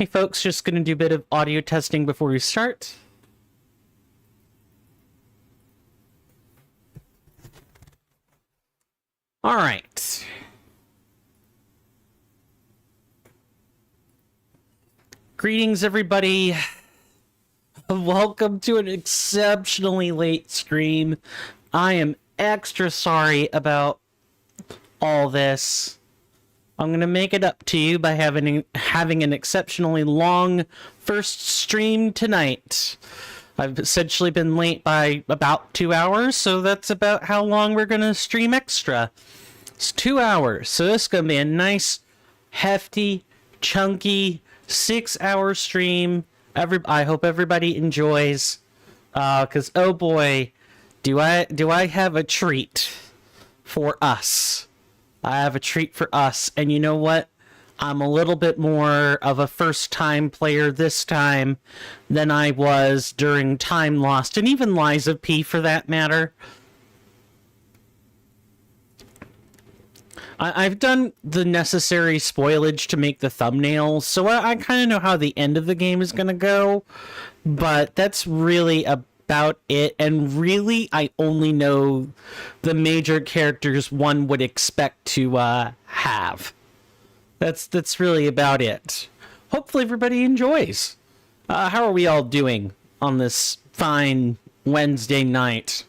Hey folks, just going to do a bit of audio testing before we start. All right. Greetings, everybody. Welcome to an exceptionally late stream. I am extra sorry about all this. I'm going to make it up to you by having an exceptionally long first stream tonight. I've essentially been late by about 2 hours, so that's about how long we're going to stream extra. It's 2 hours, so this is going to be a nice, hefty, chunky 6-hour stream. I hope everybody enjoys, because oh boy, do I have a treat for us. I have a treat for us, and you know what? I'm a little bit more of a first-time player this time than I was during Time Lost, and even Lies of P for that matter. I've done the necessary spoilage to make the thumbnails, so I kind of know how the end of the game is going to go, but that's really about it, and really I only know the major characters one would expect to have. That's really about it. Hopefully everybody enjoys. How are we all doing on this fine Wednesday night?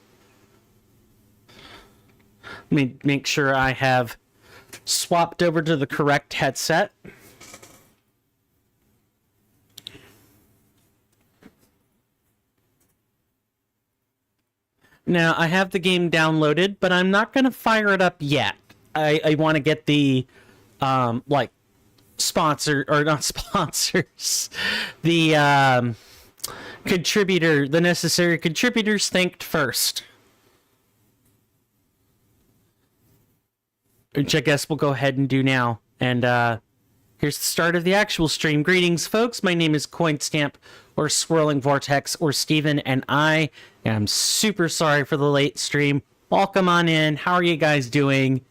Let me make sure I have swapped over to the correct headset. Now, I have the game downloaded, but I'm not going to fire it up yet. I want to get the, like, sponsor, or not sponsors, the, the necessary contributors thanked first. Which I guess we'll go ahead and do now. And, here's the start of the actual stream. Greetings, folks. My name is Coinstamp, or Swirling Vortex, or Steven, and I am super sorry for the late stream. Welcome on in. How are you guys doing?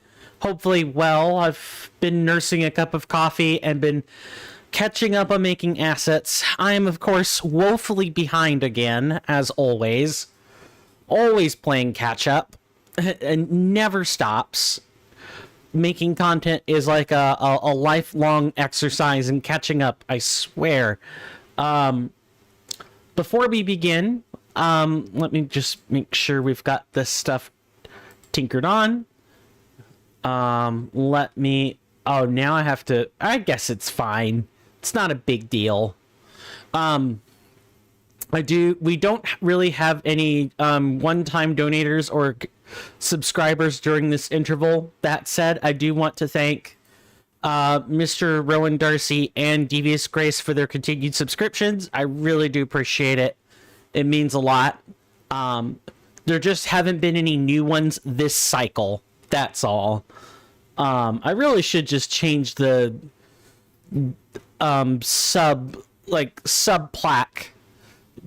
Hopefully well. I've been nursing a cup of coffee and been catching up on making assets. I am, of course, woefully behind again, as always. Always playing catch-up. And never stops. Making content is like a lifelong exercise in catching up, I swear. Before we begin, let me just make sure we've got this stuff tinkered on. Let me... Oh, now I have to... I guess it's fine. It's not a big deal. We don't really have any one-time donators or subscribers during this interval. That said, I do want to thank Mr. Rowan Darcy and Devious Grace for their continued subscriptions. I really do appreciate it. It means a lot. There just haven't been any new ones this cycle. That's all. I really should just change the sub plaque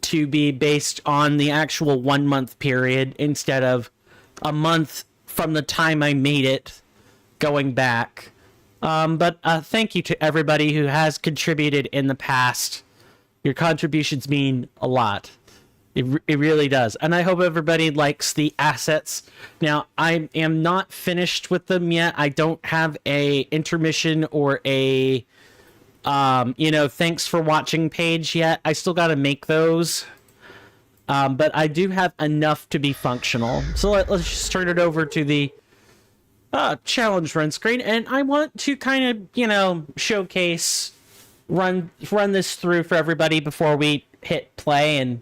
to be based on the actual 1 month period instead of a month from the time I made it going back. But thank you to everybody who has contributed in the past. Your contributions mean a lot. It really does. And I hope everybody likes the assets. Now, I am not finished with them yet. I don't have a intermission or a, thanks for watching page yet. I still got to make those. But I do have enough to be functional. So let's just turn it over to the challenge run screen. And I want to kind of, showcase, run this through for everybody before we hit play and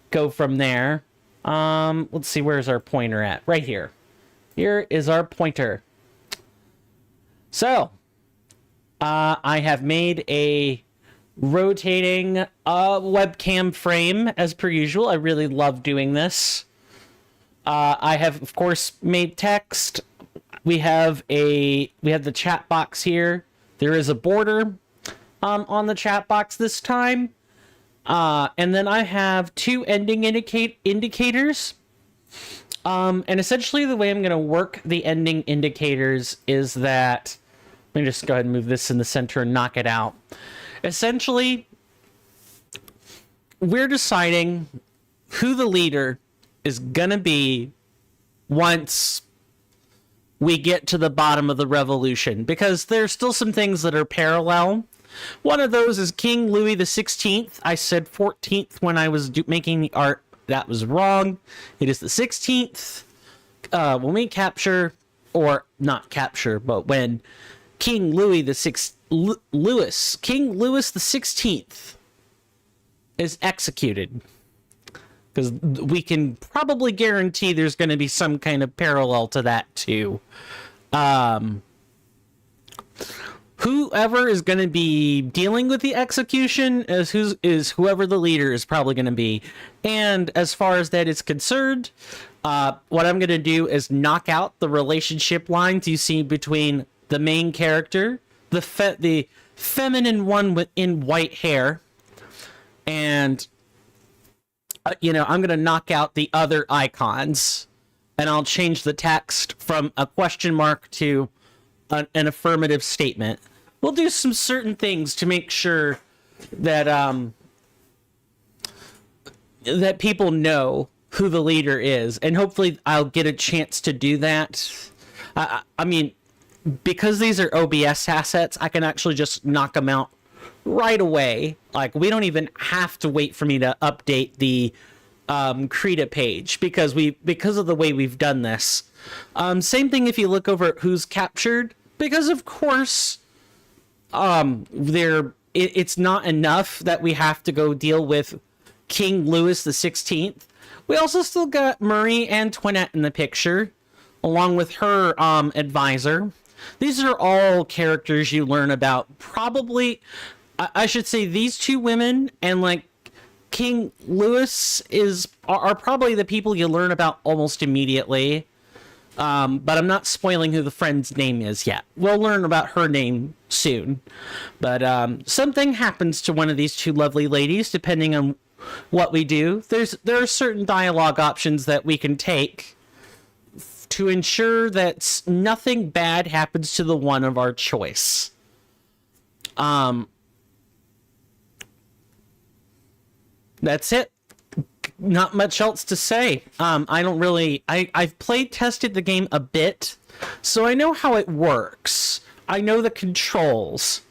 go from there. Let's see, where's our pointer at? Right here. Here is our pointer. So, I have made a rotating webcam frame as per usual. I really love doing this. I have, of course, made text. We have the chat box here. There is a border on the chat box this time. And then I have two ending indicators. And essentially the way I'm going to work the ending indicators is that... Let me just go ahead and move this in the center and knock it out. Essentially, we're deciding who the leader is gonna be once we get to the bottom of the revolution, because there's still some things that are parallel. One of those is King Louis XVI. I said 14th when I was making the art. That was wrong. It is the 16th. When we capture, or not capture, but when King Louis King Louis XVI is executed. Because we can probably guarantee there's going to be some kind of parallel to that too. Whoever is going to be dealing with the execution is whoever the leader is probably going to be. And as far as that is concerned, what I'm going to do is knock out the relationship lines you see between the main character, the feminine one in white hair, and I'm going to knock out the other icons, and I'll change the text from a question mark to an affirmative statement. We'll do some certain things to make sure that that people know who the leader is, and hopefully I'll get a chance to do that. I mean, because these are OBS assets, I can actually just knock them out right away. Like, we don't even have to wait for me to update the Krita page because of the way we've done this. Same thing if you look over at who's captured, because of course it's not enough that we have to go deal with King Louis XVI. We also still got Marie Antoinette in the picture, along with her advisor. These are all characters you learn about. Probably, I should say, these two women and like King Louis are probably the people you learn about almost immediately. But I'm not spoiling who the friend's name is yet. We'll learn about her name soon. But something happens to one of these two lovely ladies, depending on what we do. There are certain dialogue options that we can take to ensure that nothing bad happens to the one of our choice. That's it. Not much else to say. I've played tested the game a bit, so I know how it works. I know the controls.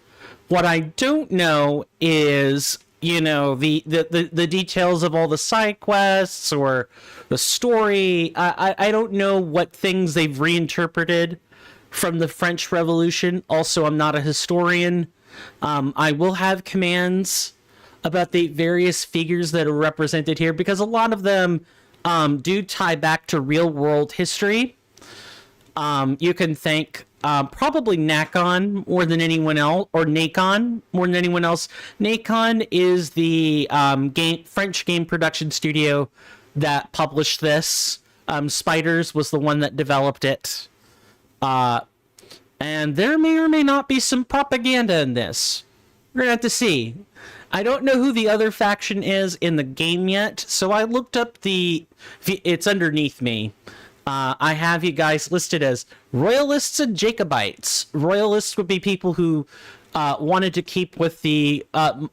What I don't know is, the details of all the side quests or the story. I don't know what things they've reinterpreted from the French Revolution. Also, I'm not a historian. I will have commands about the various figures that are represented here, because a lot of them do tie back to real world history. You can thank probably Nacon more than anyone else, or Nacon more than anyone else. Nacon is the French game production studio that published this. Spiders was the one that developed it. And there may or may not be some propaganda in this. We're going to have to see. I don't know who the other faction is in the game yet, so I looked up it's underneath me. I have you guys listed as Royalists and Jacobites. Royalists would be people who wanted to keep with the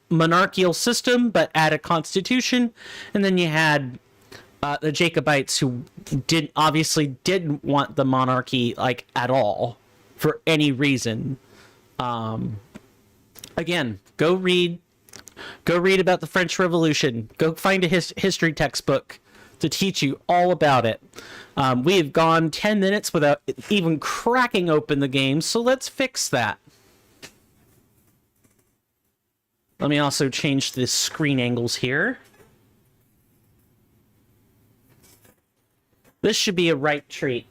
monarchical system, but add a constitution. And then you had the Jacobites, who obviously didn't want the monarchy, like, at all, for any reason. Again, go read about the French Revolution. Go find a history textbook to teach you all about it. We have gone 10 minutes without even cracking open the game, so let's fix that. Let me also change the screen angles here. This should be a right treat.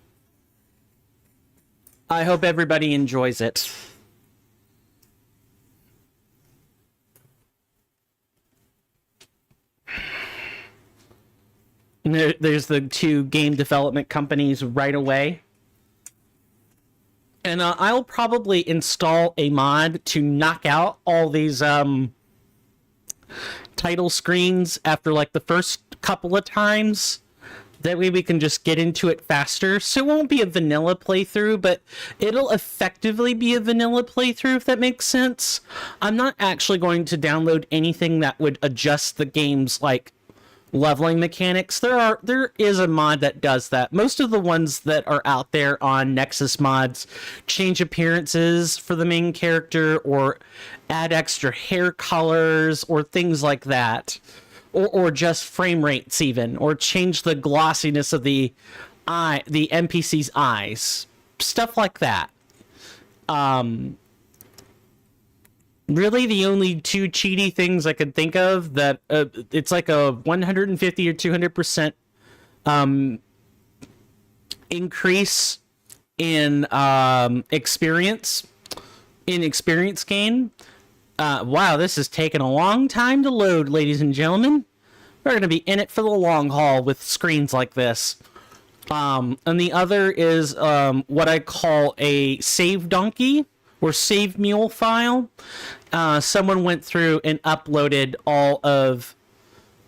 I hope everybody enjoys it. There's the two game development companies right away. And I'll probably install a mod to knock out all these title screens after like the first couple of times. That way we can just get into it faster. So it won't be a vanilla playthrough, but it'll effectively be a vanilla playthrough, if that makes sense. I'm not actually going to download anything that would adjust the game's, like, leveling mechanics. There is a mod that does that. Most of the ones that are out there on Nexus mods change appearances for the main character, or add extra hair colors, or things like that. Or just frame rates even, or change the glossiness of the NPC's eyes, stuff like that. Really, the only two cheaty things I could think of that it's like a 150 or 200% increase in experience gain. Wow, this is taking a long time to load, ladies and gentlemen. We're going to be in it for the long haul with screens like this. And the other is what I call a save donkey or save mule file. Someone went through and uploaded all of,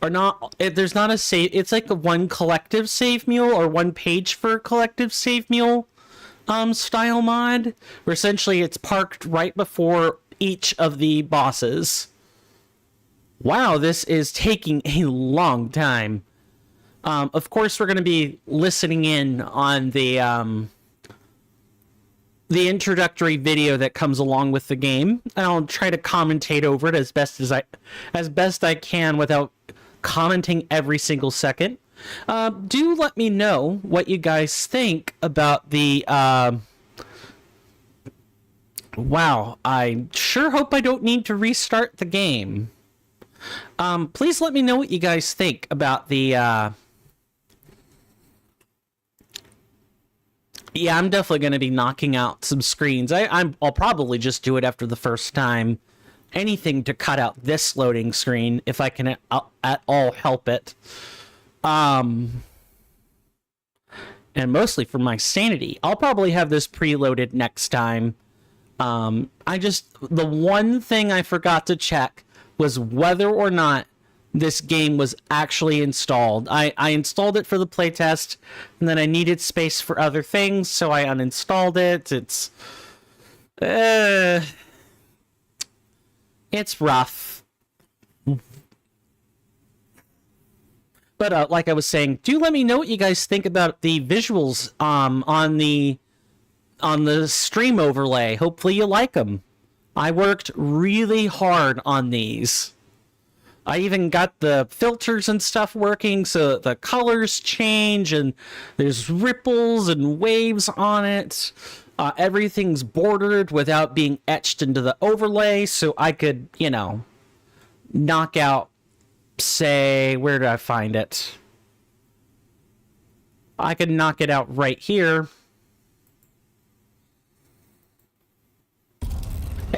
or not, there's not a save, it's like a one collective save mule or one page for collective save mule style mod, where essentially it's parked right before each of the bosses. Wow, this is taking a long time. Of course, we're going to be listening in on the introductory video that comes along with the game, and I'll try to commentate over it as best I can without commenting every single second. Do let me know what you guys think about the wow, I sure hope I don't need to restart the game. Please let me know what you guys think about the, yeah, I'm definitely going to be knocking out some screens. I'll probably just do it after the first time. Anything to cut out this loading screen, if I can at all help it. And mostly for my sanity. I'll probably have this preloaded next time. The one thing I forgot to check was whether or not this game was actually installed. I installed it for the playtest, and then I needed space for other things, so I uninstalled it. It's rough. But like I was saying, do let me know what you guys think about the visuals on the stream overlay. Hopefully you like them. I worked really hard on these. I even got the filters and stuff working so the colors change and there's ripples and waves on it. Everything's bordered without being etched into the overlay, so I could, you know, knock out, say, where did I find it? I could knock it out right here.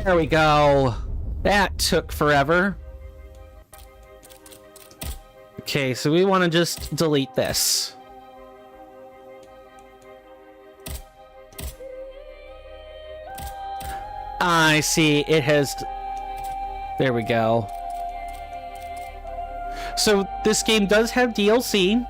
There we go. That took forever. Okay, so we want to just delete this. I see, it has... There we go. So, this game does have DLC.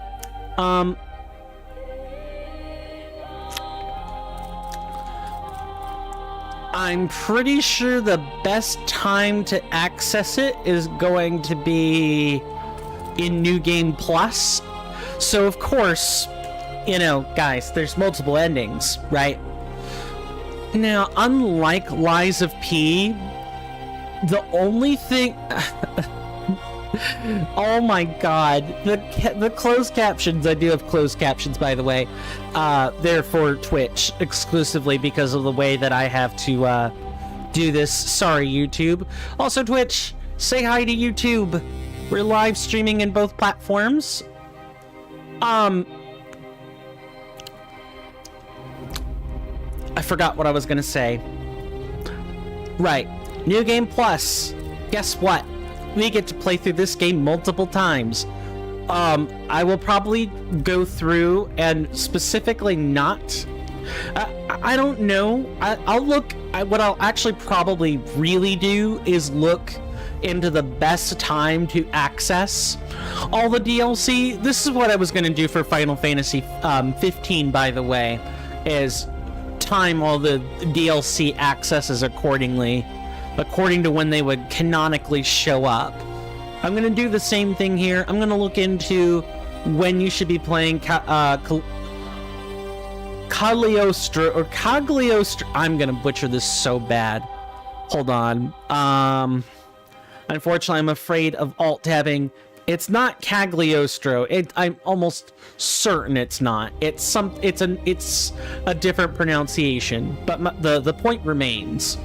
I'm pretty sure the best time to access it is going to be in New Game Plus. So, of course, you know, guys, there's multiple endings, right? Now, unlike Lies of P, the only thing... Oh my god. The closed captions, I do have closed captions, by the way. They're for Twitch exclusively because of the way that I have to do this. Sorry, YouTube. Also, Twitch, say hi to YouTube. We're live streaming in both platforms. I forgot what I was gonna say. Right. New Game Plus. Guess what? We get to play through this game multiple times. I will probably go through and specifically not... I don't know. I'll look... What I'll actually probably really do is look into the best time to access all the DLC. This is what I was going to do for Final Fantasy 15, by the way, is time all the DLC accesses accordingly, according to when they would canonically show up. I'm going to do the same thing here. I'm going to look into when you should be playing Cagliostro, or Cagliostro. I'm going to butcher this so bad. Hold on. Unfortunately, I'm afraid of alt-tabbing. It's not Cagliostro. I'm almost certain it's not. It's a different pronunciation. But the point remains.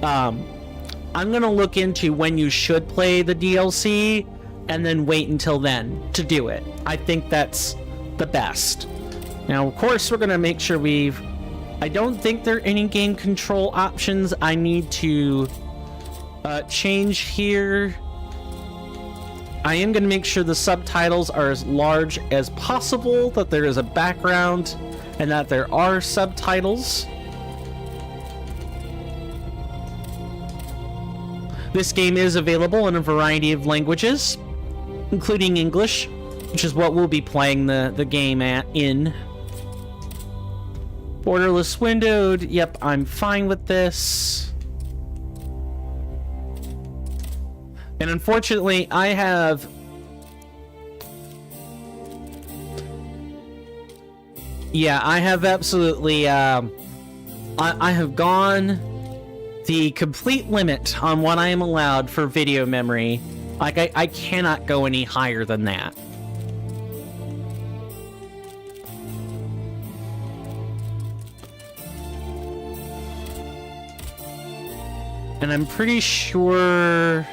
I'm gonna look into when you should play the DLC, and then wait until then to do it. I think that's the best. Now, of course, we're gonna make sure I don't think there are any game control options I need to change here. I am gonna make sure the subtitles are as large as possible, that there is a background, and that there are subtitles. This game is available in a variety of languages, including English, which is what we'll be playing the game in. Borderless windowed. Yep, I'm fine with this. And unfortunately, I have... Yeah, I have absolutely... I have gone the complete limit on what I am allowed for video memory. Like, I cannot go any higher than that. And I'm pretty sure...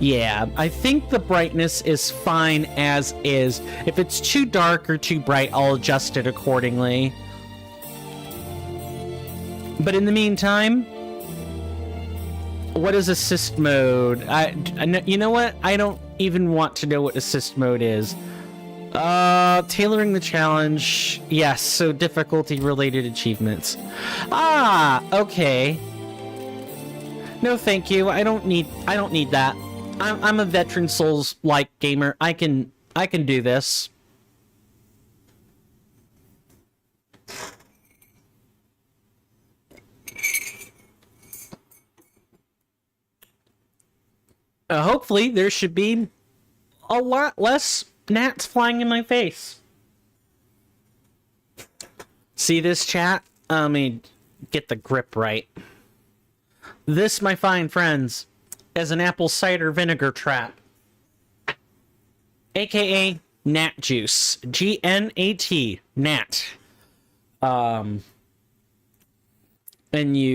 Yeah, I think the brightness is fine as is. If it's too dark or too bright, I'll adjust it accordingly. But in the meantime... What is assist mode? You know what? I don't even want to know what assist mode is. Tailoring the challenge. Yes, so difficulty related achievements. Ah, okay. No, thank you. I don't need that. I'm a veteran Souls-like gamer. I can do this. Hopefully, there should be a lot less gnats flying in my face. See this, chat? Let me get the grip right. This, my fine friends, is an apple cider vinegar trap. AKA gnat juice. G-N-A-T. Gnat. And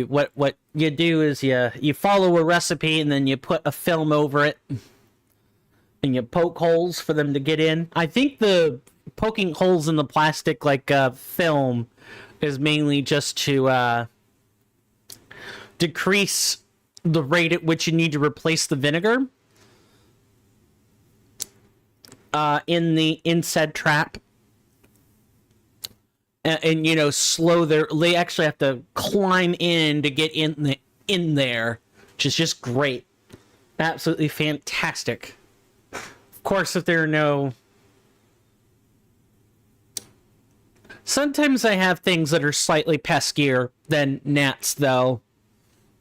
what you do is you follow a recipe, and then you put a film over it, and you poke holes for them to get in. I think the poking holes in the plastic film is mainly just to decrease the rate at which you need to replace the vinegar in said trap. And you know, they actually have to climb in to get in there, which is just great. Absolutely fantastic. Of course, if there are no... Sometimes I have things that are slightly peskier than gnats, though.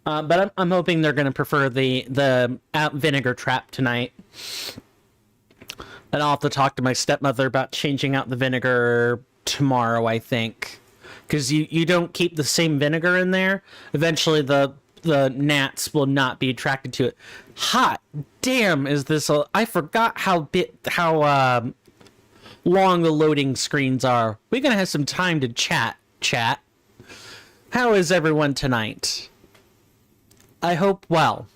But I'm hoping they're going to prefer the vinegar trap tonight. And I'll have to talk to my stepmother about changing out the vinegar tomorrow, I think, because you don't keep the same vinegar in there. Eventually the gnats will not be attracted to it. Hot damn, is this I forgot how long the loading screens are. We're gonna have some time to chat. How is everyone tonight? I hope well.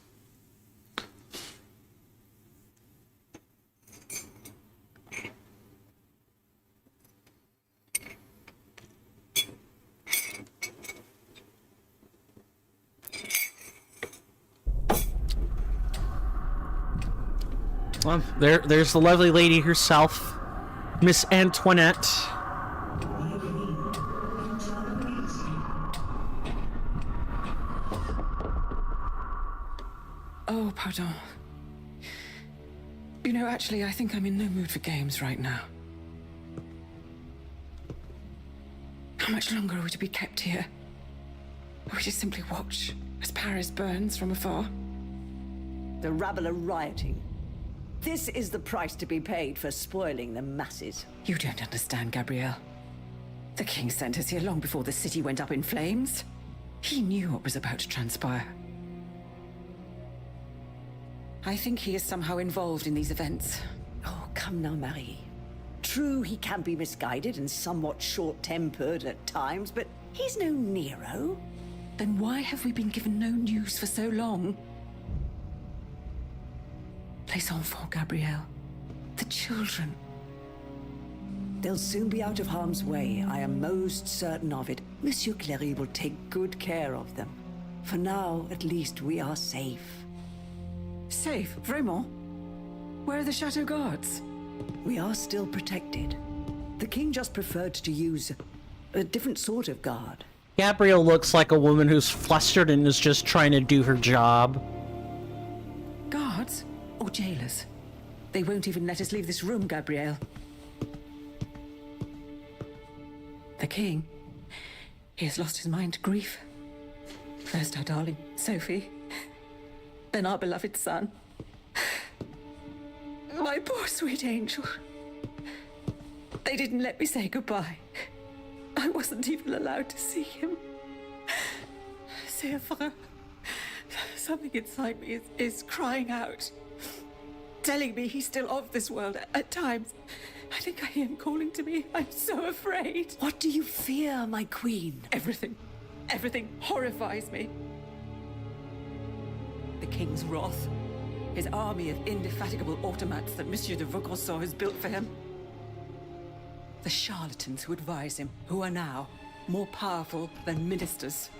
Well, there's the lovely lady herself, Miss Antoinette. Oh, pardon. You know, actually, I think I'm in no mood for games right now. How much longer are we to be kept here? Or we just simply watch as Paris burns from afar? The rabble are rioting. This is the price to be paid for spoiling the masses. You don't understand, Gabrielle. The king sent us here long before the city went up in flames. He knew what was about to transpire. I think he is somehow involved in these events. Oh, come now, Marie. True, he can be misguided and somewhat short-tempered at times, but he's no Nero. Then why have we been given no news for so long? Les enfants, Gabrielle. The children. They'll soon be out of harm's way. I am most certain of it. Monsieur Cléry will take good care of them. For now, at least, we are safe. Safe? Vraiment? Where are the chateau guards? We are still protected. The king just preferred to use a different sort of guard. Gabrielle looks like a woman who's flustered and is just trying to do her job. Guards? Or jailers? They won't even let us leave this room, Gabrielle. The king, he has lost his mind to grief. First our darling, Sophie. Then our beloved son. My poor sweet angel. They didn't let me say goodbye. I wasn't even allowed to see him. C'est vrai. Something inside me is crying out. Telling me he's still of this world at times. I think I hear him calling to me. I'm so afraid. What do you fear, my queen? Everything. Everything horrifies me. The king's wrath. His army of indefatigable automats that Monsieur de Vaucanson has built for him. The charlatans who advise him, who are now more powerful than ministers.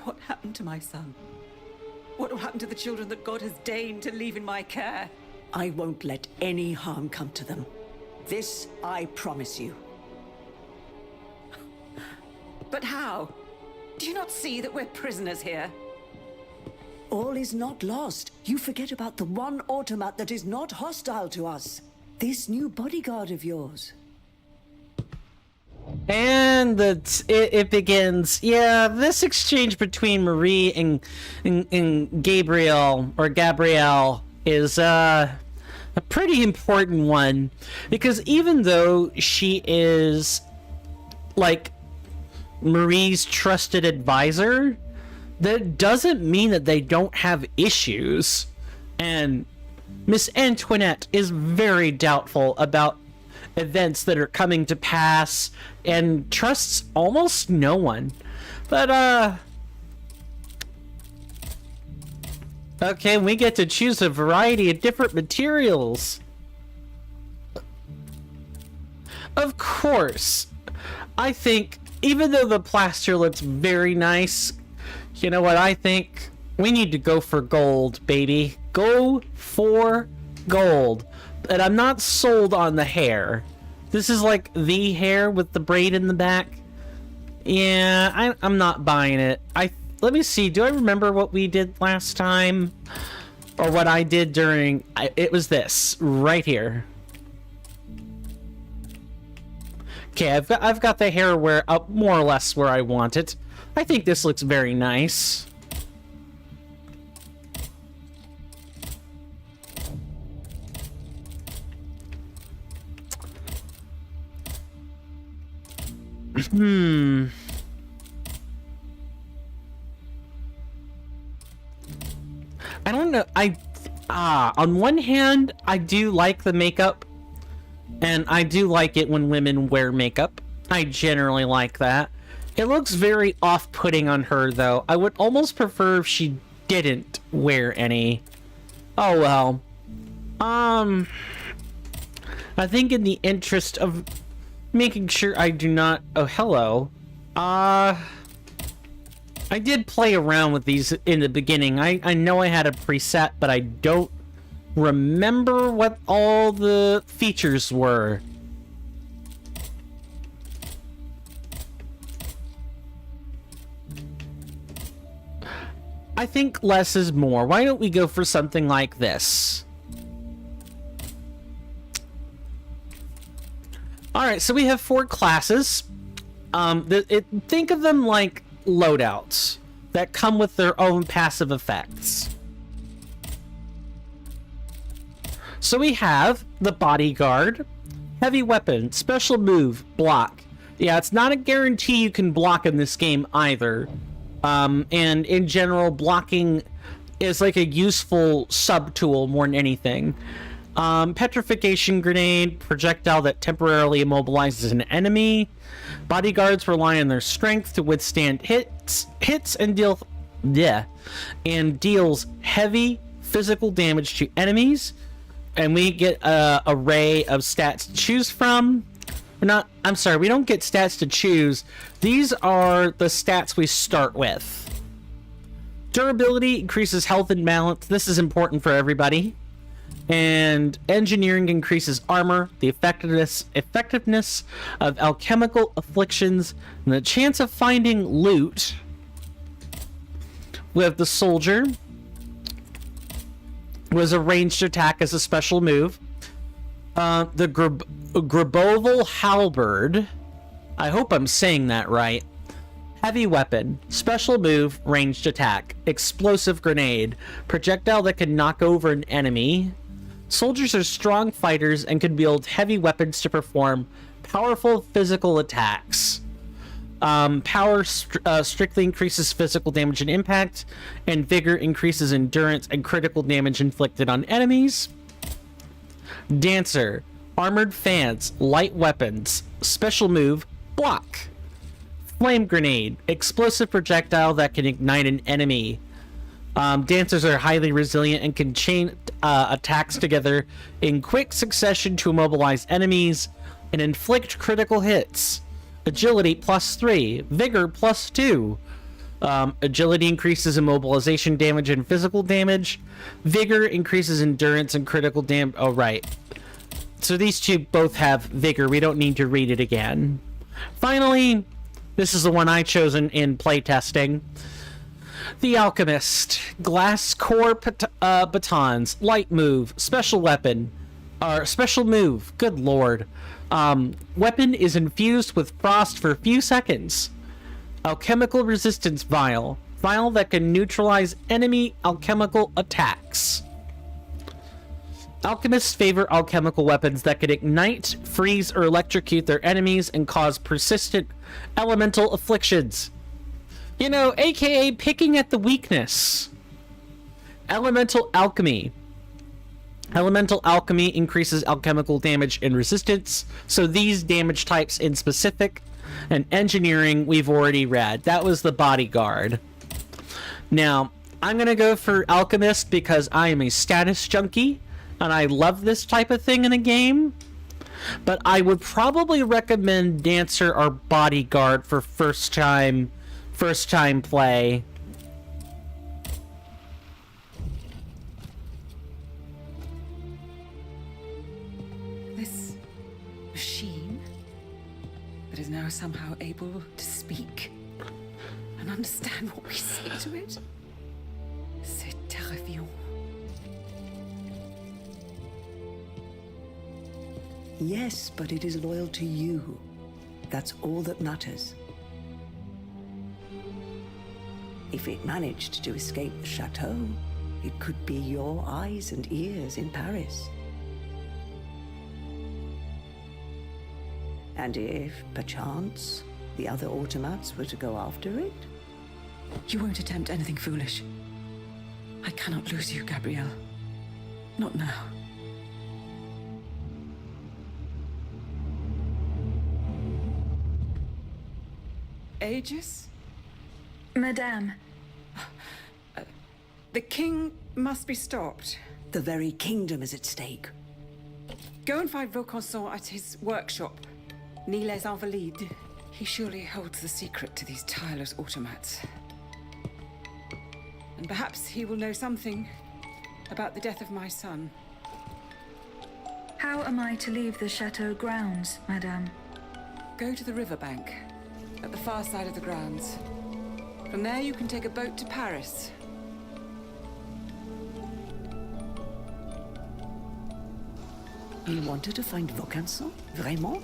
What happened to my son? What will happen to the children that God has deigned to leave in my care? I won't let any harm come to them. This I promise you. But how? Do you not see that we're prisoners here? All is not lost. You forget about the one automat that is not hostile to us. This new bodyguard of yours. And it begins. Yeah, this exchange between Marie and Gabrielle, or Gabrielle, is a pretty important one. Because even though she is, like, Marie's trusted advisor, that doesn't mean that they don't have issues. And Miss Antoinette is very doubtful about events that are coming to pass and trusts almost no one. But, okay, we get to choose a variety of different materials. Of course, I think, even though the plaster looks very nice, you know what I think? We need to go for gold, baby. Go for gold. But I'm not sold on the hair. This is like the hair with the braid in the back. Yeah, I'm not buying it. Let me see. Do I remember what we did last time? Or what I did during... it was this. Right here. Okay, I've got the hair where more or less where I want it. I think this looks very nice. I don't know. On one hand, I do like the makeup. And I do like it when women wear makeup. I generally like that. It looks very off-putting on her, though. I would almost prefer if she didn't wear any. Oh, well. I think in the interest of making sure I do not... Oh, hello. I did play around with these in the beginning. I know I had a preset, but I don't remember what all the features were. I think less is more. Why don't we go for something like this? right, so we have 4 classes. Think of them like loadouts that come with their own passive effects. So we have the bodyguard, heavy weapon, special move, block. Yeah, it's not a guarantee you can block in this game either. And in general, blocking is like a useful sub-tool more than anything. Petrification grenade, projectile that temporarily immobilizes an enemy. Bodyguards rely on their strength to withstand hits and deals heavy physical damage to enemies. And we get an array of stats to choose from. We don't get stats to choose. These are the stats we start with. Durability increases health and balance. This is important for everybody. And engineering increases armor, the effectiveness of alchemical afflictions, and the chance of finding loot. We have the soldier. Was a ranged attack as a special move. The Graboval Halberd. I hope I'm saying that right. Heavy weapon, special move, ranged attack, explosive grenade, projectile that can knock over an enemy. Soldiers are strong fighters and can wield heavy weapons to perform powerful physical attacks. Power strictly increases physical damage and impact, and vigor increases endurance and critical damage inflicted on enemies. Dancer, armored fans, light weapons, special move, block. Flame grenade, explosive projectile that can ignite an enemy. Dancers are highly resilient and can chain attacks together in quick succession to immobilize enemies and inflict critical hits. Agility +3, vigor +2. Agility increases immobilization damage and physical damage. Vigor increases endurance and critical damage. Oh, right. So these two both have vigor. We don't need to read it again. Finally, this is the one I chose in playtesting. The Alchemist. Glass core batons. Light move. Special weapon. Special move. Good lord. Weapon is infused with frost for a few seconds. Alchemical resistance vial. Vial that can neutralize enemy alchemical attacks. Alchemists favor alchemical weapons that can ignite, freeze, or electrocute their enemies and cause persistent elemental afflictions. You know, aka picking at the weakness. Elemental alchemy. Elemental alchemy increases alchemical damage and resistance, so these damage types in specific. And engineering, we've already read. That was the bodyguard. Now, I'm going to go for alchemist because I am a status junkie, and I love this type of thing in a game. But I would probably recommend dancer or bodyguard for first time play. This machine that is now somehow able to speak and understand what we say to it. C'est terrifiant. Yes, but it is loyal to you. That's all that matters. If it managed to escape the chateau, it could be your eyes and ears in Paris. And if, perchance, the other automats were to go after it? You won't attempt anything foolish. I cannot lose you, Gabrielle. Not now. Aegis? Madame. The king must be stopped. The very kingdom is at stake. Go and find Vaucanson at his workshop, ni les Invalides. He surely holds the secret to these tireless automats. And perhaps he will know something about the death of my son. How am I to leave the chateau grounds, Madame? Go to the riverbank, at the far side of the grounds. From there you can take a boat to Paris. You wanted to find Vaucanson? Vraiment?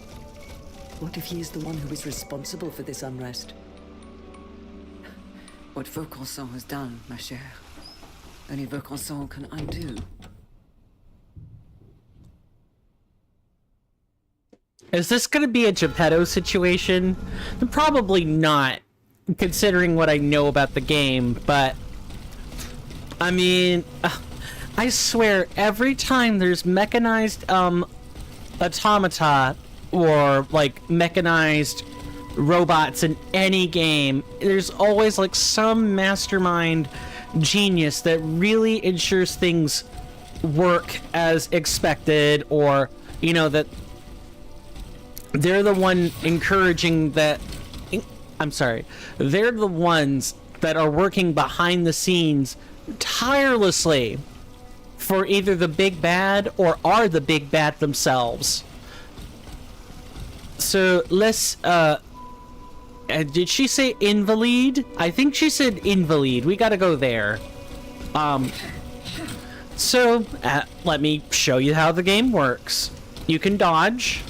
What if he is the one who is responsible for this unrest? What Vaucanson has done, ma chère, only Vaucanson can undo. Is this going to be a Geppetto situation? Probably not, considering what I know about the game, but... I mean... I swear, every time there's mechanized, automata, or, like, mechanized robots in any game, there's always, like, some mastermind genius that really ensures things work as expected, or, you know, that they're the one encouraging that... I'm sorry. They're the ones that are working behind the scenes tirelessly for either the big bad or are the big bad themselves. So let's, did she say invalid? I think she said invalid. We gotta go there. So, let me show you how the game works. You can dodge.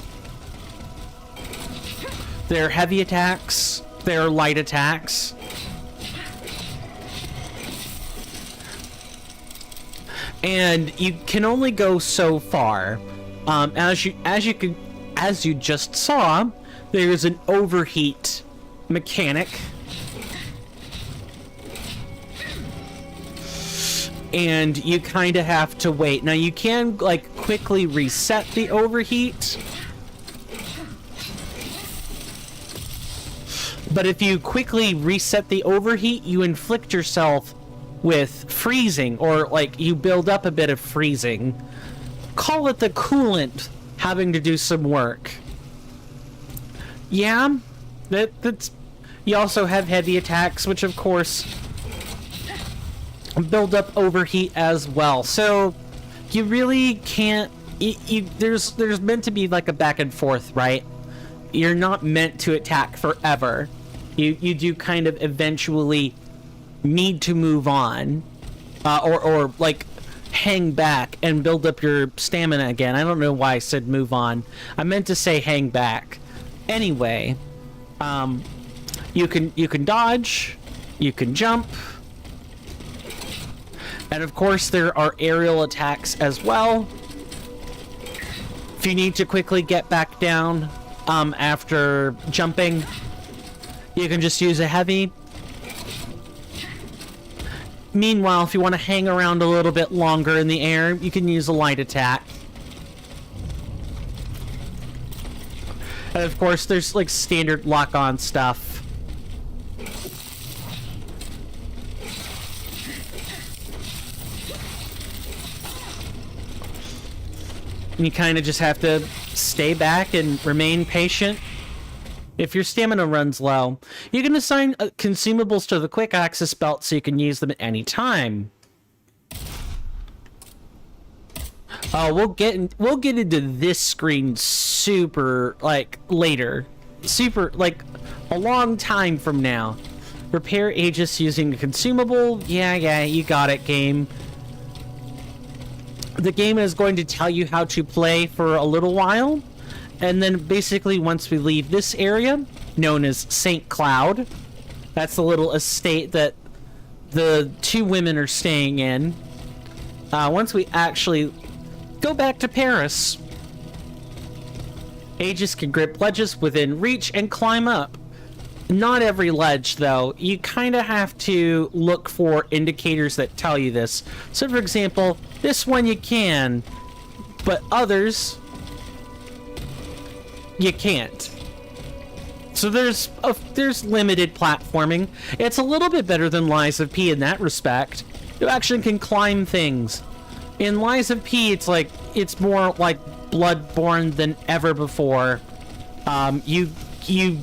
There are heavy attacks. There are light attacks. And you can only go so far. As you just saw, there's an overheat mechanic. And you kind of have to wait. Now you can like quickly reset the overheat. But if you quickly reset the overheat, you inflict yourself with freezing, or like you build up a bit of freezing. Call it the coolant having to do some work. Yeah, that's... You also have heavy attacks, which of course build up overheat as well. So you really can't... there's meant to be like a back and forth, right? You're not meant to attack forever. You do kind of eventually need to move on, or like hang back and build up your stamina again. I don't know why I said move on. I meant to say hang back. Anyway, you can dodge, you can jump, and of course there are aerial attacks as well. If you need to quickly get back down after jumping, you can just use a heavy. Meanwhile, if you want to hang around a little bit longer in the air, you can use a light attack. And of course, there's like standard lock-on stuff. And you kind of just have to stay back and remain patient. If your stamina runs low, you can assign consumables to the quick access belt so you can use them at any time. We'll get into this screen super like later, super like a long time from now. Repair Aegis using a consumable. Yeah, you got it, game. The game is going to tell you how to play for a little while. And then basically once we leave this area, known as St. Cloud, that's the little estate that the two women are staying in. Once we actually go back to Paris, Aegis can grip ledges within reach and climb up. Not every ledge, though. You kind of have to look for indicators that tell you this. So, for example, this one you can, but others you can't. So there's limited platforming. It's a little bit better than Lies of P in that respect. You actually can climb things. In Lies of P, it's more like Bloodborne than ever before. You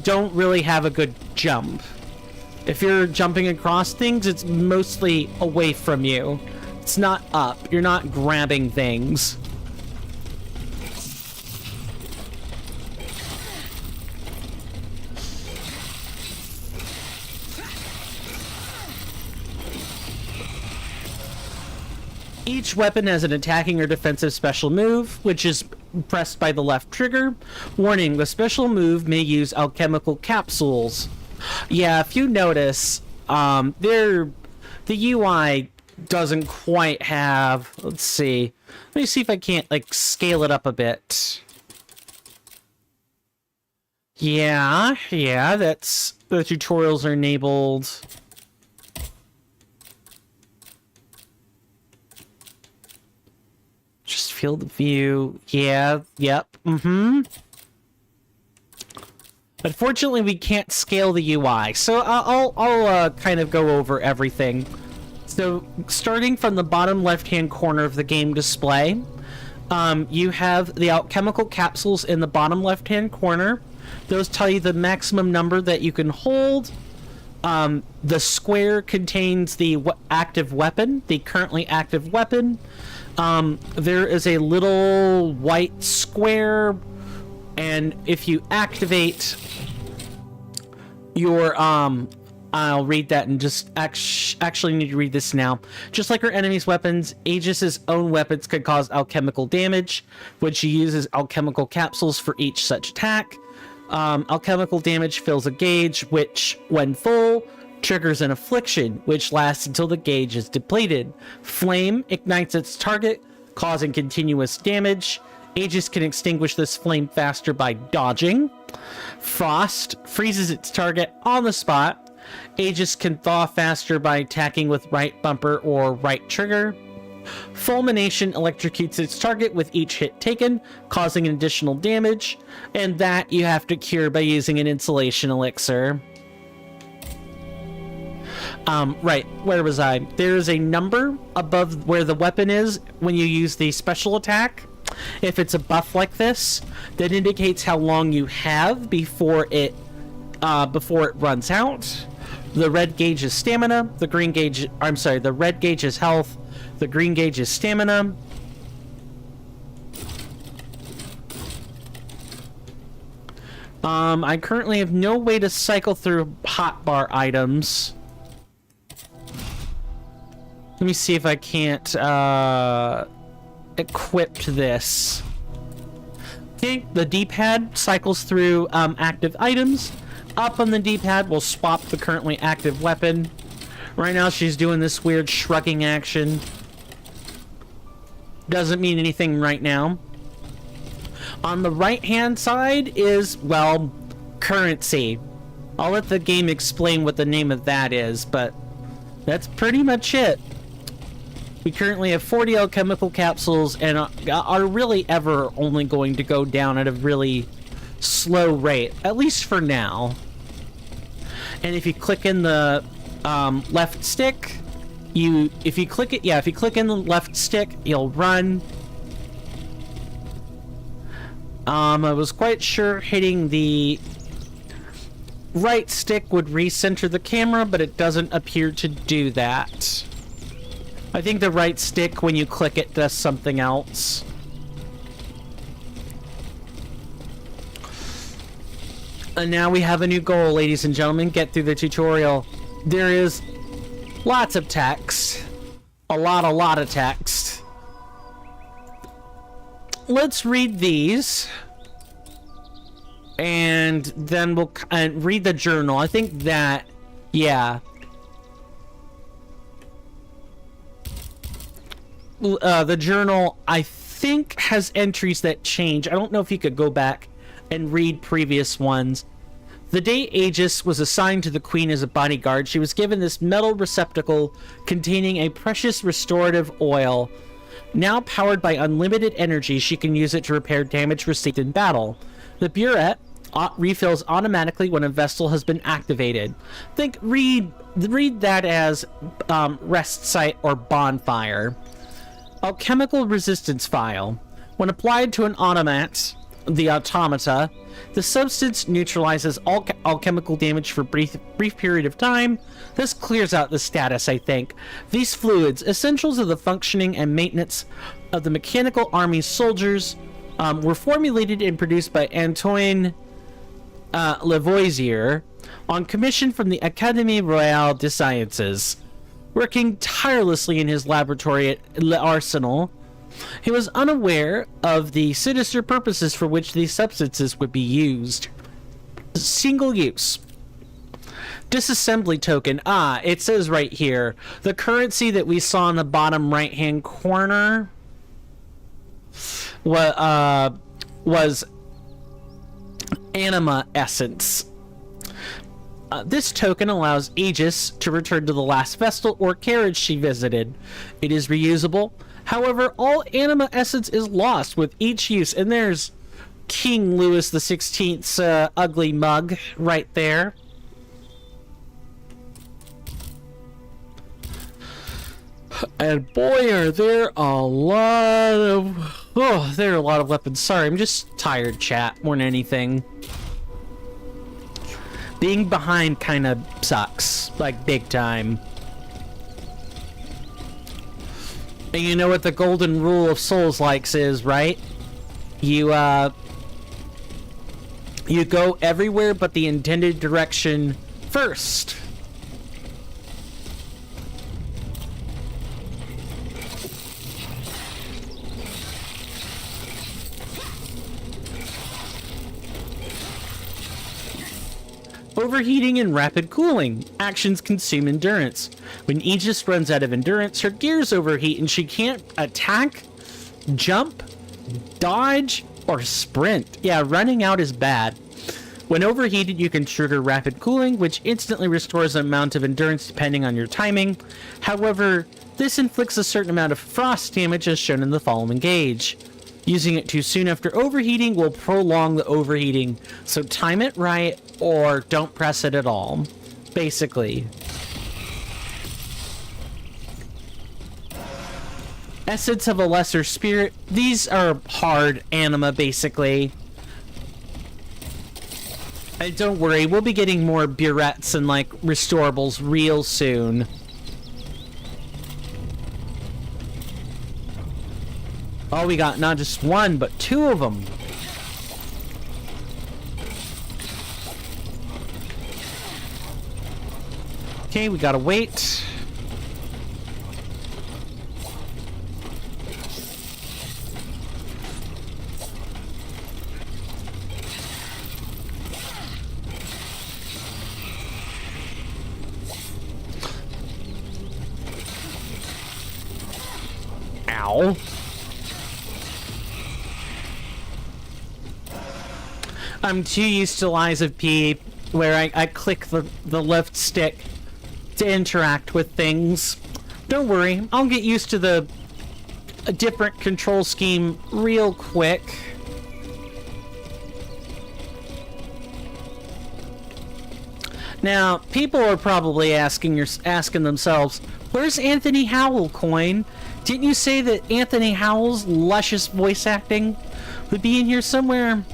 don't really have a good jump. If you're jumping across things, it's mostly away from you. It's not up. You're not grabbing things. Each weapon has an attacking or defensive special move, which is pressed by the left trigger. Warning, the special move may use alchemical capsules. Yeah, if you notice, the UI doesn't quite have... Let's see. Let me see if I can't, like, scale it up a bit. Yeah, that's... The tutorials are enabled. Just field of view. Yeah, yep, Unfortunately, we can't scale the UI, so I'll kind of go over everything. So, starting from the bottom left-hand corner of the game display, you have the alchemical capsules in the bottom left-hand corner. Those tell you the maximum number that you can hold. The square contains the active weapon, the currently active weapon. There is a little white square, and if you activate your, I'll read that and just actually need to read this now. Just like her enemy's weapons, Aegis's own weapons could cause alchemical damage, when she uses alchemical capsules for each such attack. Alchemical damage fills a gauge, which, when full, triggers an affliction, which lasts until the gauge is depleted. Flame ignites its target, causing continuous damage. Aegis can extinguish this flame faster by dodging. Frost freezes its target on the spot. Aegis can thaw faster by attacking with right bumper or right trigger. Fulmination electrocutes its target with each hit taken, causing an additional damage, and that you have to cure by using an insulation elixir. Right, where was I? There's a number above where the weapon is when you use the special attack. If it's a buff like this, that indicates how long you have before it runs out. The red gauge is stamina, the red gauge is health, the green gauge is stamina. I currently have no way to cycle through hotbar items. Let me see if I can't equip this. Okay, the D-pad cycles through active items. Up on the D-pad will swap the currently active weapon. Right now she's doing this weird shrugging action. Doesn't mean anything right now. On the right-hand side is, well, currency. I'll let the game explain what the name of that is, but that's pretty much it. We currently have 40 alchemical capsules and are really ever only going to go down at a really slow rate, at least for now. And if you click in the left stick, if you click in the left stick, you'll run. I was quite sure hitting the right stick would recenter the camera, but it doesn't appear to do that. I think the right stick, when you click it, does something else. And now we have a new goal, ladies and gentlemen. Get through the tutorial. There is lots of text. A lot of text. Let's read these. And then we'll read the journal. I think that, yeah. The journal, I think, has entries that change. I don't know if you could go back and read previous ones. The day Aegis was assigned to the Queen as a bodyguard, she was given this metal receptacle containing a precious restorative oil. Now powered by unlimited energy, she can use it to repair damage received in battle. The burette refills automatically when a vessel has been activated. Read that as rest site or bonfire. Alchemical resistance vial. When applied to an the automata, the substance neutralizes all alchemical damage for a brief period of time. This clears out the status, I think. These fluids, essentials of the functioning and maintenance of the mechanical army's soldiers, were formulated and produced by Antoine Lavoisier on commission from the Académie Royale des Sciences. Working tirelessly in his laboratory at L'Arsenal, He was unaware of the sinister purposes for which these substances would be used. Single use. Disassembly token. Ah, it says right here. The currency that we saw in the bottom right-hand corner was anima essence. This token allows Aegis to return to the last vestal or carriage she visited. It is reusable. However, all anima essence is lost with each use. And there's King Louis XVI's ugly mug right there. And boy, are there a lot of... Oh, there are a lot of weapons. Sorry, I'm just tired, chat, more than anything. Being behind kind of sucks. Like, big time. And you know what the golden rule of Souls-likes is, right? You go everywhere but the intended direction first. Overheating and rapid cooling. Actions consume endurance. When Aegis runs out of endurance, her gears overheat and she can't attack, jump, dodge, or sprint. Yeah, running out is bad. When overheated, you can trigger rapid cooling, which instantly restores an amount of endurance depending on your timing. However, this inflicts a certain amount of frost damage as shown in the following gauge. Using it too soon after overheating will prolong the overheating, so time it right or don't press it at all, basically. Essence of a Lesser Spirit. These are hard anima, basically. And don't worry, we'll be getting more burettes and, like, restorables real soon. Oh, we got not just one, but two of them. Okay, we gotta wait. Ow. I'm too used to Lies of P, where I click the left stick to interact with things. Don't worry, I'll get used to a different control scheme real quick. Now, people are probably asking themselves, where's Anthony Howell, Coin? Didn't you say that Anthony Howell's luscious voice acting would be in here somewhere?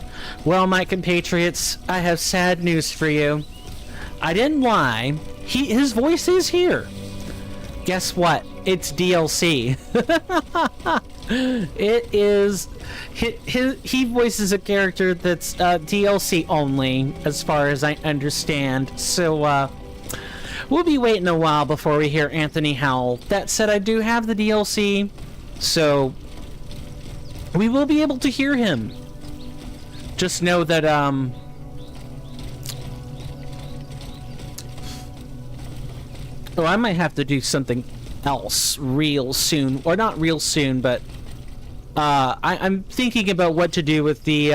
Well, my compatriots, I have sad news for you. I didn't lie. His voice is here. Guess what? It's DLC. It is... He voices a character that's DLC only, as far as I understand. So, we'll be waiting a while before we hear Anthony Howell. That said, I do have the DLC, so we will be able to hear him. Just know that, oh, I might have to do something else real soon. Or not real soon, but, I'm thinking about what to do with the,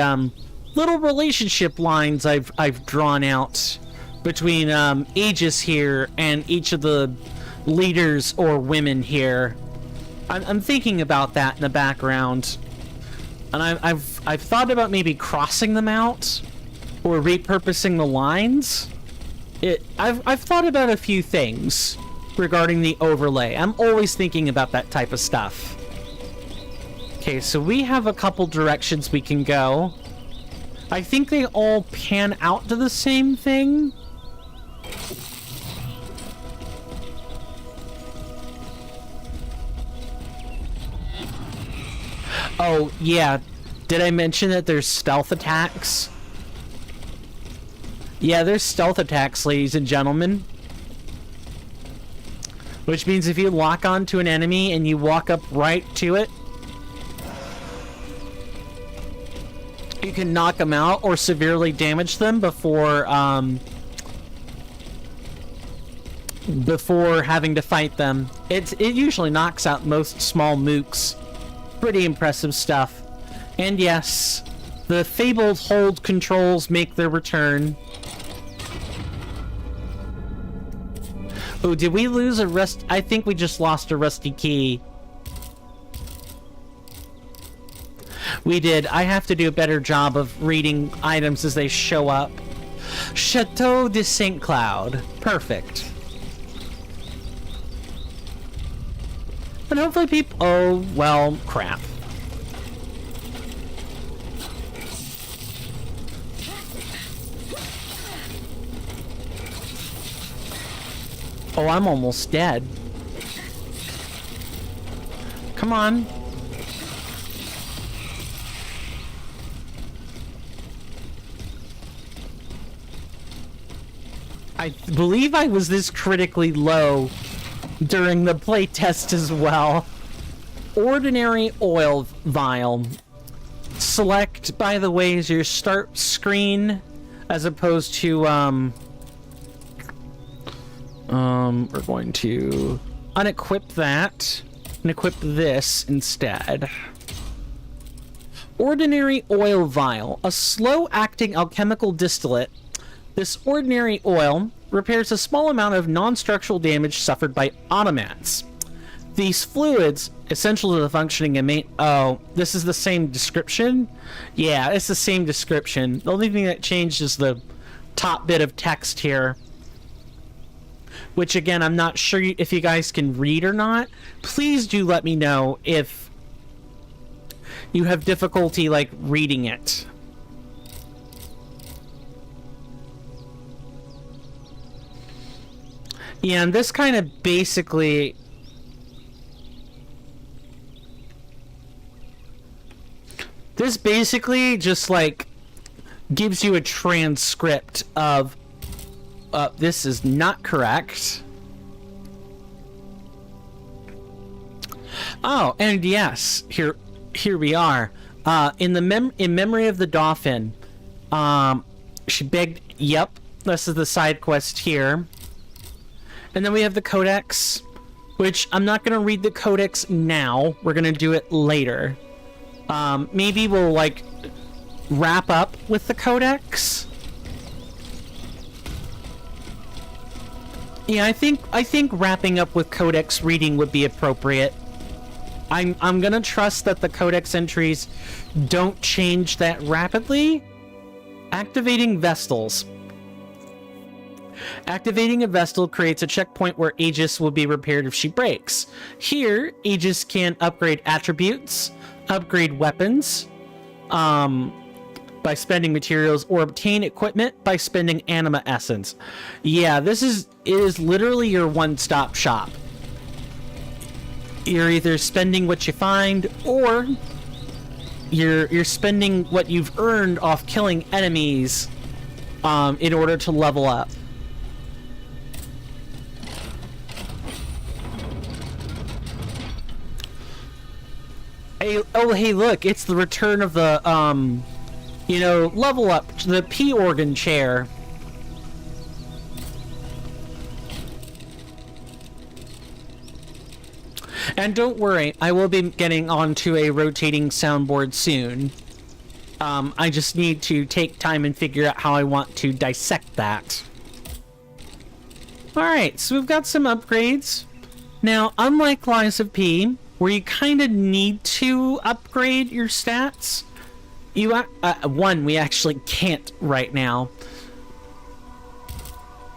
little relationship lines I've drawn out between, Aegis here and each of the leaders or women here. I'm thinking about that in the background. And I've thought about maybe crossing them out or repurposing the lines. I've thought about a few things regarding the overlay. I'm always thinking about that type of stuff. Okay, so we have a couple directions we can go. I think they all pan out to the same thing. Oh, yeah. Did I mention that there's stealth attacks? Yeah, there's stealth attacks, ladies and gentlemen. Which means if you lock onto an enemy and you walk up right to it, you can knock them out or severely damage them before having to fight them. It usually knocks out most small mooks. Pretty impressive stuff. And yes, the fabled hold controls make their return. Oh, did we lose a rust? I think we just lost a rusty key. We did. I have to do a better job of reading items as they show up. Chateau de Saint Cloud. Perfect. And hopefully people... Oh, well, crap. Oh, I'm almost dead. Come on. I believe I was this critically low during the playtest as well. Ordinary oil vial. Select, by the way, is your start screen as opposed to, we're going to unequip that and equip this instead. Ordinary oil vial, a slow-acting alchemical distillate. This ordinary oil repairs a small amount of non-structural damage suffered by automats. These fluids, essential to the functioning and oh, this is the same description? Yeah, it's the same description. The only thing that changed is the top bit of text here. Which, again, I'm not sure if you guys can read or not. Please do let me know if you have difficulty, like, reading it. Yeah, and this kind of basically... This basically just, like, gives you a transcript of... this is not correct. Oh, and yes, here we are. In memory of the Dauphin, she begged. Yep, this is the side quest here. And then we have the Codex, which I'm not gonna read the Codex now. We're gonna do it later. Maybe we'll like wrap up with the Codex. Yeah, I think wrapping up with Codex reading would be appropriate. I'm gonna trust that the Codex entries don't change that rapidly. Activating Vestals. Activating a Vestal creates a checkpoint where Aegis will be repaired if she breaks. Here, Aegis can upgrade attributes, upgrade weapons, by spending materials, or obtain equipment by spending anima essence. Yeah, it is literally your one-stop shop. You're either spending what you find, or you're spending what you've earned off killing enemies in order to level up. Hey, look, it's the return of the, level up, the P-organ chair. And don't worry, I will be getting onto a rotating soundboard soon. I just need to take time and figure out how I want to dissect that. Alright, so we've got some upgrades. Now, unlike Lies of P, where you kind of need to upgrade your stats, one, we actually can't right now.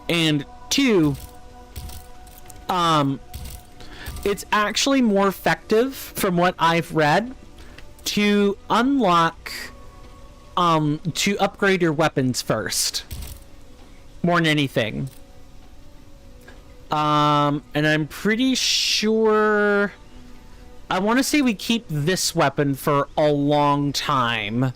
And two, it's actually more effective, from what I've read, to unlock, to upgrade your weapons first. More than anything. And I'm pretty sure... I want to say we keep this weapon for a long time.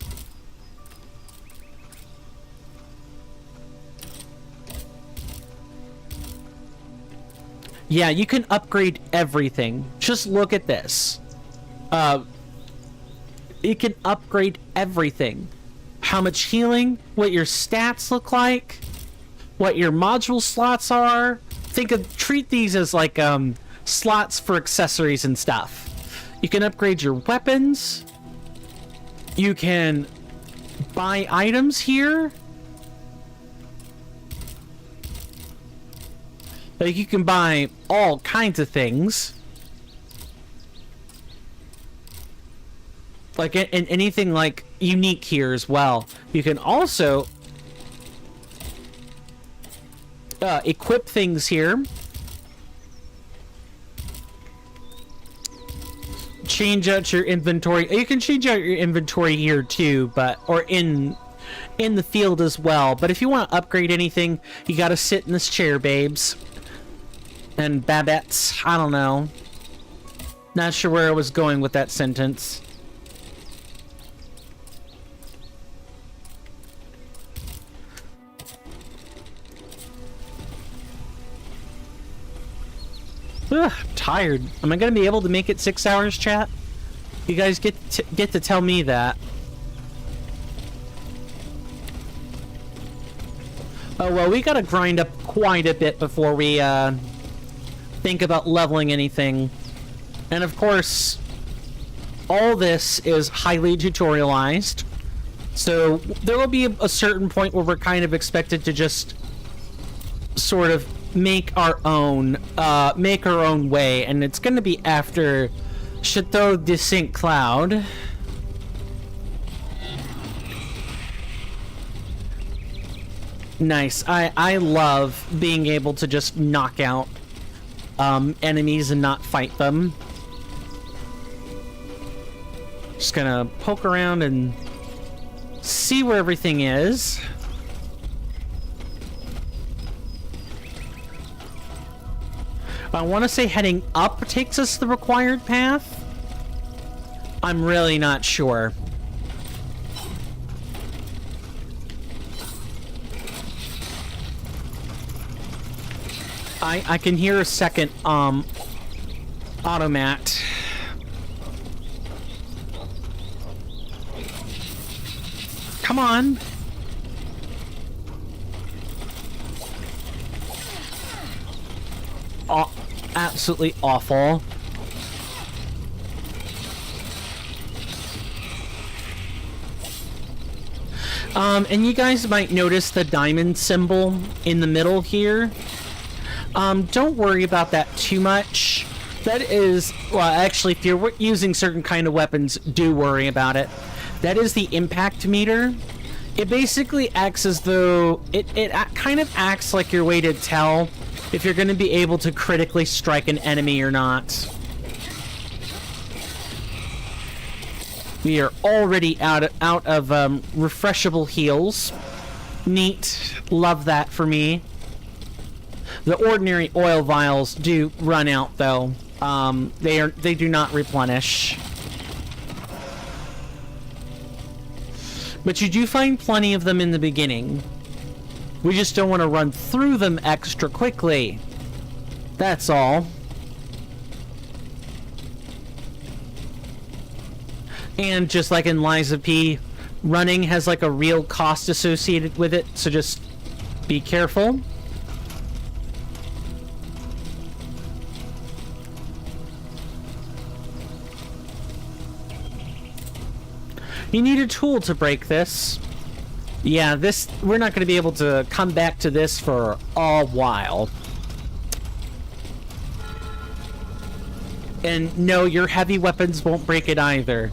Yeah, you can upgrade everything. Just look at this. You can upgrade everything. how much healing, what your stats look like, what your module slots are. Treat these as like slots for accessories and stuff. You can upgrade your weapons. You can buy items here. Like, you can buy all kinds of things. Like, and anything like unique here as well. You can also equip things here. Change out your inventory. You can change out your inventory here too, or in the field as well. But if you want to upgrade anything, you gotta sit in this chair, babes. And Babettes. I don't know. Not sure where I was going with that sentence. Ugh, tired. Am I gonna be able to make it 6 hours, chat? You guys get to tell me that. Oh well, we gotta grind up quite a bit before we think about leveling anything. And of course, all this is highly tutorialized, so there will be a certain point where we're kind of expected to just sort of make our own way, and it's going to be after Chateau de Saint Cloud. Nice. I love being able to just knock out enemies and not fight them. Just gonna poke around and see where everything is. I want to say heading up takes us the required path. I'm really not sure. I can hear a second automat. Come on. Oh, absolutely awful. And you guys might notice the diamond symbol in the middle here. Don't worry about that too much. That is, well, actually, if you're using certain kind of weapons, do worry about it. That is the impact meter. It basically acts as though it kind of acts like your way to tell if you're going to be able to critically strike an enemy or not. We are already out of refreshable heals. Neat. Love that for me. The ordinary oil vials do run out, though. They do not replenish. But you do find plenty of them in the beginning. We just don't want to run through them extra quickly. That's all. And just like in Lies of P, running has like a real cost associated with it, so just be careful. You need a tool to break this. Yeah, we're not going to be able to come back to this for a while. And no, your heavy weapons won't break it either.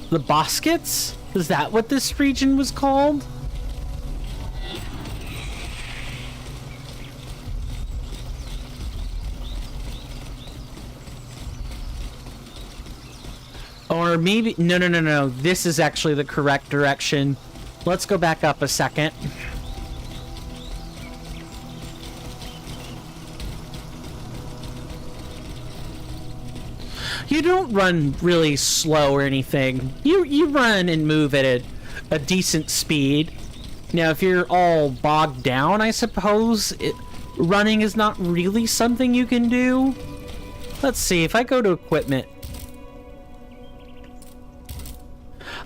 The Boskets? Is that what this region was called? Or maybe... No. This is actually the correct direction. Let's go back up a second. You don't run really slow or anything. You run and move at a decent speed. Now, if you're all bogged down, I suppose, running is not really something you can do. Let's see, if I go to equipment...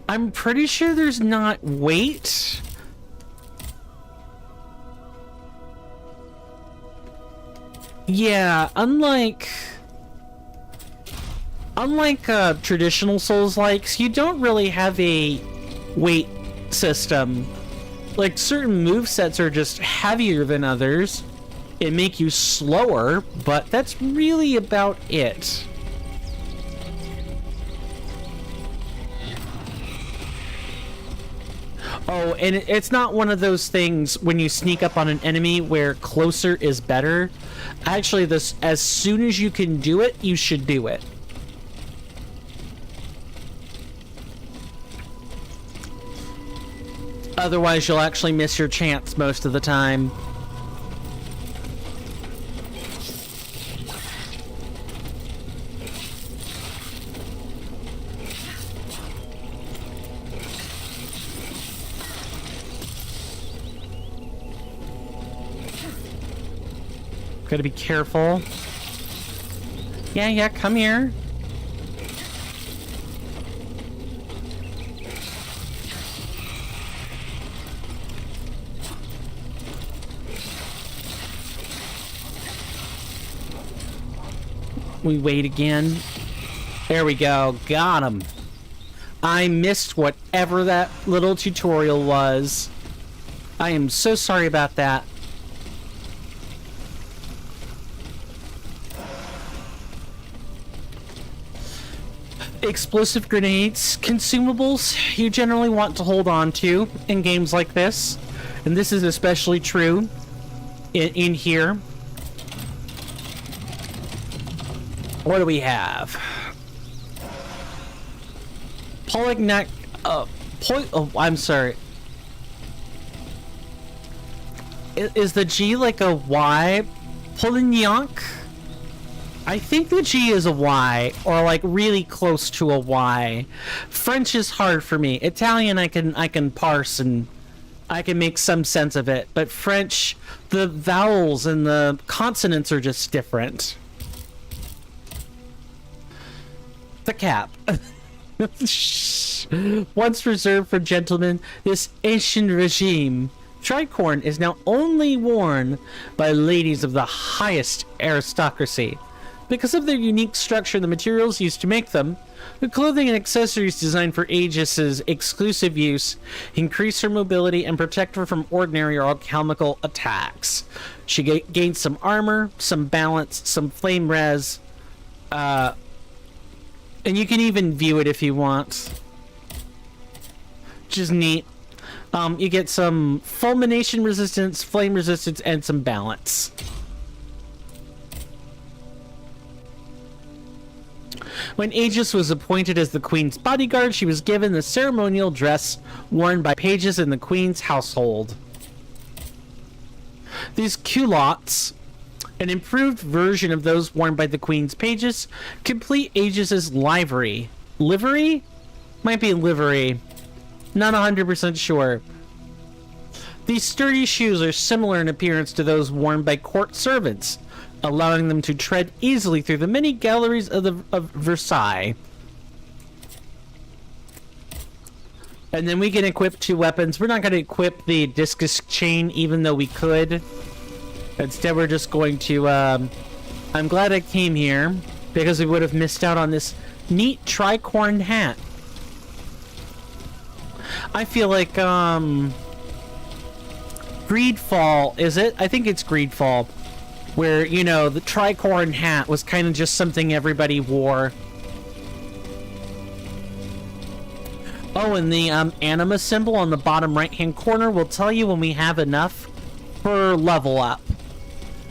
I'm pretty sure there's not weight. Yeah, unlike traditional Souls-likes, you don't really have a weight system. Like, certain movesets are just heavier than others and make you slower, but that's really about it. Oh, and it's not one of those things when you sneak up on an enemy where closer is better. Actually, this, as soon as you can do it, you should do it. Otherwise, you'll actually miss your chance most of the time. Gotta be careful. Yeah, come here. We wait again. There we go. Got him. I missed whatever that little tutorial was. I am so sorry about that. Explosive grenades, consumables you generally want to hold on to in games like this, and this is especially true in here. What do we have? Polignac. Oh, I'm sorry. Is the G like a Y? Polignac? I think the G is a Y, or like really close to a Y. French is hard for me. Italian I can parse and I can make some sense of it, but French, the vowels and the consonants are just different. The cap. Once reserved for gentlemen, this ancient regime tricorn is now only worn by ladies of the highest aristocracy. Because of their unique structure and the materials used to make them, the clothing and accessories designed for Aegis's exclusive use increase her mobility and protect her from ordinary or alchemical attacks. She gains some armor, some balance, some flame res, and you can even view it if you want. Which is neat. You get some fulmination resistance, flame resistance, and some balance. When Aegis was appointed as the Queen's bodyguard, she was given the ceremonial dress worn by pages in the Queen's household. These culottes, an improved version of those worn by the Queen's pages, complete Aegis's livery. Livery? Might be livery. Not 100% sure. These sturdy shoes are similar in appearance to those worn by court servants, allowing them to tread easily through the many galleries of Versailles. And then we can equip 2 weapons. We're not going to equip the discus chain, even though we could. Instead, we're just going to... I'm glad I came here, because we would have missed out on this neat tricorn hat. I feel like, Greedfall, is it? I think it's Greedfall. Where, you know, the tricorn hat was kind of just something everybody wore. Oh, and the anima symbol on the bottom right-hand corner will tell you when we have enough for level up.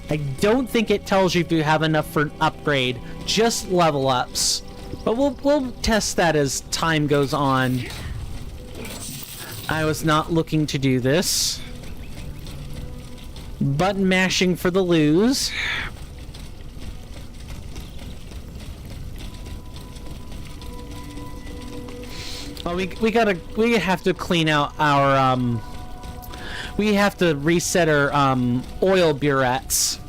I don't think it tells you if you have enough for an upgrade, just level ups. But we'll test that as time goes on. I was not looking to do this. Button mashing for the lose. Oh, we have to clean out our we have to reset our oil burettes.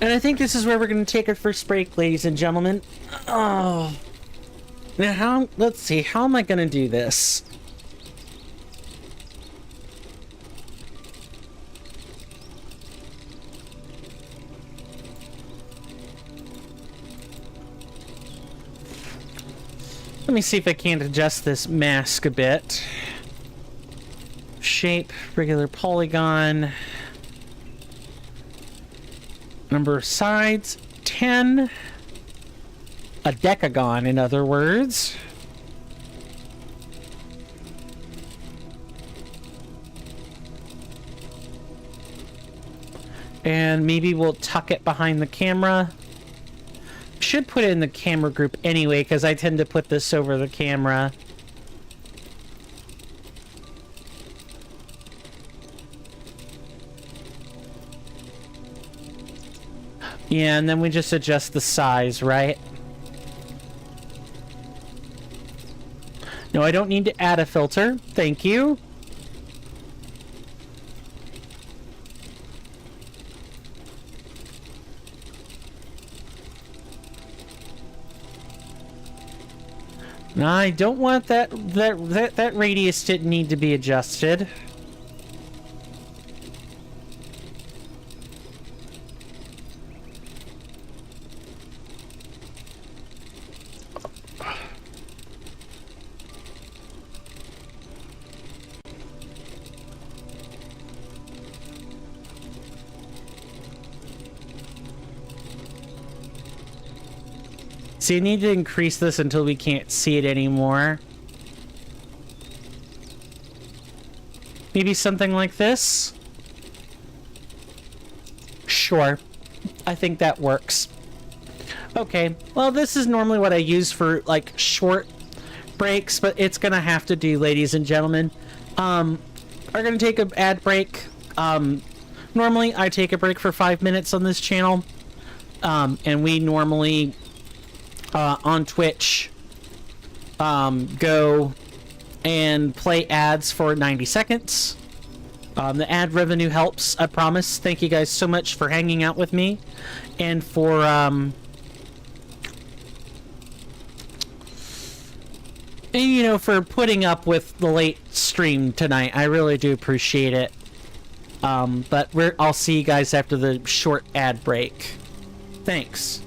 And I think this is where we're going to take our first break, ladies and gentlemen. Oh. Now, let's see, how am I going to do this? Let me see if I can't adjust this mask a bit. Shape, regular polygon. Number of sides, 10. A decagon, in other words. And maybe we'll tuck it behind the camera. Should put it in the camera group anyway, because I tend to put this over the camera. Yeah, and then we just adjust the size, right? No, I don't need to add a filter. Thank you. No, I don't want that radius didn't need to be adjusted. So you need to increase this until we can't see it anymore. Maybe something like this? Sure. I think that works. Okay. Well, this is normally what I use for, like, short breaks, but it's gonna have to do, ladies and gentlemen. We're gonna take an ad break. Normally, I take a break for 5 minutes on this channel. And we normally... on Twitch, go and play ads for 90 seconds. The ad revenue helps, I promise. Thank you guys so much for hanging out with me and for for putting up with the late stream tonight. I really do appreciate it. But I'll see you guys after the short ad break. Thanks.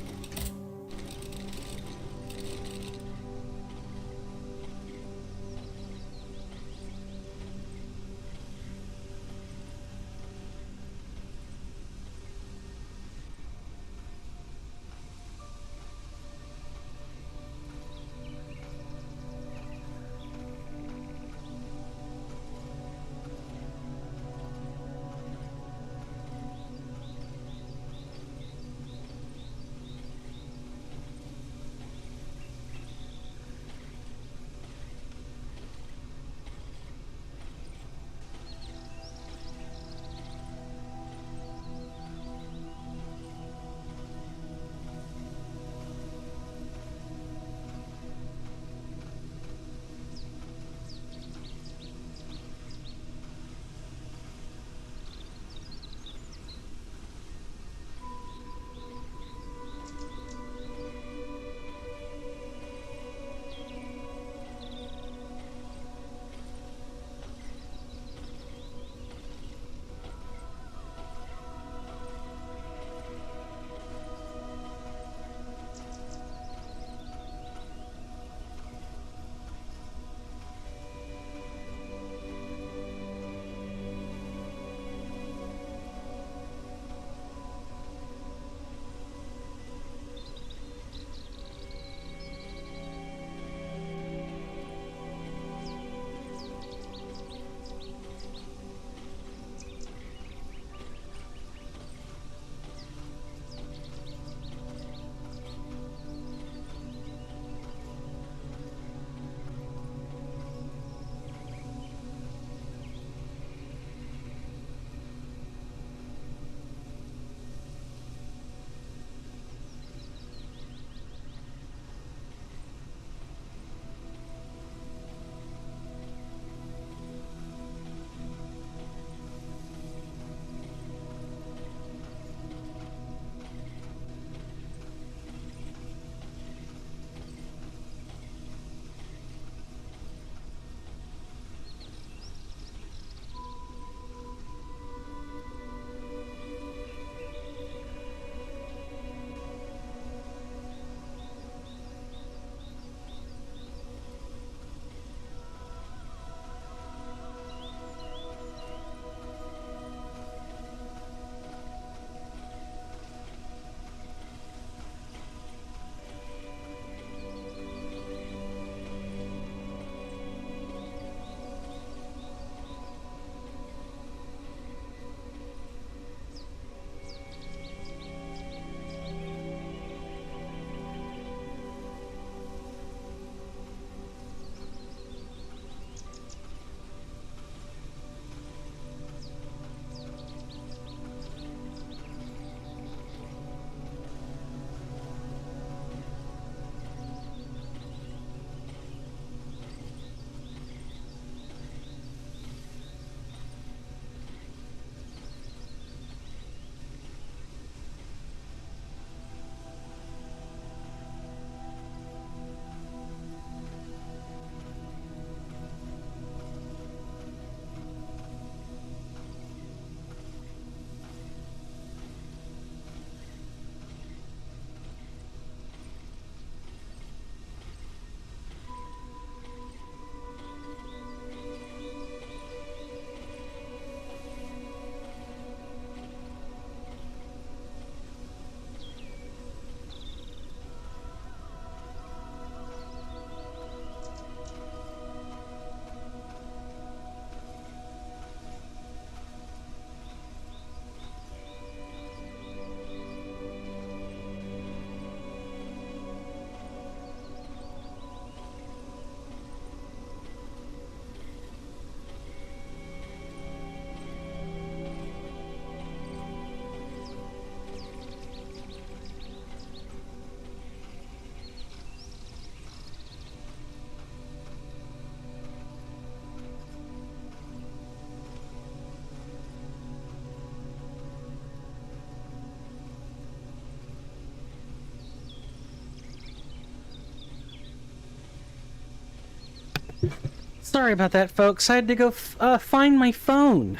Sorry about that, folks. I had to go find my phone.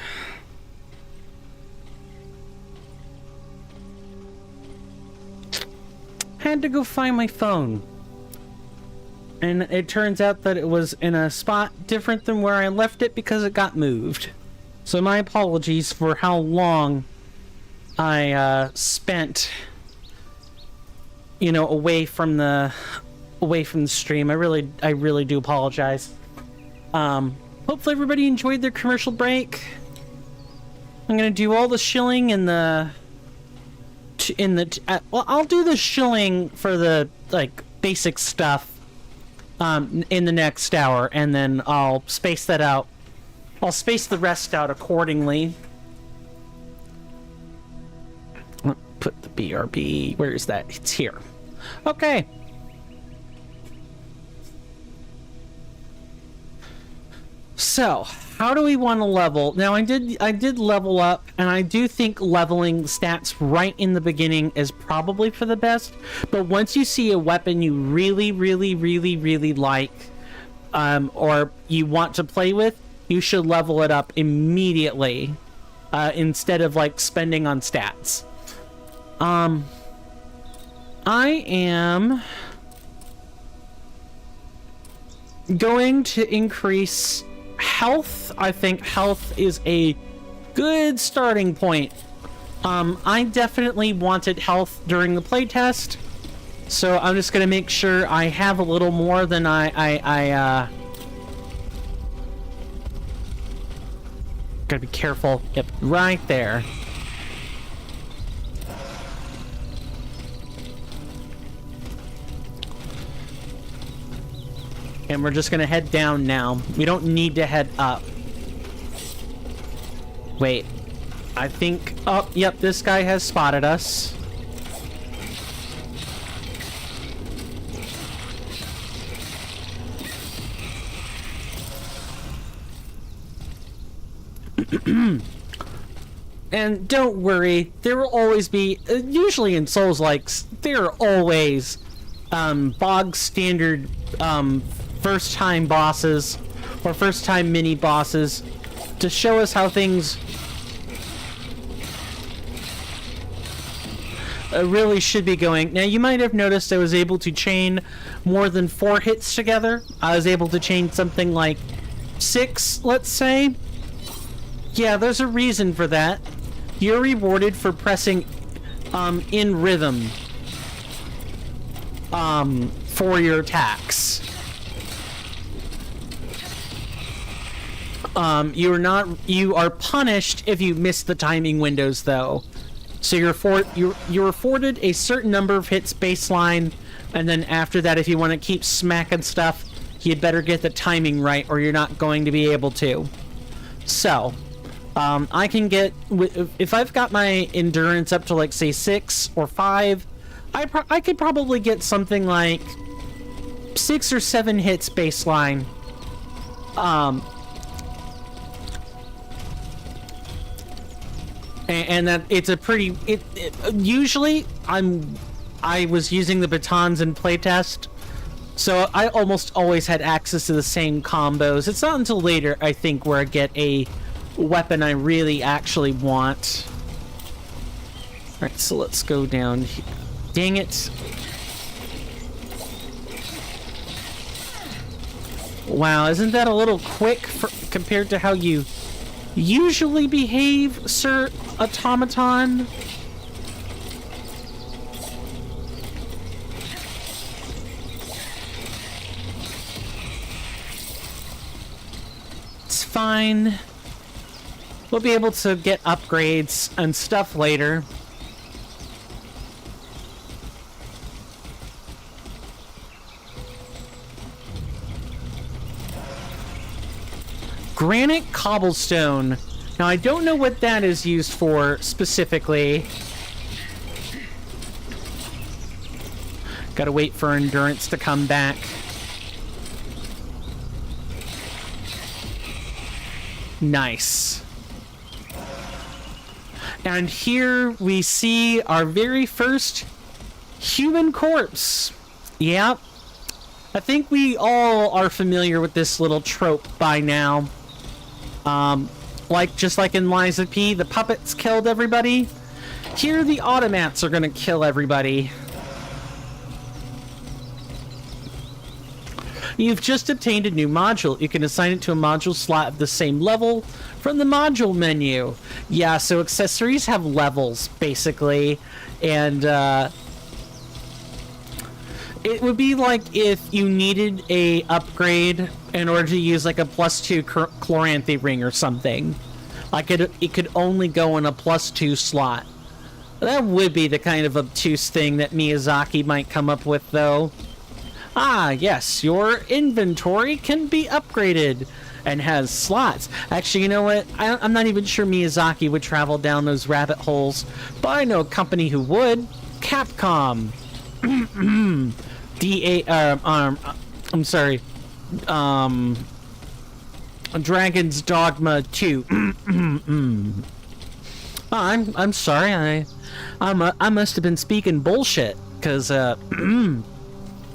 Had to go find my phone. And it turns out that it was in a spot different than where I left it because it got moved. So my apologies for how long I spent, you know, away from the stream. I really do apologize. Hopefully everybody enjoyed their commercial break. I'm gonna do all the shilling in the well, I'll do the shilling for the like basic stuff in the next hour, and then I'll space that out. I'll space the rest out accordingly. Put the BRB. Where is that? It's here. Okay. So, how do we want to level? Now, I did level up, and I do think leveling stats right in the beginning is probably for the best. But once you see a weapon you really, really, really, really like, or you want to play with, you should level it up immediately, instead of like spending on stats. I am going to increase health. I think health is a good starting point. I definitely wanted health during the playtest, so I'm just gonna make sure I have a little more than I gotta be careful. Yep, right there. And we're just gonna head down now. We don't need to head up. Wait. I think... Oh, yep, this guy has spotted us. And don't worry, there will always be... usually in Souls-likes, there are always bog standard first-time bosses or first-time mini-bosses to show us how things really should be going. Now, you might have noticed I was able to chain more than 4 hits together. I was able to chain something like 6, let's say. Yeah, there's a reason for that. You're rewarded for pressing in rhythm for your attacks. You are punished if you miss the timing windows, though. So you're afforded a certain number of hits baseline, and then after that, if you want to keep smacking stuff, you'd better get the timing right, or you're not going to be able to. So, I can get... if I've got my endurance up to, like, say, 6 or 5, I could probably get something like 6 or 7 hits baseline. And that it's a pretty... usually, I was using the batons in playtest, so I almost always had access to the same combos. It's not until later, I think, where I get a weapon I really actually want. Alright, so let's go down here. Dang it. Wow, isn't that a little quick compared to how you usually behave, Sir Automaton? It's fine. We'll be able to get upgrades and stuff later. Granite cobblestone. Now, I don't know what that is used for specifically. Gotta wait for endurance to come back. Nice. And here we see our very first human corpse. Yep. I think we all are familiar with this little trope by now. Just like in Liza P, the puppets killed everybody. Here, the automats are gonna kill everybody. You've just obtained a new module. You can assign it to a module slot of the same level from the module menu. Yeah, so accessories have levels, basically. And, it would be like if you needed a upgrade in order to use like a +2 chloranthy ring or something. Like it could only go in a +2 slot. That would be the kind of obtuse thing that Miyazaki might come up with, though. Ah, yes, your inventory can be upgraded and has slots. Actually, you know what? I'm not even sure Miyazaki would travel down those rabbit holes, but I know a company who would. Capcom. I'm sorry. Dragon's Dogma 2. I'm sorry. I must have been speaking bullshit, because I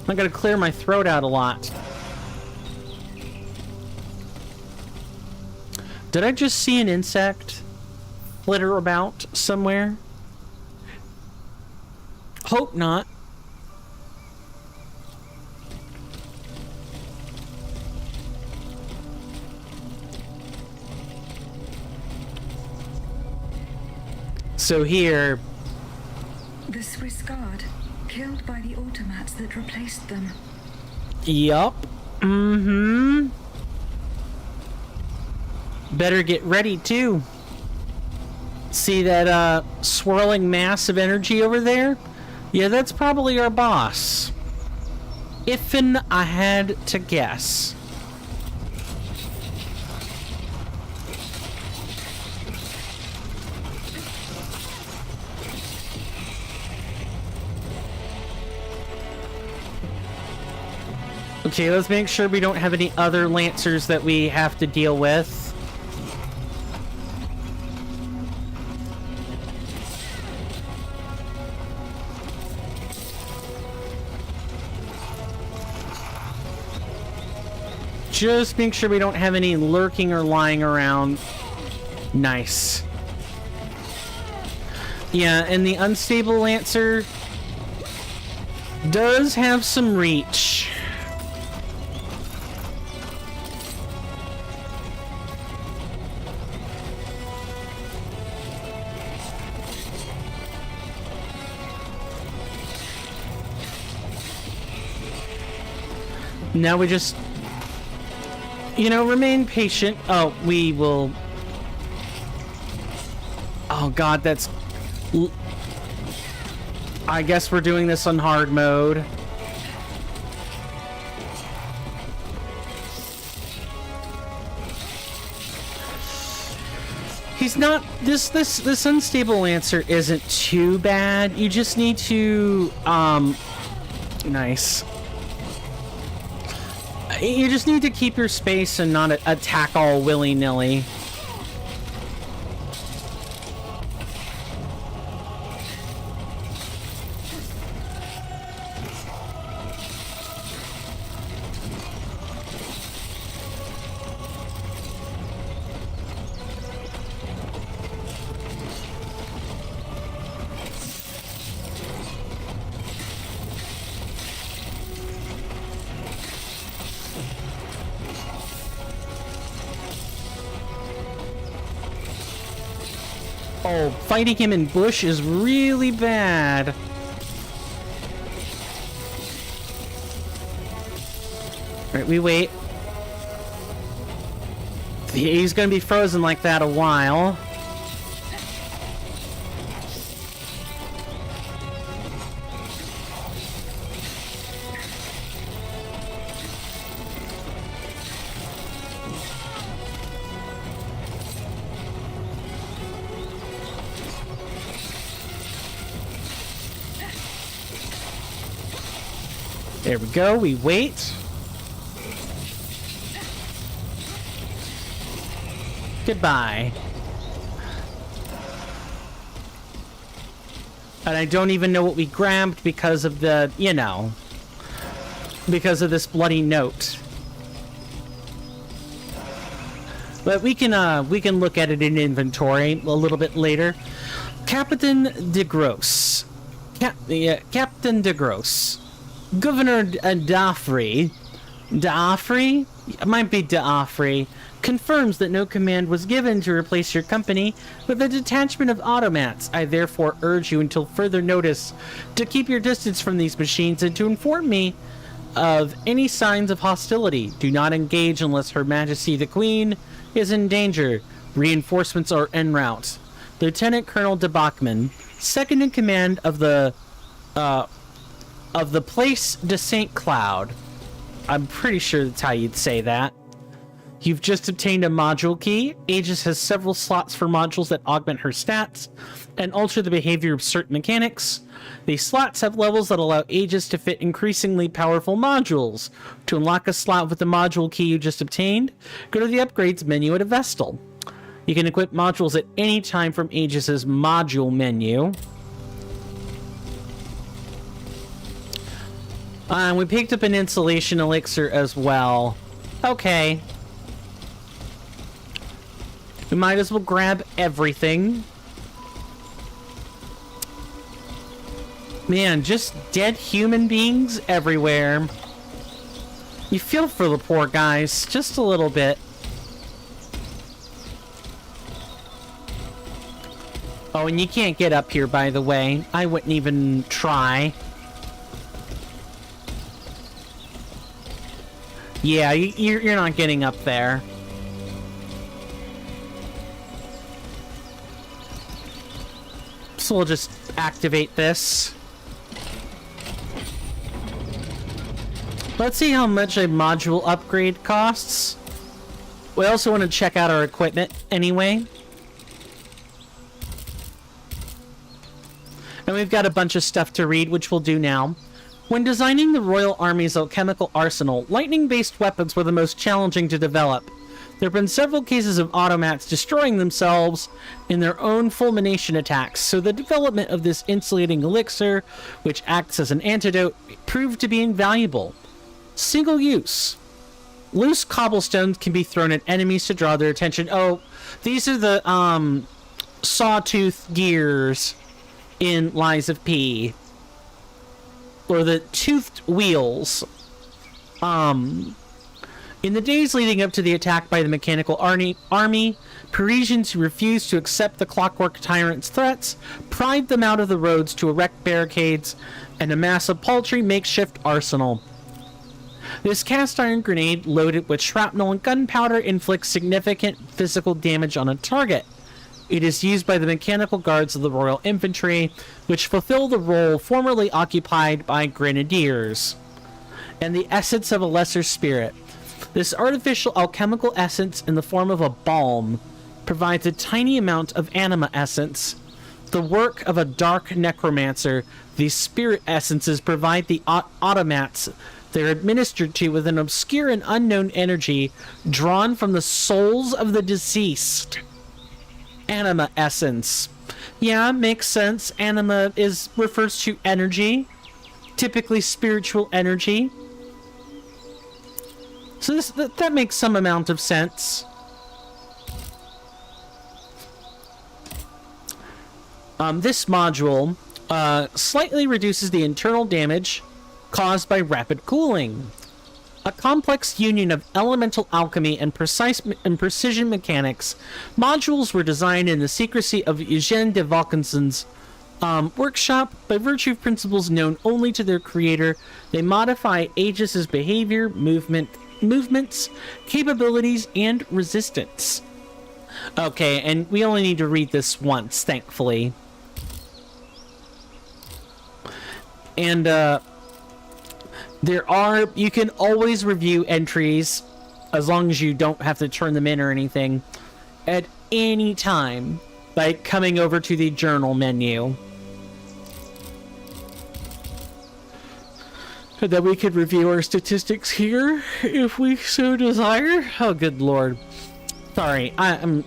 gotta clear my throat out a lot. Did I just see an insect flitter about somewhere? Hope not. So here... The Swiss Guard, killed by the automats that replaced them. Yup. Mm-hmm. Better get ready, too. See that, swirling mass of energy over there? Yeah, that's probably our boss. If'n I had to guess. Okay, let's make sure we don't have any other Lancers that we have to deal with. Just make sure we don't have any lurking or lying around. Nice. Yeah, and the unstable Lancer does have some reach. Now we just, you know, remain patient. Oh, we will. Oh god, that's... I guess we're doing this on hard mode. He's not... This unstable Lancer isn't too bad. You just need to... Nice. You just need to keep your space and not attack all willy-nilly. Oh, fighting him in bush is really bad. Alright, we wait. He's gonna be frozen like that a while. There we go, we wait. Goodbye. And I don't even know what we grabbed because of the, you know. because of this bloody note. But we can look at it in inventory a little bit later. Captain de Grosse. Captain de Grosse. Governor D'Affrey. D'Affrey? It might be D'Affrey. Confirms that no command was given to replace your company with a detachment of automats. I therefore urge you until further notice to keep your distance from these machines and to inform me of any signs of hostility. Do not engage unless Her Majesty the Queen is in danger. Reinforcements are en route. Lieutenant Colonel de Bachmann, second in command of the Place de Saint Cloud. I'm pretty sure that's how you'd say that. You've just obtained a module key. Aegis has several slots for modules that augment her stats and alter the behavior of certain mechanics. These slots have levels that allow Aegis to fit increasingly powerful modules. To unlock a slot with the module key you just obtained, go to the Upgrades menu at a Vestal. You can equip modules at any time from Aegis's module menu. We picked up an insulation elixir as well. Okay. We might as well grab everything. Man, just dead human beings everywhere. You feel for the poor guys, just a little bit. Oh, and you can't get up here, by the way. I wouldn't even try. Yeah, you're not getting up there. So we'll just activate this. Let's see how much a module upgrade costs. We also want to check out our equipment anyway. And we've got a bunch of stuff to read, which we'll do now. When designing the Royal Army's alchemical arsenal, lightning-based weapons were the most challenging to develop. There have been several cases of automats destroying themselves in their own fulmination attacks, so the development of this insulating elixir, which acts as an antidote, proved to be invaluable. Single use. Loose cobblestones can be thrown at enemies to draw their attention. Oh, these are the sawtooth gears in Lies of P. Or the toothed wheels. In the days leading up to the attack by the mechanical army, Parisians who refused to accept the clockwork tyrant's threats pried them out of the roads to erect barricades and amass a paltry makeshift arsenal. This cast iron grenade, loaded with shrapnel and gunpowder, inflicts significant physical damage on a target. It is used by the mechanical guards of the Royal Infantry, which fulfill the role formerly occupied by grenadiers, and the essence of a lesser spirit. This artificial alchemical essence in the form of a balm provides a tiny amount of anima essence. The work of a dark necromancer, these spirit essences provide the automats they're administered to with an obscure and unknown energy drawn from the souls of the deceased. Anima essence. Yeah, makes sense. Anima refers to energy, typically spiritual energy. So that makes some amount of sense. This module slightly reduces the internal damage caused by rapid cooling. A complex union of elemental alchemy and precision mechanics, modules were designed in the secrecy of Eugène de Vaucanson's workshop. By virtue of principles known only to their creator, they modify Aegis's behavior, movements, capabilities, and resistance. Okay, and we only need to read this once, thankfully. And, you can always review entries, as long as you don't have to turn them in or anything, at any time by coming over to the journal menu. And then we could review our statistics here, if we so desire. Oh, good lord. Sorry, I'm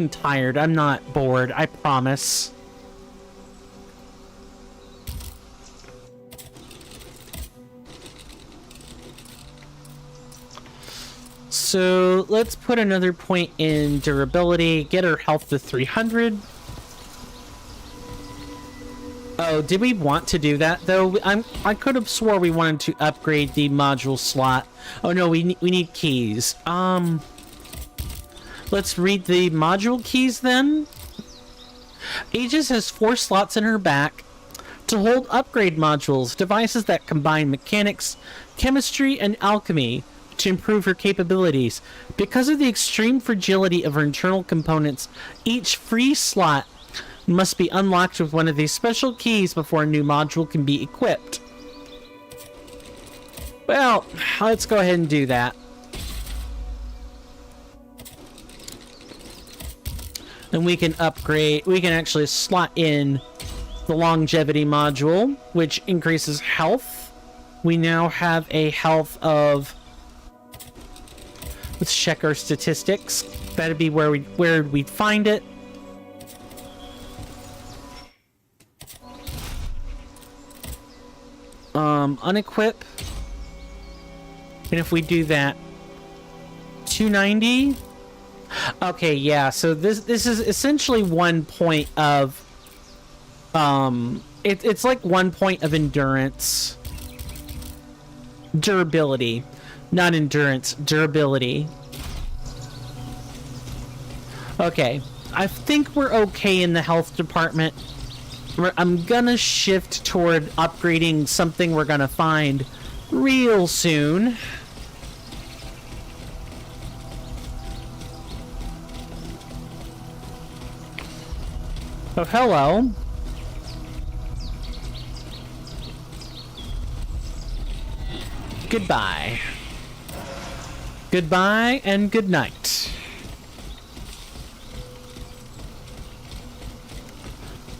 tired. I'm not bored, I promise. So let's put another point in durability, get her health to 300. Oh, did we want to do that though? I could have swore we wanted to upgrade the module slot. Oh no, we need keys. Let's read the module keys then. Aegis has 4 slots in her back to hold upgrade modules, devices that combine mechanics, chemistry, and alchemy to improve her capabilities. Because of the extreme fragility of her internal components, each free slot must be unlocked with one of these special keys before a new module can be equipped. Well, let's go ahead and do that. Then we can upgrade, we can actually slot in the longevity module, which increases health. We now have a health of, let's check our statistics. That'd be where we'd find it. Unequip. And if we do that, 290. Okay, yeah, so this is essentially 1 point of it's like 1 point of endurance. Durability. Not endurance, durability. Okay, I think we're okay in the health department. I'm gonna shift toward upgrading something we're gonna find real soon. Oh, hello. Goodbye. Goodbye and good night.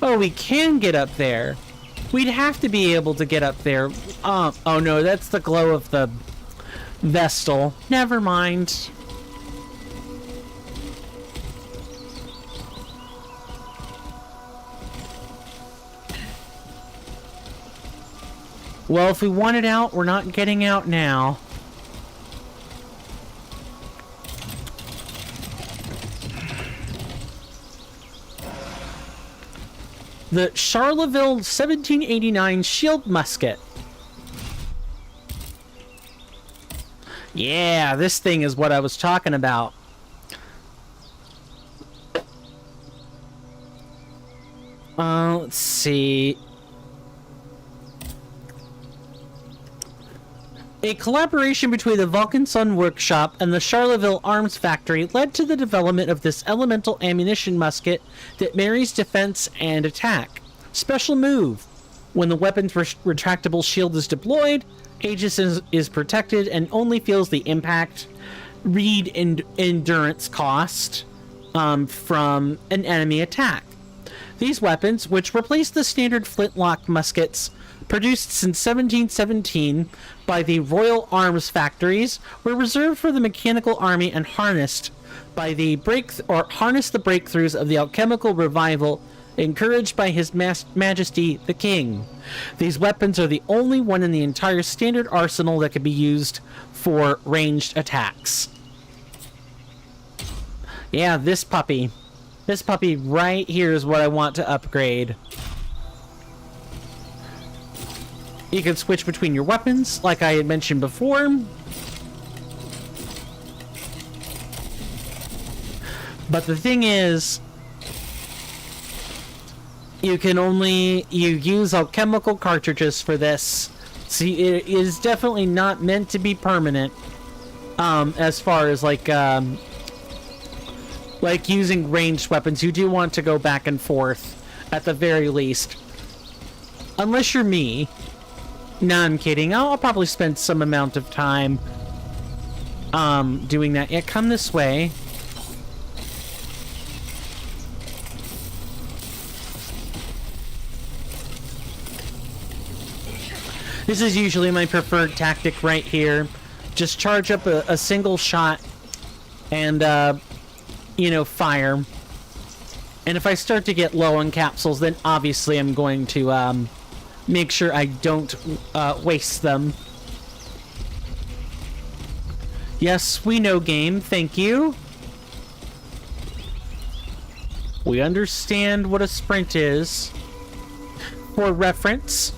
Oh, we can get up there. We'd have to be able to get up there. Oh no, that's the glow of the Vestal. Never mind. Well, if we want it out, we're not getting out now. The Charleville 1789 shield musket. Yeah, this thing is what I was talking about. Let's see. A collaboration between the Vulcan Sun Workshop and the Charleville Arms Factory led to the development of this elemental ammunition musket that marries defense and attack. Special move. When the weapon's retractable shield is deployed, Aegis is protected and only feels the impact read endurance cost from an enemy attack. These weapons, which replace the standard flintlock muskets produced since 1717 by the Royal Arms Factories, were reserved for the mechanical army and harnessed by the harnessed the breakthroughs of the alchemical revival encouraged by His Majesty the King. These weapons are the only one in the entire standard arsenal that can be used for ranged attacks. Yeah, this puppy. This puppy right here is what I want to upgrade. You can switch between your weapons, like I had mentioned before. But the thing is, you use alchemical cartridges for this. See, it is definitely not meant to be permanent. As far as like using ranged weapons, you do want to go back and forth at the very least. Unless you're me. No, I'm kidding. I'll probably spend some amount of time doing that. Yeah, come this way. This is usually my preferred tactic right here. Just charge up a single shot and, fire. And if I start to get low on capsules, then obviously I'm going to, make sure I don't waste them. Yes, we know game. Thank you. We understand what a sprint is. For reference,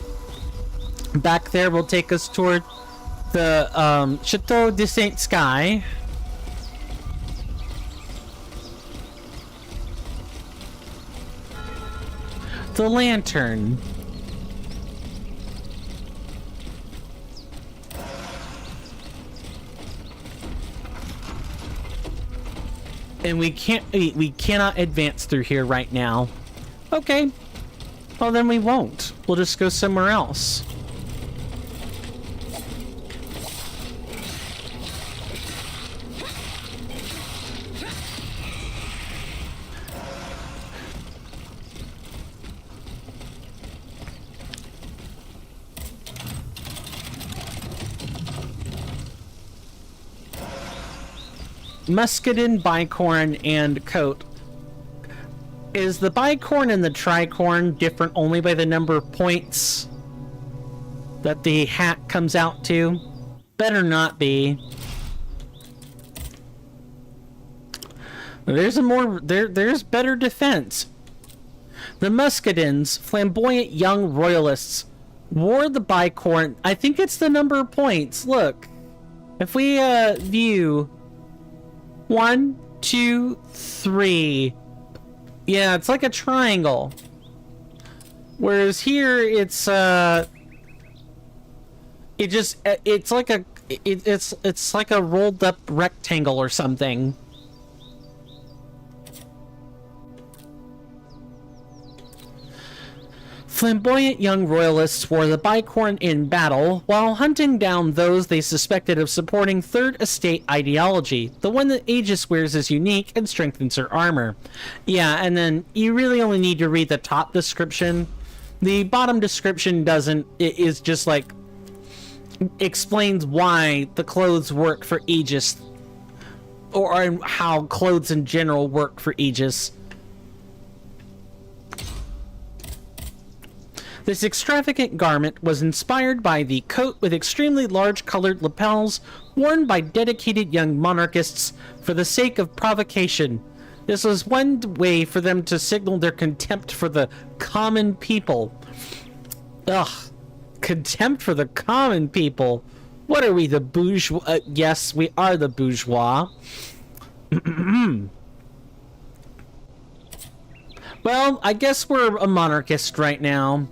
back there will take us toward the Chateau de Saint Sky. The lantern. And we cannot advance through here right now. Okay. Well, then we won't. We'll just go somewhere else. Muscadin, bicorn, and coat. Is the bicorn and the tricorn different only by the number of points that the hat comes out to? Better not be. There's there's better defense. The Muscadins, flamboyant young royalists, wore the bicorn. I think it's the number of points. Look, if we view 1, 2, 3. Yeah, it's like a triangle. Whereas here it's it's like a rolled up rectangle or something. Flamboyant young royalists wore the bicorn in battle while hunting down those they suspected of supporting Third Estate ideology. The one that Aegis wears is unique and strengthens her armor. Yeah, and then you really only need to read the top description. The bottom description doesn't. It is just like explains why the clothes work for Aegis, or how clothes in general work for Aegis. This extravagant garment was inspired by the coat with extremely large colored lapels worn by dedicated young monarchists for the sake of provocation. This was one way for them to signal their contempt for the common people. Ugh. Contempt for the common people. What are we, the bourgeois? Yes, we are the bourgeois. Well, I guess we're a monarchist right now.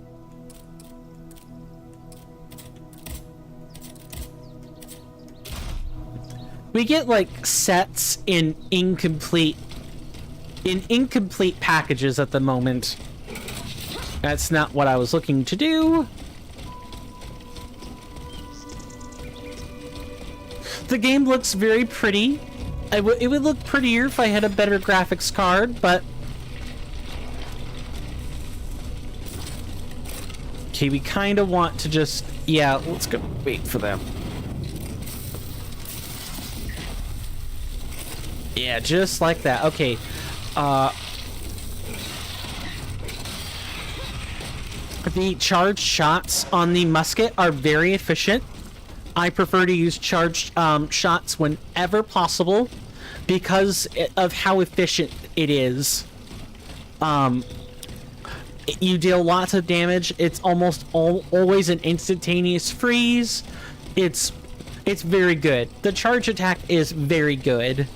We get like sets in incomplete packages at the moment. That's not what I was looking to do. The game looks very pretty. It would look prettier if I had a better graphics card, but okay, we kind of want to just, yeah, let's go wait for them. Yeah, just like that. Okay. The charged shots on the musket are very efficient. I prefer to use charged shots whenever possible because of how efficient it is. You deal lots of damage. It's almost always an instantaneous freeze. It's very good. The charge attack is very good.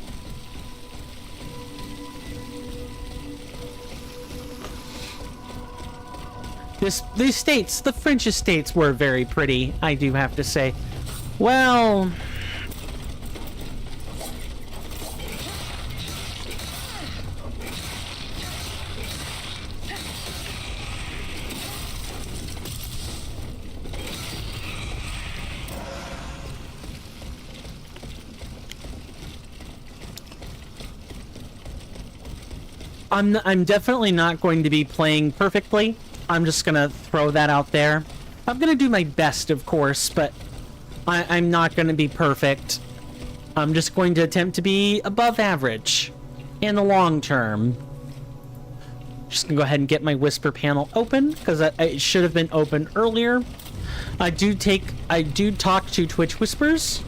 The French estates were very pretty, I do have to say. Well, I'm definitely not going to be playing perfectly. I'm just gonna throw that out there. I'm gonna do my best, of course, but I'm not gonna be perfect. I'm just going to attempt to be above average in the long term. Just gonna go ahead and get my whisper panel open because it should have been open earlier. I do talk to Twitch whispers.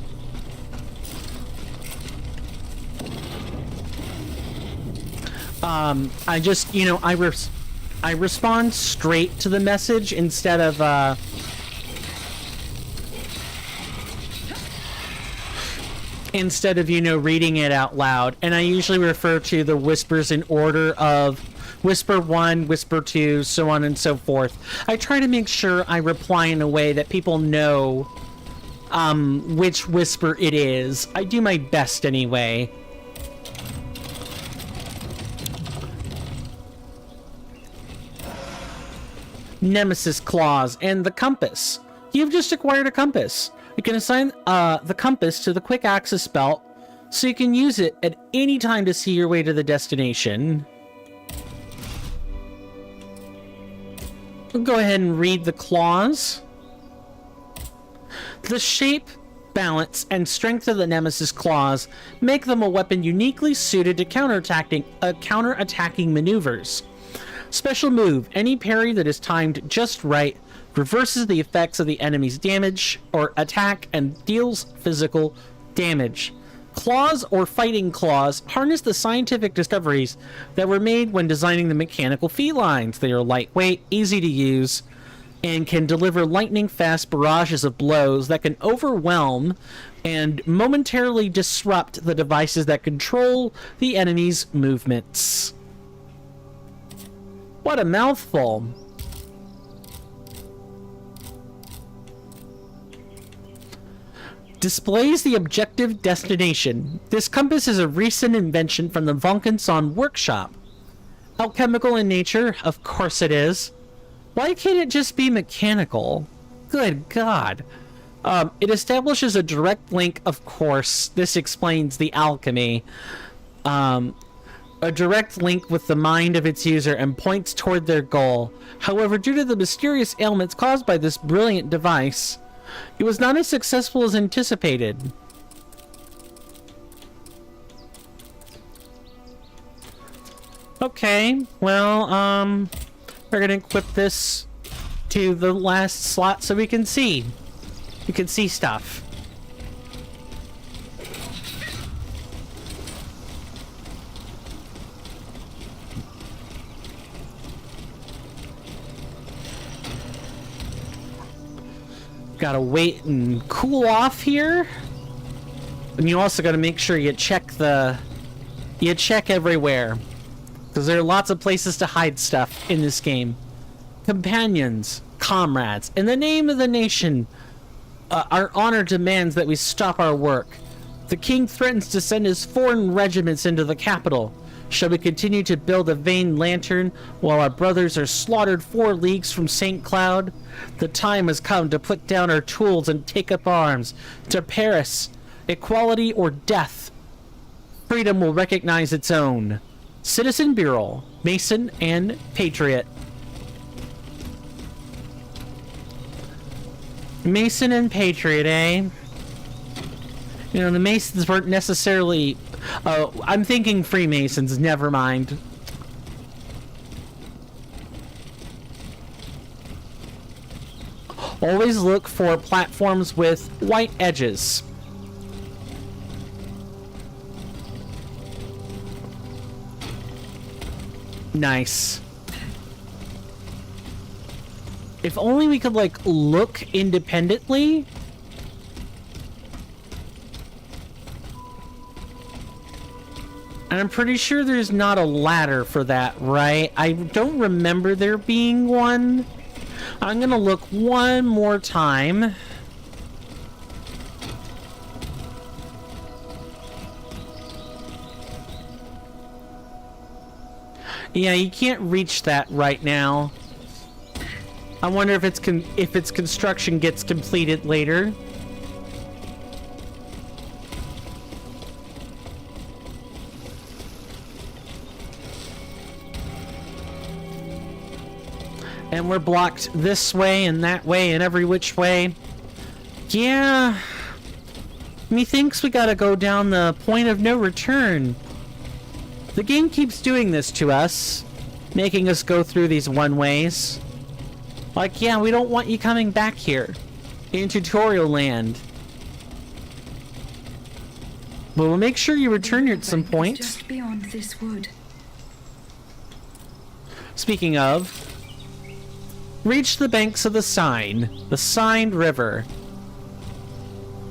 I just, you know, I respond straight to the message instead of, you know, reading it out loud. And I usually refer to the whispers in order of whisper 1, whisper 2, so on and so forth. I try to make sure I reply in a way that people know which whisper it is. I do my best anyway. Nemesis claws and the compass. You've just acquired a compass. You can assign the compass to the quick access belt so you can use it at any time to see your way to the destination. We'll go ahead and read the claws. The shape, balance, and strength of the Nemesis claws make them a weapon uniquely suited to counterattacking maneuvers. Special move: any parry that is timed just right reverses the effects of the enemy's damage or attack and deals physical damage. Claws or fighting claws harness the scientific discoveries that were made when designing the mechanical felines. They are lightweight, easy to use, and can deliver lightning-fast barrages of blows that can overwhelm and momentarily disrupt the devices that control the enemy's movements. What a mouthful. Displays the objective destination. This compass is a recent invention from the Vonkenson workshop. Alchemical in nature? Of course it is. Why can't it just be mechanical? Good God. It establishes a direct link, of course. This explains the alchemy. A direct link with the mind of its user and points toward their goal. However, due to the mysterious ailments caused by this brilliant device, it was not as successful as anticipated. Okay, well, we're gonna equip this to the last slot so we can see. We can see stuff. Gotta wait and cool off here. And you also gotta make sure you check everywhere, because there are lots of places to hide stuff in this game. Companions, comrades, in the name of the nation, our honor demands that we stop our work. The king threatens to send his foreign regiments into the capital. Shall we continue to build a vain lantern while our brothers are slaughtered 4 leagues from St. Cloud? The time has come to put down our tools and take up arms. To Paris, equality or death. Freedom will recognize its own. Citizen Bureau, Mason and Patriot. Mason and Patriot, eh? You know, the Masons weren't necessarily... I'm thinking Freemasons, never mind. Always look for platforms with white edges. Nice. If only we could, like, look independently. And I'm pretty sure there's not a ladder for that, right? I don't remember there being one. I'm gonna look one more time. Yeah, you can't reach that right now. I wonder if its construction gets completed later. And we're blocked this way and that way and every which way. Yeah. Methinks we gotta go down the point of no return. The game keeps doing this to us, making us go through these one-ways. Like, yeah, we don't want you coming back here in tutorial land. But we'll make sure you return here at some point. Just beyond this wood. Speaking of, reach the banks of the Signed River.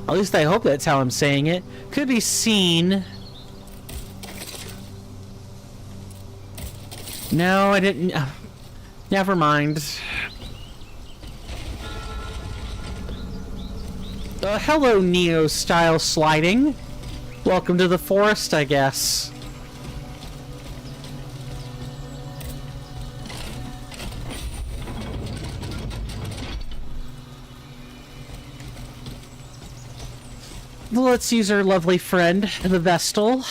At least I hope that's how I'm saying it. Could be seen. No, I didn't. Never mind. Hello, Neo-style sliding. Welcome to the forest, I guess. Let's use our lovely friend, the Vestal.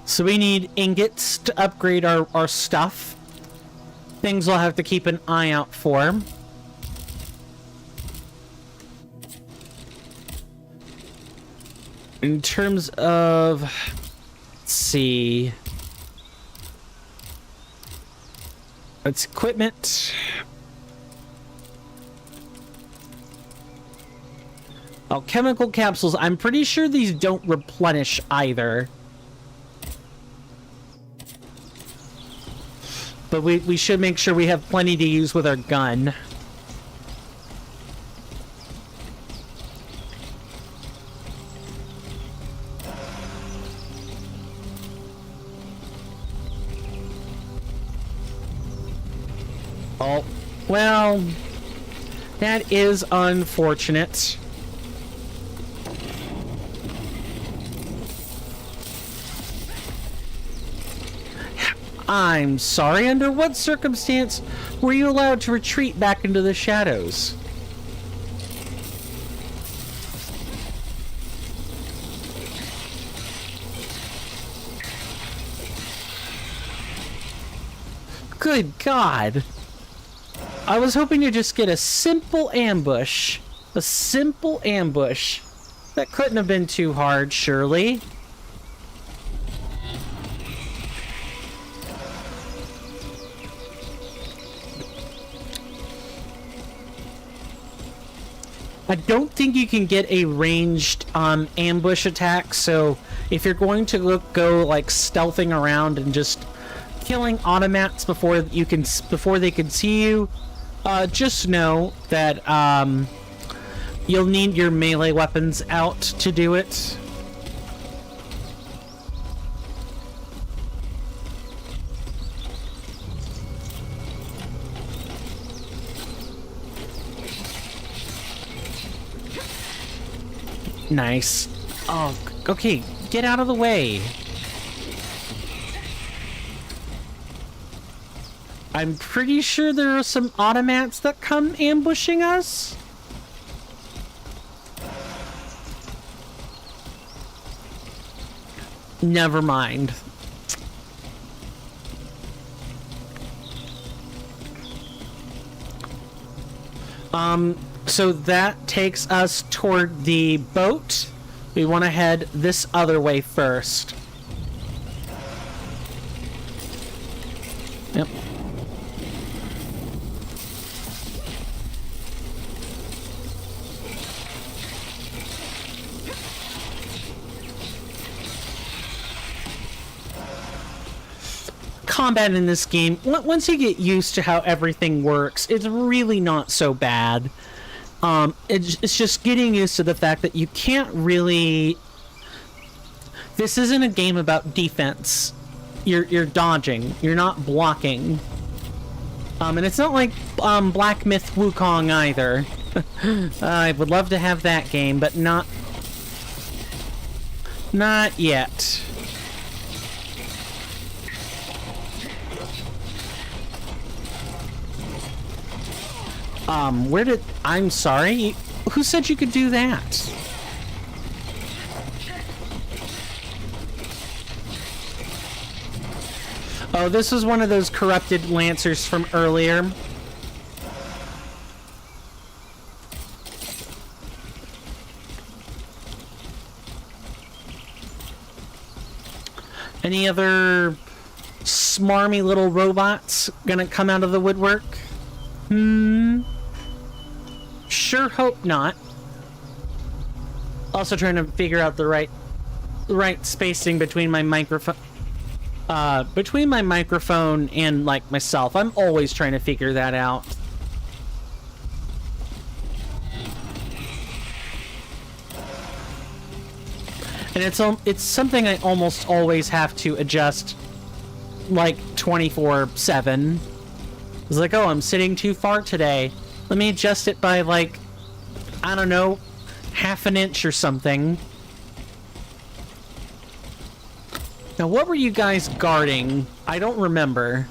So we need ingots to upgrade our stuff. Things we'll have to keep an eye out for. In terms of... Let's see... It's equipment... Alchemical capsules. I'm pretty sure these don't replenish either. But we should make sure we have plenty to use with our gun. Oh, well, that is unfortunate. I'm sorry, under what circumstance were you allowed to retreat back into the shadows? Good God. I was hoping to just get a simple ambush. A simple ambush. That couldn't have been too hard, surely. I don't think you can get a ranged ambush attack, so if you're going to go like stealthing around and just killing automats before they can see you, just know that you'll need your melee weapons out to do it. Nice. Oh, okay. Get out of the way. I'm pretty sure there are some automats that come ambushing us. Never mind. So that takes us toward the boat. We want to head this other way first. Yep. Combat in this game, once you get used to how everything works, it's really not so bad. It's just getting used to the fact that you can't really... This isn't a game about defense. You're dodging. You're not blocking. And it's not like Black Myth Wukong either. I would love to have that game, but not yet. I'm sorry? Who said you could do that? Oh, this was one of those corrupted lancers from earlier. Any other smarmy little robots gonna come out of the woodwork? Sure hope not. Also trying to figure out the right right spacing between my microphone. Between my microphone and, like, myself. I'm always trying to figure that out. And it's something I almost always have to adjust, like, 24/7. It's like, oh, I'm sitting too far today. Let me adjust it by, like, I don't know, half an inch or something. Now, what were you guys guarding? I don't remember.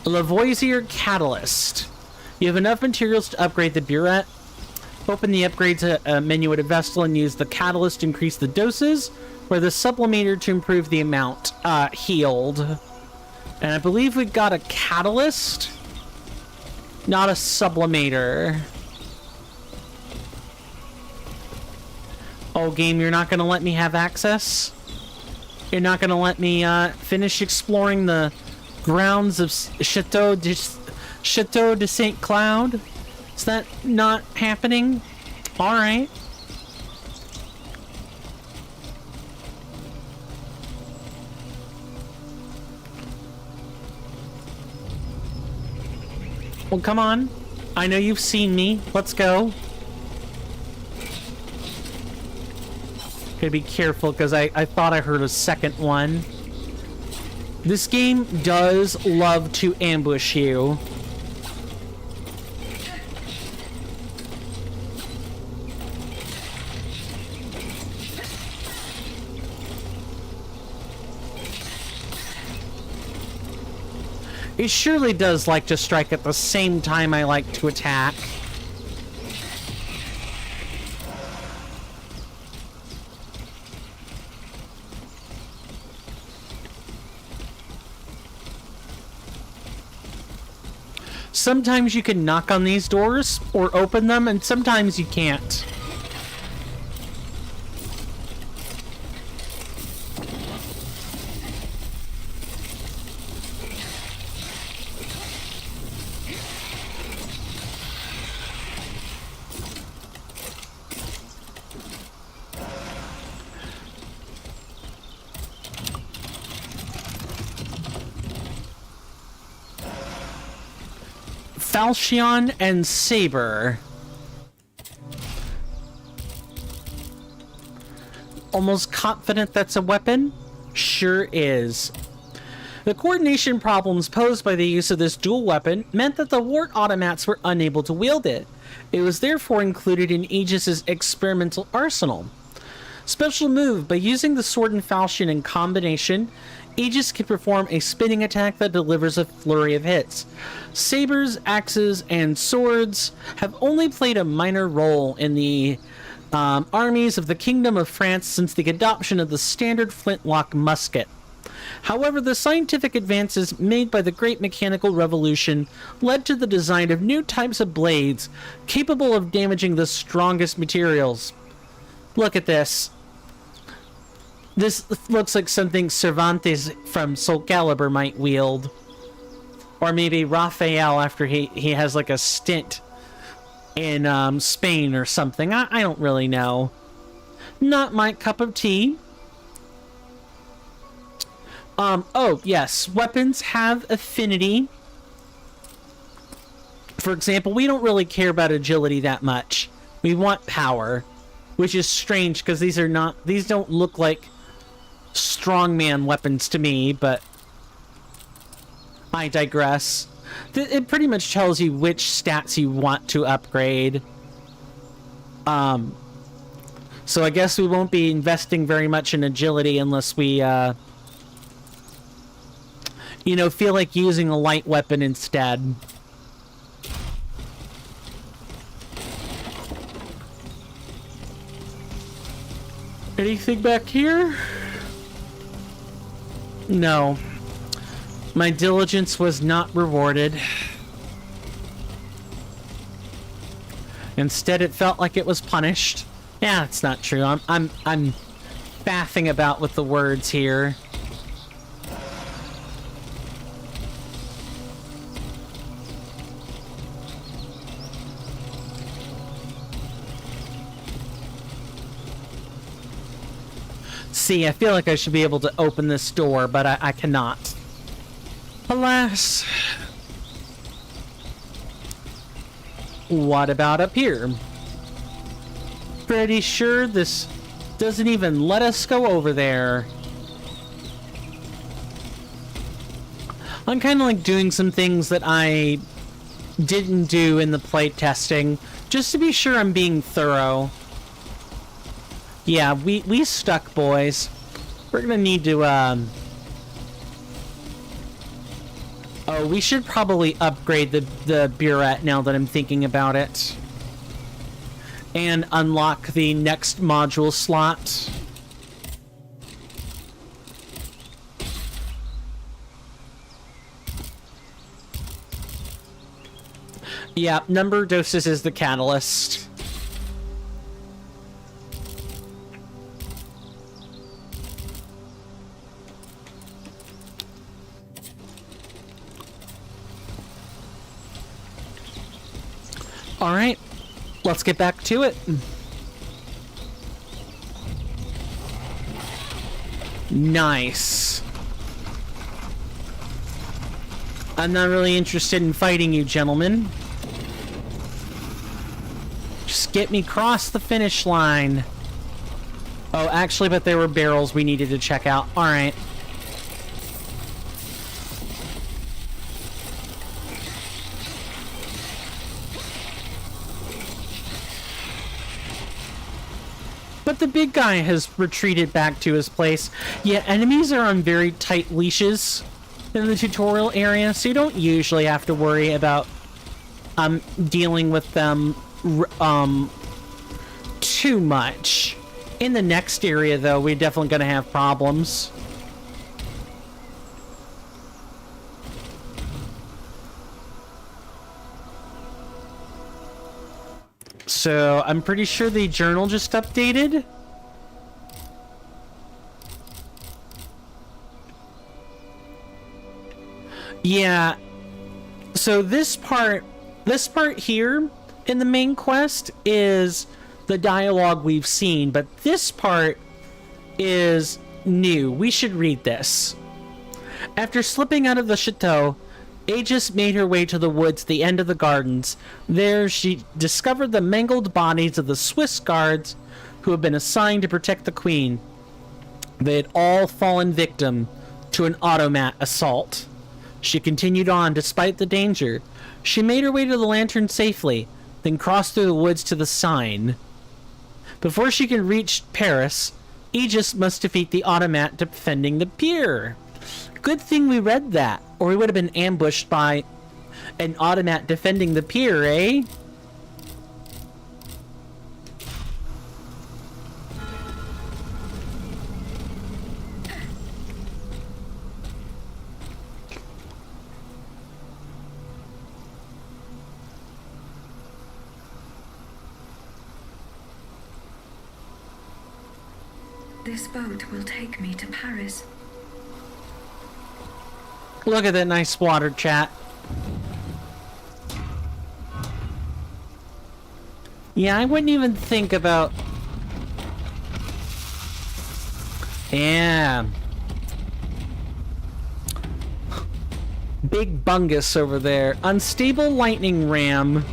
Lavoisier Catalyst. You have enough materials to upgrade the burette. Open the upgrades menu at a vessel and use the catalyst to increase the doses, or the sublimator to improve the amount healed. And I believe we got a catalyst, not a sublimator. Oh, game, you're not going to let me have access? You're not going to let me finish exploring the grounds of Chateau de Saint Cloud? Is that not happening? Alright. Well, come on. I know you've seen me. Let's go. Gotta be careful, because I thought I heard a second one. This game does love to ambush you. It surely does like to strike at the same time I like to attack. Sometimes you can knock on these doors or open them, and sometimes you can't. Falchion and Saber. Almost confident that's a weapon? Sure is. The coordination problems posed by the use of this dual weapon meant that the wart automats were unable to wield it. It was therefore included in Aegis's experimental arsenal. Special move: by using the sword and falchion in combination, Aegis can perform a spinning attack that delivers a flurry of hits. Sabers, axes, and swords have only played a minor role in the armies of the Kingdom of France since the adoption of the standard flintlock musket. However, the scientific advances made by the Great Mechanical Revolution led to the design of new types of blades capable of damaging the strongest materials. Look at this. This looks like something Cervantes from Soul Calibur might wield. Or maybe Raphael after he has like a stint in Spain or something. I don't really know. Not my cup of tea. Oh, yes. Weapons have affinity. For example, we don't really care about agility that much. We want power. Which is strange, because these don't look like strongman weapons to me, but I digress. It pretty much tells you which stats you want to upgrade. So I guess we won't be investing very much in agility unless we, feel like using a light weapon instead. Anything back here? No. My diligence was not rewarded. Instead, it felt like it was punished. Yeah, that's not true. I'm faffing about with the words here. See, I feel like I should be able to open this door, but I cannot. Alas. What about up here? Pretty sure this doesn't even let us go over there. I'm kind of like doing some things that I didn't do in the play testing, just to be sure I'm being thorough. Yeah, we stuck, boys. We're gonna need to, oh, we should probably upgrade the burette now that I'm thinking about it. And unlock the next module slot. Yeah, number of doses is the catalyst. All right, let's get back to it. Nice. I'm not really interested in fighting you, gentlemen. Just get me across the finish line. Oh, actually, but there were barrels we needed to check out. All right. But the big guy has retreated back to his place. Yeah, enemies are on very tight leashes in the tutorial area, so you don't usually have to worry about dealing with them too much. In the next area, though, we're definitely going to have problems. So, I'm pretty sure the journal just updated. Yeah. So this part here in the main quest is the dialogue we've seen, but this part is new. We should read this. After slipping out of the chateau, Aegis made her way to the woods at the end of the gardens. There, she discovered the mangled bodies of the Swiss guards who had been assigned to protect the queen. They had all fallen victim to an automat assault. She continued on despite the danger. She made her way to the lantern safely, then crossed through the woods to the sign. Before she could reach Paris, Aegis must defeat the automat defending the pier. Good thing we read that, or we would have been ambushed by an automat defending the pier, eh? This boat will take me to Paris. Look at that nice water, chat. Yeah, I wouldn't even think about... Yeah. Big bungus over there. Unstable lightning ram.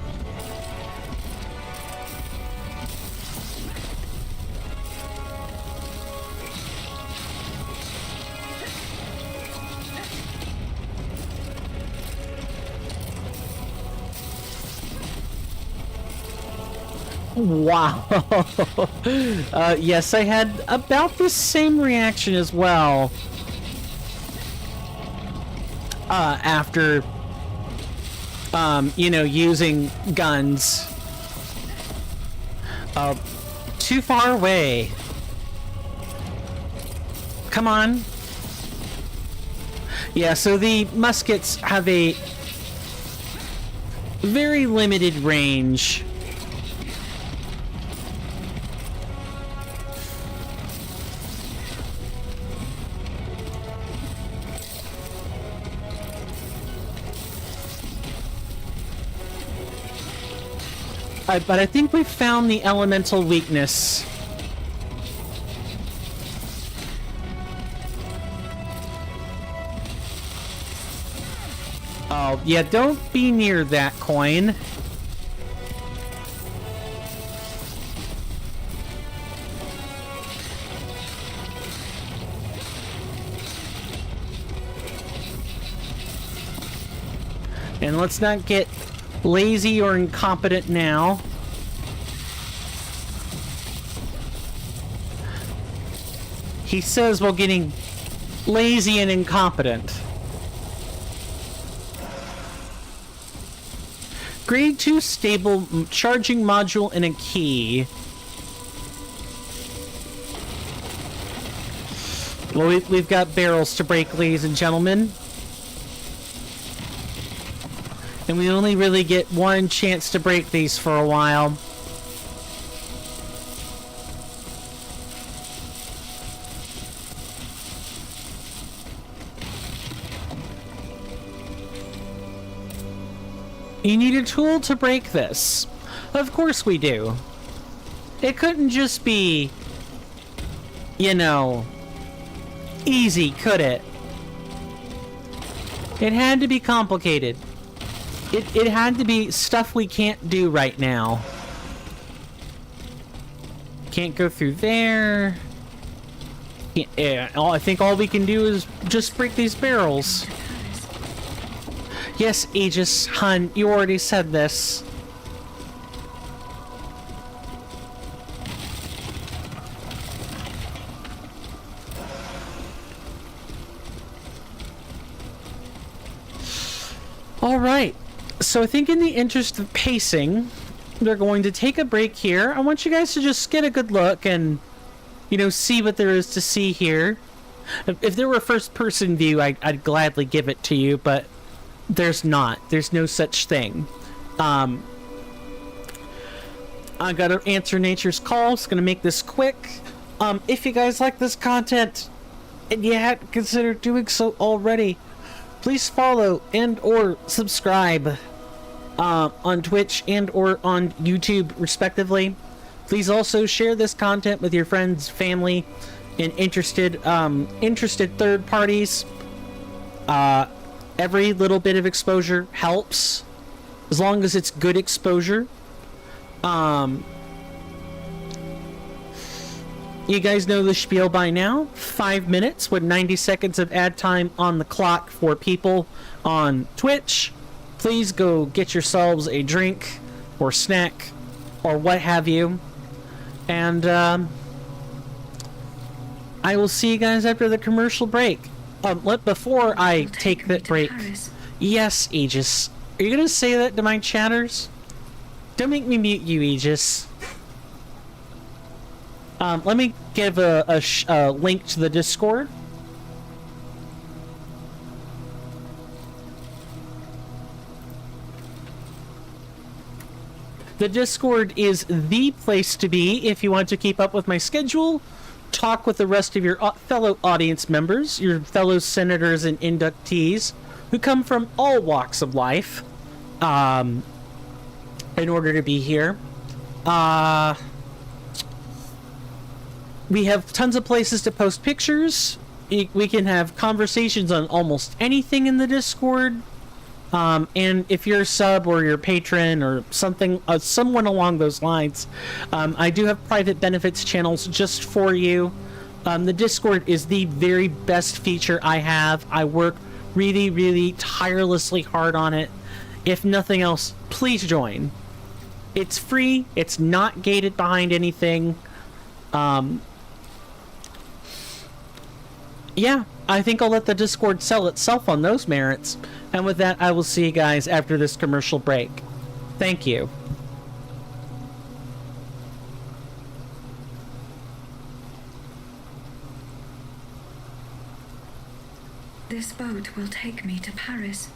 Wow. Yes, I had about the same reaction as well. After, you know, using guns. Too far away. Come on. Yeah, so the muskets have a very limited range. But I think we found the elemental weakness. Oh, yeah, don't be near that coin. And let's not get lazy or incompetent now. He says while getting lazy and incompetent. Grade 2 stable charging module and a key. Well, we've got barrels to break, ladies and gentlemen. And we only really get one chance to break these for a while. You need a tool to break this. Of course we do. It couldn't just be, you know, easy, could it? It had to be complicated. It had to be stuff we can't do right now. Can't go through there. Yeah, I think all we can do is just break these barrels. Yes, Aegis, hun, you already said this. All right. So I think in the interest of pacing, we're going to take a break here. I want you guys to just get a good look and, you know, see what there is to see here. If there were a first-person view, I'd gladly give it to you, but there's not. There's no such thing. I gotta answer nature's call. It's gonna make this quick. If you guys like this content and you hadn't considered doing so already, please follow and or subscribe on Twitch and or on YouTube, respectively. Please also share this content with your friends, family, and interested third parties. Every little bit of exposure helps, as long as it's good exposure. You guys know the spiel by now. 5 minutes with 90 seconds of ad time on the clock for people on Twitch. Please go get yourselves a drink or snack or what have you. And I will see you guys after the commercial break. Before I take that break. Yes, Aegis. Are you gonna say that to my chatters? Don't make me mute you, Aegis. Let me give a link to the Discord. The Discord is the place to be if you want to keep up with my schedule, talk with the rest of your fellow audience members, your fellow senators and inductees, who come from all walks of life, in order to be here. We have tons of places to post pictures. We can have conversations on almost anything in the Discord. And if you're a sub or you're a patron or something, someone along those lines, I do have private benefits channels just for you. The Discord is the very best feature I have. I work really, really tirelessly hard on it. If nothing else, please join. It's free. It's not gated behind anything. Yeah, I think I'll let the Discord sell itself on those merits. And with that, I will see you guys after this commercial break. Thank you. This boat will take me to Paris.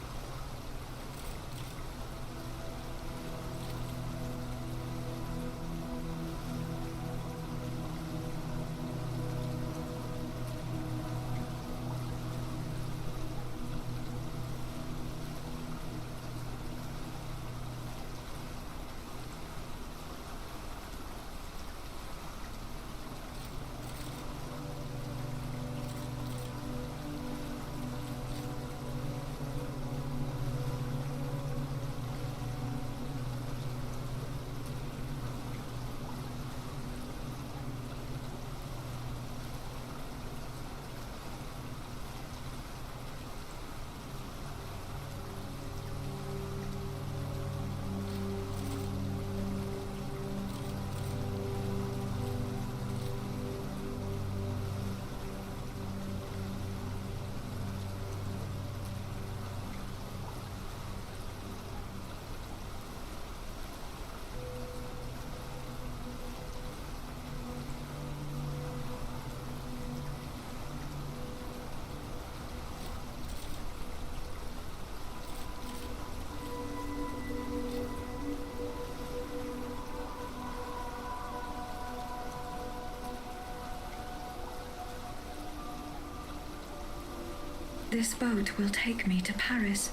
This boat will take me to Paris.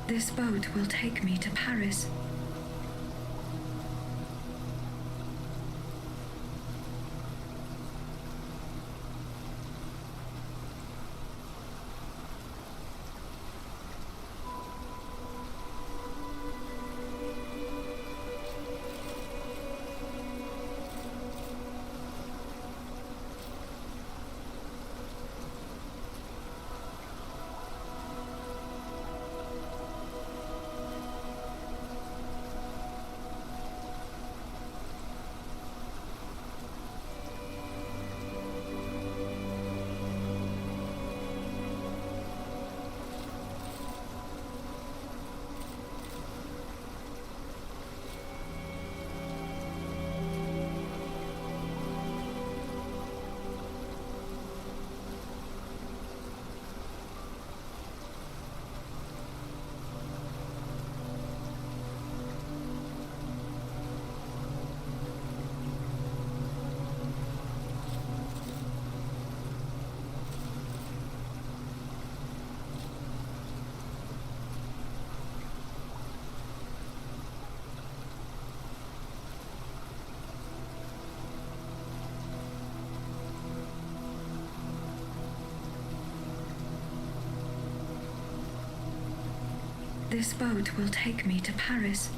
This boat will take me to Paris. This boat will take me to Paris.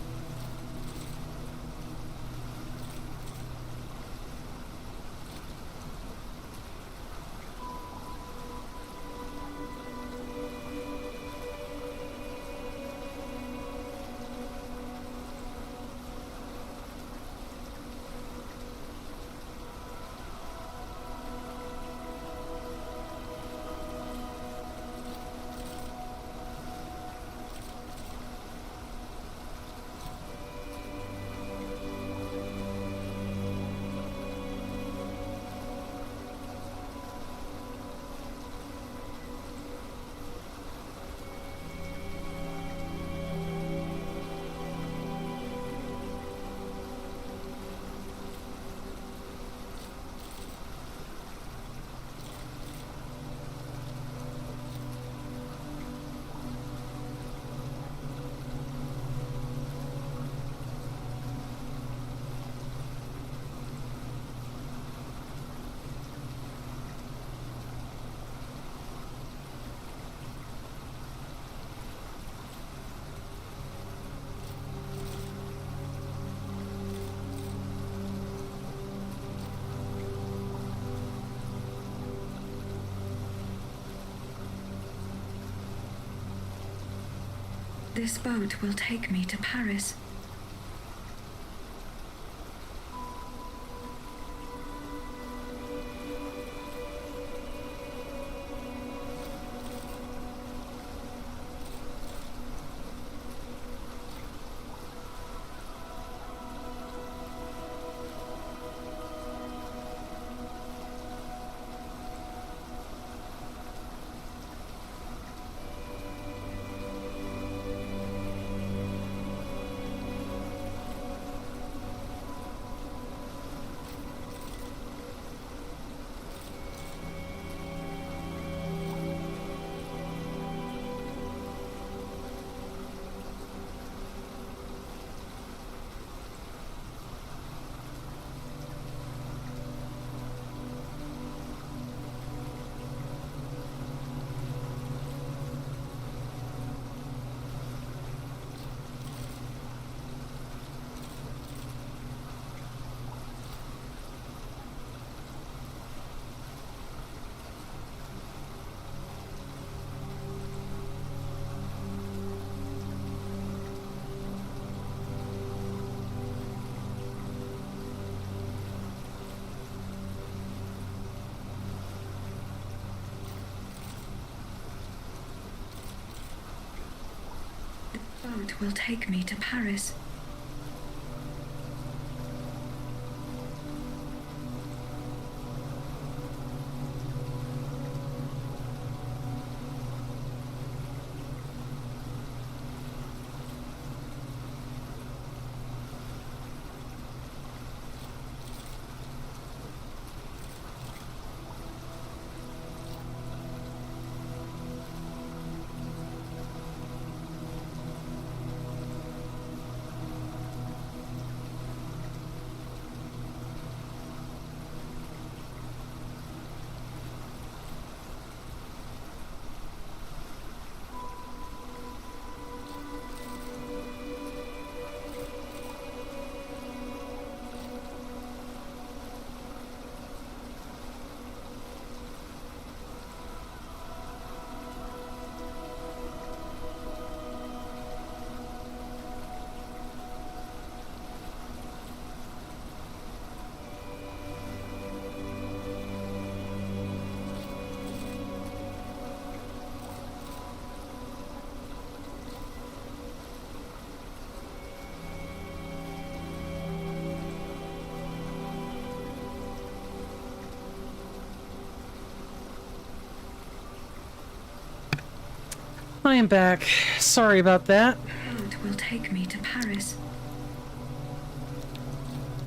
This boat will take me to Paris. boat will take me to Paris. I am back. Sorry about that. Boat will take me to Paris.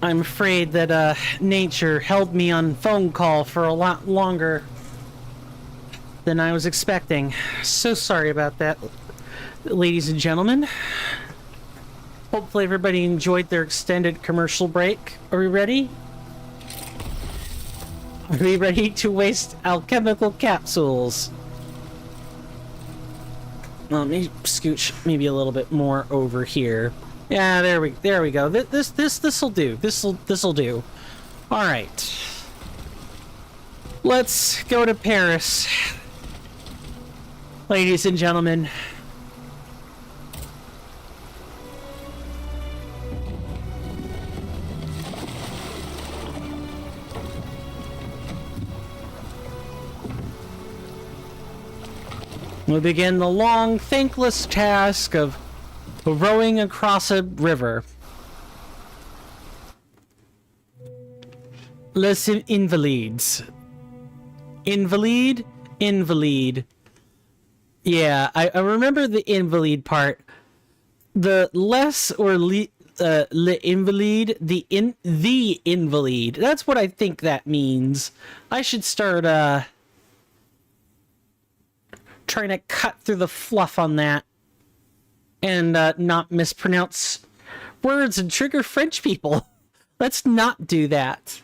I'm afraid that nature held me on phone call for a lot longer than I was expecting. So sorry about that, ladies and gentlemen. Hopefully everybody enjoyed their extended commercial break. Are we ready? Are we ready to waste alchemical capsules? Let me scooch maybe a little bit more over here. Yeah, there we go. This'll do. This'll do. All right. Let's go to Paris, ladies and gentlemen. We'll begin the long, thankless task of rowing across a river. Les Invalides. Invalid? Invalid. Yeah, I remember the invalid part. The les or le invalid, the invalid. That's what I think that means. I should start trying to cut through the fluff on that and not mispronounce words and trigger French people. Let's not do that.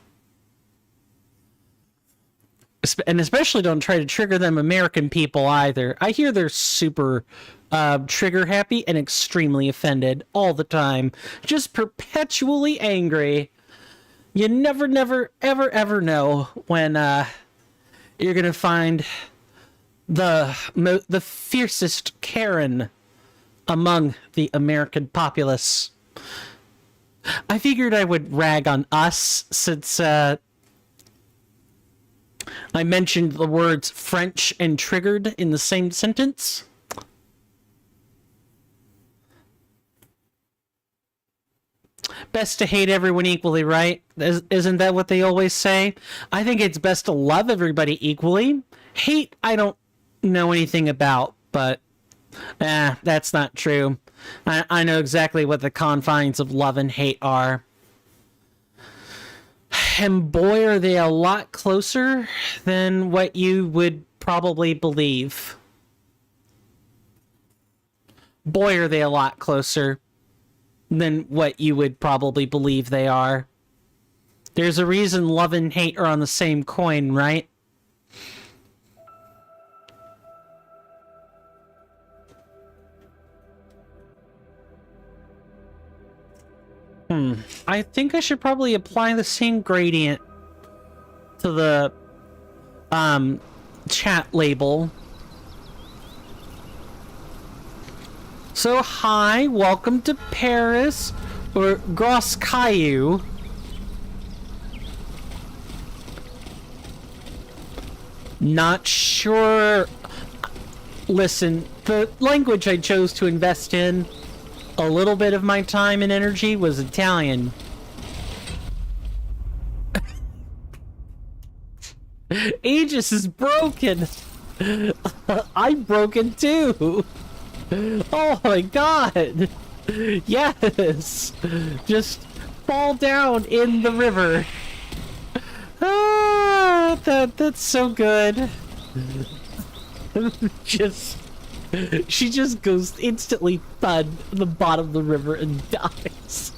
And especially don't try to trigger them American people either. I hear they're super trigger happy and extremely offended all the time. Just perpetually angry. You never, ever know when you're gonna find the fiercest Karen among the American populace. I figured I would rag on us since I mentioned the words French and triggered in the same sentence. Best to hate everyone equally, right? Isn't that what they always say? I think it's best to love everybody equally. Hate, I don't know anything about, but that's not true. I know exactly what the confines of love and hate are. And boy, are they a lot closer than what you would probably believe. Boy, are they a lot closer than what you would probably believe they are. There's a reason love and hate are on the same coin, right? I think I should probably apply the same gradient to the chat label. So, hi, welcome to Paris, or Gros Caillou. Not sure. Listen, the language I chose to invest in a little bit of my time and energy was Italian. Aegis is broken. I'm broken too. Oh my god. Yes. Just fall down in the river. Ah, that's so good. She just goes instantly thud to the bottom of the river and dies.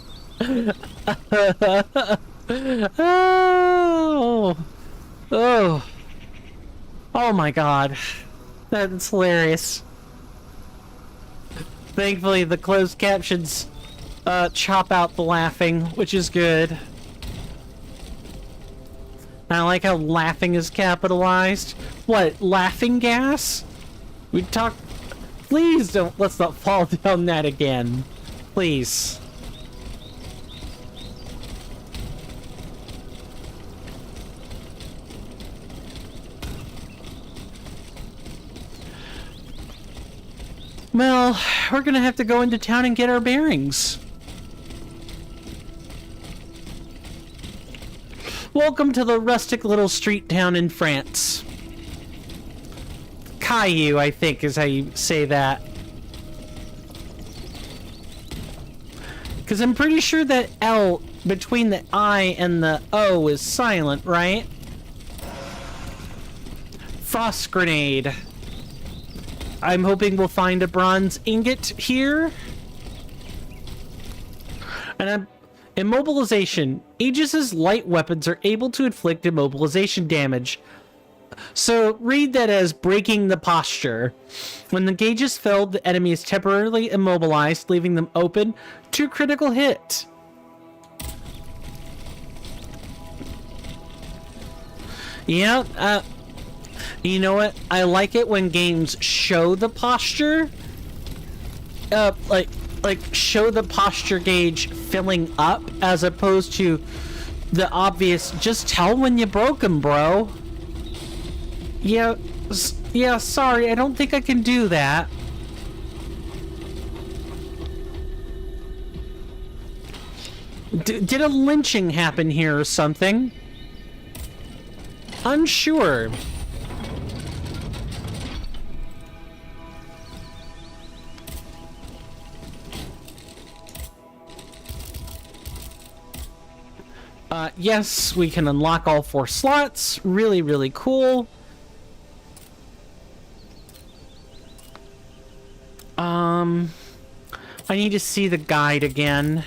Oh my god. That's hilarious. Thankfully the closed captions chop out the laughing, which is good. I like how laughing is capitalized. What, laughing gas? We talk. Please don't, let's not fall down that again. Please. Well, we're gonna have to go into town and get our bearings. Welcome to the rustic little street town in France. Caillou, I think, is how you say that. Because I'm pretty sure that L between the I and the O is silent, right? Frost grenade. I'm hoping we'll find a bronze ingot here. And immobilization. Aegis's light weapons are able to inflict immobilization damage. So read that as breaking the posture. When the gauge is filled, the enemy is temporarily immobilized, leaving them open to a critical hit. Yeah, you know what? I like it when games show the posture. Like show the posture gauge filling up as opposed to the obvious, just tell when you broke them, bro. Yeah, sorry, I don't think I can do that. Did a lynching happen here or something? Unsure. Yes, we can unlock all 4 slots. Really, really cool. I need to see the guide again.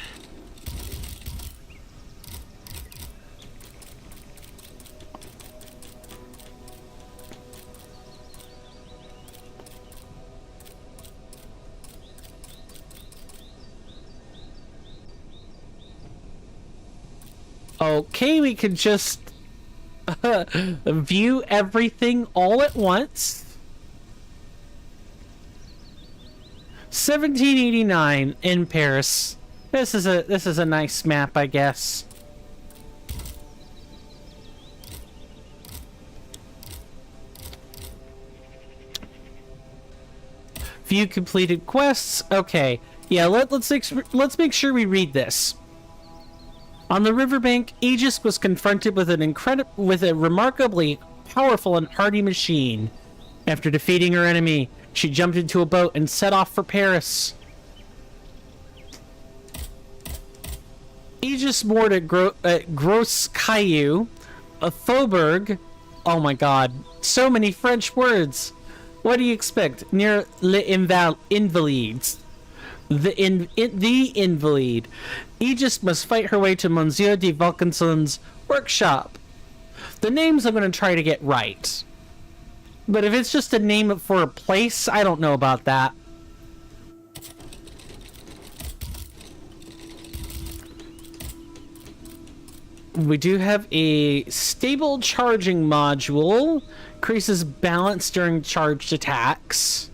Okay, we can just view everything all at once. 1789 in Paris. This is a nice map, I guess. View completed quests. Okay, yeah. Let's make sure we read this. On the riverbank, Aegis was confronted with a remarkably powerful and hardy machine. After defeating her enemy, she jumped into a boat and set off for Paris. Aegis moored at Gros Caillou, a Faubourg. Oh my god, so many French words. What do you expect? Near Les Invalides. The Invalide. Aegis must fight her way to Monsieur de Vaucanson's workshop. The names I'm going to try to get right. But if it's just a name for a place, I don't know about that. We do have a stable charging module. Increases balance during charged attacks.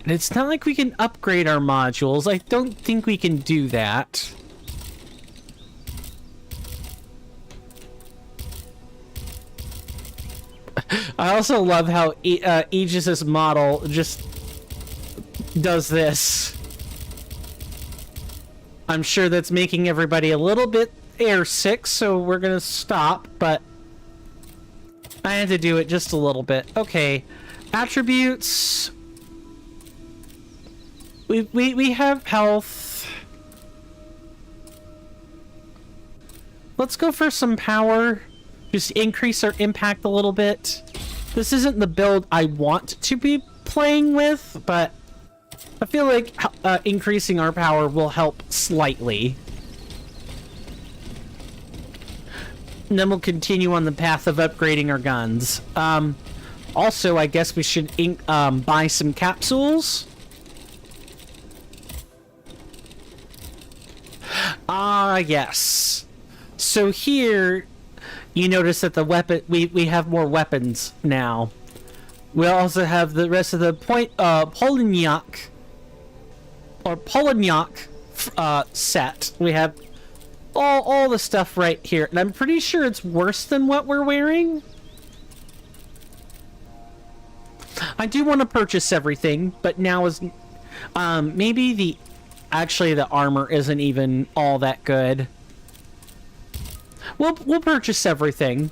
And it's not like we can upgrade our modules. I don't think we can do that. I also love how Aegis's model just does this. I'm sure that's making everybody a little bit airsick, so we're gonna stop, but I had to do it just a little bit. Okay, attributes. We have health. Let's go for some power. Just increase our impact a little bit. This isn't the build I want to be playing with, but I feel like increasing our power will help slightly. And then we'll continue on the path of upgrading our guns. Also, I guess we should buy some capsules. Yes. So here, you notice that the weapon we have more weapons now. We also have the rest of the Polygnac set. We have all the stuff right here, and I'm pretty sure it's worse than what we're wearing. I do want to purchase everything, but now is maybe the armor isn't even all that good. We'll purchase everything.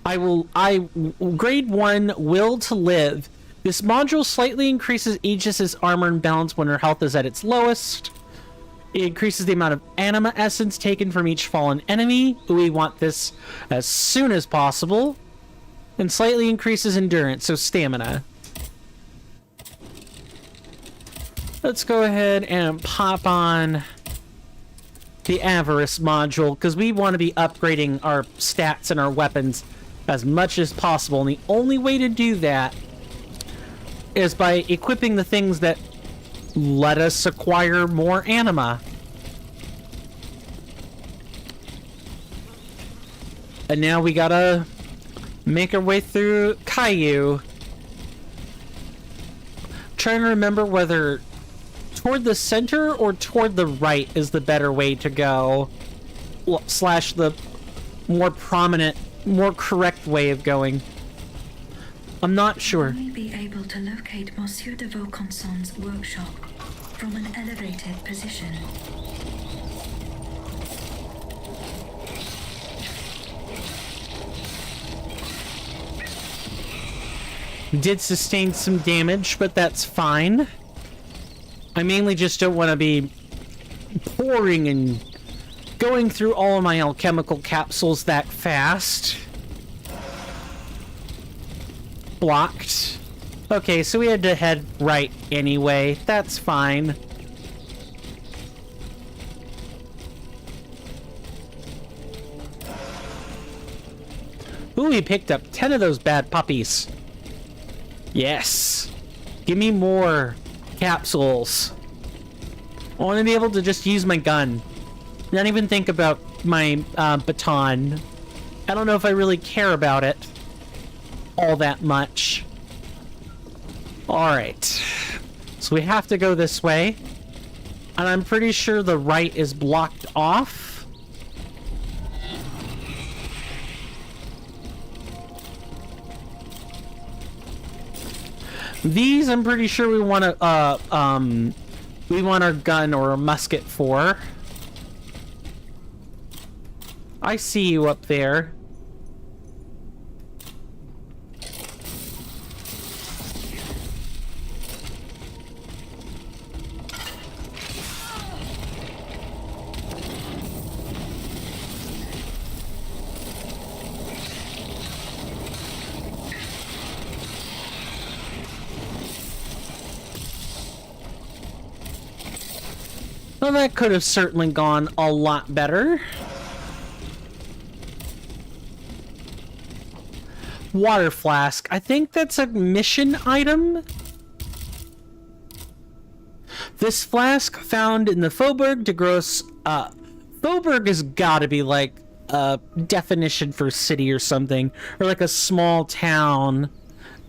Grade 1, Will to Live. This module slightly increases Aegis's armor and balance when her health is at its lowest. It increases the amount of anima essence taken from each fallen enemy. We want this as soon as possible. And slightly increases endurance, so stamina. Let's go ahead and pop on the Avarice module, because we want to be upgrading our stats and our weapons as much as possible. And the only way to do that is by equipping the things that let us acquire more anima. And now we gotta make our way through Caillou. Trying to remember whether toward the center or toward the right is the better way to go. Slash the more prominent, more correct way of going. I'm not sure. You may be able to locate Monsieur de Vaucanson's workshop from an elevated position. Did sustain some damage, but that's fine. I mainly just don't want to be pouring and going through all of my alchemical capsules that fast. Blocked. Okay, so we had to head right anyway. That's fine. Ooh, we picked up 10 of those bad puppies. Yes. Give me more capsules. I want to be able to just use my gun. Not even think about my baton. I don't know if I really care about it all that much. Alright. So we have to go this way. And I'm pretty sure the right is blocked off. These, I'm pretty sure we want to, we want our gun or a musket for. I see you up there. Well, that could have certainly gone a lot better. Water flask. I think that's a mission item. This flask found in the Faubourg de Gros. Faubourg has got to be like a definition for city or something, or like a small town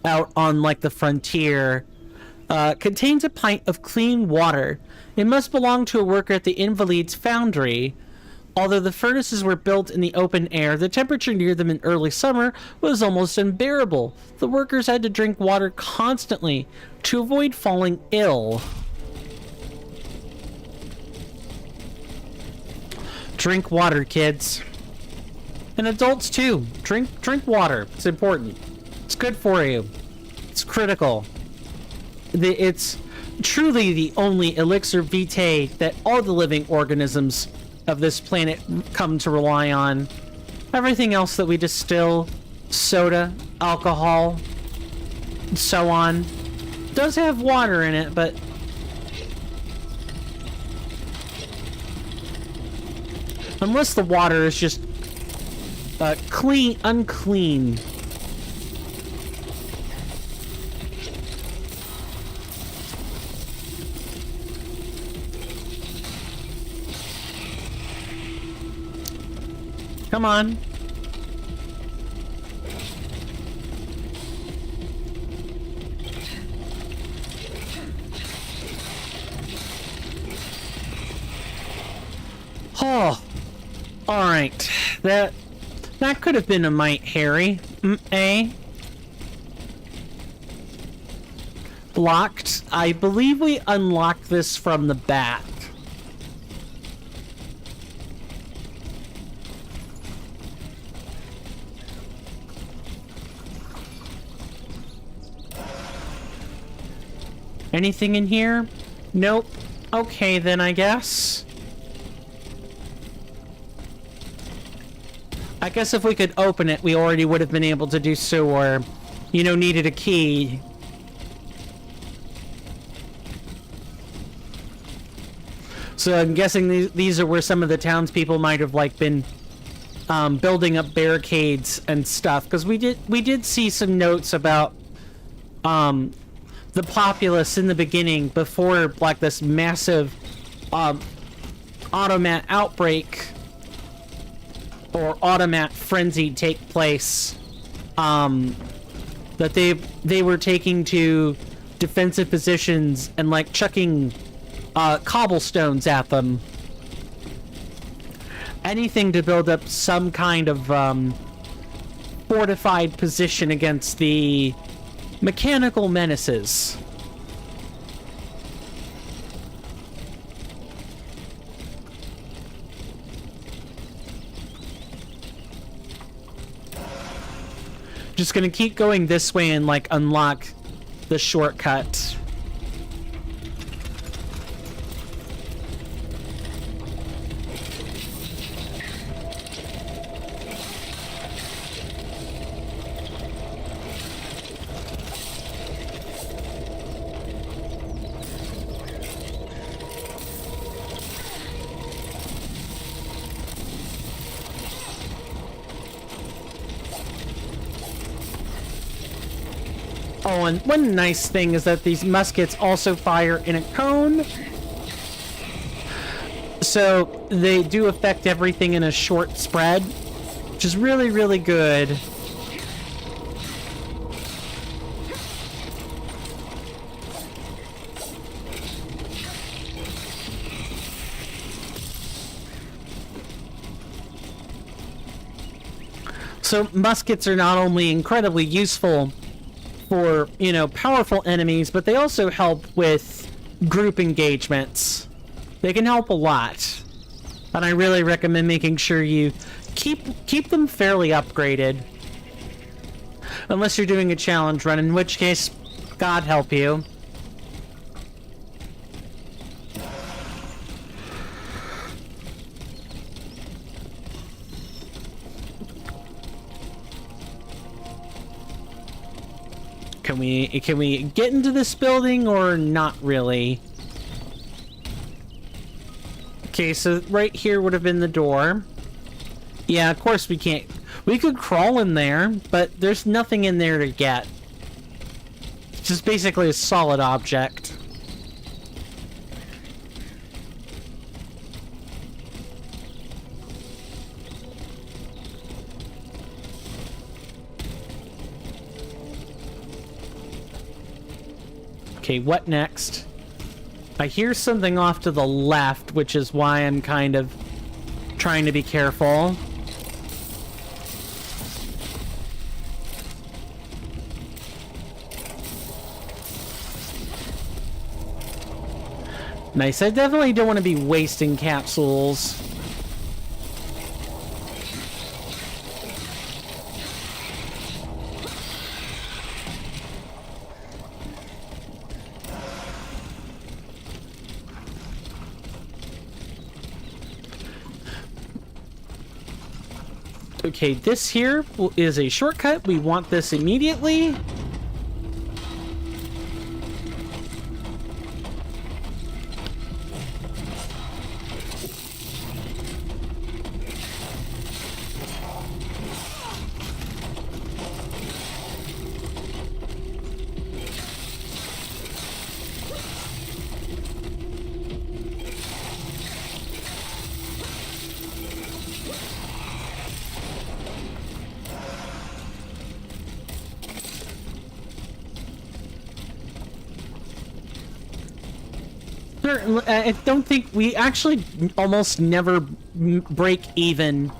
out on like the frontier. Contains a pint of clean water. It must belong to a worker at the Invalides Foundry. Although the furnaces were built in the open air, the temperature near them in early summer was almost unbearable. The workers had to drink water constantly to avoid falling ill. Drink water, kids. And adults too. Drink water. It's important. It's good for you. It's critical. It's truly the only elixir vitae that all the living organisms of this planet come to rely on. Everything else that we distill, soda, alcohol, and so on, does have water in it, but unless the water is just unclean. Come on. Oh. All right. That could have been a mite hairy. Blocked. I believe we unlocked this from the back. Anything in here? Nope. Okay, then I guess. I guess if we could open it, we already would have been able to do so, or, you know, needed a key. So I'm guessing these are where some of the townspeople might have, like, been building up barricades and stuff, because we did see some notes about the populace in the beginning, before like this massive automat outbreak or automat frenzy take place, that they were taking to defensive positions and like chucking cobblestones at them. Anything to build up some kind of fortified position against the mechanical menaces. Just gonna keep going this way and like unlock the shortcut. Oh, and one nice thing is that these muskets also fire in a cone. So they do affect everything in a short spread, which is really, really good. So muskets are not only incredibly useful for, you know, powerful enemies, but they also help with group engagements. They can help a lot. And I really recommend making sure you keep them fairly upgraded. Unless you're doing a challenge run, in which case, God help you. Can we get into this building or not really? Okay, so right here would have been the door. Yeah, of course we can't. We could crawl in there, but there's nothing in there to get. It's just basically a solid object. Okay, what next? I hear something off to the left, which is why I'm kind of trying to be careful. Nice. I definitely don't want to be wasting capsules. Okay, this here is a shortcut. We want this immediately. I don't think we actually almost never break even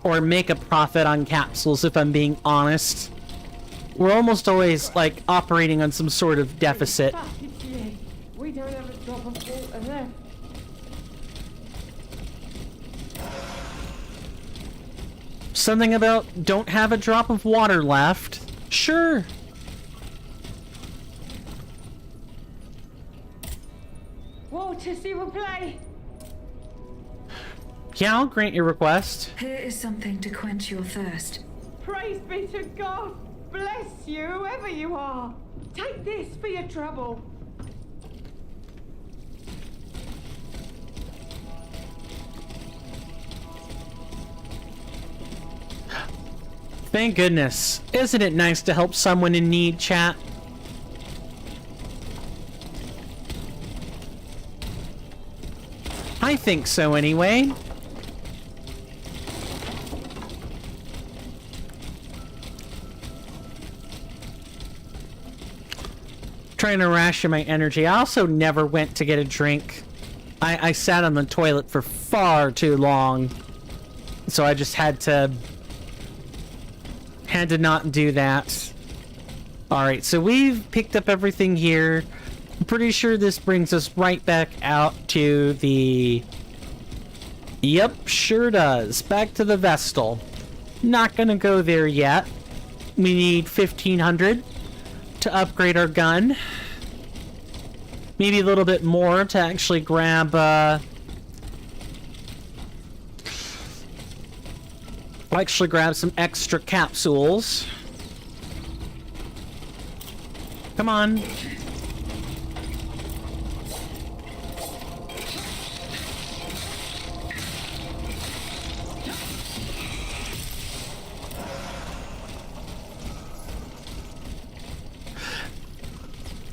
or make a profit on capsules, if I'm being honest. We're almost always, like, operating on some sort of deficit. We don't have a drop of water left. Something about don't have a drop of water left. Sure. Water, see will play. Yeah, I'll grant your request. Here is something to quench your thirst. Praise be to God. Bless you, whoever you are. Take this for your trouble. Thank goodness. Isn't it nice to help someone in need, chat? I think so anyway. Trying to ration my energy. I also never went to get a drink. I sat on the toilet for far too long. So I just had to not do that. Alright, so we've picked up everything here. I'm pretty sure this brings us right back out to the... Yep, sure does. Back to the Vestal. Not gonna go there yet. We need 1,500 to upgrade our gun. Maybe a little bit more to actually grab, some extra capsules. Come on.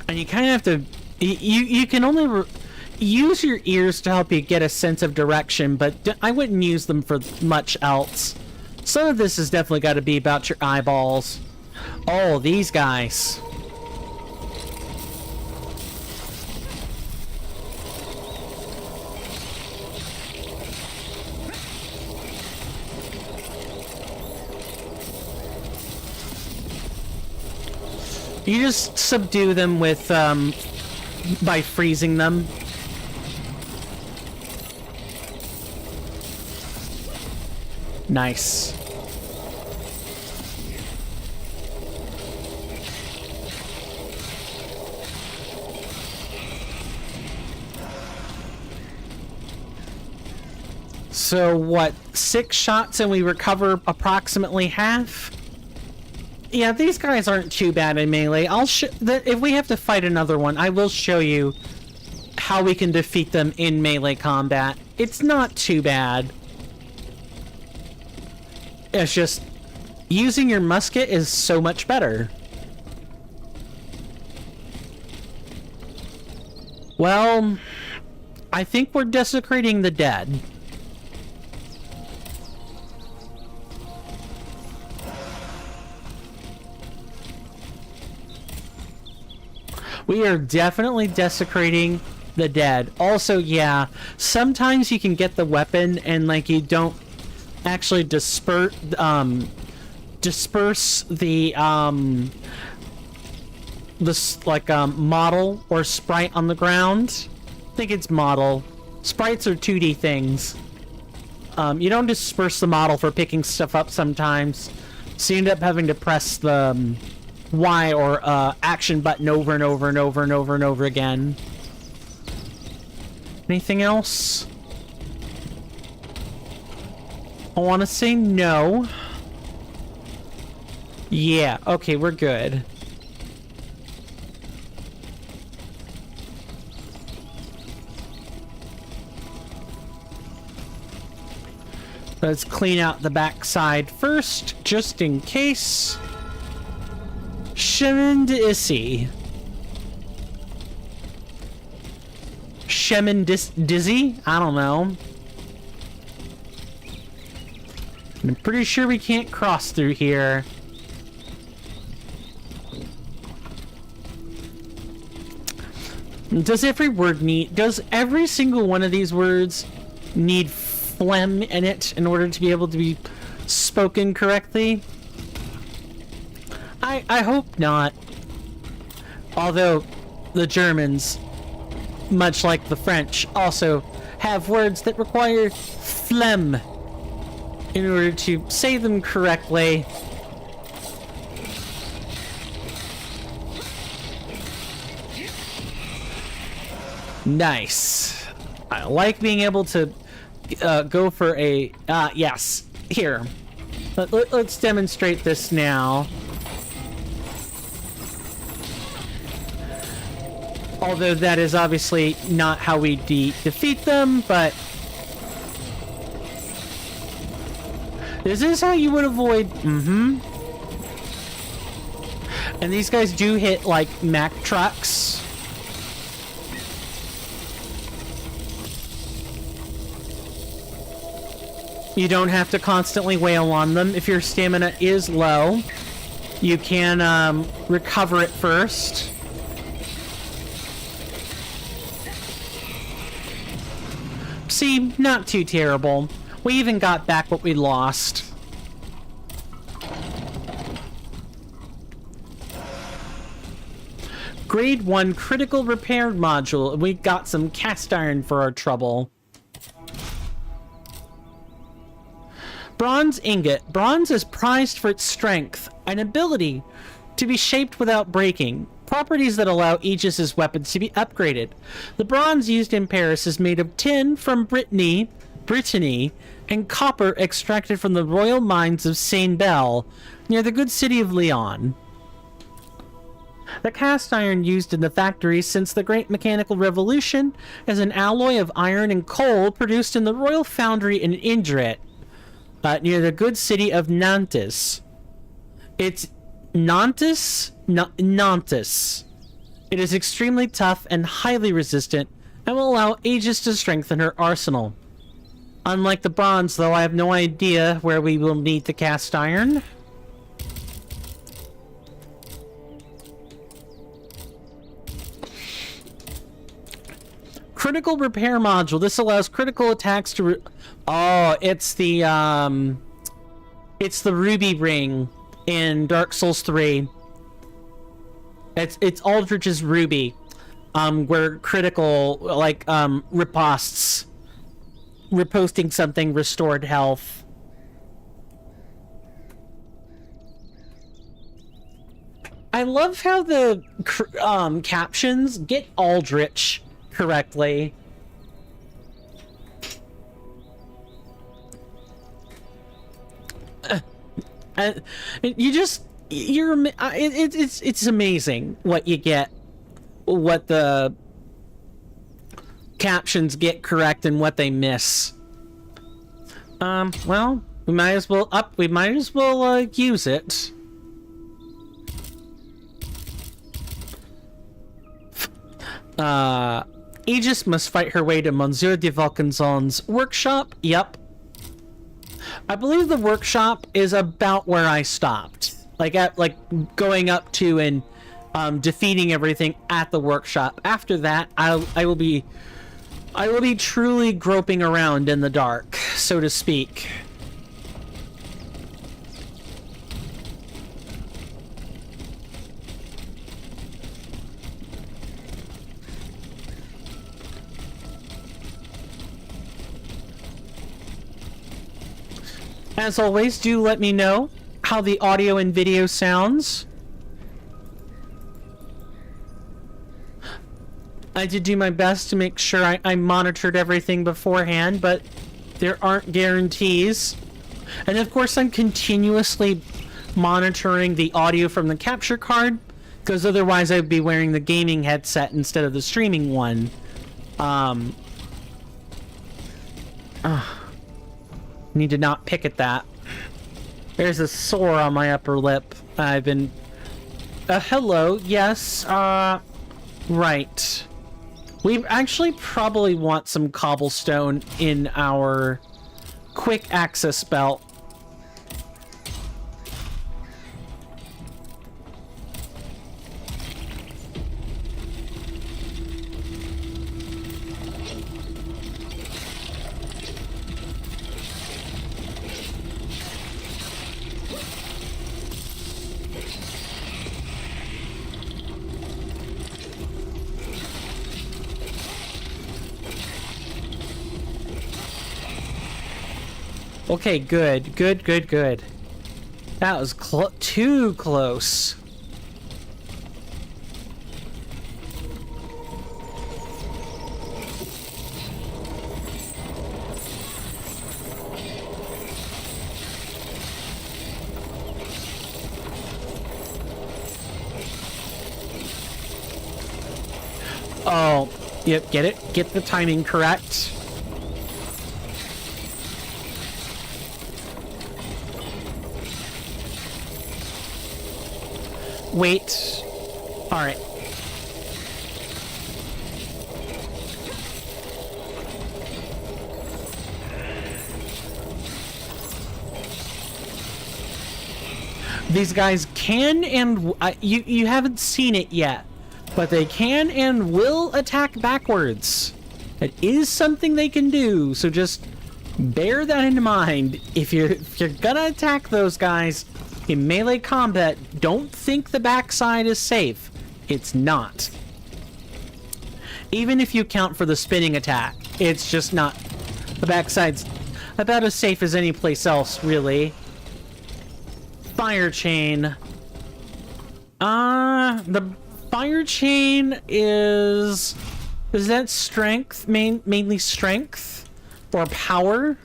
And you kind of have to... You can only use your ears to help you get a sense of direction, but I wouldn't use them for much else. Some of this has definitely got to be about your eyeballs. Oh, these guys. You just subdue them with, by freezing them. Nice. So what, 6 shots and we recover approximately half? Yeah, these guys aren't too bad in melee. If we have to fight another one, I will show you how we can defeat them in melee combat. It's not too bad. It's just, using your musket is so much better. Well, I think we're desecrating the dead. We are definitely desecrating the dead. Also, yeah, sometimes you can get the weapon and like you don't actually disperse the model or sprite on the ground. I think it's model. Sprites are 2D things. You don't disperse the model for picking stuff up sometimes, so you end up having to press the Y or action button over and over and over and over and over again. Anything else? I want to say no. Yeah, okay, we're good. Let's clean out the backside first, just in case. Dizzy. Dizzy? I don't know. I'm pretty sure we can't cross through here. Does every single one of these words need phlegm in it in order to be able to be spoken correctly? I hope not. Although the Germans, much like the French, also have words that require phlegm in order to say them correctly. Nice. I like being able to go for a... yes. Here. Let's demonstrate this now. Although that is obviously not how we defeat them, but... this is how you would avoid... And these guys do hit, like, Mack trucks. You don't have to constantly wail on them. If your stamina is low, you can recover it first. See, not too terrible. We even got back what we lost. Grade 1 critical repair module. We got some cast iron for our trouble. Bronze ingot. Bronze is prized for its strength and ability to be shaped without breaking. Properties that allow Aegis's weapons to be upgraded. The bronze used in Paris is made of tin from Brittany, and copper extracted from the royal mines of Saint-Bel, near the good city of Lyon. The cast iron used in the factories since the Great Mechanical Revolution is an alloy of iron and coal produced in the royal foundry in Indret, near the good city of Nantes. It's Nantes? Nantes. It is extremely tough and highly resistant, and will allow Aegis to strengthen her arsenal. Unlike the bronze, though, I have no idea where we will need the cast iron. Critical repair module. This allows critical attacks to... oh, it's the ruby ring in Dark Souls 3. It's Aldrich's ruby, where critical, like, riposting something restored health. I love how the captions get Aldrich correctly. It's amazing what you get, what the captions get correct and what they miss. Well, we might as well use it. Aegis must fight her way to Monsieur de Vaucanson's workshop. Yep. I believe the workshop is about where I stopped. Like, going up to and defeating everything at the workshop. After that, I will be truly groping around in the dark, so to speak. As always, do let me know how the audio and video sounds. I did do my best to make sure I monitored everything beforehand, but there aren't guarantees. And of course, I'm continuously monitoring the audio from the capture card, because otherwise I'd be wearing the gaming headset instead of the streaming one. Need to not pick at that. There's a sore on my upper lip. I've been... hello, yes, right. We actually probably want some cobblestone in our quick access belt. Okay, good. That was too close. Oh, yep, get it? Get the timing correct. Wait. Alright. These guys can and... you haven't seen it yet, but they can and will attack backwards. It is something they can do, so just bear that in mind. If you're gonna attack those guys in melee combat, don't think the backside is safe. It's not. Even if you count for the spinning attack, it's just not. The backside's about as safe as any place else, really. Fire chain. The fire chain is that strength? Mainly strength? Or power?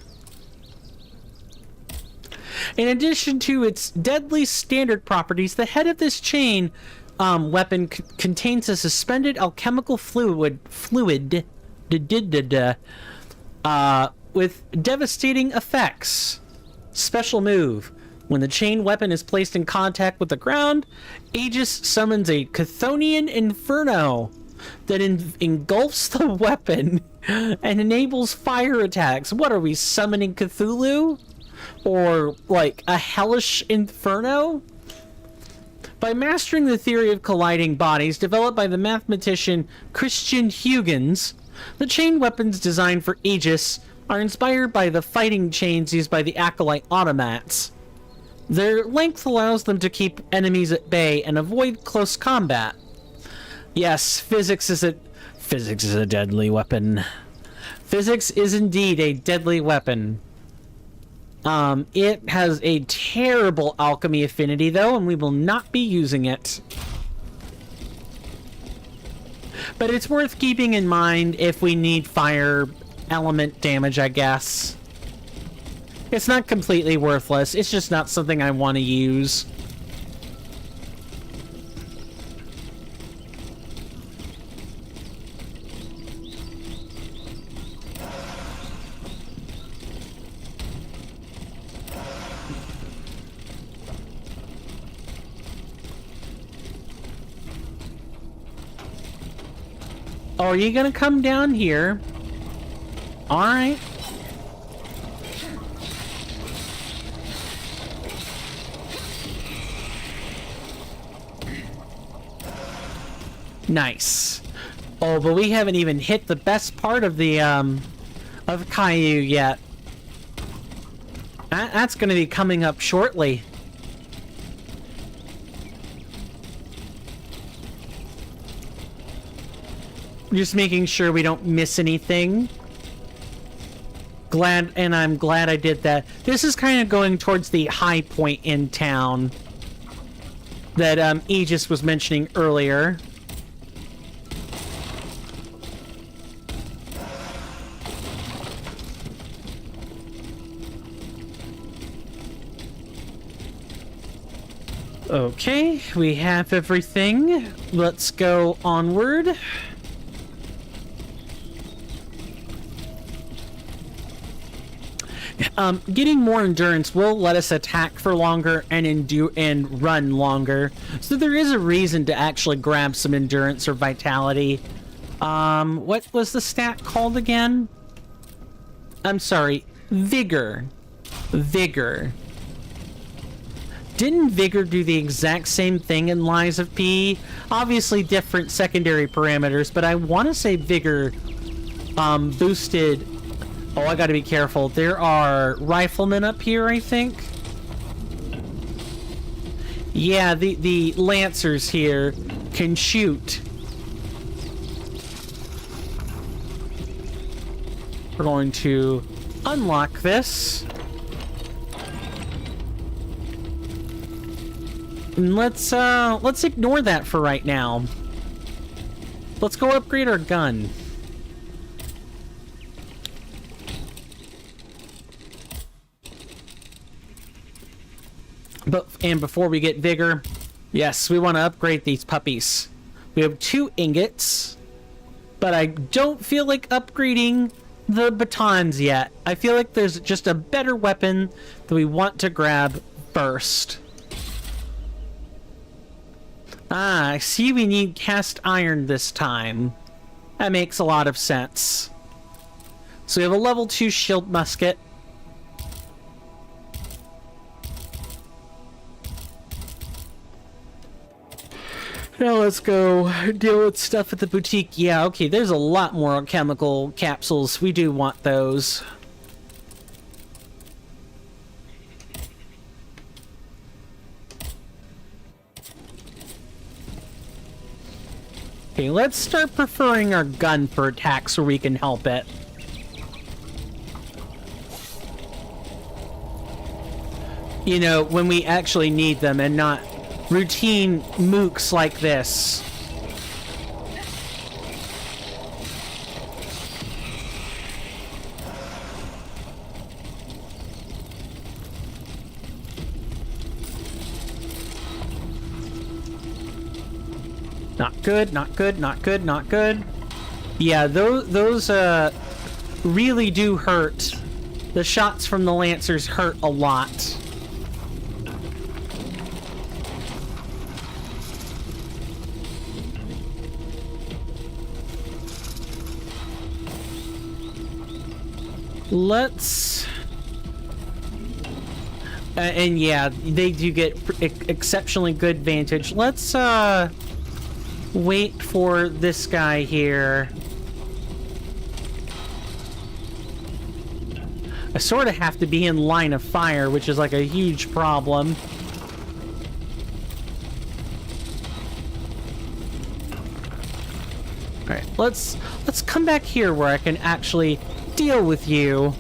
In addition to its deadly standard properties, the head of this chain weapon contains a suspended alchemical fluid with devastating effects. Special move. When the chain weapon is placed in contact with the ground, Aegis summons a Chthonian Inferno that engulfs the weapon and enables fire attacks. What are we, summoning Cthulhu? Or, like, a hellish inferno? By mastering the theory of colliding bodies developed by the mathematician Christian Huygens, the chain weapons designed for Aegis are inspired by the fighting chains used by the Acolyte automats. Their length allows them to keep enemies at bay and avoid close combat. Yes, physics is a deadly weapon. Physics is indeed a deadly weapon. It has a terrible alchemy affinity, though, and we will not be using it. But it's worth keeping in mind if we need fire element damage, I guess. It's not completely worthless, it's just not something I want to use. Oh, are you gonna come down here? Alright. Nice. Oh, but we haven't even hit the best part of the, of Caillou yet. That's gonna be coming up shortly. Just making sure we don't miss anything. I'm glad I did that. This is kind of going towards the high point in town that Aegis was mentioning earlier. Okay, we have everything. Let's go onward. Getting more endurance will let us attack for longer and run longer. So there is a reason to actually grab some endurance or vitality. What was the stat called again? I'm sorry, vigor. Vigor. Didn't vigor do the exact same thing in Lies of P? Obviously different secondary parameters, but I want to say vigor boosted. Oh, I gotta be careful. There are riflemen up here, I think. Yeah, the lancers here can shoot. We're going to unlock this. And let's ignore that for right now. Let's go upgrade our gun. And before we get vigor, yes, we want to upgrade these puppies. We have 2 ingots, but I don't feel like upgrading the batons yet. I feel like there's just a better weapon that we want to grab first. Ah, I see we need cast iron this time. That makes a lot of sense. So we have a level 2 shield musket. Now let's go deal with stuff at the boutique. Yeah, okay, there's a lot more chemical capsules. We do want those. Okay, let's start preferring our gun for attacks where we can help it. You know, when we actually need them and not routine mooks like this. Not good, not good, not good, not good. Yeah, those really do hurt. The shots from the Lancers hurt a lot. Let's... and yeah, they do get exceptionally good vantage. Let's, wait for this guy here. I sort of have to be in line of fire, which is like a huge problem. Alright, let's come back here where I can actually deal with you.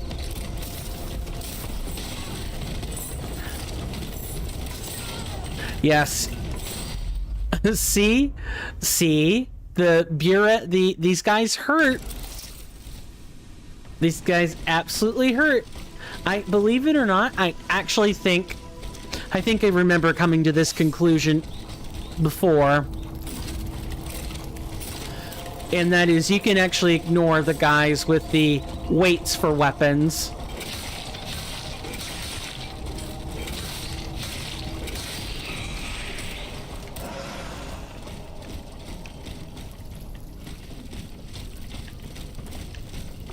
Yes. See? The Buret, these guys hurt. These guys absolutely hurt. I believe it or not, I think I remember coming to this conclusion before. And that is, you can actually ignore the guys with the weights for weapons.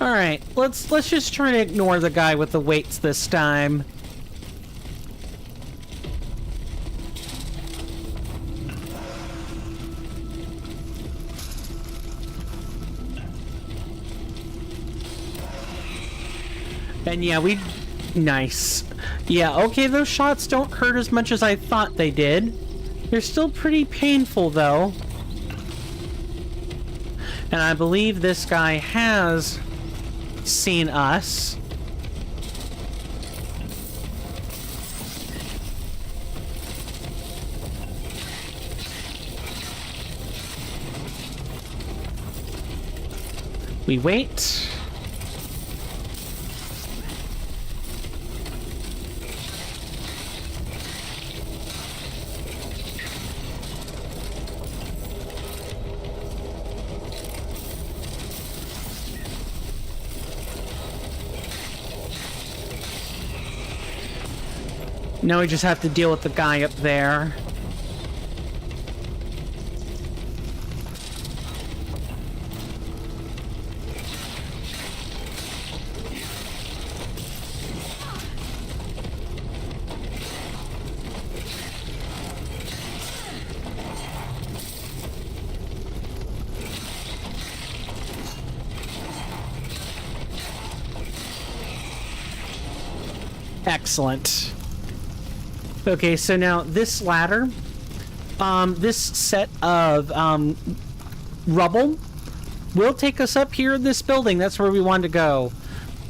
Alright, let's just try to ignore the guy with the weights this time. And yeah, nice. Yeah, okay, those shots don't hurt as much as I thought they did. They're still pretty painful, though. And I believe this guy has seen us. We wait. Now we just have to deal with the guy up there. Excellent. Okay, so now this ladder, this set of rubble will take us up here in this building. That's where we want to go.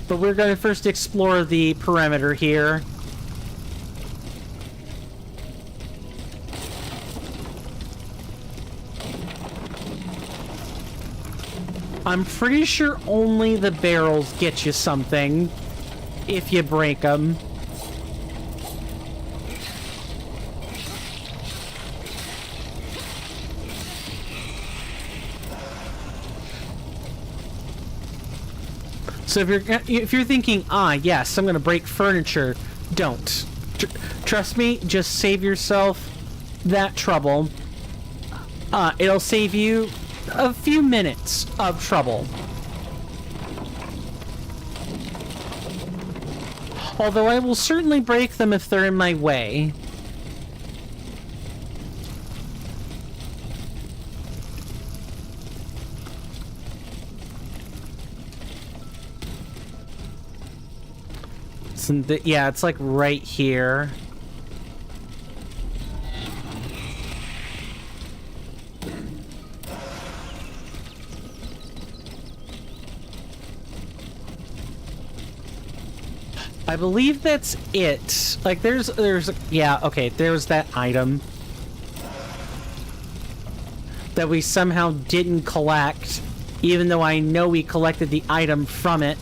But we're going to first explore the perimeter here. I'm pretty sure only the barrels get you something if you break them. So if you're thinking, yes, I'm gonna break furniture, don't. Trust me, just save yourself that trouble. It'll save you a few minutes of trouble. Although I will certainly break them if they're in my way. Yeah, it's like right here. I believe that's it. Like yeah, okay, there's that item that we somehow didn't collect, even though I know we collected the item from it.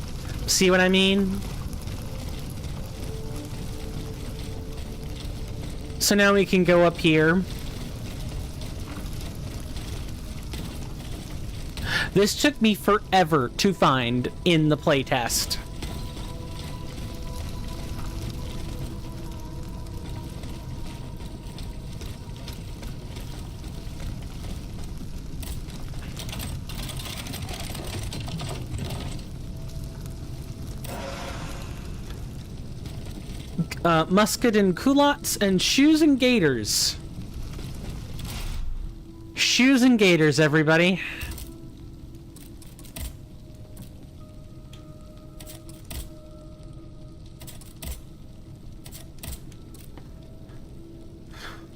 See what I mean? So now we can go up here. This took me forever to find in the playtest. Musket and culottes and shoes and gaiters. Shoes and gaiters, everybody.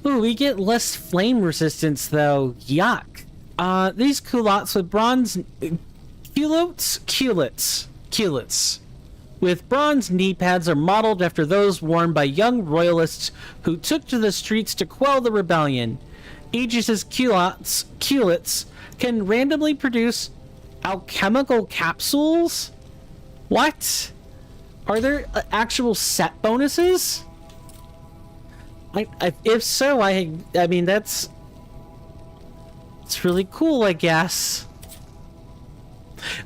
Ooh, we get less flame resistance, though. Yuck. These culottes with bronze... Culottes with bronze knee pads are modeled after those worn by young royalists who took to the streets to quell the rebellion. Aegis's culottes can randomly produce alchemical capsules? What? Are there actual set bonuses? If so, I mean, it's really cool, I guess.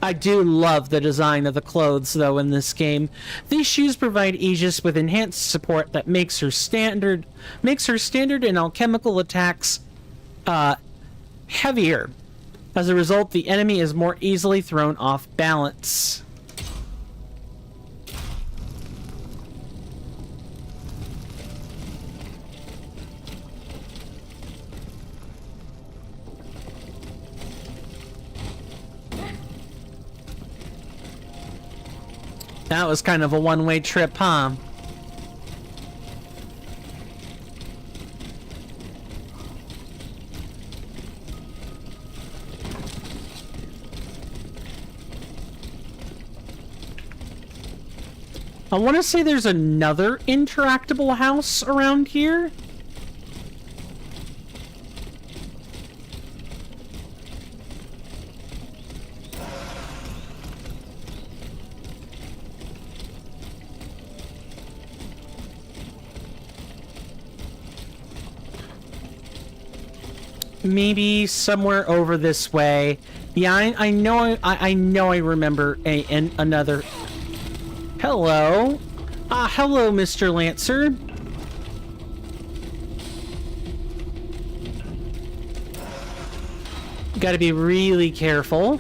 I do love the design of the clothes, though, in this game. These shoes provide Aegis with enhanced support that makes her standard and alchemical attacks heavier. As a result, the enemy is more easily thrown off balance. That was kind of a one-way trip, huh? I want to say there's another interactable house around here. Maybe somewhere over this way. Yeah, I know I remember another. Hello. Hello, Mr. Lancer. Gotta be really careful.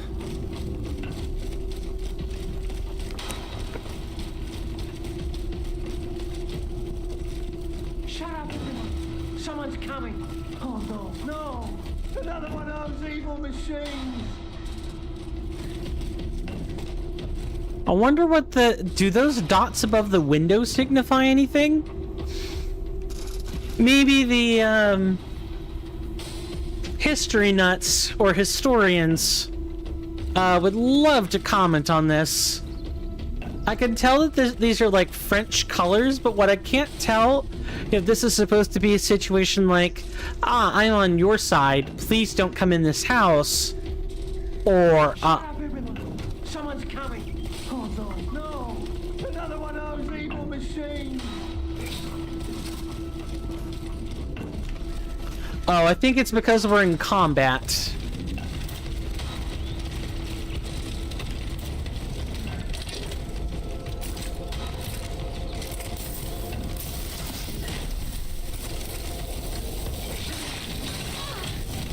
Shut up, everyone. Someone's coming. Oh, no. No! Another one of those evil machines! I wonder what do those dots above the window signify anything? Maybe the, history nuts or historians, would love to comment on this. I can tell that these are like French colors, but what I can't tell if this is supposed to be a situation like, I'm on your side, please don't come in this house, or, Shut up, everyone. Someone's coming. Oh, no. No! Another one of those evil machines! oh, I think it's because we're in combat.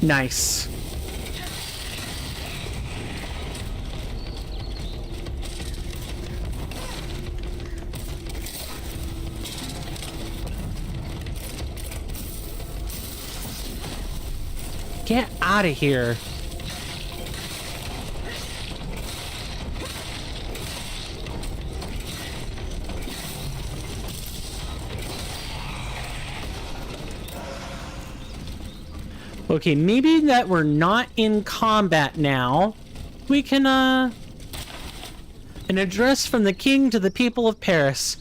Nice. Get out of here. Okay, maybe that we're not in combat now. We can, an address from the king to the people of Paris.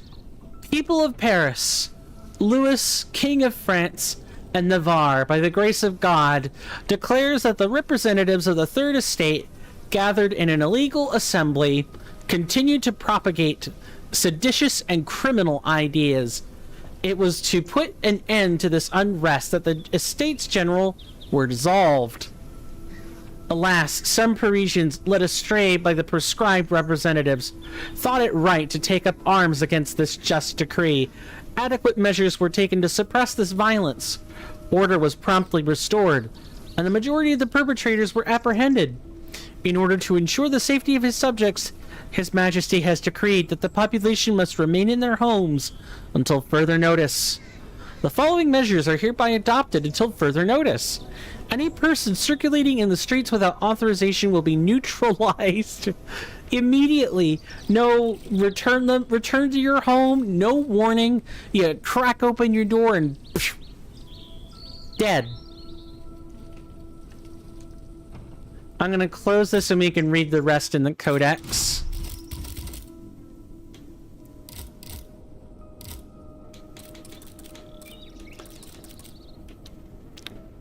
People of Paris, Louis, King of France, and Navarre, by the grace of God, declares that the representatives of the Third Estate, gathered in an illegal assembly, continue to propagate seditious and criminal ideas. It was to put an end to this unrest that the Estates General were dissolved. Alas, some Parisians, led astray by the prescribed representatives, thought it right to take up arms against this just decree. Adequate measures were taken to suppress this violence. Order was promptly restored, and the majority of the perpetrators were apprehended. In order to ensure the safety of his subjects, His Majesty has decreed that the population must remain in their homes until further notice. The following measures are hereby adopted until further notice. Any person circulating in the streets without authorization will be neutralized immediately. No, return to your home, no warning. You crack open your door and psh, dead. I'm gonna close this and we can read the rest in the codex.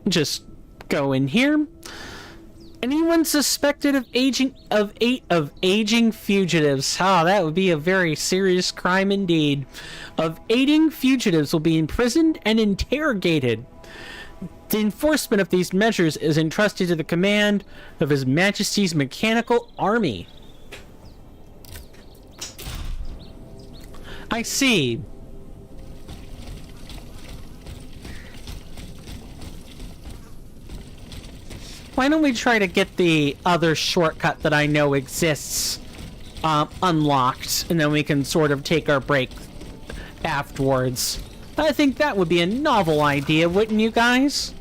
Just go in here. Anyone suspected of aiding fugitives. That would be a very serious crime indeed. Of aiding fugitives will be imprisoned and interrogated. The enforcement of these measures is entrusted to the command of His Majesty's Mechanical Army. I see. Why don't we try to get the other shortcut that I know exists unlocked, and then we can sort of take our break afterwards. I think that would be a novel idea, wouldn't you guys?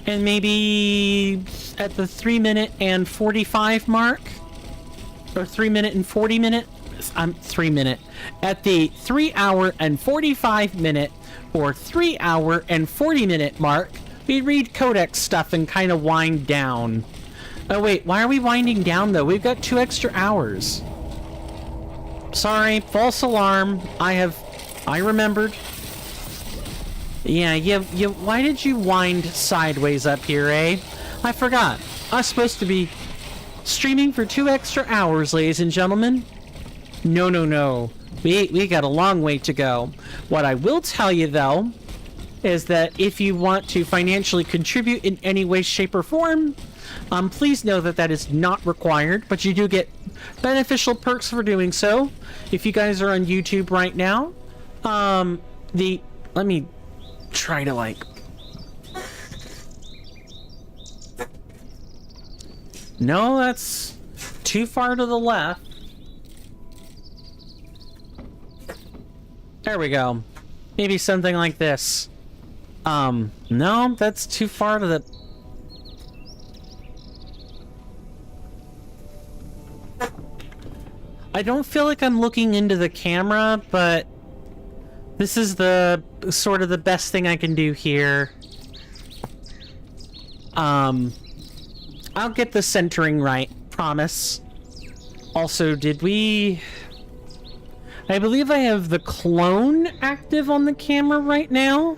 And maybe at the 3 minute and 45 mark, or 3 minute and 40 minute, 3 minute, at the 3 hour and 45 minute or 3 hour and 40 minute mark, we read codex stuff and kind of wind down. Oh wait, why are we winding down though? We've got 2 extra hours. Sorry, false alarm. I remembered. Yeah, why did you wind sideways up here, eh? I forgot. I was supposed to be streaming for 2 extra hours, ladies and gentlemen. No. We got a long way to go. What I will tell you, though, is that if you want to financially contribute in any way, shape, or form, please know that that is not required, but you do get beneficial perks for doing so. If you guys are on YouTube right now, let me try to, like... No, that's too far to the left. There we go. Maybe something like this. No, that's too far to the... I don't feel like I'm looking into the camera, but this is the sort of the best thing I can do here. I'll get the centering right, promise. Also, did we... I believe I have the clone active on the camera right now.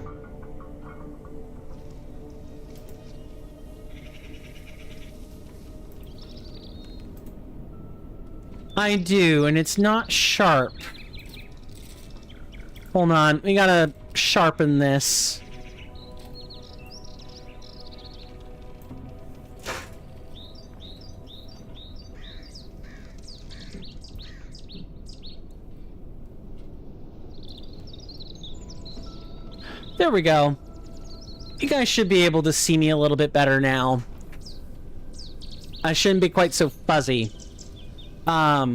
I do, and it's not sharp. Hold on, we gotta sharpen this. There we go. You guys should be able to see me a little bit better now. I shouldn't be quite so fuzzy. But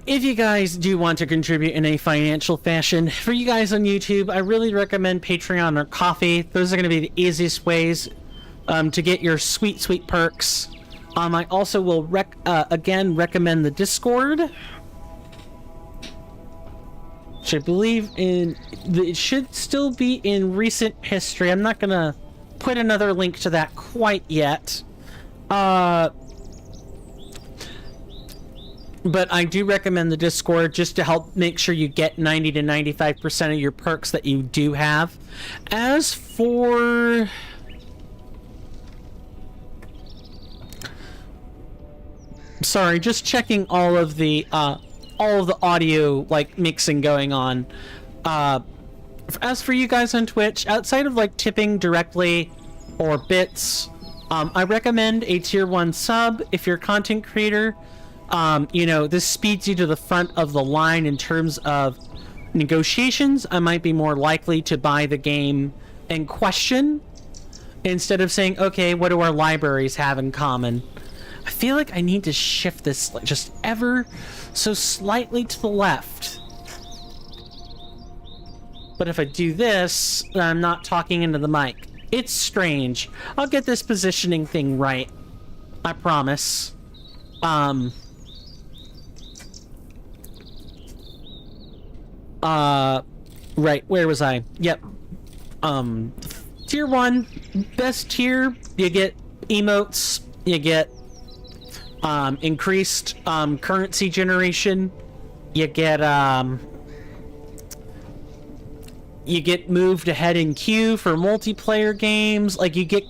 if you guys do want to contribute in a financial fashion, for you guys on YouTube, I really recommend Patreon or Coffee. Those are going to be the easiest ways to get your sweet, sweet perks. I also will again recommend the Discord, which I believe it should still be in recent history. I'm not going to put another link to that quite yet. But I do recommend the Discord just to help make sure you get 90 to 95% of your perks that you do have. As for... Sorry, just checking all of the audio, like, mixing going on. As for you guys on Twitch, outside of, like, tipping directly or bits, I recommend a tier 1 sub if you're a content creator. You know, this speeds you to the front of the line in terms of negotiations. I might be more likely to buy the game in question instead of saying, okay, what do our libraries have in common? I feel like I need to shift this just ever so slightly to the left. But if I do this, then I'm not talking into the mic. It's strange. I'll get this positioning thing right. I promise. Right, where was I? Yep. Tier 1, best tier, you get emotes, you get, increased, currency generation, you get moved ahead in queue for multiplayer games, like, you get,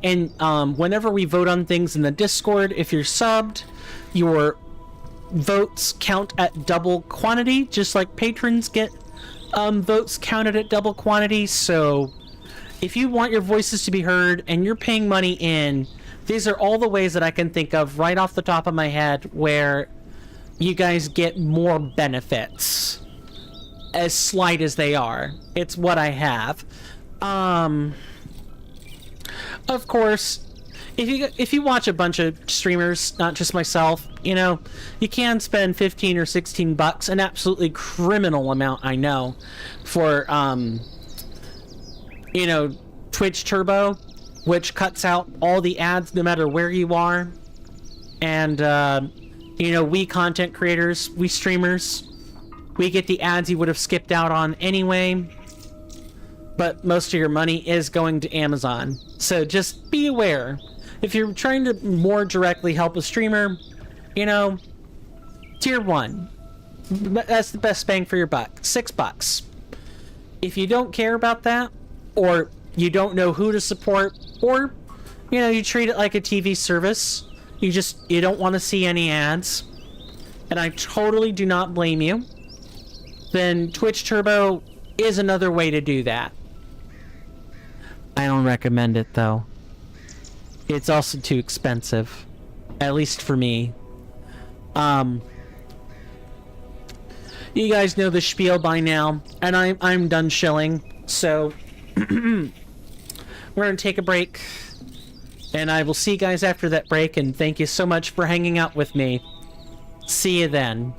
and, whenever we vote on things in the Discord, if you're subbed, your votes count at double quantity, just like patrons get votes counted at double quantity. So if you want your voices to be heard and you're paying money in, these are all the ways that I can think of right off the top of my head where you guys get more benefits, as slight as they are. It's what I have. Of course, if you watch a bunch of streamers, not just myself, you know, you can spend 15 or 16 bucks, an absolutely criminal amount, I know, for, you know, Twitch Turbo, which cuts out all the ads no matter where you are. And, you know, we content creators, we streamers, we get the ads you would have skipped out on anyway. But most of your money is going to Amazon. So just be aware. If you're trying to more directly help a streamer, you know, tier 1. That's the best bang for your buck. $6. If you don't care about that, or you don't know who to support, or, you know, you treat it like a TV service, you don't want to see any ads, and I totally do not blame you, then Twitch Turbo is another way to do that. I don't recommend it, though. It's also too expensive. At least for me. You guys know the spiel by now, and I'm done shilling, so we're gonna take a break, and I will see you guys after that break, and thank you so much for hanging out with me. See you then.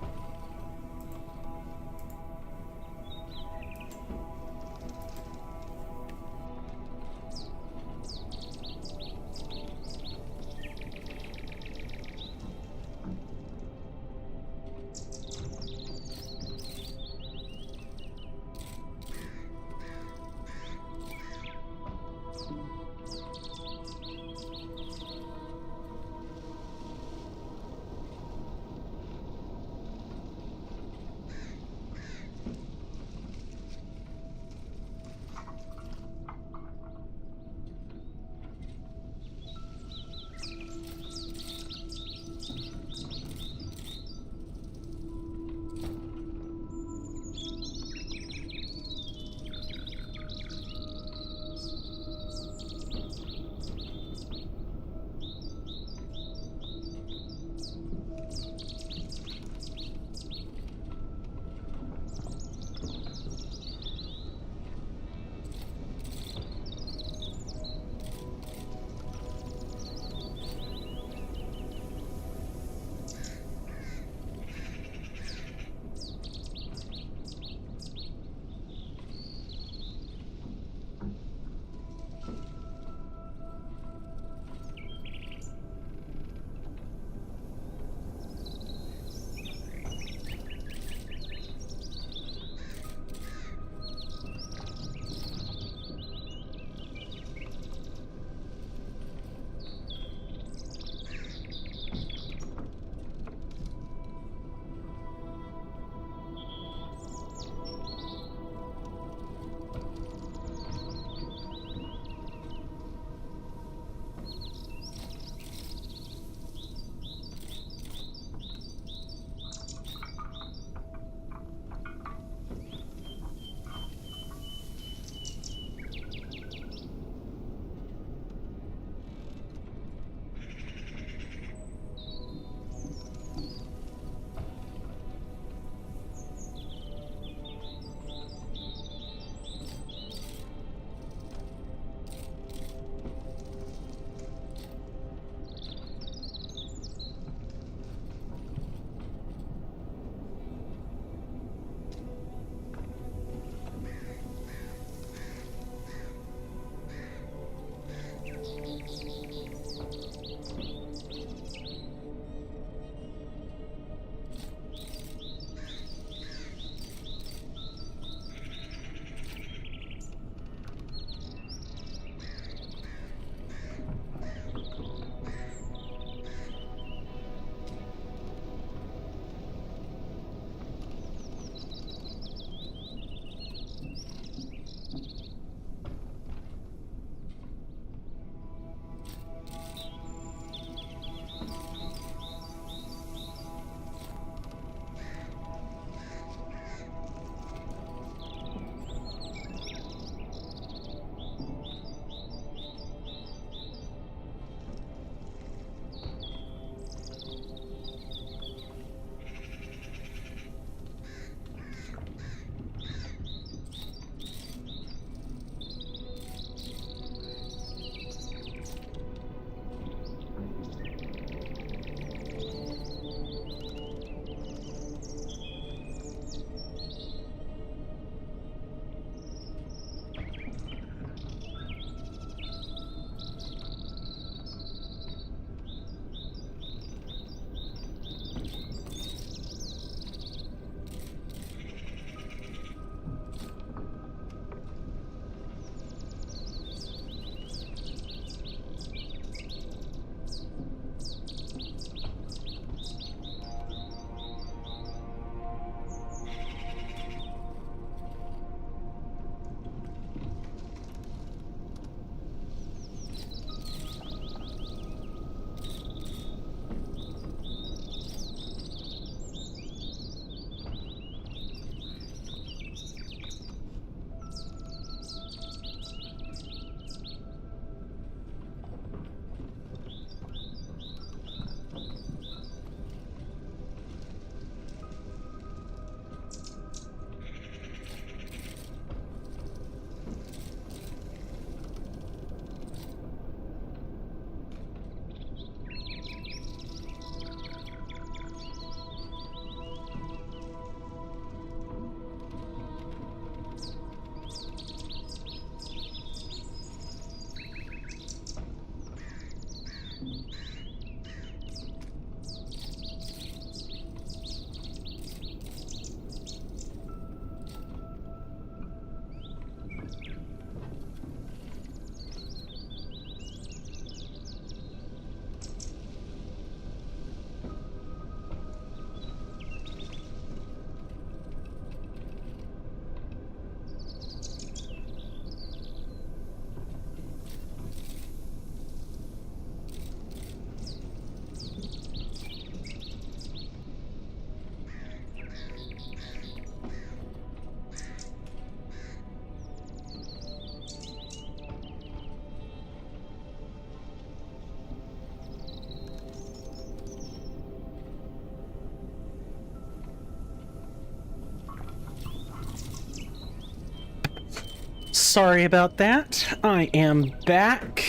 Sorry about that. I am back.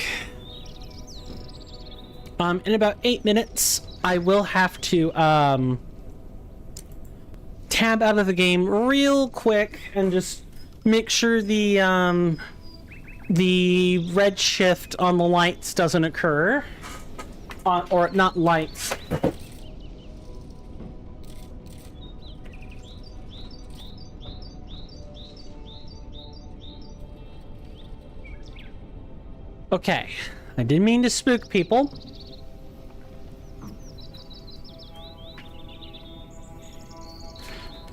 In about 8 minutes, I will have to, tab out of the game real quick and just make sure the red shift on the lights doesn't occur. Or not lights. Okay, I didn't mean to spook people.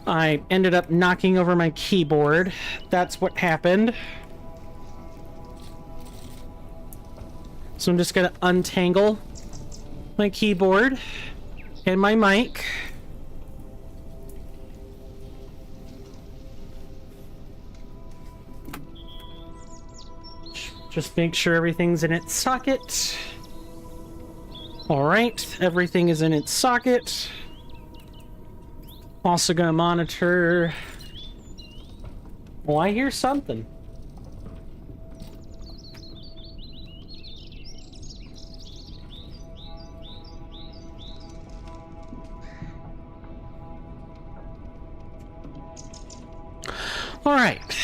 I ended up knocking over my keyboard. That's what happened. So I'm just gonna untangle my keyboard and my mic. Just make sure everything's in its socket. Alright, everything is in its socket. Also gonna monitor... Well, I hear something. Alright.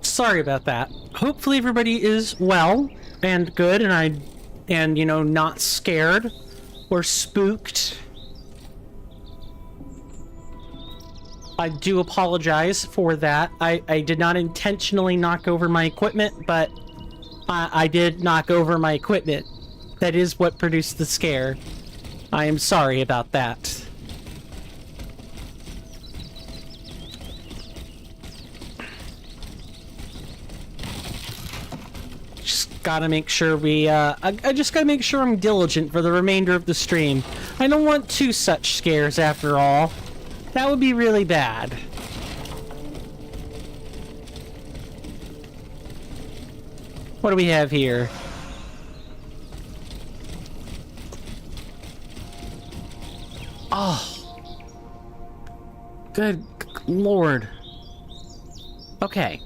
Sorry about that. Hopefully everybody is well and good and you know, not scared or spooked. I do apologize for that. I did not intentionally knock over my equipment, but I did knock over my equipment. That is what produced the scare. I am sorry about that. Gotta make sure we, I just gotta make sure I'm diligent for the remainder of the stream. I don't want 2 such scares after all. That would be really bad. What do we have here? Oh. Good lord. Okay.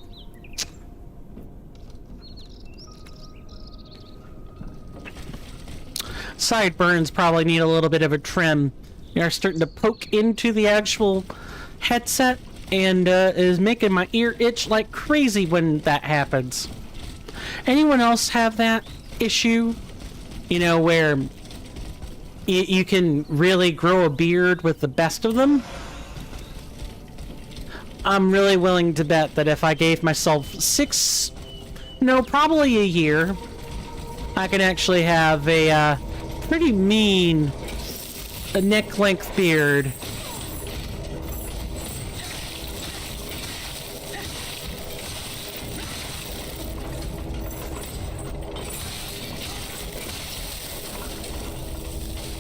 Sideburns probably need a little bit of a trim. They are starting to poke into the actual headset and is making my ear itch like crazy when that happens. Anyone else have that issue? You know, where you can really grow a beard with the best of them? I'm really willing to bet that if I gave myself probably a year, I can actually have a pretty mean neck-length beard.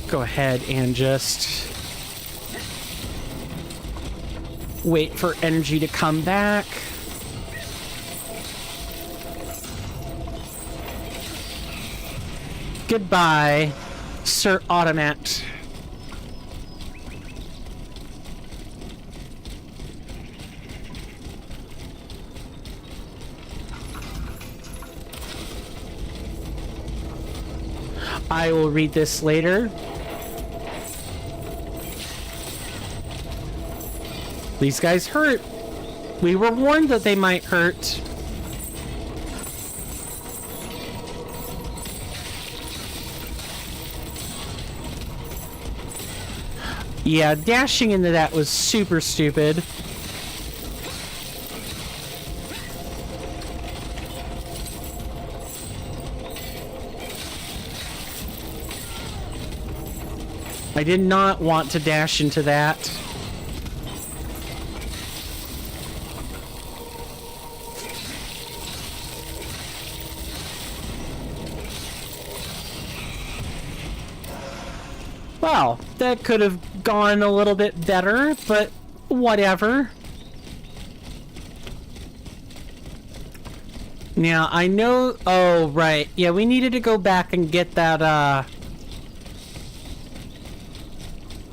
Go ahead and just wait for energy to come back. Goodbye, Sir Automata. I will read this later. These guys hurt. We were warned that they might hurt. Yeah, dashing into that was super stupid. I did not want to dash into that. Well, that could have gone a little bit better, but whatever. Now, I know... Oh, right. Yeah, we needed to go back and get that,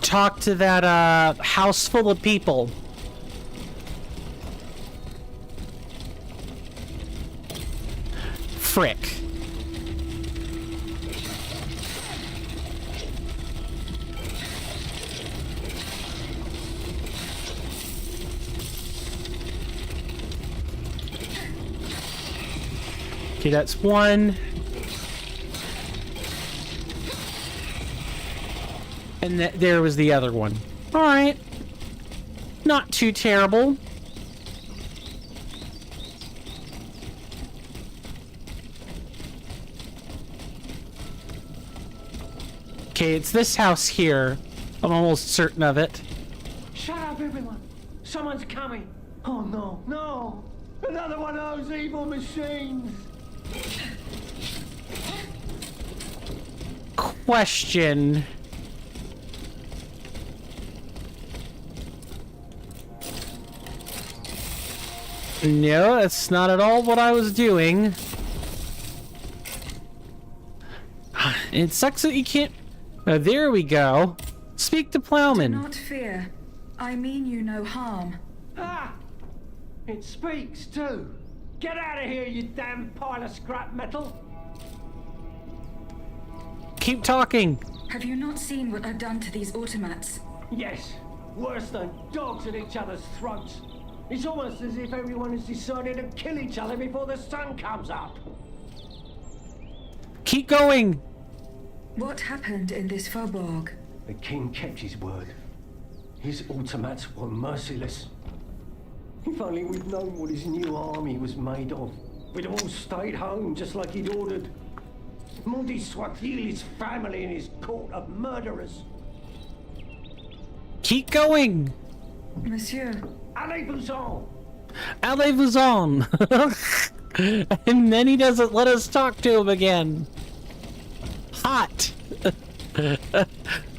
talk to that, house full of people. Frick. Okay, that's one. And there was the other one. Alright. Not too terrible. Okay, it's this house here. I'm almost certain of it. Shut up, everyone. Someone's coming. Oh, no, no. Another one of those evil machines. Question. No, that's not at all what I was doing. It sucks that you can't... Oh, there we go. Speak to Do Plowman. not fear. I mean you no harm. Ah! It speaks, too. Get out of here, you damn pile of scrap metal. Keep talking. Have you not seen what I've done to these automats? Yes, worse than dogs at each other's throats. It's almost as if everyone has decided to kill each other before the sun comes up. Keep going. What happened in this faubourg? The king kept his word. His automats were merciless. If only we'd known what his new army was made of, we'd have all stayed home just like he'd ordered. Maudit soit-il his family and his court of murderers. Keep Monsieur, Allez-vous-en! Allez-vous-en. And then he doesn't let us talk to him again. Hot.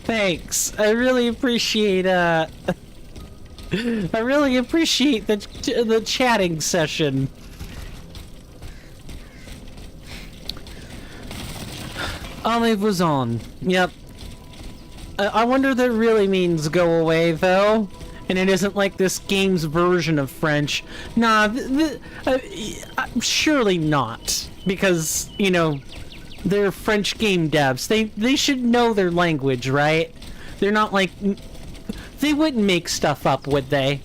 Thanks. I really appreciate the chatting session. Allez-vous-en. Yep. I wonder if that really means go away, though. And it isn't like this game's version of French. Nah, surely not. Because, you know, they're French game devs. They should know their language, right? They're not like... They wouldn't make stuff up, would they?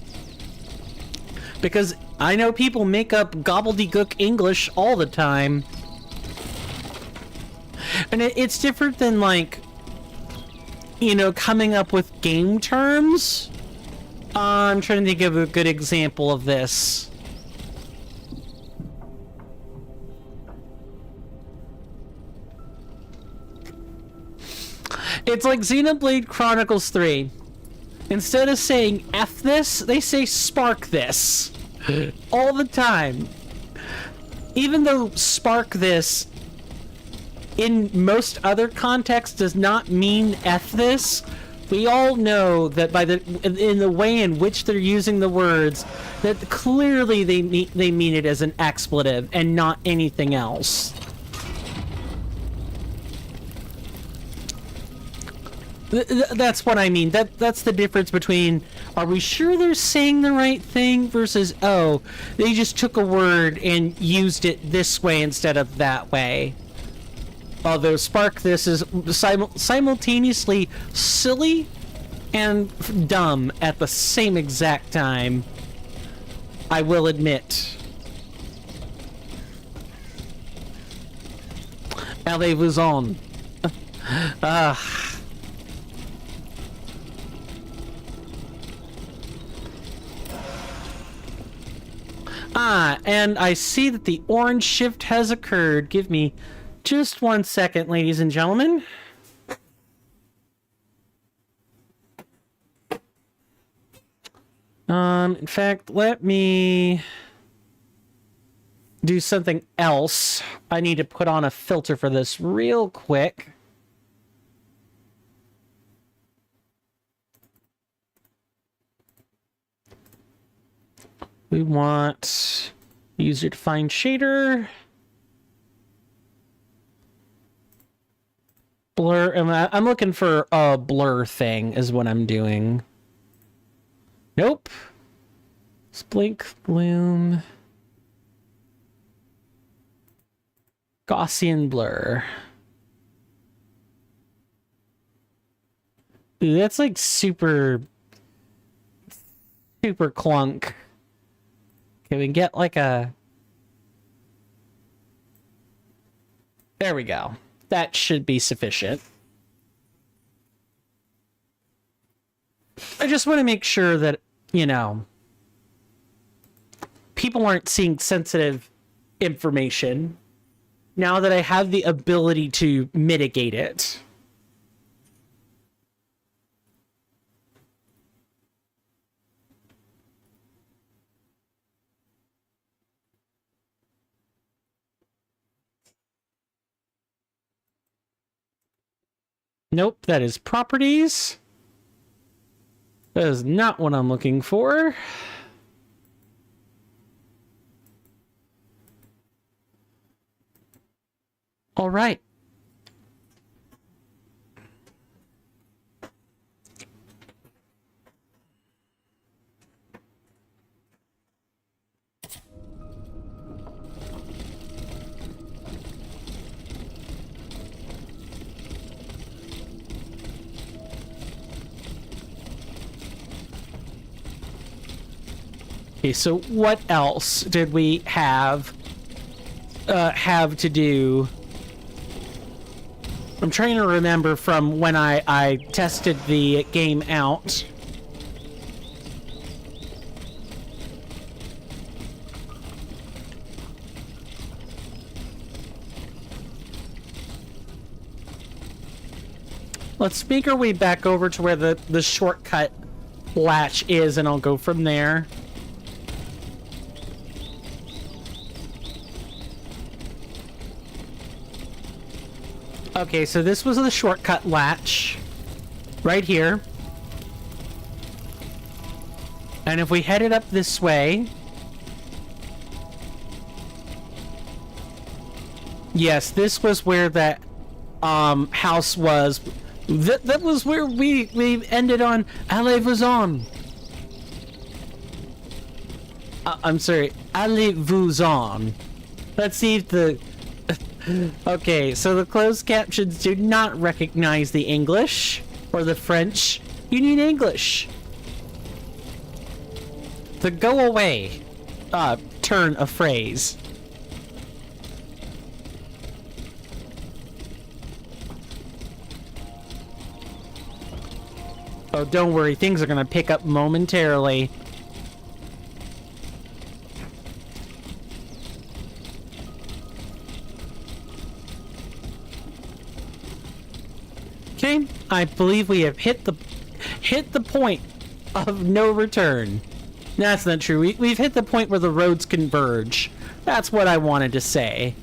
Because I know people make up gobbledygook English all the time. And it's different than, like, you know, coming up with game terms. I'm trying to think of a good example of this. It's like Xenoblade Chronicles 3. Instead of saying F this, they say spark this. All the time. Even though spark this in most other contexts does not mean F this, we all know that in the way in which they're using the words, that clearly they mean it as an expletive and not anything else. That's what I mean. That's the difference between, are we sure they're saying the right thing versus, oh, they just took a word and used it this way instead of that way. Although spark this is simultaneously silly and dumb at the same exact time, I will admit. Allez-vous-en. And I see that the orange shift has occurred. Give me just 1 second, ladies and gentlemen. In fact, let me do something else. I need to put on a filter for this real quick. We want user-defined shader. Blur. I'm looking for a blur thing is what I'm doing. Nope. Blink, bloom. Gaussian blur. Ooh, that's like super clunk. Can we get like a... There we go. That should be sufficient. I just want to make sure that, you know, people aren't seeing sensitive information now that I have the ability to mitigate it. Nope, that is properties. That is not what I'm looking for. All right. Okay, so what else did we have to do? I'm trying to remember from when I tested the game out. Let's make our way back over to where the shortcut latch is, and I'll go from there. Okay, so this was the shortcut latch right here. And if we headed up this way... Yes, this was where that house was. That was where we ended on Allez-vous-en. I'm sorry, Allez-vous-en. Let's see if the... Okay, so the closed captions do not recognize the English or the French. You need English. The go away turn of phrase. Oh, don't worry, things are gonna pick up momentarily. Okay, I believe we have hit the point of no return. That's not true. We've hit the point where the roads converge. That's what I wanted to say.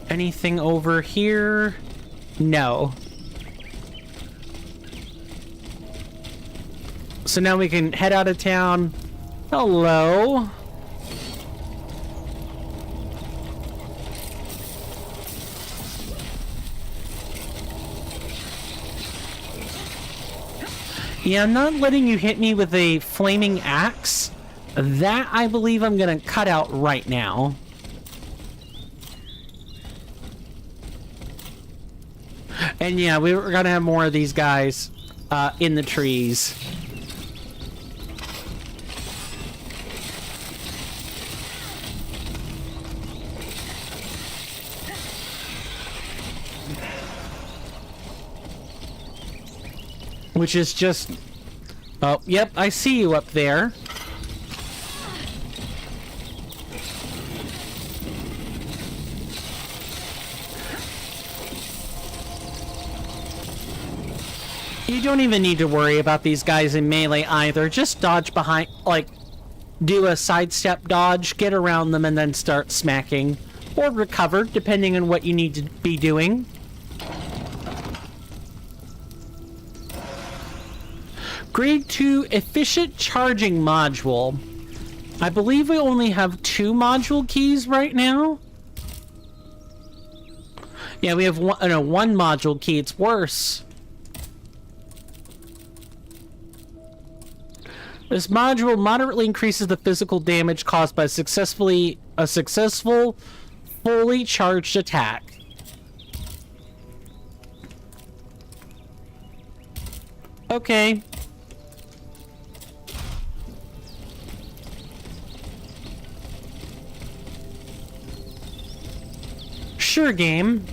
Anything over here? No. So now we can head out of town. Hello. Yeah, I'm not letting you hit me with a flaming axe. That, I believe I'm gonna cut out right now. And yeah, we were gonna have more of these guys in the trees. Which is just... Oh, yep, I see you up there. You don't even need to worry about these guys in melee either. Just dodge behind, like, do a sidestep dodge, get around them, and then start smacking. Or recover, depending on what you need to be doing. Grade 2 efficient charging module. I believe we only have 2 module keys right now. Yeah, we have one module key. It's worse. This module moderately increases the physical damage caused by a successful, fully charged attack. Okay. Sure, game.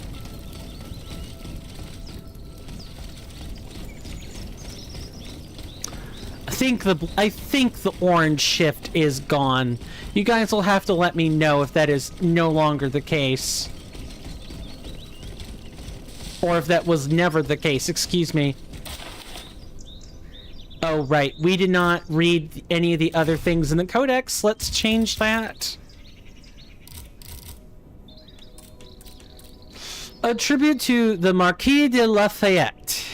I think the orange shift is gone. You guys will have to let me know if that is no longer the case. Or if that was never the case, excuse me. Oh, right. We did not read any of the other things in the codex. Let's change that. A tribute to the Marquis de Lafayette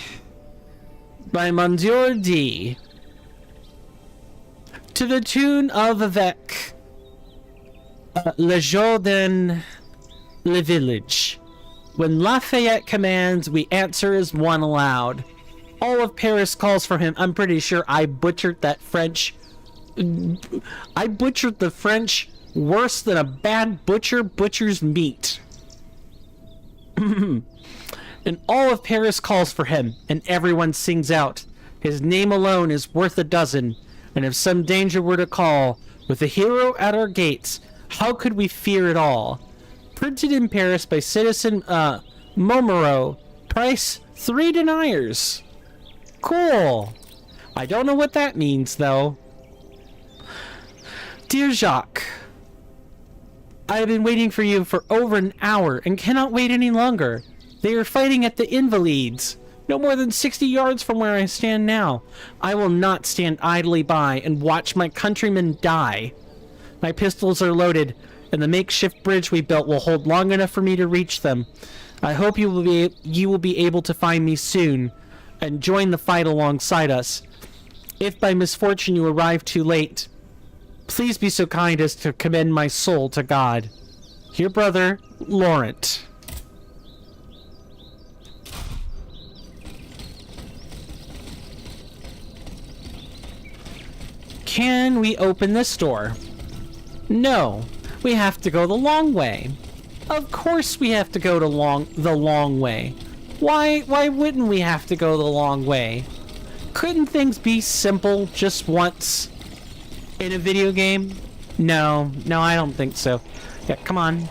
by Monsieur D. To the tune of Avec Le Jardin, Le Village. When Lafayette commands, we answer as one aloud. All of Paris calls for him. I'm pretty sure I butchered that French. I butchered the French worse than a bad butcher butchers meat. And all of Paris calls for him, and everyone sings out. His name alone is worth a dozen, and if some danger were to call, with a hero at our gates, how could we fear at all? Printed in Paris by Citizen Momoro. Price 3 deniers. Cool. I don't know what that means, though. Dear Jacques, I have been waiting for you for over an hour and cannot wait any longer. They are fighting at the Invalides, no more than 60 yards from where I stand now. I will not stand idly by and watch my countrymen die. My pistols are loaded, and the makeshift bridge we built will hold long enough for me to reach them. I hope you will be able to find me soon and join the fight alongside us. If by misfortune you arrive too late, please be so kind as to commend my soul to God. Your brother, Laurent. Can we open this door? No, we have to go the long way. Of course we have to go the long way. Why wouldn't we have to go the long way? Couldn't things be simple just once in a video game? No, I don't think so. Yeah, come on.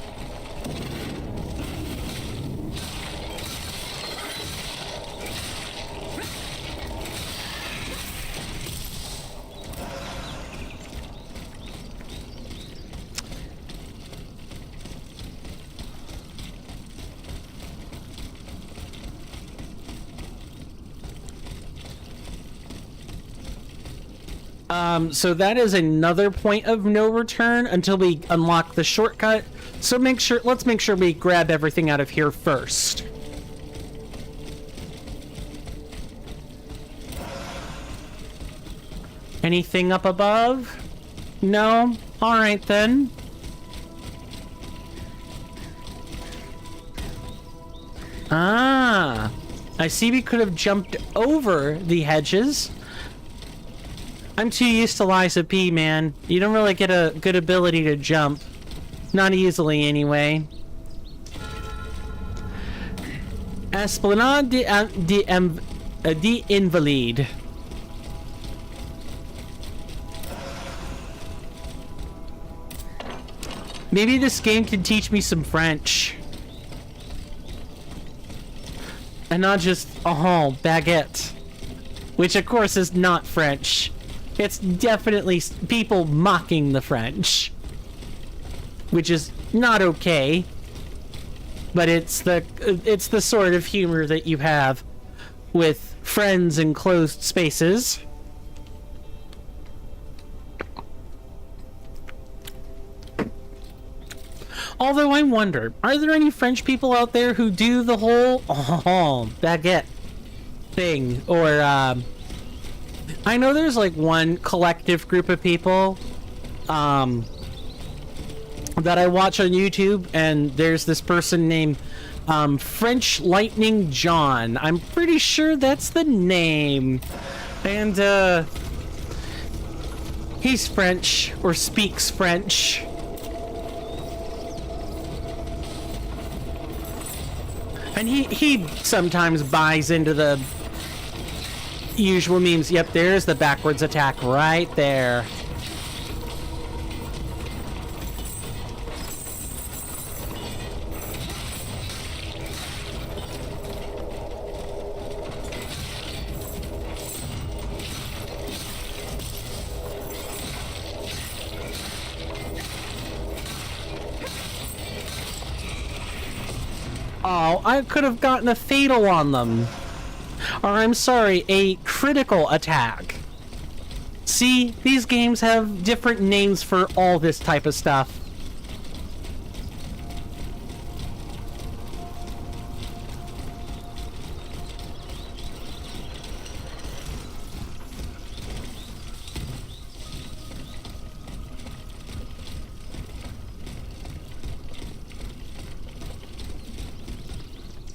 So that is another point of no return until we unlock the shortcut. So let's make sure we grab everything out of here first. Anything up above? No? Alright then. Ah, I see we could have jumped over the hedges. I'm too used to Liza P, man. You don't really get a good ability to jump. Not easily, anyway. Esplanade de Invalide. Maybe this game can teach me some French. And not just, baguette. Which, of course, is not French. It's definitely people mocking the French. Which is not okay. But it's the sort of humor that you have with friends in closed spaces. Although I wonder, are there any French people out there who do the whole baguette thing? Or I know there's like one collective group of people that I watch on YouTube, and there's this person named French Lightning John. I'm pretty sure that's the name. And He's French, or speaks French. And he sometimes buys into the usual memes. Yep, there's the backwards attack right there. Oh, I could have gotten a fatal on them. Or I'm sorry, a critical attack. See, these games have different names for all this type of stuff.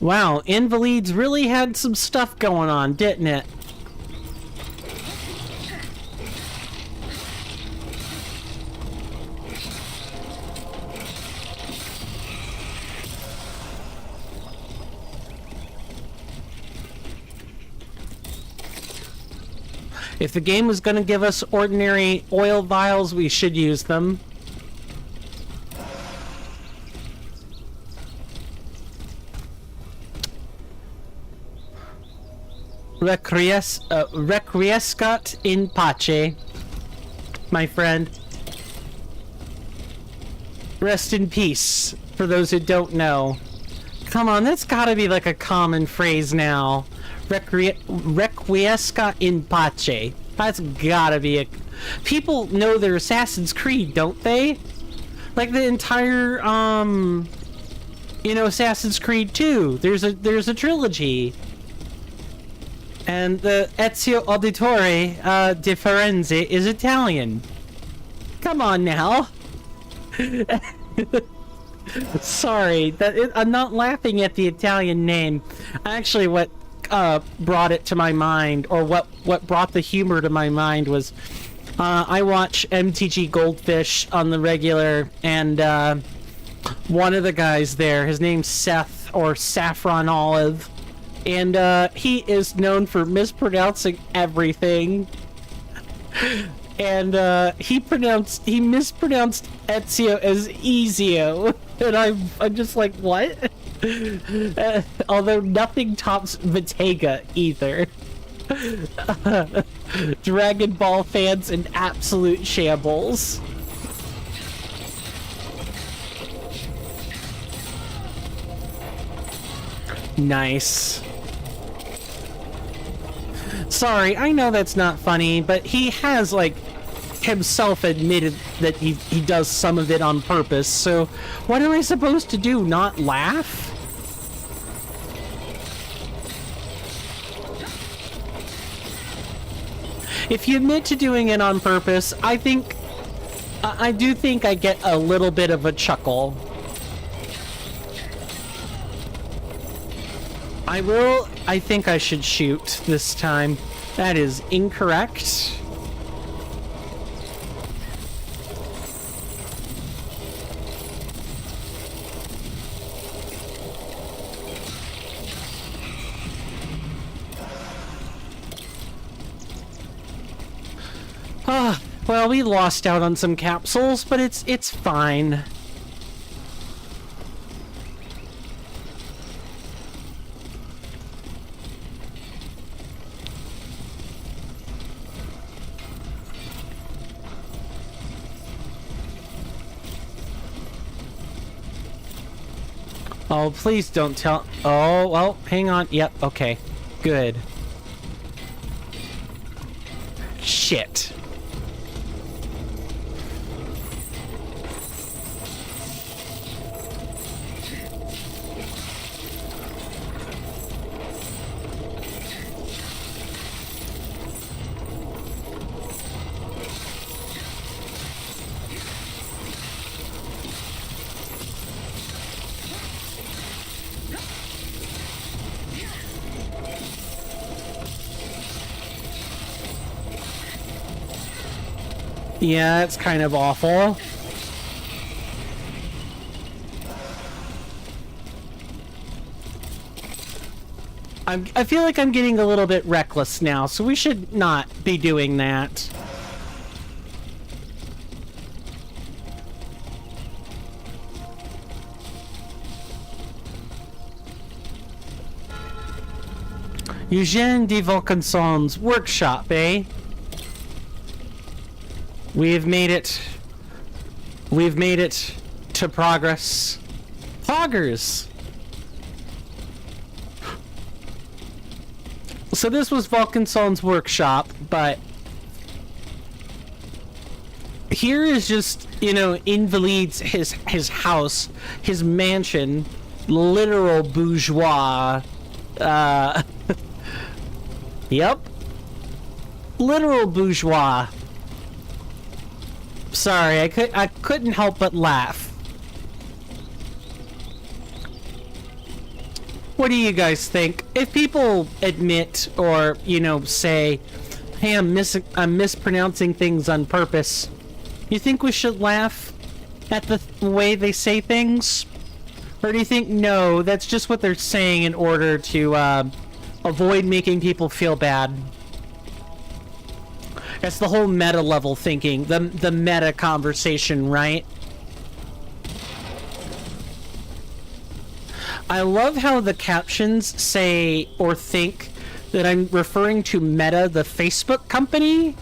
Wow, Invalides really had some stuff going on, didn't it? If the game was going to give us ordinary oil vials, we should use them. Requiescat in pace, my friend. Rest in peace, for those who don't know. Come on, that's gotta be like a common phrase now. Requiescat in pace. That's gotta be a... People know their Assassin's Creed, don't they? Like the entire, you know, Assassin's Creed 2. There's a trilogy. And the Ezio Auditore di Firenze is Italian. Come on now. Sorry, I'm not laughing at the Italian name. Actually, what brought it to my mind, or what brought the humor to my mind was I watch MTG Goldfish on the regular, and one of the guys there, his name's Seth, or Saffron Olive. And he is known for mispronouncing everything. And he mispronounced Ezio as Ezio. And I'm just like, what? Although nothing tops Bottega either. Dragon Ball fans in absolute shambles. Nice. Sorry, I know that's not funny, but he has, like, himself admitted that he does some of it on purpose, so what am I supposed to do, not laugh? If you admit to doing it on purpose, I do think I get a little bit of a chuckle. I think I should shoot this time. That is incorrect. Well, we lost out on some capsules, but it's fine. Oh, please don't tell... Oh, well, hang on. Yep, okay. Good. Shit. Yeah, it's kind of awful. I feel like I'm getting a little bit reckless now, so we should not be doing that. Eugène de Vaucanson's workshop, eh? We've made it to progress. Poggers! So this was Vaucanson's workshop, but here is just, you know, Invalide's his house, his mansion, literal bourgeois. Yep. Literal bourgeois. Sorry, I couldn't help but laugh. What do you guys think? If people admit or, you know, say, hey, I'm mispronouncing things on purpose, you think we should laugh at the way they say things? Or do you think, no, that's just what they're saying in order to avoid making people feel bad? That's the whole meta level thinking, the meta conversation, right? I love how the captions say or think that I'm referring to Meta, the Facebook company,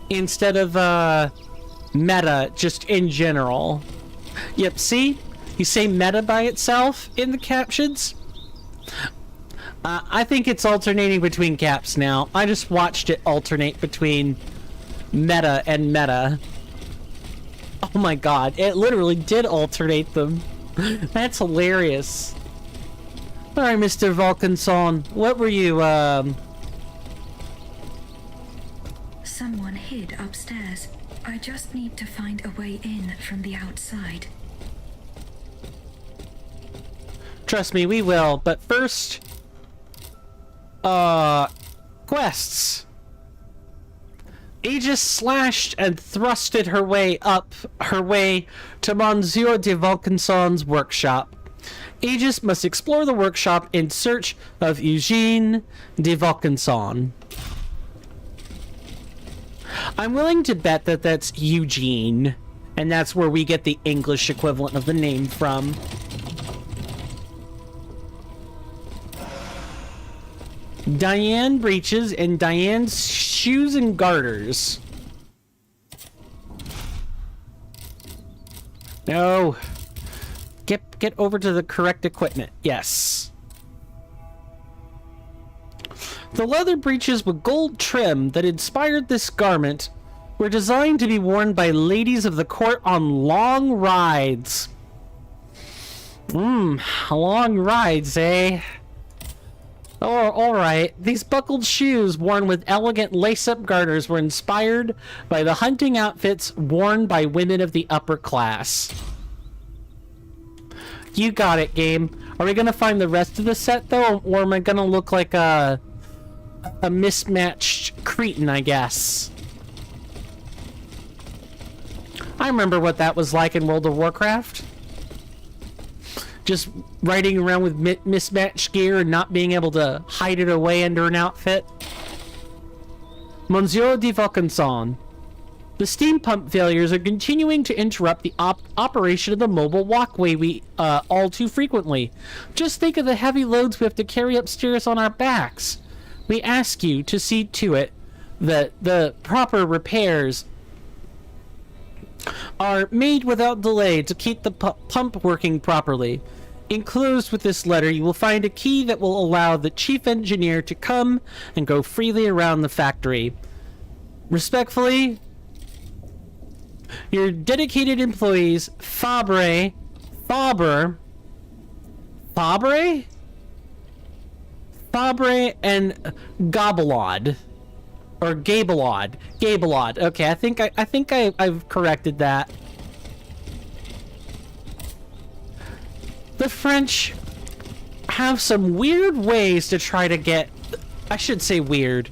instead of Meta just in general. Yep, see? You say Meta by itself in the captions. I think it's alternating between caps now. I just watched it alternate between Meta and Meta. Oh my god, it literally did alternate them. That's hilarious. Alright, Mr. Vaucanson, what were you, Someone hid upstairs. I just need to find a way in from the outside. Trust me, we will, but first... quests. Aegis slashed and thrusted her way to Monsieur de Vaucanson's workshop. Aegis must explore the workshop in search of Eugène de Vaucanson. I'm willing to bet that that's Eugene, and that's where we get the English equivalent of the name from. Diane breeches and Diane's shoes and garters. No. Get over to the correct equipment. Yes. The leather breeches with gold trim that inspired this garment were designed to be worn by ladies of the court on long rides. Long rides, eh? Oh, alright. These buckled shoes worn with elegant lace-up garters were inspired by the hunting outfits worn by women of the upper class. You got it, game. Are we gonna find the rest of the set, though? Or am I gonna look like a mismatched cretin, I guess? I remember what that was like in World of Warcraft. Just riding around with mismatched gear and not being able to hide it away under an outfit. Monsieur de Vaucanson. The steam pump failures are continuing to interrupt the operation of the mobile walkway all too frequently. Just think of the heavy loads we have to carry upstairs on our backs. We ask you to see to it that the proper repairs are made without delay to keep the pump working properly. Enclosed with this letter, you will find a key that will allow the chief engineer to come and go freely around the factory. Respectfully, your dedicated employees, Fabre, and Gabelod. Or Gabelod. Okay, I think I've corrected that. The French have some weird ways to try to get, I should say weird,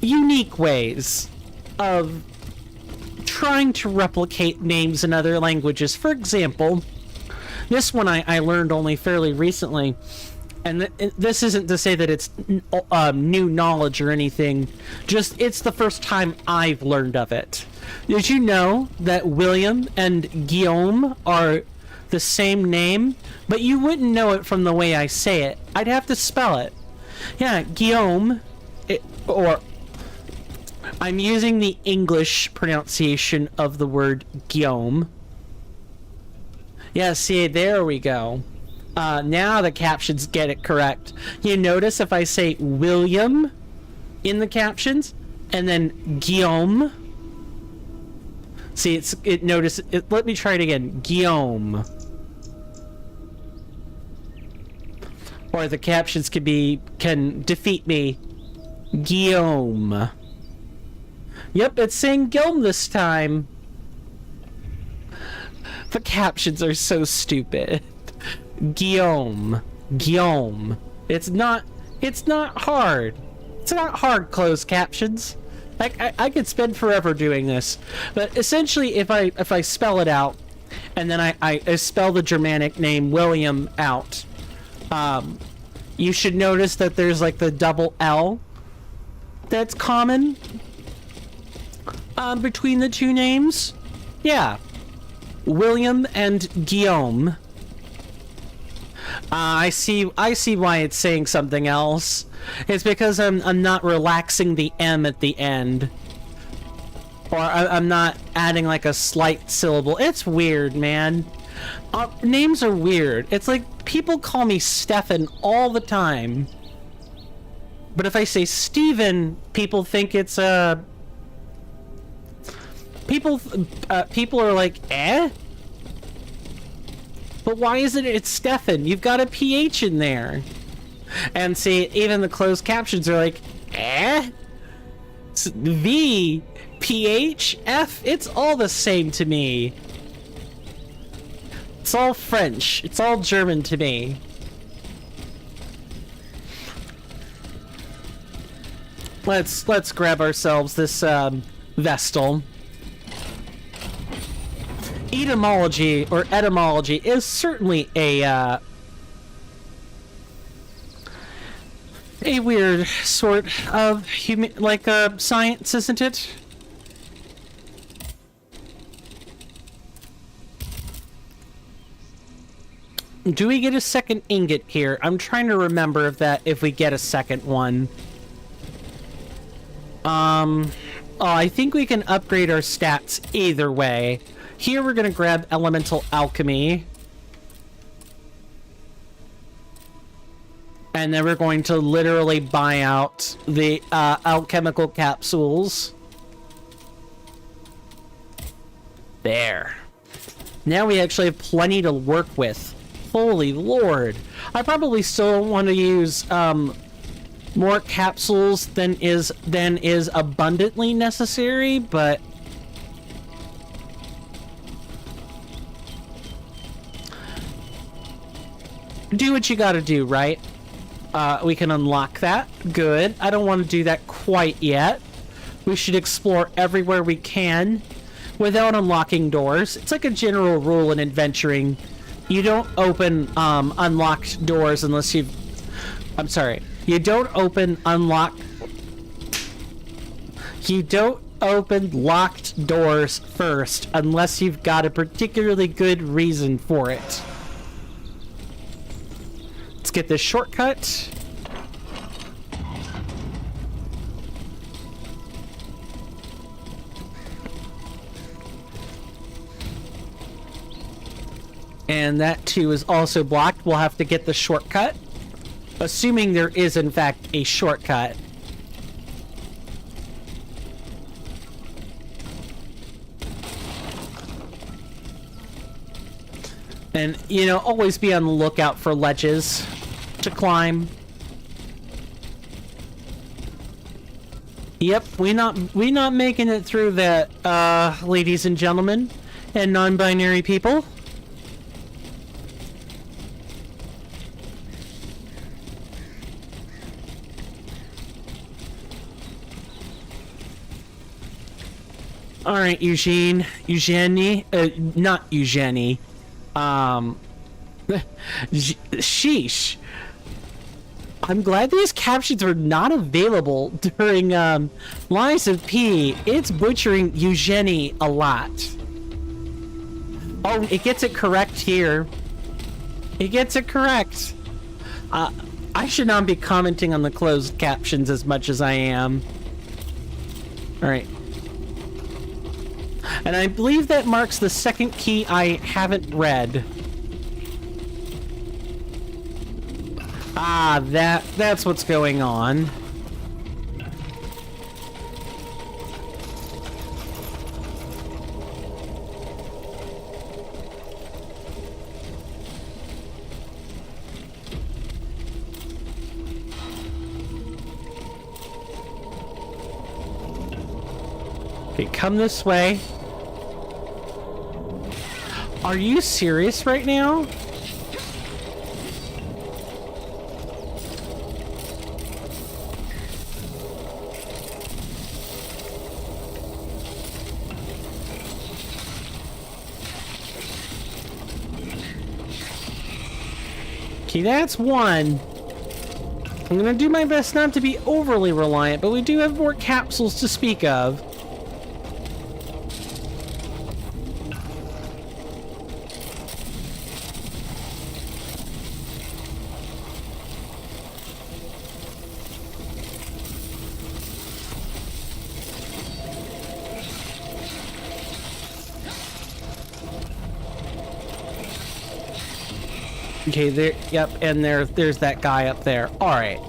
unique ways of trying to replicate names in other languages. For example, this one I learned only fairly recently, and this isn't to say that it's new knowledge or anything, just it's the first time I've learned of it. Did you know that William and Guillaume are the same name? But you wouldn't know it from the way I say it. I'd have to spell it. Yeah, Guillaume, or I'm using the English pronunciation of the word Guillaume. Yeah, see, there we go. Now the captions get it correct. You notice if I say William in the captions and then Guillaume. See, let me try it again. Guillaume. Or the captions can defeat me. Guillaume. Yep, it's saying Guillaume this time. The captions are so stupid. Guillaume. Guillaume. It's not hard. It's not hard closed captions. I could spend forever doing this. But essentially, if I spell it out, and then I spell the Germanic name William out, you should notice that there's like the double L that's common between the two names. Yeah. William and Guillaume. I see why it's saying something else. It's because I'm not relaxing the M at the end. Or I'm not adding like a slight syllable. It's weird, man. Names are weird. It's like people call me Stefan all the time. But if I say Steven, people think it's people are like, eh? But why isn't it Stefan? You've got a PH in there. And see, even the closed captions are like, eh? V, PH, F, it's all the same to me. It's all French. It's all German to me. Let's grab ourselves this Vestal. Etymology is certainly a weird sort of science, isn't it? Do we get a second ingot here? I'm trying to remember if we get a second one. I think we can upgrade our stats either way. Here we're gonna grab elemental alchemy. And then we're going to literally buy out the alchemical capsules. There. Now we actually have plenty to work with. Holy Lord. I probably still want to use more capsules than is abundantly necessary, but do what you gotta do, right? We can unlock that. Good. I don't want to do that quite yet. We should explore everywhere we can without unlocking doors. It's like a general rule in adventuring. You don't open unlocked doors unless you've... I'm sorry. You don't open locked doors first unless you've got a particularly good reason for it. Let's get this shortcut. And that too is also blocked. We'll have to get the shortcut. Assuming there is in fact a shortcut. And, you know, always be on the lookout for ledges to climb. Yep, we not making it through that, ladies and gentlemen, and non-binary people. All right, Eugenie, not Eugenie. Sheesh. I'm glad these captions are not available during Lies of P. It's butchering Eugenie a lot. Oh, it gets it correct here. It gets it correct. I should not be commenting on the closed captions as much as I am. Alright. And I believe that marks the second key I haven't read. Ah, that's what's going on. Okay, come this way. Are you serious right now? Okay, that's one. I'm gonna do my best not to be overly reliant, but we do have more capsules to speak of. Okay, there, yep, and there's that guy up there. All right.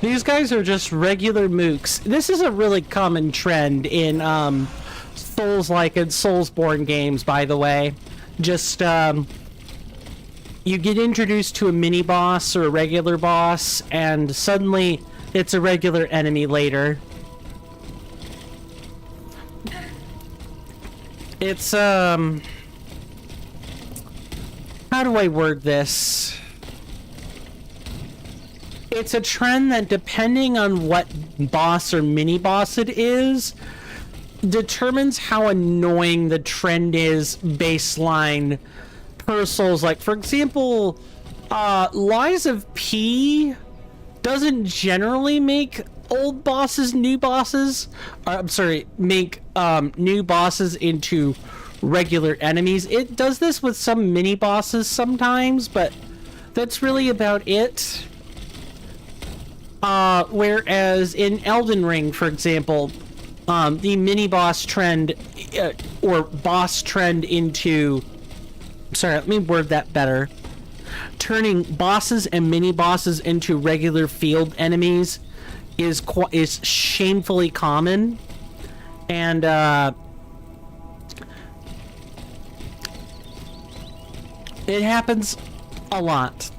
These guys are just regular mooks. This is a really common trend in Souls-like and Soulsborne games, by the way. Just you get introduced to a mini boss or a regular boss, and suddenly it's a regular enemy later. It's how do I word this? It's a trend that, depending on what boss or mini-boss it is, determines how annoying the trend is baseline per Souls. Like, for example, Lies of P doesn't generally make old bosses new bosses. I'm sorry, make new bosses into regular enemies. It does this with some mini-bosses sometimes, but that's really about it. Whereas in Elden Ring, for example, the mini-boss trend, or boss trend into... Sorry, let me word that better. Turning bosses and mini-bosses into regular field enemies is shamefully common. And, it happens a lot.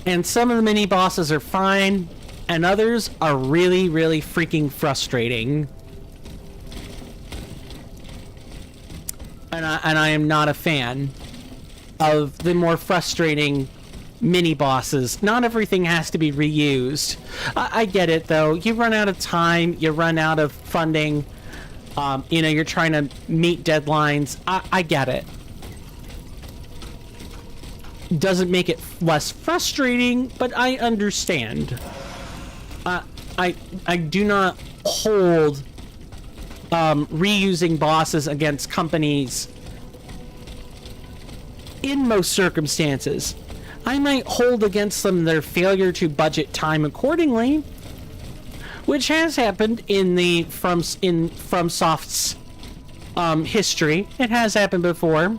And some of the mini bosses are fine, and others are really, really freaking frustrating. And I am not a fan of the more frustrating mini bosses. Not everything has to be reused. I get it though. You run out of time, you run out of funding, you know, you're trying to meet deadlines. I get it. Doesn't make it less frustrating, but I understand. I do not hold reusing bosses against companies in most circumstances. I might hold against them their failure to budget time accordingly, which has happened in the FromSoft's history. It has happened before.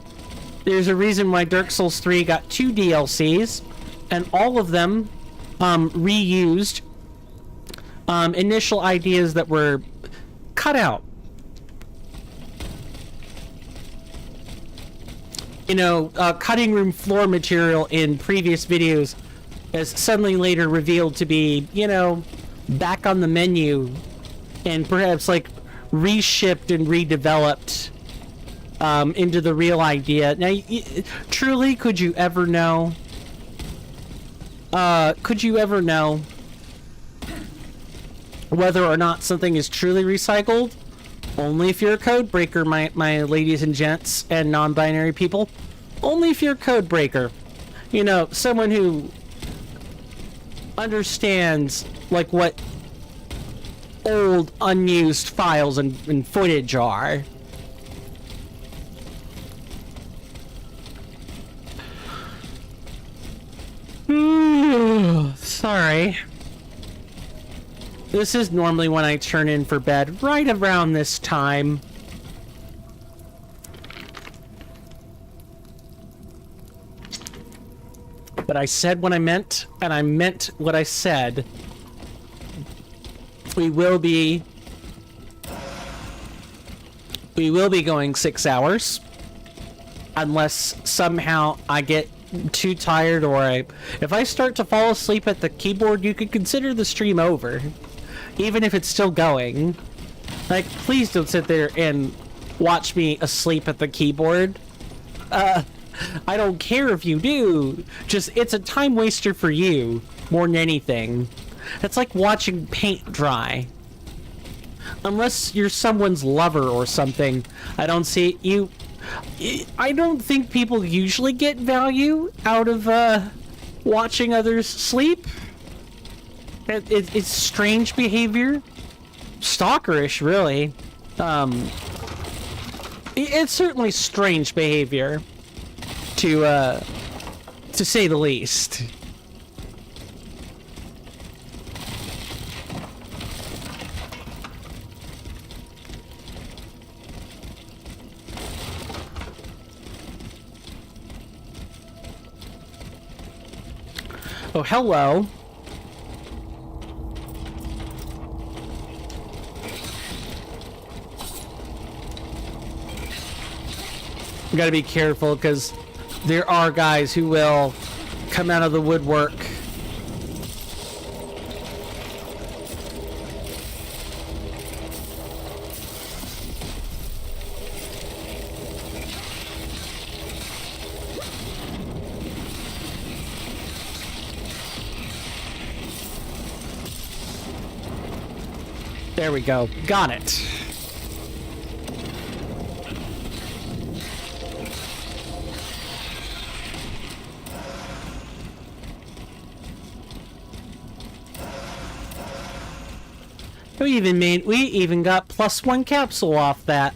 There's a reason why Dark Souls 3 got 2 DLCs, and all of them reused initial ideas that were cut out. cutting room floor material in previous videos is suddenly later revealed to be, back on the menu and perhaps like reshipped and redeveloped into the real idea. Now, truly, could you ever know? Could you ever know whether or not something is truly recycled? Only if you're a code breaker, my ladies and gents and non-binary people. Only if you're a code breaker. Someone who understands, like, what old, unused files and footage are. Sorry. This is normally when I turn in for bed, right around this time. But I said what I meant, and I meant what I said. We will be going 6 hours. Unless somehow I get too tired or if I start to fall asleep at the keyboard, you could consider the stream over. Even if it's still going. Like, please don't sit there and watch me asleep at the keyboard. I don't care if you do. Just, it's a time waster for you more than anything. It's like watching paint dry. Unless you're someone's lover or something, I don't see you. I don't think people usually get value out of watching others sleep. It's strange behavior. Stalkerish, really. It's certainly strange behavior, to say the least. Oh, hello. You gotta be careful, because there are guys who will come out of the woodwork. There we go. Got it. We even got +1 capsule off that.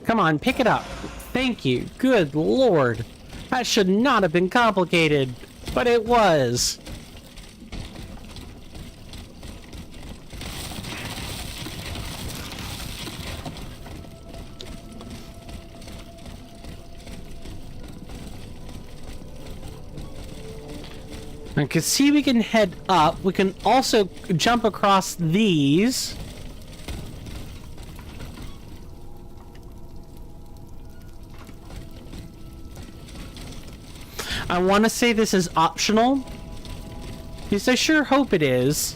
Come on, pick it up. Thank you. Good lord. That should not have been complicated, but it was. I can see we can head up. We can also jump across these. I want to say this is optional. Yes, I sure hope it is.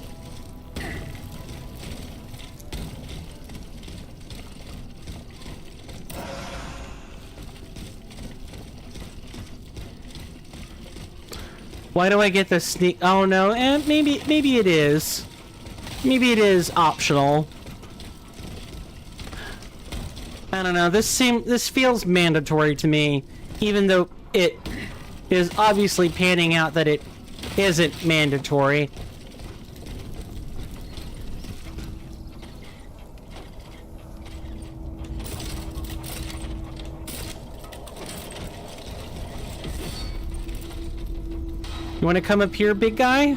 Why do I get the sneak? Oh no, maybe it is. Maybe it is optional. I don't know. This feels mandatory to me, even though it is obviously panning out that it isn't mandatory. You want to come up here, big guy?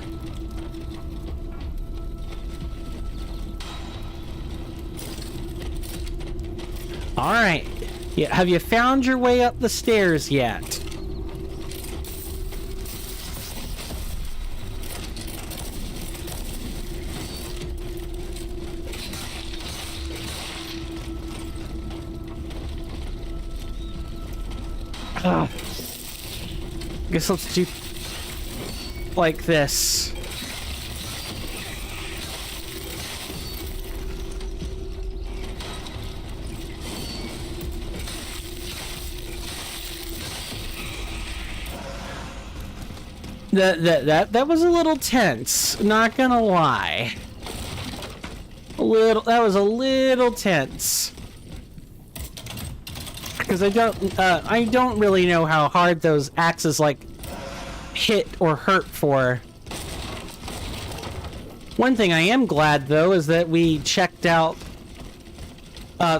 Alright. Yeah, have you found your way up the stairs yet? Guess let's do like this. That was a little tense, not gonna lie. That was a little tense. Because I don't really know how hard those axes, like, hit or hurt for. One thing I am glad, though, is that we checked out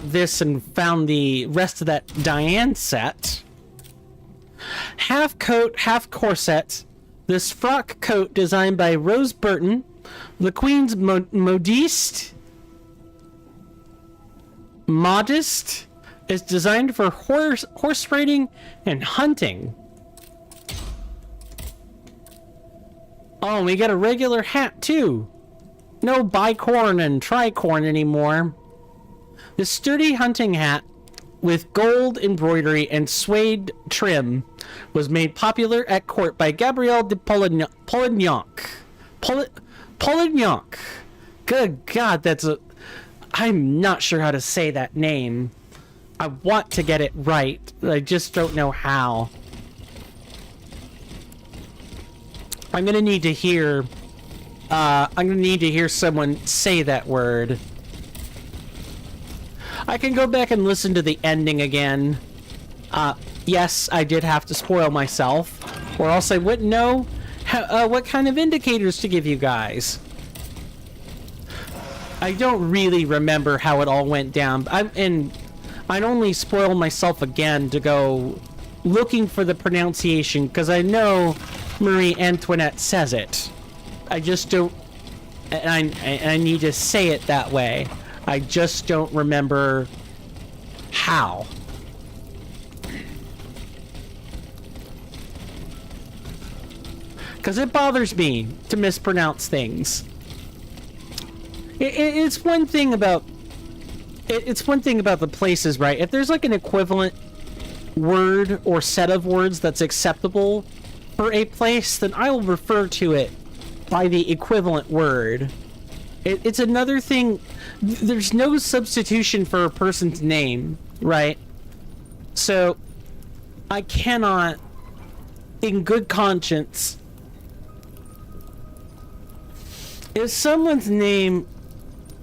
this and found the rest of that Diane set. Half coat, half corset. This frock coat designed by Rose Burton, the Queen's modiste, is designed for horse riding and hunting. Oh, we got a regular hat too. No bicorn and tricorn anymore. This sturdy hunting hat with gold embroidery and suede trim was made popular at court by Gabrielle de Polignac. Polignac. Good God, I'm not sure how to say that name. I want to get it right. I just don't know how. I'm gonna need to hear someone say that word. I can go back and listen to the ending again. Yes, I did have to spoil myself, or else I wouldn't know what kind of indicators to give you guys. I don't really remember how it all went down. I'd only spoil myself again to go looking for the pronunciation, because I know Marie Antoinette says it. I just don't... And I need to say it that way. I just don't remember how. Because it bothers me to mispronounce things. It's one thing about... It's one thing about the places, right? If there's like an equivalent word or set of words that's acceptable for a place, then I will refer to it by the equivalent word. It's another thing. There's no substitution for a person's name, right? So I cannot, in good conscience, if someone's name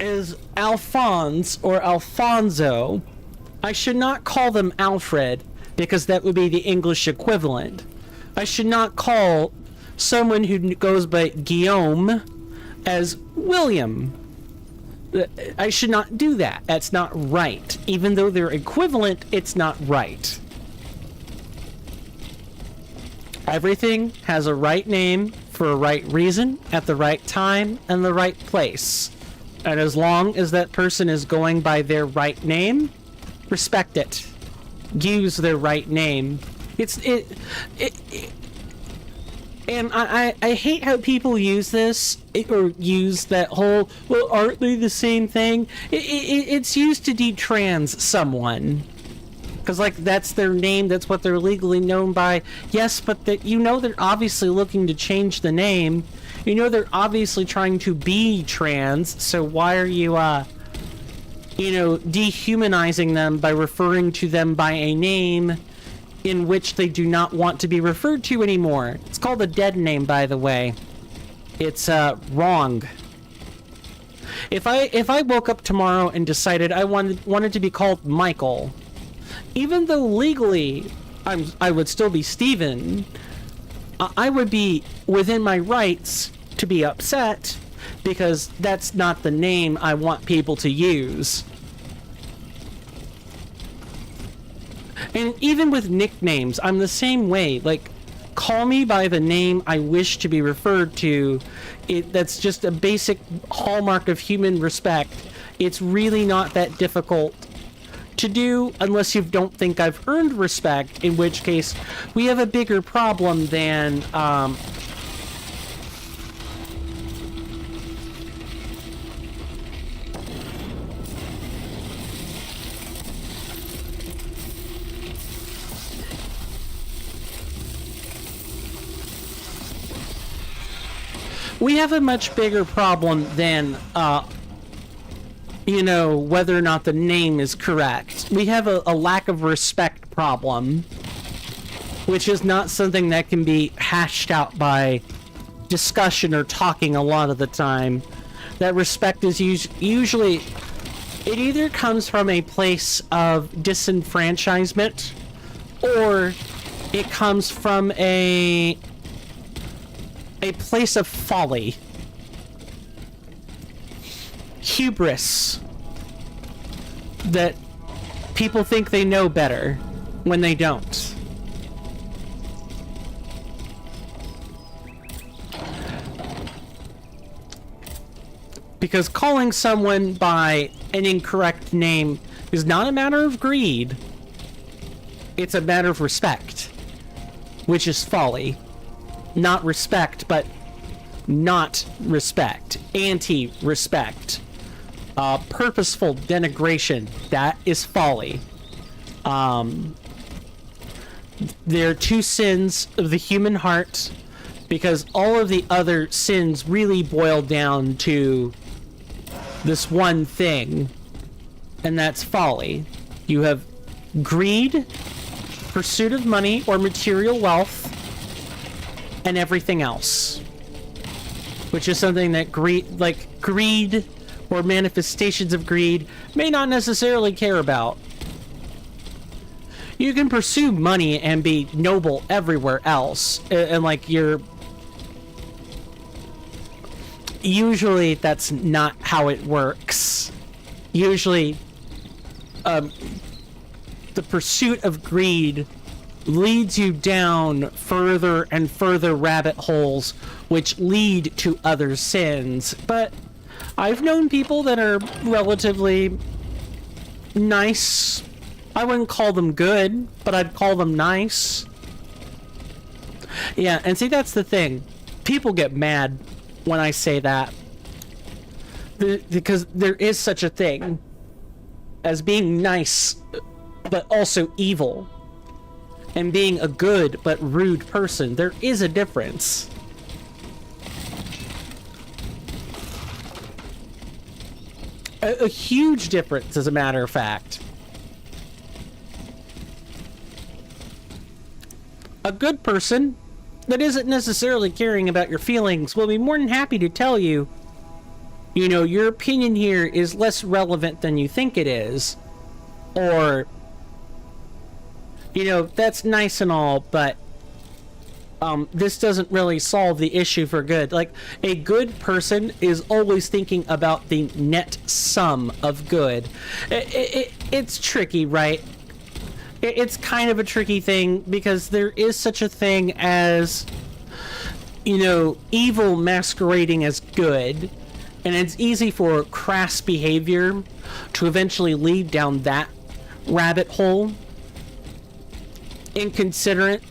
is Alphonse or Alfonso, I should not call them Alfred, because that would be the English equivalent. I should not call someone who goes by Guillaume as William. I should not do that. That's not right. Even though they're equivalent, it's not right. Everything has a right name for a right reason, at the right time, and the right place. And as long as that person is going by their right name, respect it. Use their right name. And I hate how people use this, or use that whole, well, aren't they the same thing? It's used to detrans someone. Because, like, that's their name, that's what they're legally known by. Yes, but they're obviously looking to change the name. You know they're obviously trying to be trans, so why are you, dehumanizing them by referring to them by a name in which they do not want to be referred to anymore? It's called a dead name, by the way. It's, wrong. If I woke up tomorrow and decided I wanted to be called Michael, even though legally I would still be Steven, I would be within my rights to be upset, because that's not the name I want people to use. And even with nicknames, I'm the same way. Like, call me by the name I wish to be referred to. That's just a basic hallmark of human respect. It's really not that difficult to do unless you don't think I've earned respect, in which case we have a bigger problem than we have a much bigger problem than, you know, whether or not the name is correct. We have a lack of respect problem, which is not something that can be hashed out by discussion or talking a lot of the time. That respect is usually, it either comes from a place of disenfranchisement, or it comes from a place of folly. Hubris. That people think they know better when they don't. Because calling someone by an incorrect name is not a matter of greed. It's a matter of respect, which is folly. Not respect, but not respect. Anti-respect. Purposeful denigration. That is folly. There are two sins of the human heart, because all of the other sins really boil down to this one thing, and that's folly. You have greed, pursuit of money or material wealth, and everything else, which is something that greed or manifestations of greed may not necessarily care about. You can pursue money and be noble everywhere else, and like you're usually that's not how it works. Usually the pursuit of greed leads you down further and further rabbit holes, which lead to other sins. But I've known people that are relatively nice. I wouldn't call them good, but I'd call them nice. Yeah, and see, that's the thing. People get mad when I say that. Because there is such a thing as being nice, but also evil. And being a good but rude person. There is a difference. A huge difference, as a matter of fact. A good person that isn't necessarily caring about your feelings will be more than happy to tell you, you know, your opinion here is less relevant than you think it is. Or, you know, that's nice and all, but this doesn't really solve the issue for good. Like, a good person is always thinking about the net sum of good. It's tricky, right? It's kind of a tricky thing, because there is such a thing as, you know, evil masquerading as good, and it's easy for crass behavior to eventually lead down that rabbit hole. Being inconsiderate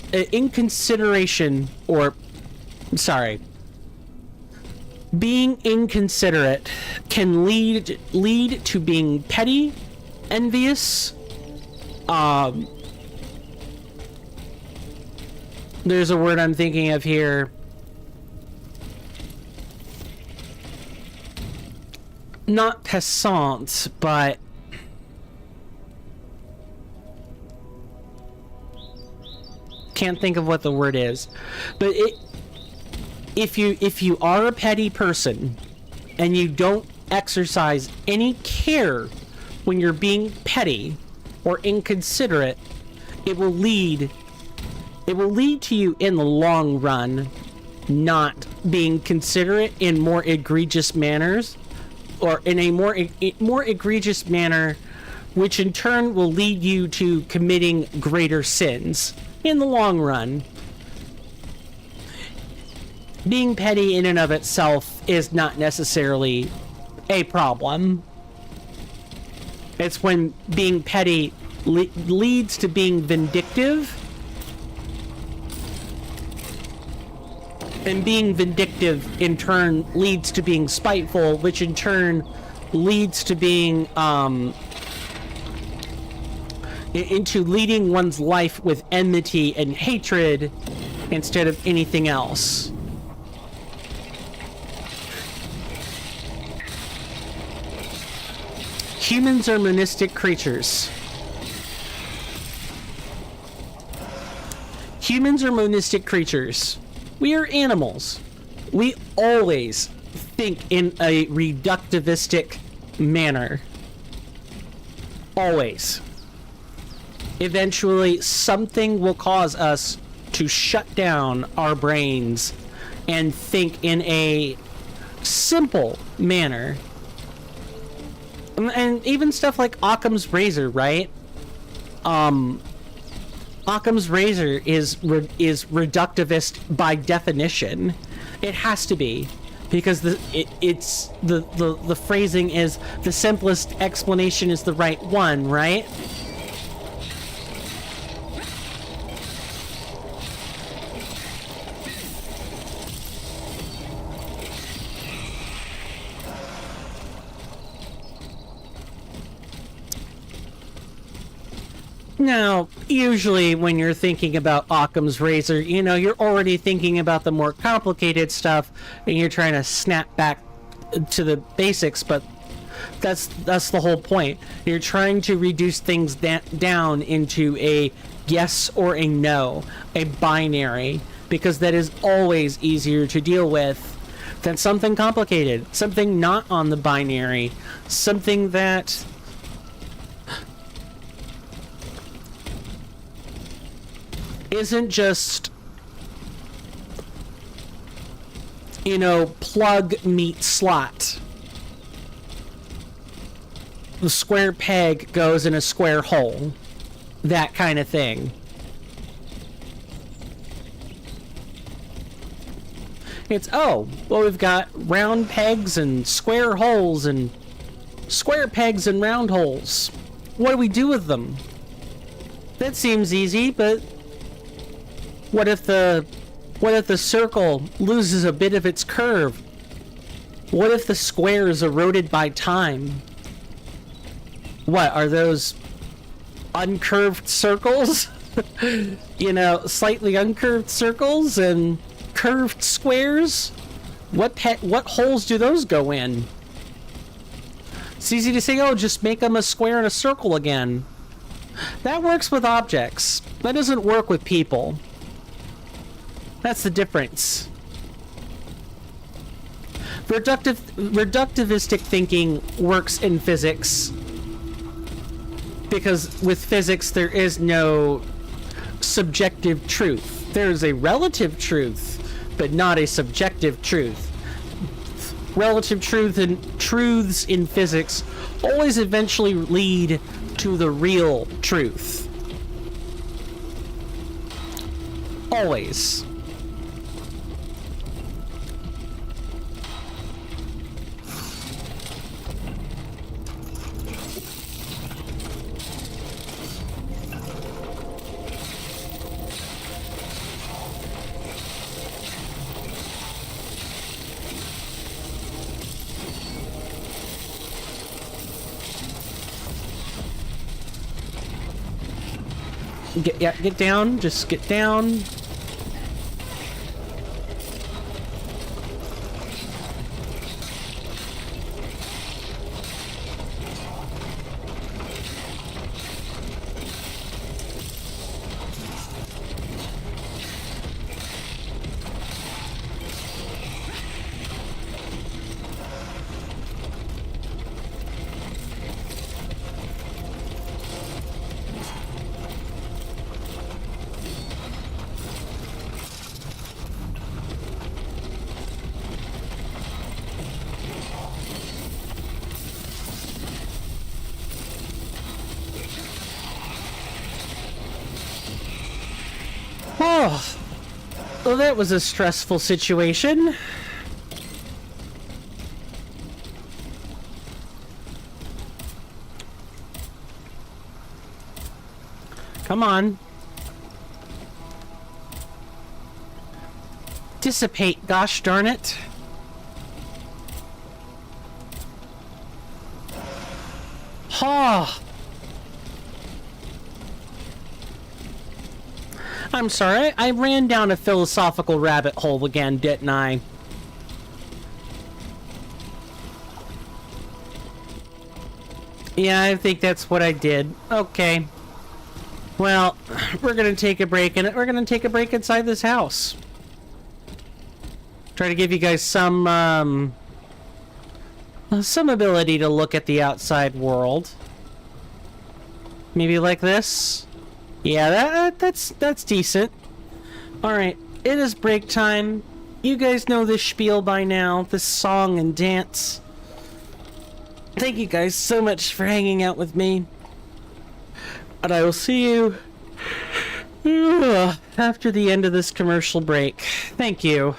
can lead to being petty, envious. There's a word I'm thinking of here. Not passant, but can't think of what the word is. But if you are a petty person and you don't exercise any care when you're being petty or inconsiderate, it will lead to you in the long run not being considerate in more egregious manners, or in a more egregious manner, which in turn will lead you to committing greater sins in the long run. Being petty in and of itself is not necessarily a problem. It's when being petty leads to being vindictive, and being vindictive in turn leads to being spiteful, which in turn leads to being into leading one's life with enmity and hatred instead of anything else. Humans are monistic creatures. Humans are monistic creatures. We are animals. We always think in a reductivistic manner. Always. Eventually, something will cause us to shut down our brains and think in a simple manner. And even stuff like Occam's razor, right? Occam's razor is reductivist by definition. It has to be, because the phrasing is the simplest explanation is the right one, right? Now, usually when you're thinking about Occam's razor, you know, you're already thinking about the more complicated stuff, and you're trying to snap back to the basics, but that's the whole point. You're trying to reduce things down into a yes or a no, a binary, because that is always easier to deal with than something complicated, something not on the binary, something that isn't just, you know, plug meet slot. The square peg goes in a square hole. That kind of thing. It's, oh, well, we've got round pegs and square holes and square pegs and round holes. What do we do with them? That seems easy, but what if the circle loses a bit of its curve? What if the square is eroded by time? What, are those uncurved circles? You know, slightly uncurved circles and curved squares? What holes do those go in? It's easy to say, oh, just make them a square and a circle again. That works with objects. That doesn't work with people. That's the difference. Reductivistic thinking works in physics, because with physics there is no subjective truth. There is a relative truth, but not a subjective truth. Relative truth and truths in physics always eventually lead to the real truth. Always. Get down, just get down. Oh, well, that was a stressful situation. Come on. Dissipate, gosh darn it. Oh. I'm sorry, I ran down a philosophical rabbit hole again, didn't I? Yeah, I think that's what I did. Okay. Well, we're gonna take a break, and we're gonna take a break inside this house. Try to give you guys some ability to look at the outside world. Maybe like this. Yeah, that's decent. All right, it is break time. You guys know this spiel by now. This song and dance. Thank you guys so much for hanging out with me. And I will see you after the end of this commercial break. Thank you.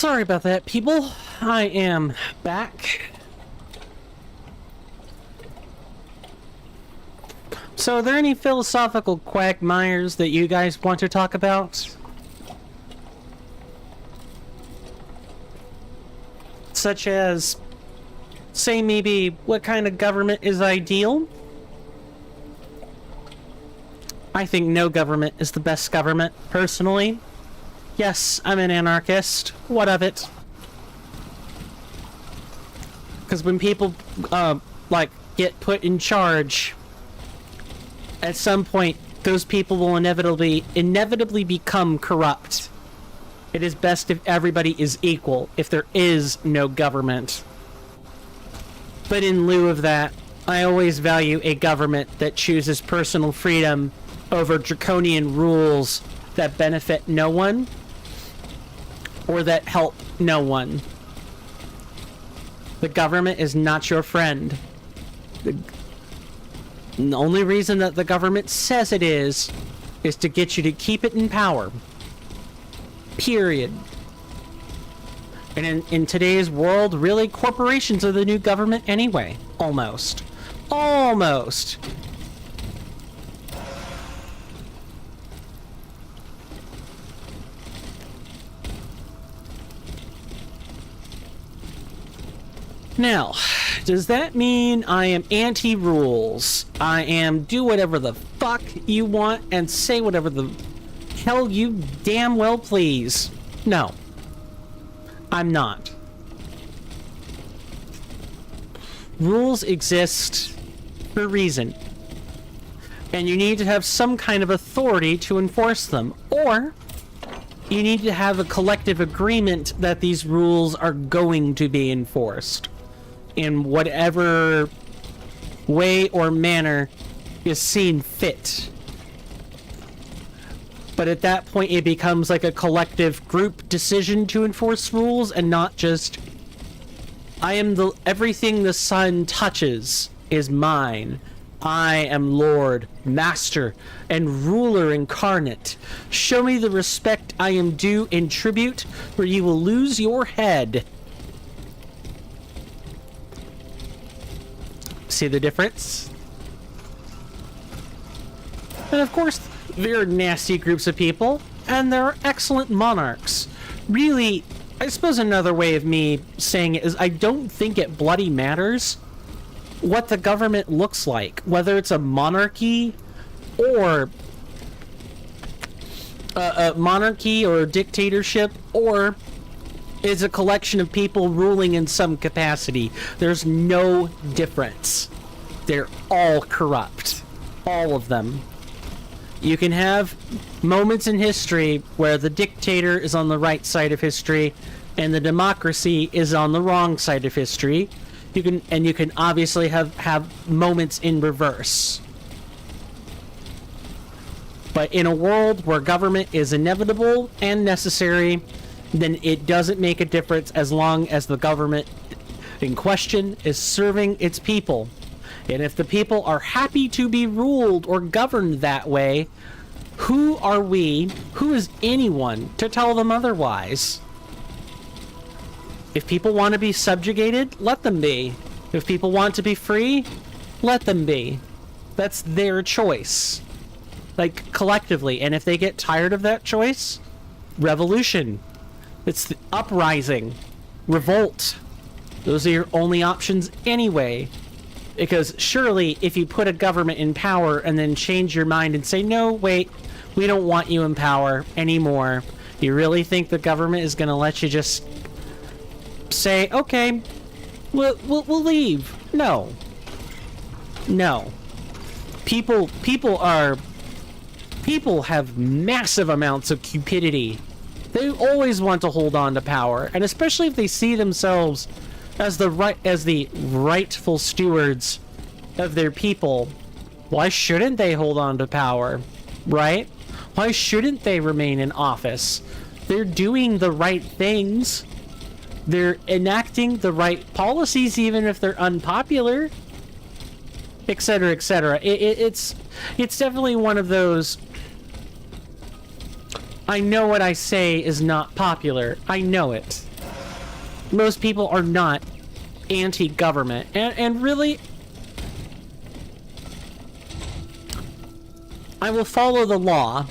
Sorry about that, people. I am back. So are there any philosophical quagmires that you guys want to talk about? Such as, say maybe, what kind of government is ideal? I think no government is the best government, personally. Yes, I'm an anarchist. What of it? Because when people, get put in charge, at some point, those people will inevitably become corrupt. It is best if everybody is equal, if there is no government. But in lieu of that, I always value a government that chooses personal freedom over draconian rules that benefit no one or that help no one. The government is not your friend. The only reason that the government says it is to get you to keep it in power. Period. And in today's world, really, corporations are the new government anyway. Almost. Almost. Now, does that mean I am anti-rules? I am do whatever the fuck you want and say whatever the hell you damn well please? No. I'm not. Rules exist for a reason. And you need to have some kind of authority to enforce them. Or you need to have a collective agreement that these rules are going to be enforced in whatever way or manner is seen fit. But at that point, it becomes like a collective group decision to enforce rules and not just, everything the sun touches is mine. I am Lord, Master, and Ruler incarnate. Show me the respect I am due in tribute, or you will lose your head. See the difference? And of course, there are nasty groups of people, and there are excellent monarchs. Really, I suppose another way of me saying it is I don't think it bloody matters what the government looks like, whether it's a monarchy or a dictatorship, or is a collection of people ruling in some capacity. There's no difference. They're all corrupt. All of them. You can have moments in history where the dictator is on the right side of history and the democracy is on the wrong side of history. You can obviously have moments in reverse. But in a world where government is inevitable and necessary, then it doesn't make a difference as long as the government in question is serving its people. And if the people are happy to be ruled or governed that way, who are we, who is anyone to tell them otherwise? If people want to be subjugated, let them be. If people want to be free, let them be. That's their choice. Like, collectively. And if they get tired of that choice, revolution. It's the uprising. Revolt. Those are your only options anyway. Because surely, if you put a government in power and then change your mind and say, no, wait, we don't want you in power anymore, you really think the government is going to let you just say, okay, we'll leave? No. No. People have massive amounts of cupidity. They always want to hold on to power, and especially if they see themselves as the rightful stewards of their people, why shouldn't they hold on to power, right? Why shouldn't they remain in office? They're doing the right things. They're enacting the right policies, even if they're unpopular, etc., etc. It's definitely one of those, I know what I say is not popular. I know it. Most people are not anti-government. And really, I will follow the law.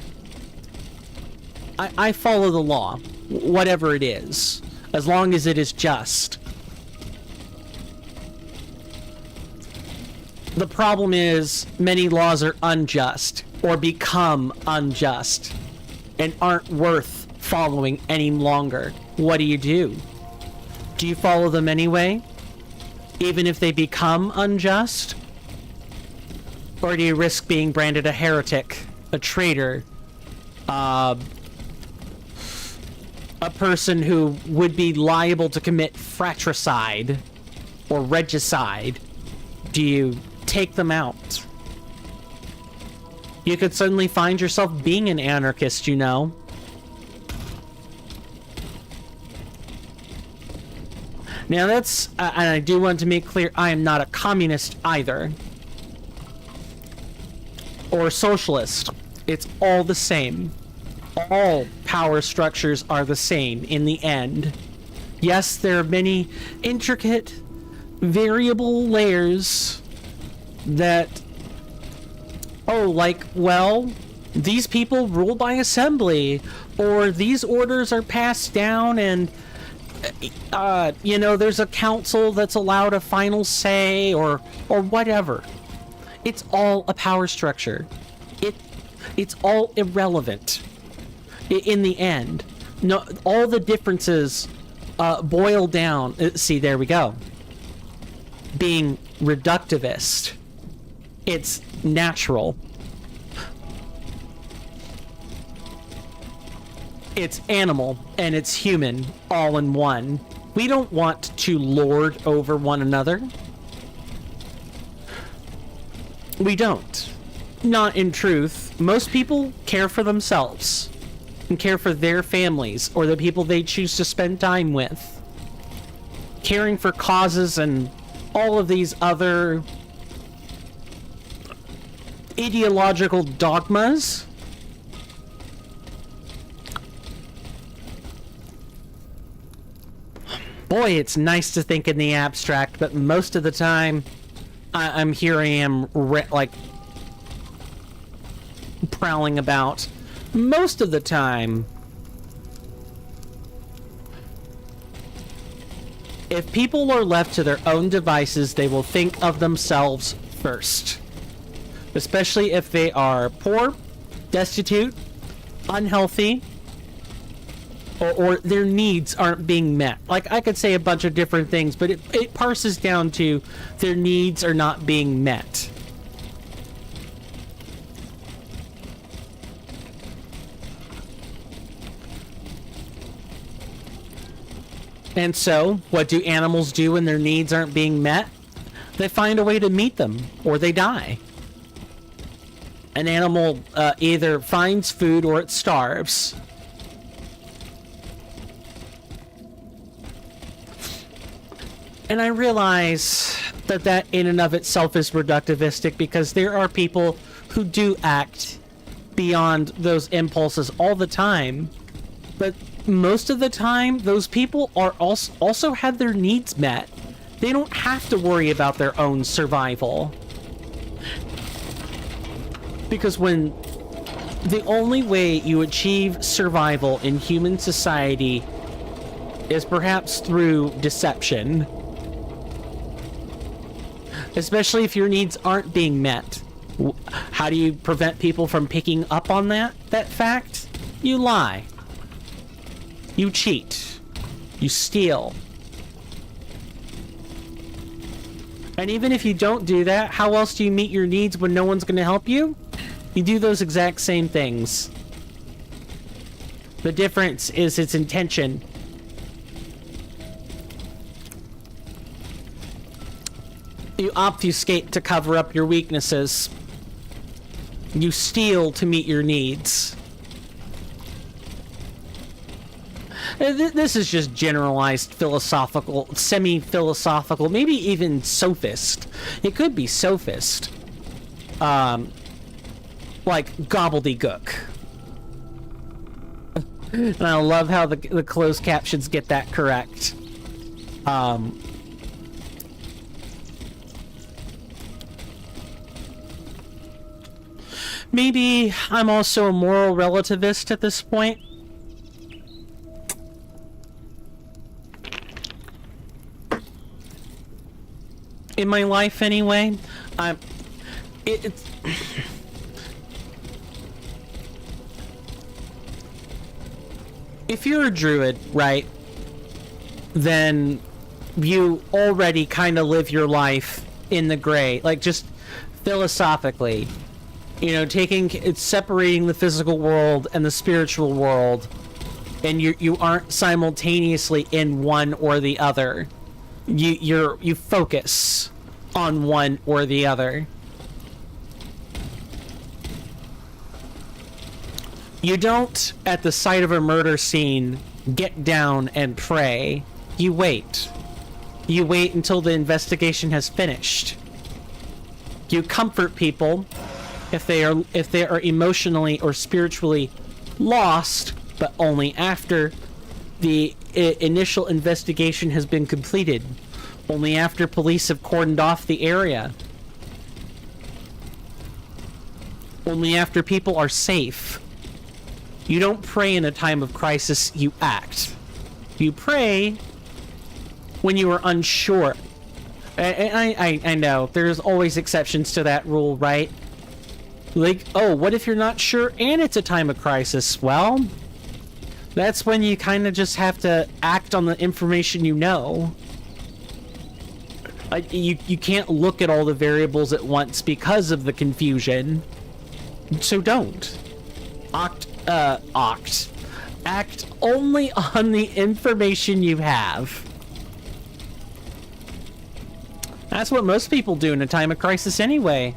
I follow the law, whatever it is, as long as it is just. The problem is many laws are unjust or become unjust and aren't worth following any longer. What do? Do you follow them anyway? Even if they become unjust? Or do you risk being branded a heretic, a traitor, a person who would be liable to commit fratricide or regicide? Do you take them out? You could suddenly find yourself being an anarchist, you know. Now that's, and I do want to make clear, I am not a communist either. Or socialist. It's all the same. All power structures are the same in the end. Yes, there are many intricate, variable layers that, well, these people rule by assembly, or these orders are passed down and, there's a council that's allowed a final say, or whatever. It's all a power structure. It's all irrelevant in the end. No, all the differences boil down. See, there we go. Being reductivist. It's natural. It's animal and it's human all in one. We don't want to lord over one another. We don't. Not in truth. Most people care for themselves and care for their families or the people they choose to spend time with. Caring for causes and all of these other ideological dogmas. Boy, it's nice to think in the abstract, but most of the time, here I am, prowling about. Most of the time, if people are left to their own devices, they will think of themselves first. Especially if they are poor, destitute, unhealthy, or their needs aren't being met. Like, I could say a bunch of different things, but it parses down to their needs are not being met. And so, what do animals do when their needs aren't being met? They find a way to meet them, or they die. An animal either finds food or it starves. And I realize that in and of itself is reductivistic, because there are people who do act beyond those impulses all the time. But most of the time, those people are also have their needs met. They don't have to worry about their own survival. Because when the only way you achieve survival in human society is perhaps through deception, especially if your needs aren't being met. How do you prevent people from picking up on that fact? You lie. You cheat. You steal. And even if you don't do that, how else do you meet your needs when no one's going to help you? You do those exact same things. The difference is its intention. You obfuscate to cover up your weaknesses. You steal to meet your needs. This is just generalized philosophical, semi-philosophical, maybe even sophist. It could be sophist. Like gobbledygook. And I love how the closed captions get that correct. Maybe I'm also a moral relativist at this point. In my life, anyway. It's if you're a druid, right, then you already kind of live your life in the gray, like just philosophically, you know, it's separating the physical world and the spiritual world, and you aren't simultaneously in one or the other. You focus on one or the other. You don't, at the sight of a murder scene, get down and pray. You wait. You wait until the investigation has finished. You comfort people if they are emotionally or spiritually lost, but only after the initial investigation has been completed. Only after police have cordoned off the area. Only after people are safe. You don't pray in a time of crisis, you act. You pray when you are unsure. I know, there's always exceptions to that rule, right? Like, oh, what if you're not sure and it's a time of crisis? Well, that's when you kind of just have to act on the information you know. You can't look at all the variables at once because of the confusion. So don't. Act only on the information you have. That's what most people do in a time of crisis anyway.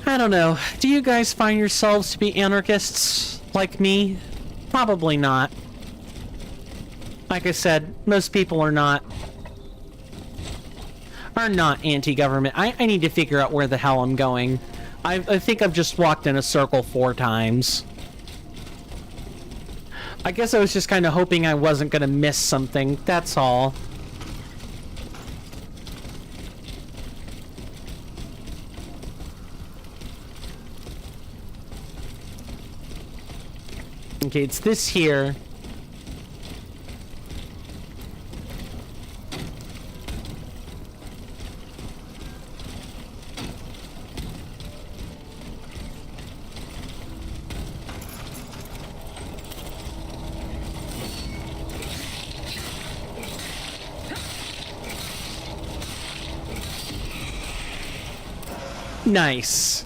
I don't know. Do you guys find yourselves to be anarchists like me? Probably not. Like I said, most people are not anti-government. I need to figure out where the hell I'm going. I think I've just walked in a circle 4 times. I guess I was just kind of hoping I wasn't going to miss something. That's all. Okay, it's this here. Nice.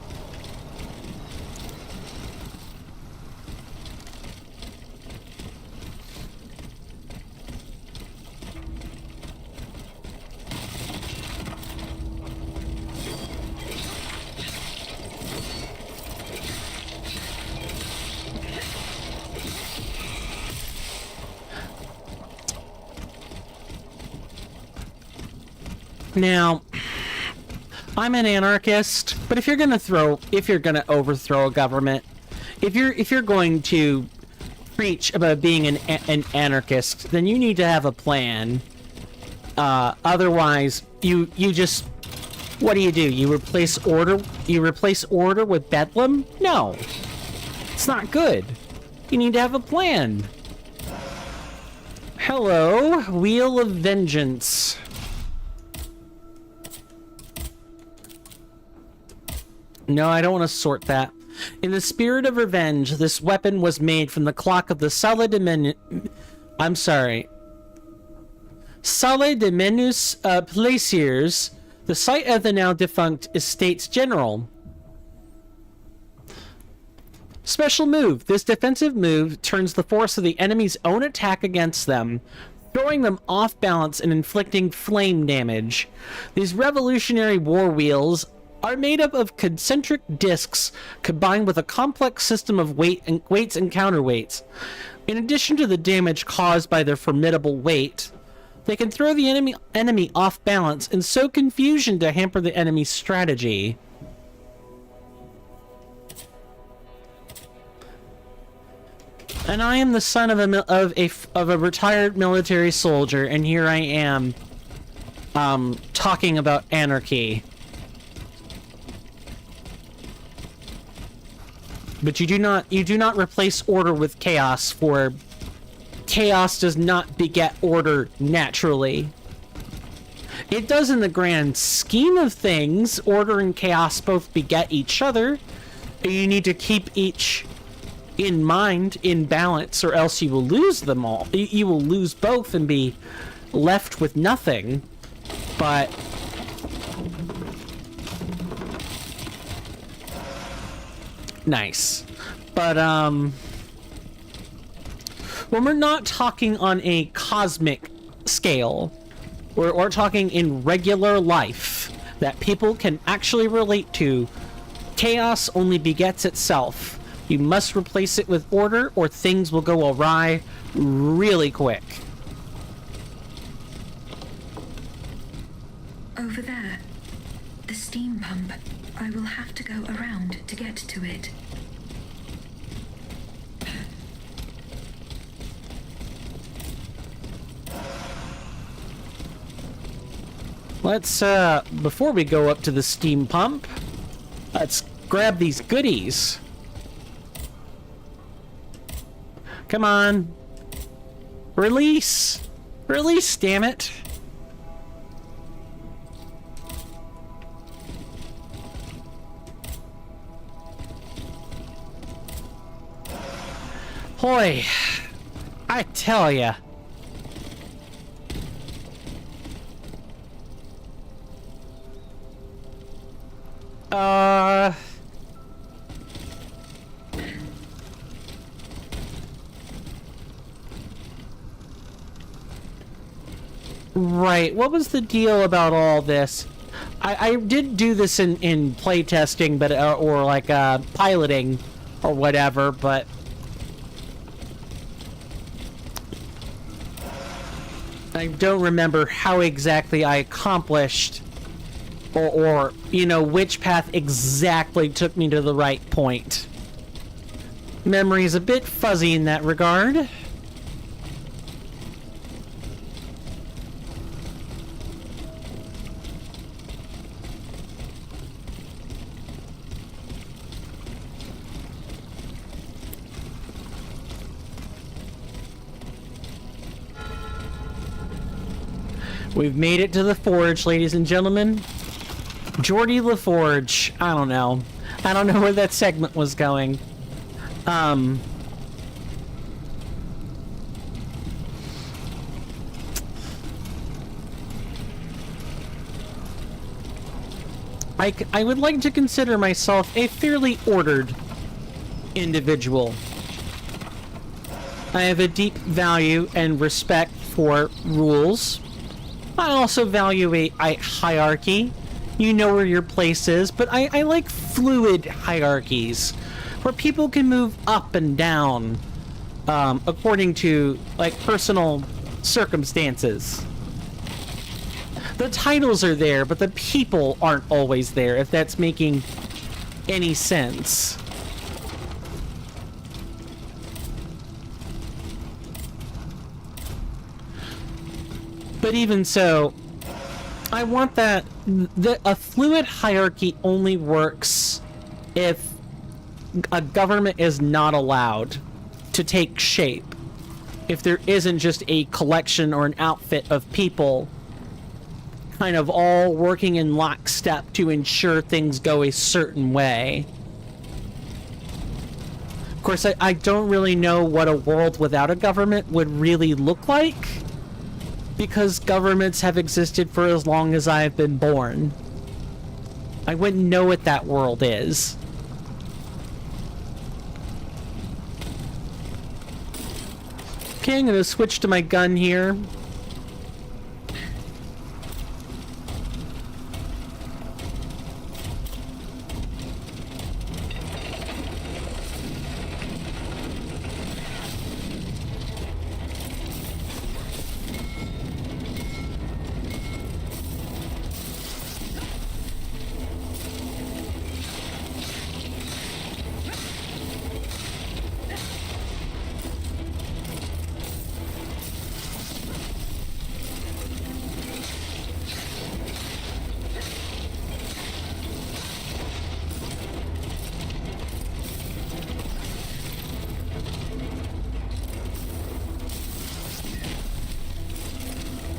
Now, I'm an anarchist, but if you're gonna overthrow a government, if you're going to preach about being an anarchist, then you need to have a plan. Otherwise, you just, what do? You replace order? You replace order with bedlam? No, it's not good. You need to have a plan. Hello, Wheel of Vengeance. No, I don't want to sort that. In the spirit of revenge, this weapon was made from the clock of the Salle de Menus Plaisirs, the site of the now defunct Estates General. Special move. This defensive move turns the force of the enemy's own attack against them, throwing them off balance and inflicting flame damage. These Revolutionary War Wheels are made up of concentric discs combined with a complex system of weights and counterweights. In addition to the damage caused by their formidable weight, they can throw the enemy off balance and sow confusion to hamper the enemy's strategy. And I am the son of a retired military soldier, and here I am, talking about anarchy. But you do not replace order with chaos, for chaos does not beget order naturally. It does in the grand scheme of things. Order and chaos both beget each other. You need to keep each in mind, in balance, or else you will lose them all. You will lose both and be left with nothing. But nice. But when we're not talking on a cosmic scale, we're talking in regular life that people can actually relate to, chaos only begets itself. You must replace it with order, or things will go awry really quick. Over there. The steam pump. I will have to go around to get to it. Let's, before we go up to the steam pump, let's grab these goodies. Come on. Release! Release, damn it! Hoy! I tell ya. Right, what was the deal about all this? I did do this in playtesting, but or like piloting or whatever, but I don't remember how exactly I accomplished or you know, which path exactly took me to the right point. Memory is a bit fuzzy in that regard. We've made it to the forge, ladies and gentlemen. Geordie LaForge. I don't know. I don't know where that segment was going. I would like to consider myself a fairly ordered individual. I have a deep value and respect for rules. I also value a hierarchy. You know where your place is, but I like fluid hierarchies where people can move up and down according to like personal circumstances. The titles are there, but the people aren't always there, if that's making any sense. But even so, I want that a fluid hierarchy only works if a government is not allowed to take shape. If there isn't just a collection or an outfit of people kind of all working in lockstep to ensure things go a certain way. Of course, I don't really know what a world without a government would really look like, because governments have existed for as long as I've been born. I wouldn't know what that world is. Okay, I'm gonna switch to my gun here.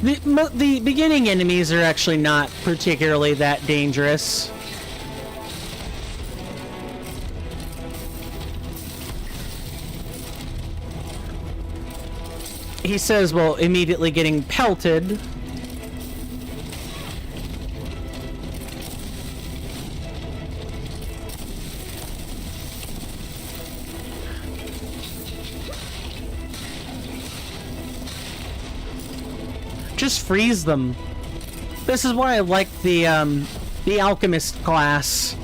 The beginning enemies are actually not particularly that dangerous. He says, well, immediately getting pelted. Just freeze them. This is why I like the alchemist class.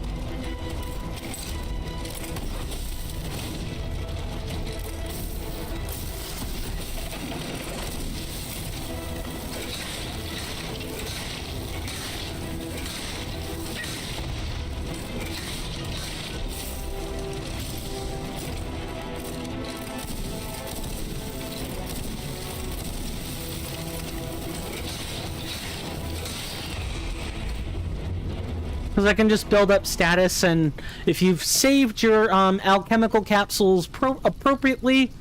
Because I can just build up status, and if you've saved your alchemical capsules appropriately,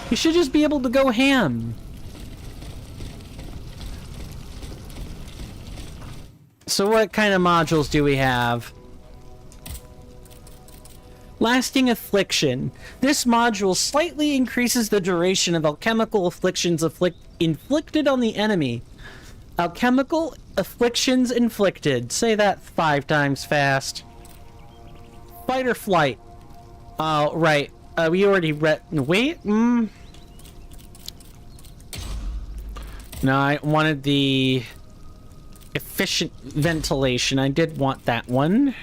you should just be able to go ham. So what kind of modules do we have? Lasting Affliction. This module slightly increases the duration of alchemical afflictions inflicted on the enemy. Alchemical afflictions inflicted. Say that 5 times fast. Fight or flight. Oh, right. We already read... Wait? No, I wanted the... efficient ventilation. I did want that one.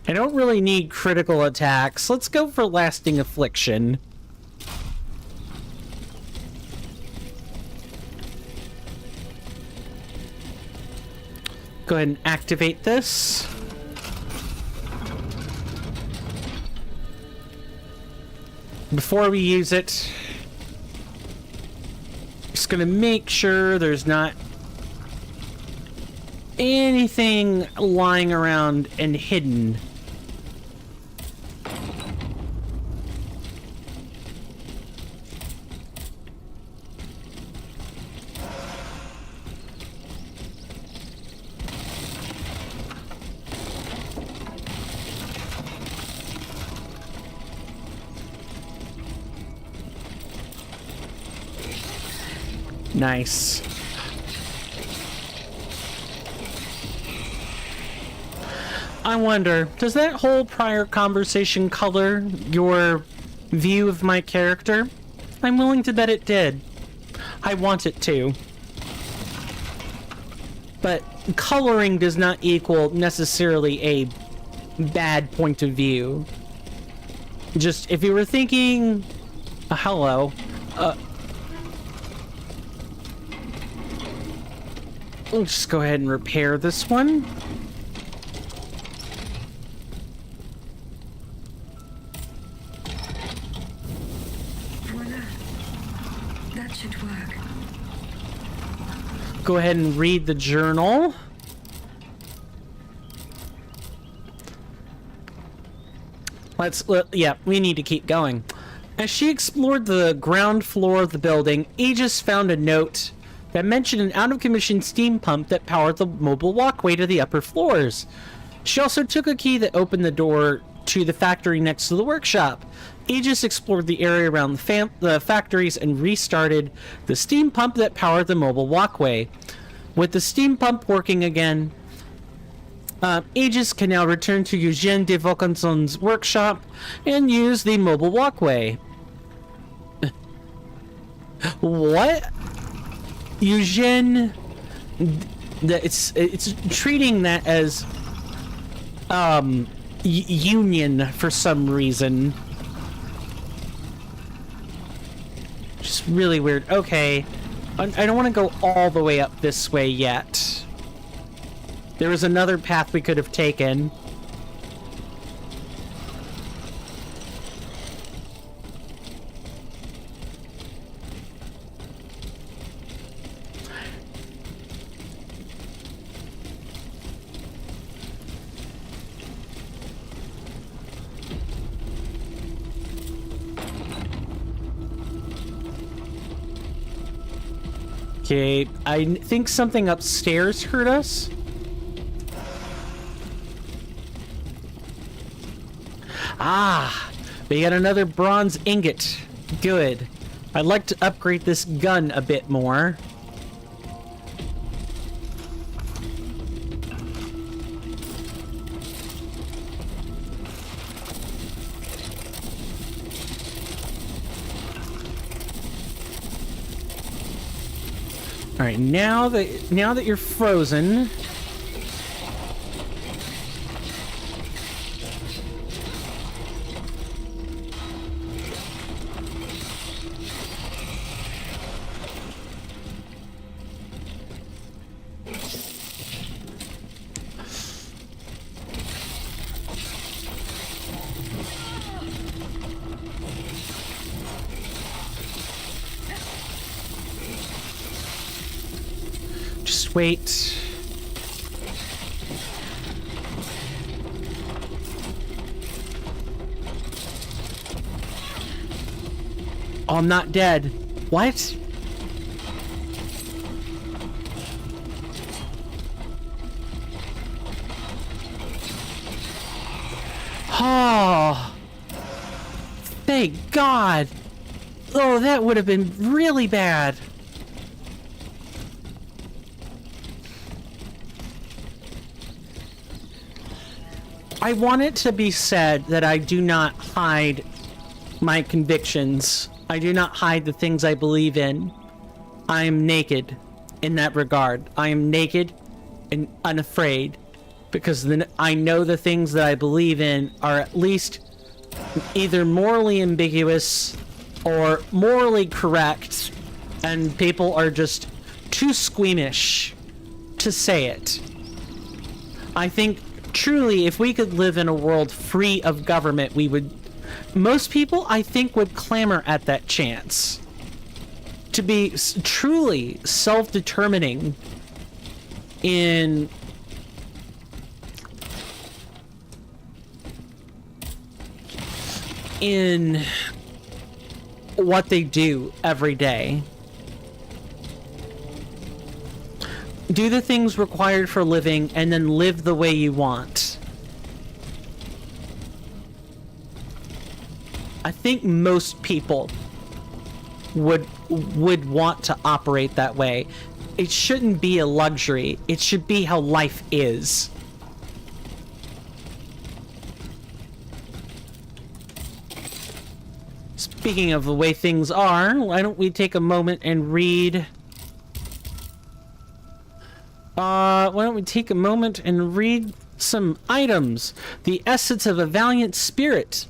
I don't really need critical attacks. Let's go for Lasting Affliction. Go ahead and activate this. Before we use it, just gonna make sure there's not anything lying around and hidden. Nice. I wonder, does that whole prior conversation color your view of my character? I'm willing to bet it did. I want it to. But coloring does not equal necessarily a bad point of view. Just, if you were thinking... hello. Let's just go ahead and repair this one. Voila. That should work. Go ahead and read the journal. Yeah, we need to keep going. As she explored the ground floor of the building, Aegis found a note that mentioned an out-of-commission steam pump that powered the mobile walkway to the upper floors. She also took a key that opened the door to the factory next to the workshop. Aegis explored the area around the factories and restarted the steam pump that powered the mobile walkway. With the steam pump working again, Aegis can now return to Eugène de Vaucanson's workshop and use the mobile walkway. What? Eugène, it's treating that as union for some reason. Just really weird. Okay, I don't want to go all the way up this way yet. There was another path we could have taken. Okay, I think something upstairs hurt us. Ah, we got another bronze ingot. Good. I'd like to upgrade this gun a bit more. All right, now that you're frozen, just wait. Oh, I'm not dead. What? Oh, thank God. Oh, that would have been really bad. I want it to be said that I do not hide my convictions. I do not hide the things I believe in. I am naked in that regard. I am naked and unafraid because then I know the things that I believe in are at least either morally ambiguous or morally correct, and people are just too squeamish to say it. I think truly if we could live in a world free of government, we would, most people I think would clamor at that chance to be truly self-determining in what they do every day. Do the things required for living and then live the way you want. I think most people would want to operate that way. It shouldn't be a luxury. It should be how life is. Speaking of the way things are, why don't we take a moment and read... why don't we take a moment and read some items. The essence of a valiant spirit.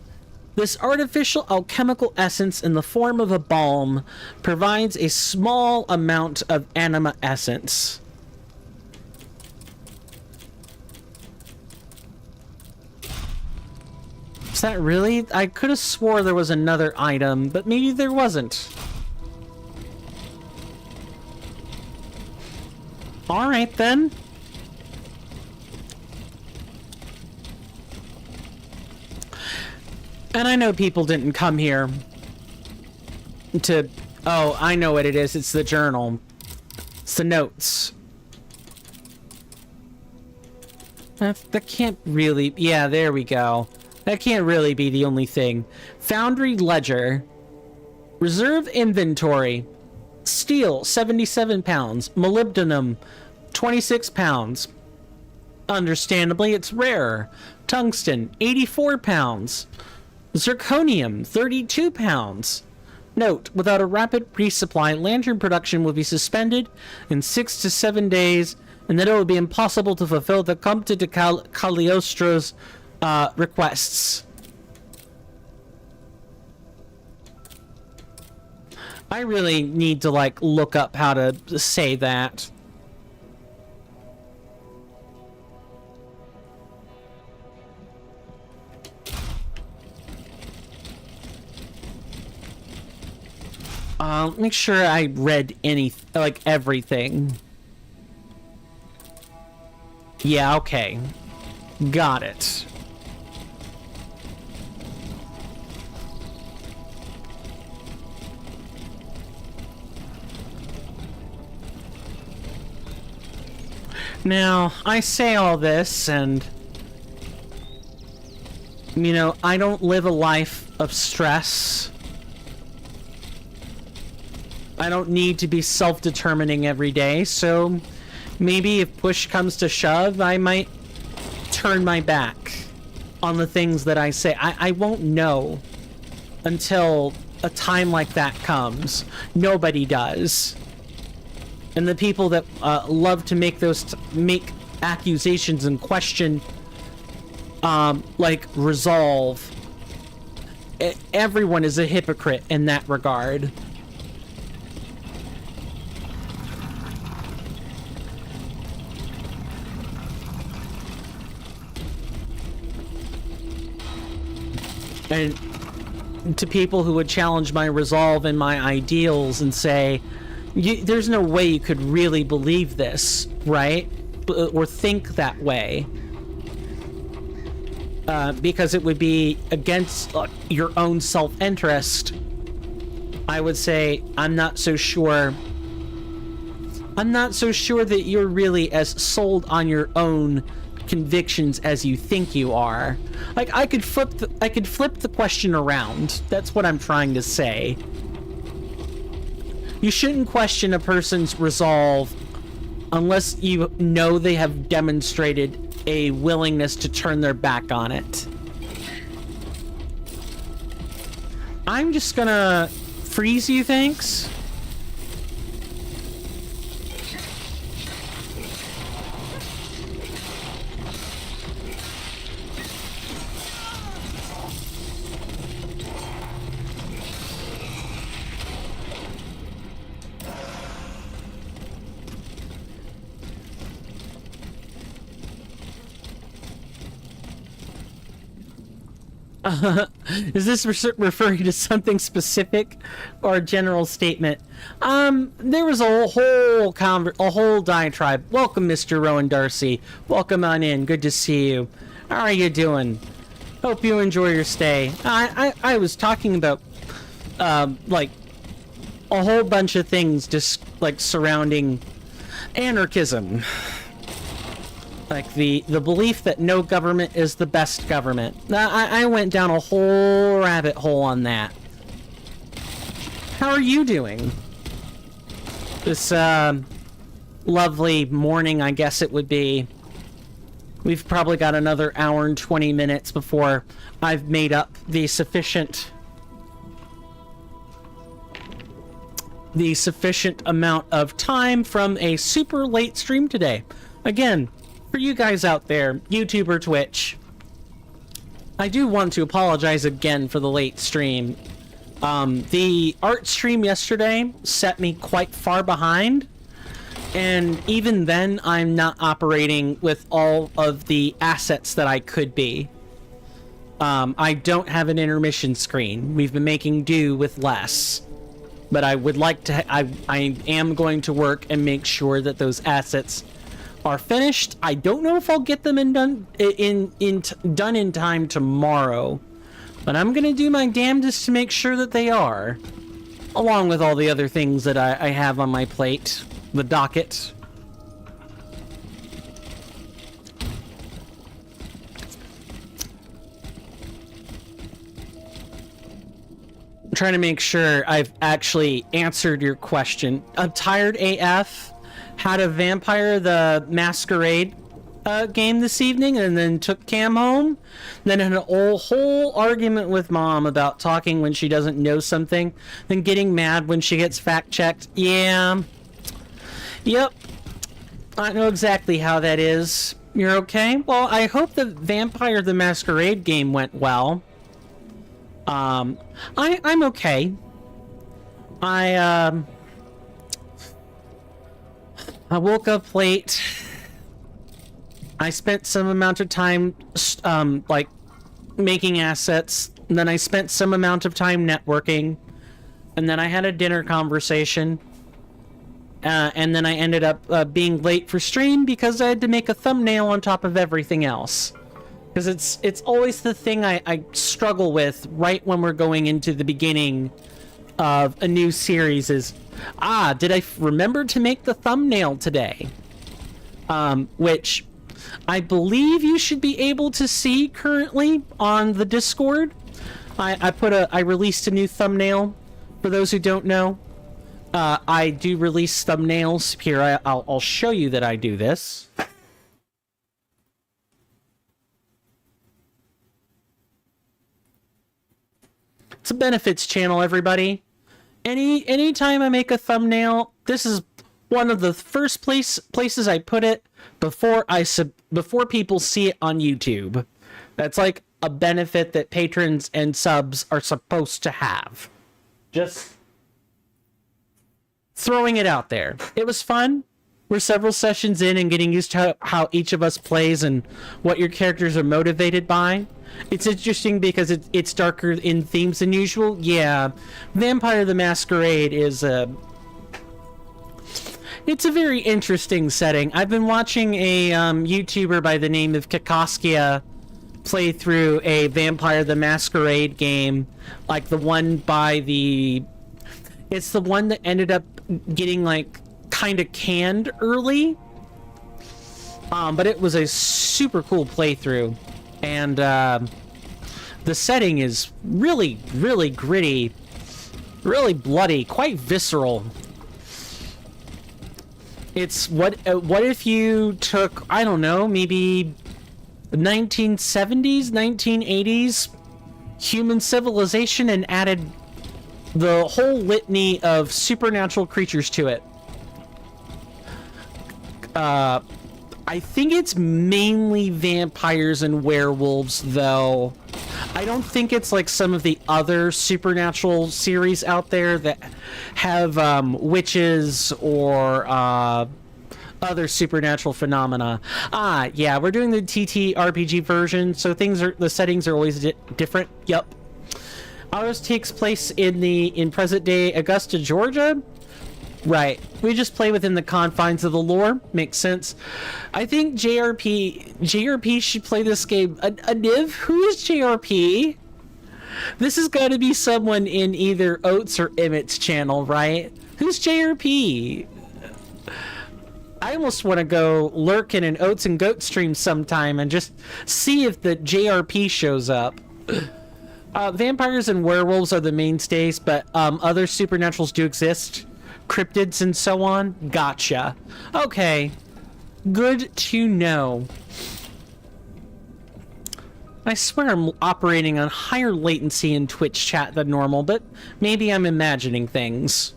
This artificial alchemical essence in the form of a balm provides a small amount of anima essence. Is that really? I could have swore there was another item, but maybe there wasn't. All right, then. And I know people didn't come here to... Oh, I know what it is. It's the journal. It's the notes. That can't really... Yeah, there we go. That can't really be the only thing. Foundry ledger. Reserve inventory. Steel, 77 pounds. Molybdenum, 26 pounds. Understandably, it's rare. Tungsten, 84 pounds. Zirconium, 32 pounds. Note, without a rapid resupply, lantern production will be suspended in 6 to 7 days, and then it will be impossible to fulfill the Comte de Cagliostro's requests. I really need to, like, look up how to say that. Make sure I read everything. Yeah, okay. Got it. Now, I say all this, and, you know, I don't live a life of stress. I don't need to be self-determining every day, so maybe if push comes to shove, I might turn my back on the things that I say. I won't know until a time like that comes. Nobody does. And the people that love to make make accusations and question, like, resolve, everyone is a hypocrite in that regard. And to people who would challenge my resolve and my ideals and say, there's no way you could really believe this, right? Or think that way. Because it would be against your own self-interest. I would say, I'm not so sure that you're really as sold on your own convictions as you think you are. Like, I could flip the question around. That's what I'm trying to say. You shouldn't question a person's resolve unless you know they have demonstrated a willingness to turn their back on it. I'm just gonna freeze you, thanks. Is this referring to something specific or a general statement? There was a whole diatribe. Welcome, Mr. Rowan Darcy. Welcome on in. Good to see you. How are you doing? Hope you enjoy your stay. I was talking about, like, a whole bunch of things just, like, surrounding anarchism. Like, the belief that no government is the best government. I went down a whole rabbit hole on that. How are you doing? This, lovely morning, I guess it would be. We've probably got another hour and 20 minutes before I've made up the sufficient amount of time from a super late stream today. Again, for you guys out there, YouTube or Twitch, I do want to apologize again for the late stream. The art stream yesterday set me quite far behind, and even then, I'm not operating with all of the assets that I could be. I don't have an intermission screen. We've been making do with less. But I would like to, I am going to work and make sure that those assets are finished. I don't know if I'll get them done in time tomorrow, but I'm gonna do my damnedest to make sure that they are, along with all the other things that I have on my plate, the docket. I'm trying to make sure I've actually answered your question. I'm tired AF. Had a Vampire the Masquerade game this evening, and then took Cam home. Then had a whole argument with Mom about talking when she doesn't know something, then getting mad when she gets fact-checked. Yeah. Yep. I know exactly how that is. You're okay? Well, I hope the Vampire the Masquerade game went well. I'm okay. I woke up late. I spent some amount of time, like, making assets. And then I spent some amount of time networking. And then I had a dinner conversation. And then I ended up being late for stream because I had to make a thumbnail on top of everything else. Because it's always the thing I struggle with right when we're going into the beginning of a new series is, did I remember to make the thumbnail today? which I believe you should be able to see currently on the Discord. I released a new thumbnail for those who don't know. I do release thumbnails here. I'll show you that I do this. It's a benefits channel, everybody. Anytime I make a thumbnail, this is one of the first places I put it before people see it on YouTube. That's like a benefit that patrons and subs are supposed to have. Just throwing it out there. It was fun. We're several sessions in and getting used to how each of us plays and what your characters are motivated by. It's interesting because it's darker in themes than usual. Yeah, Vampire the Masquerade is it's a very interesting setting. I've been watching a YouTuber by the name of Kakoskia play through a Vampire the Masquerade game, like the one by it's the one that ended up getting like kind of canned early, but it was a super cool playthrough, and the setting is really, really gritty, really bloody, quite visceral. It's what if you took, I don't know, maybe 1970s, 1980s human civilization and added the whole litany of supernatural creatures to it. I think it's mainly vampires and werewolves, though. I don't think it's like some of the other supernatural series out there that have witches or other supernatural phenomena. Yeah, we're doing the TTRPG version, so the settings are always different. Yup. Ours takes place in present day Augusta, Georgia. Right. We just play within the confines of the lore. Makes sense. I think JRP should play this game. A Niv? Who is JRP? This has got to be someone in either Oats or Emmett's channel, right? Who's JRP? I almost want to go lurk in an Oats and Goat stream sometime and just see if the JRP shows up. Vampires and werewolves are the mainstays, but other supernaturals do exist. Cryptids and so on. Gotcha. Okay. Good to know. I swear I'm operating on higher latency in Twitch chat than normal, but maybe I'm imagining things.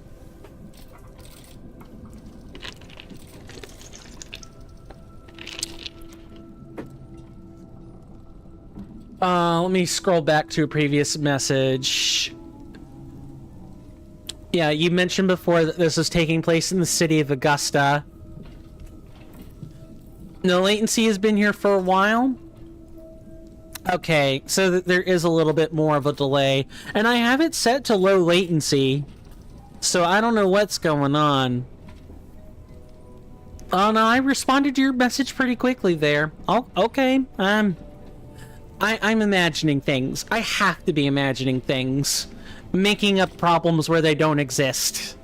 Let me scroll back to a previous message. Yeah, you mentioned before that this was taking place in the city of Augusta. No latency has been here for a while. Okay, so there is a little bit more of a delay. And I have it set to low latency, so I don't know what's going on. Oh no, I responded to your message pretty quickly there. Oh, okay. I'm imagining things. I have to be imagining things. Making up problems where they don't exist.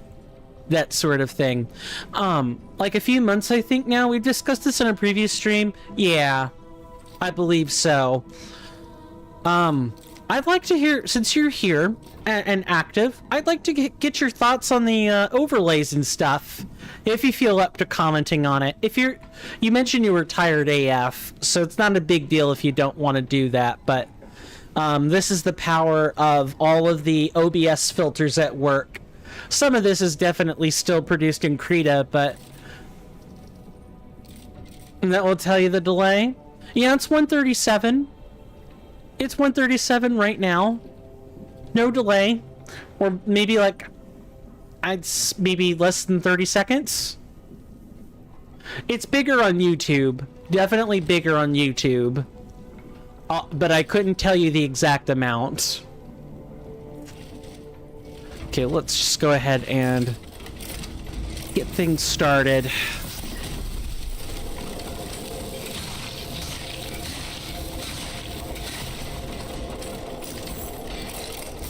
That sort of thing. Like a few months, I think now. We've discussed this in a previous stream. Yeah, I believe so. I'd like to hear, since you're here and active, I'd like to get your thoughts on the overlays and stuff. If you feel up to commenting on it. You mentioned you were tired AF, so it's not a big deal if you don't want to do that, but this is the power of all of the OBS filters at work. Some of this is definitely still produced in Krita, but that will tell you the delay. Yeah, it's 137. It's 137 right now. No delay. Or maybe like, maybe less than 30 seconds. It's bigger on YouTube. Definitely bigger on YouTube. But I couldn't tell you the exact amount. Okay, let's just go ahead and get things started.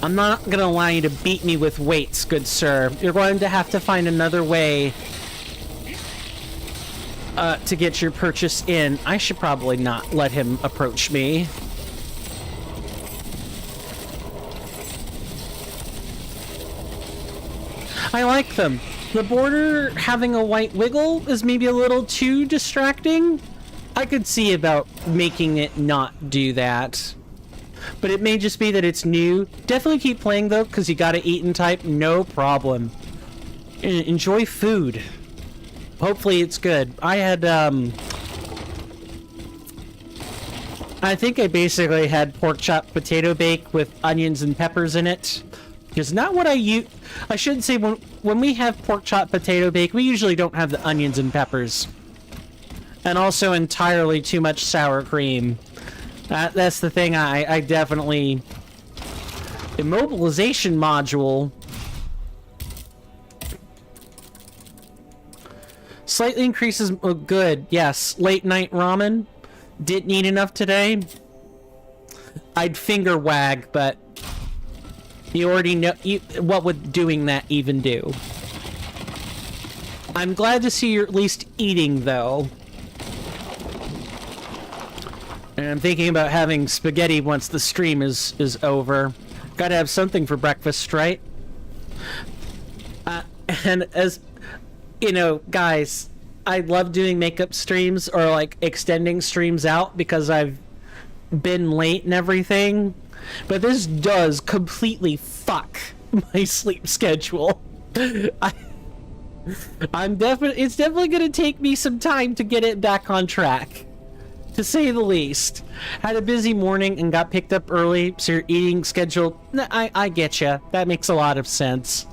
I'm not gonna allow you to beat me with weights, good sir. You're going to have to find another way. to get your purchase in. I should probably not let him approach me. I like them. The border having a white wiggle is maybe a little too distracting. I could see about making it not do that. But it may just be that it's new. Definitely keep playing though, because you gotta eat and type, no problem. Enjoy food. Hopefully it's good. I had, I think I basically had pork chop potato bake with onions and peppers in it. It's not what I use. I shouldn't say when we have pork chop potato bake, we usually don't have the onions and peppers. And also entirely too much sour cream. That's the thing I definitely... Immobilization module. Slightly increases... Oh, good. Yes. Late night ramen. Didn't eat enough today. I'd finger wag, but... You already know... what would doing that even do? I'm glad to see you're at least eating, though. And I'm thinking about having spaghetti once the stream is over. Gotta have something for breakfast, right? And as... You know, guys, I love doing makeup streams or, like, extending streams out because I've been late and everything. But this does completely fuck my sleep schedule. It's definitely gonna take me some time to get it back on track, to say the least. Had a busy morning and got picked up early, so your eating schedule... I get ya. That makes a lot of sense.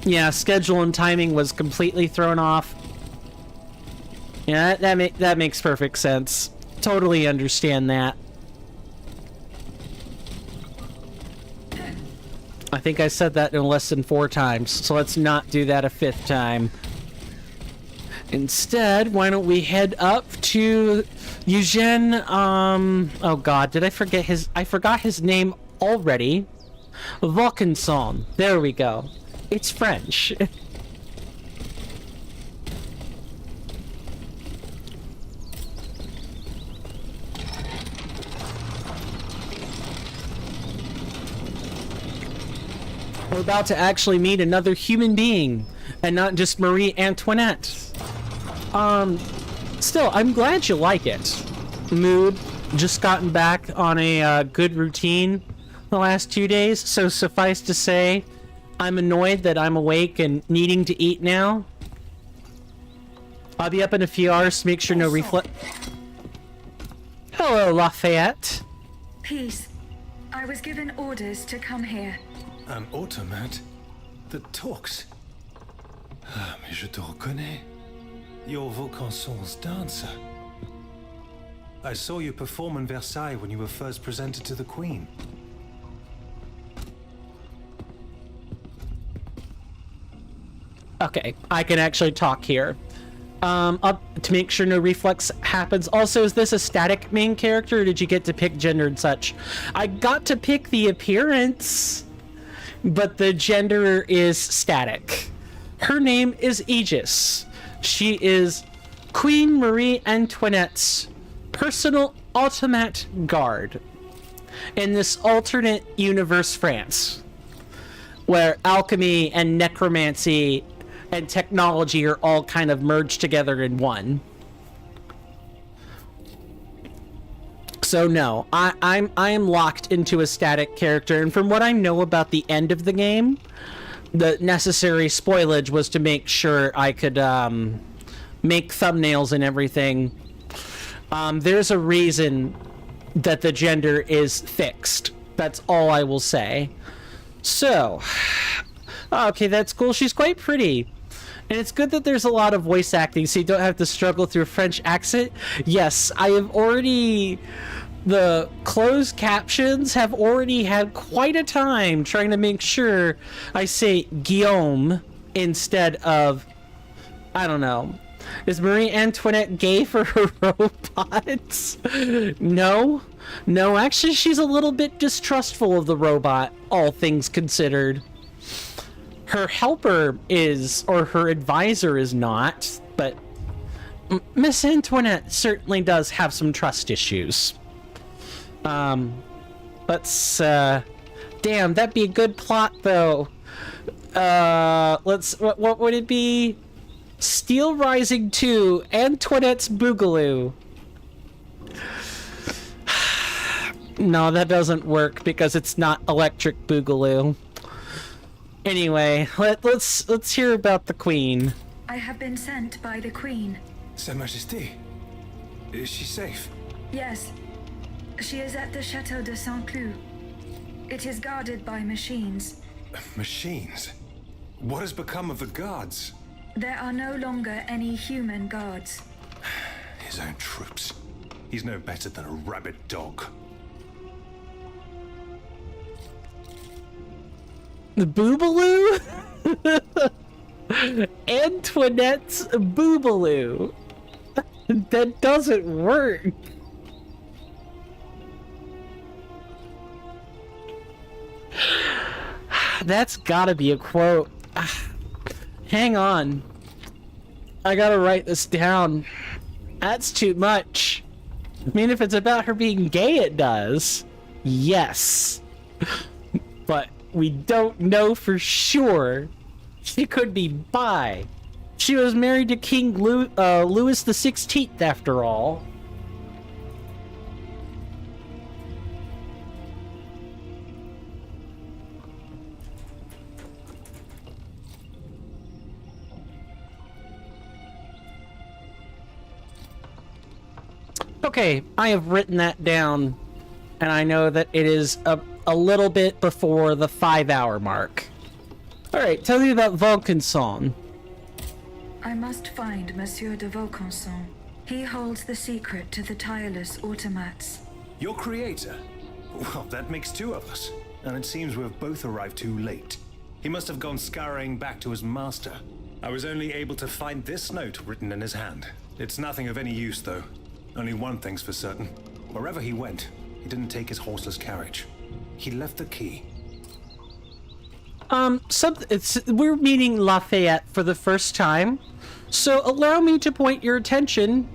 Yeah, schedule and timing was completely thrown off. Yeah, that makes perfect sense. Totally understand that. I think I said that no less than 4 times, so let's not do that a 5th time. Instead, why don't we head up to Eugène, oh god, did I forget his... I forgot his name already. Vaucanson. There we go. It's French. We're about to actually meet another human being, and not just Marie Antoinette. Still, I'm glad you like it. Mood, just gotten back on a good routine the last 2 days, so suffice to say, I'm annoyed that I'm awake and needing to eat now. I'll be up in a few hours to make sure no reflect. Hello, Lafayette. Peace. I was given orders to come here. An automate that talks. Ah, mais je te reconnais. You're Vaucanson's dancer. I saw you perform in Versailles when you were first presented to the Queen. Okay, I can actually talk here. Up to make sure no reflex happens. Also, is this a static main character, or did you get to pick gender and such? I got to pick the appearance, but the gender is static. Her name is Aegis. She is Queen Marie Antoinette's personal automate guard in this alternate universe France, where alchemy and necromancy and technology are all kind of merged together in one. So no, I am locked into a static character, and from what I know about the end of the game, the necessary spoilage was to make sure I could make thumbnails and everything. There's a reason that the gender is fixed. That's all I will say. So, okay, that's cool. She's quite pretty. And it's good that there's a lot of voice acting, so you don't have to struggle through a French accent. Yes, I have already... The closed captions have already had quite a time trying to make sure I say Guillaume instead of... I don't know. Is Marie Antoinette gay for her robots? No. No, actually, she's a little bit distrustful of the robot, all things considered. Her helper is, or her advisor is not. But Miss Antoinette certainly does have some trust issues. Let's, damn, that'd be a good plot, though. What would it be? Steelrising 2, Antoinette's Boogaloo. No, that doesn't work because it's not Electric Boogaloo. Anyway, let's hear about the Queen. I have been sent by the Queen. Sa Majesté, is she safe? Yes. She is at the Chateau de Saint-Cloud. It is guarded by machines. Machines? What has become of the guards? There are no longer any human guards. His own troops. He's no better than a rabid dog. The Boobaloo? Antoinette's Boobaloo. That doesn't work. That's gotta be a quote. Hang on. I gotta write this down. That's too much. I mean, if it's about her being gay, it does. Yes. But we don't know for sure. She could be bi. She was married to King Louis XVI, after all. Okay, I have written that down, and I know that it is a little bit before the 5-hour mark. Alright, tell me about Vaucanson. I must find Monsieur de Vaucanson. He holds the secret to the tireless automats. Your creator? Well, that makes two of us. And it seems we've both arrived too late. He must have gone scurrying back to his master. I was only able to find this note written in his hand. It's nothing of any use, though. Only one thing's for certain. Wherever he went, he didn't take his horseless carriage. He left the key. We're meeting Lafayette for the first time, so allow me to point your attention.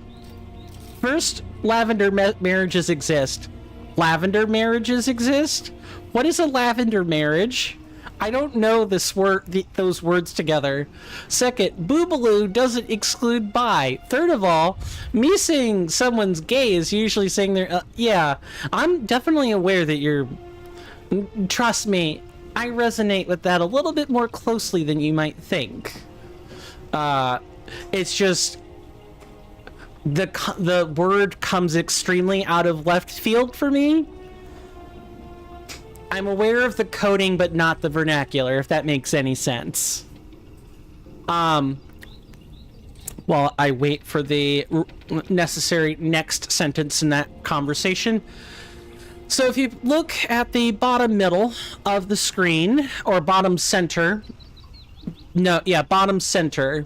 First, lavender marriages exist. Lavender marriages exist? What is a lavender marriage? I don't know this those words together. Second, Boobaloo doesn't exclude bi. Third of all, me saying someone's gay is usually saying they're... yeah, I'm definitely aware that you're... Trust me, I resonate with that a little bit more closely than you might think. It's just... The word comes extremely out of left field for me. I'm aware of the coding, but not the vernacular, if that makes any sense. While I wait for the necessary next sentence in that conversation. So if you look at the bottom middle of the screen, or bottom center. No, yeah, bottom center.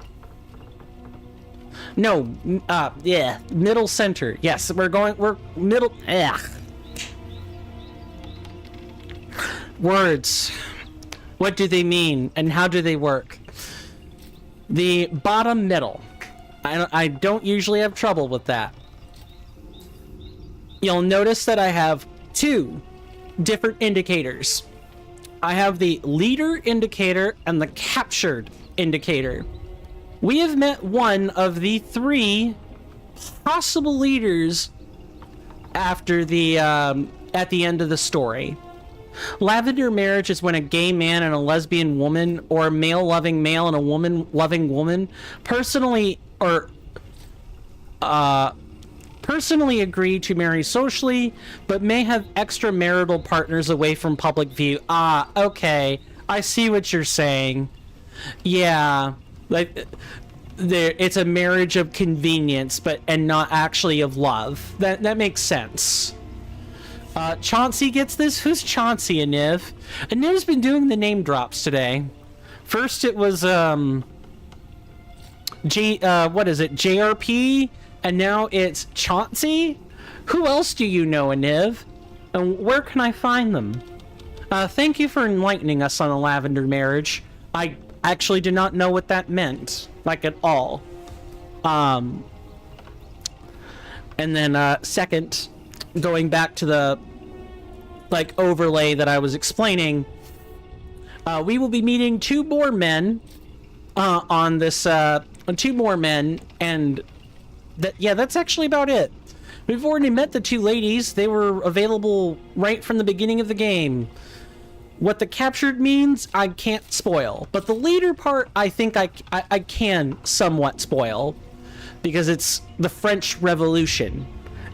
No, yeah, middle center. Yes, we're middle, Words. What do they mean and how do they work? The bottom middle. I don't usually have trouble with that. You'll notice that I have two different indicators. I have the leader indicator and the captured indicator. We have met one of the three possible leaders after the at the end of the story. Lavender marriage is when a gay man and a lesbian woman, or a male loving male and a woman loving woman, personally agree to marry socially, but may have extramarital partners away from public view. Ah, okay. I see what you're saying. Yeah, like it's a marriage of convenience, and not actually of love. That makes sense. Chauncey gets this? Who's Chauncey, Aniv? Aniv's been doing the name drops today. First it was, what is it, JRP? And now it's Chauncey? Who else do you know, Aniv? And where can I find them? Thank you for enlightening us on the lavender marriage. I actually did not know what that meant, like at all. And then second, going back to the like overlay that I was explaining, we will be meeting two more men on this, two more men, and that's actually about it. We've already met the two ladies. They were available right from the beginning of the game. What the captured means, I can't spoil. But the later part, I think I can somewhat spoil. Because it's the French Revolution.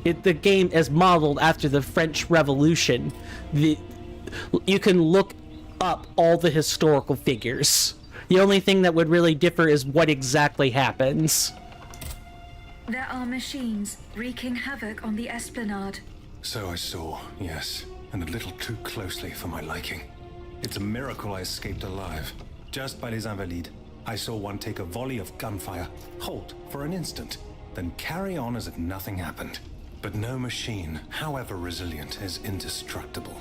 The game is modeled after the French Revolution. You can look up all the historical figures. The only thing that would really differ is what exactly happens. There are machines wreaking havoc on the Esplanade. So I saw, yes, and a little too closely for my liking. It's a miracle I escaped alive. Just by les Invalides, I saw one take a volley of gunfire, halt for an instant, then carry on as if nothing happened. But no machine, however resilient, is indestructible.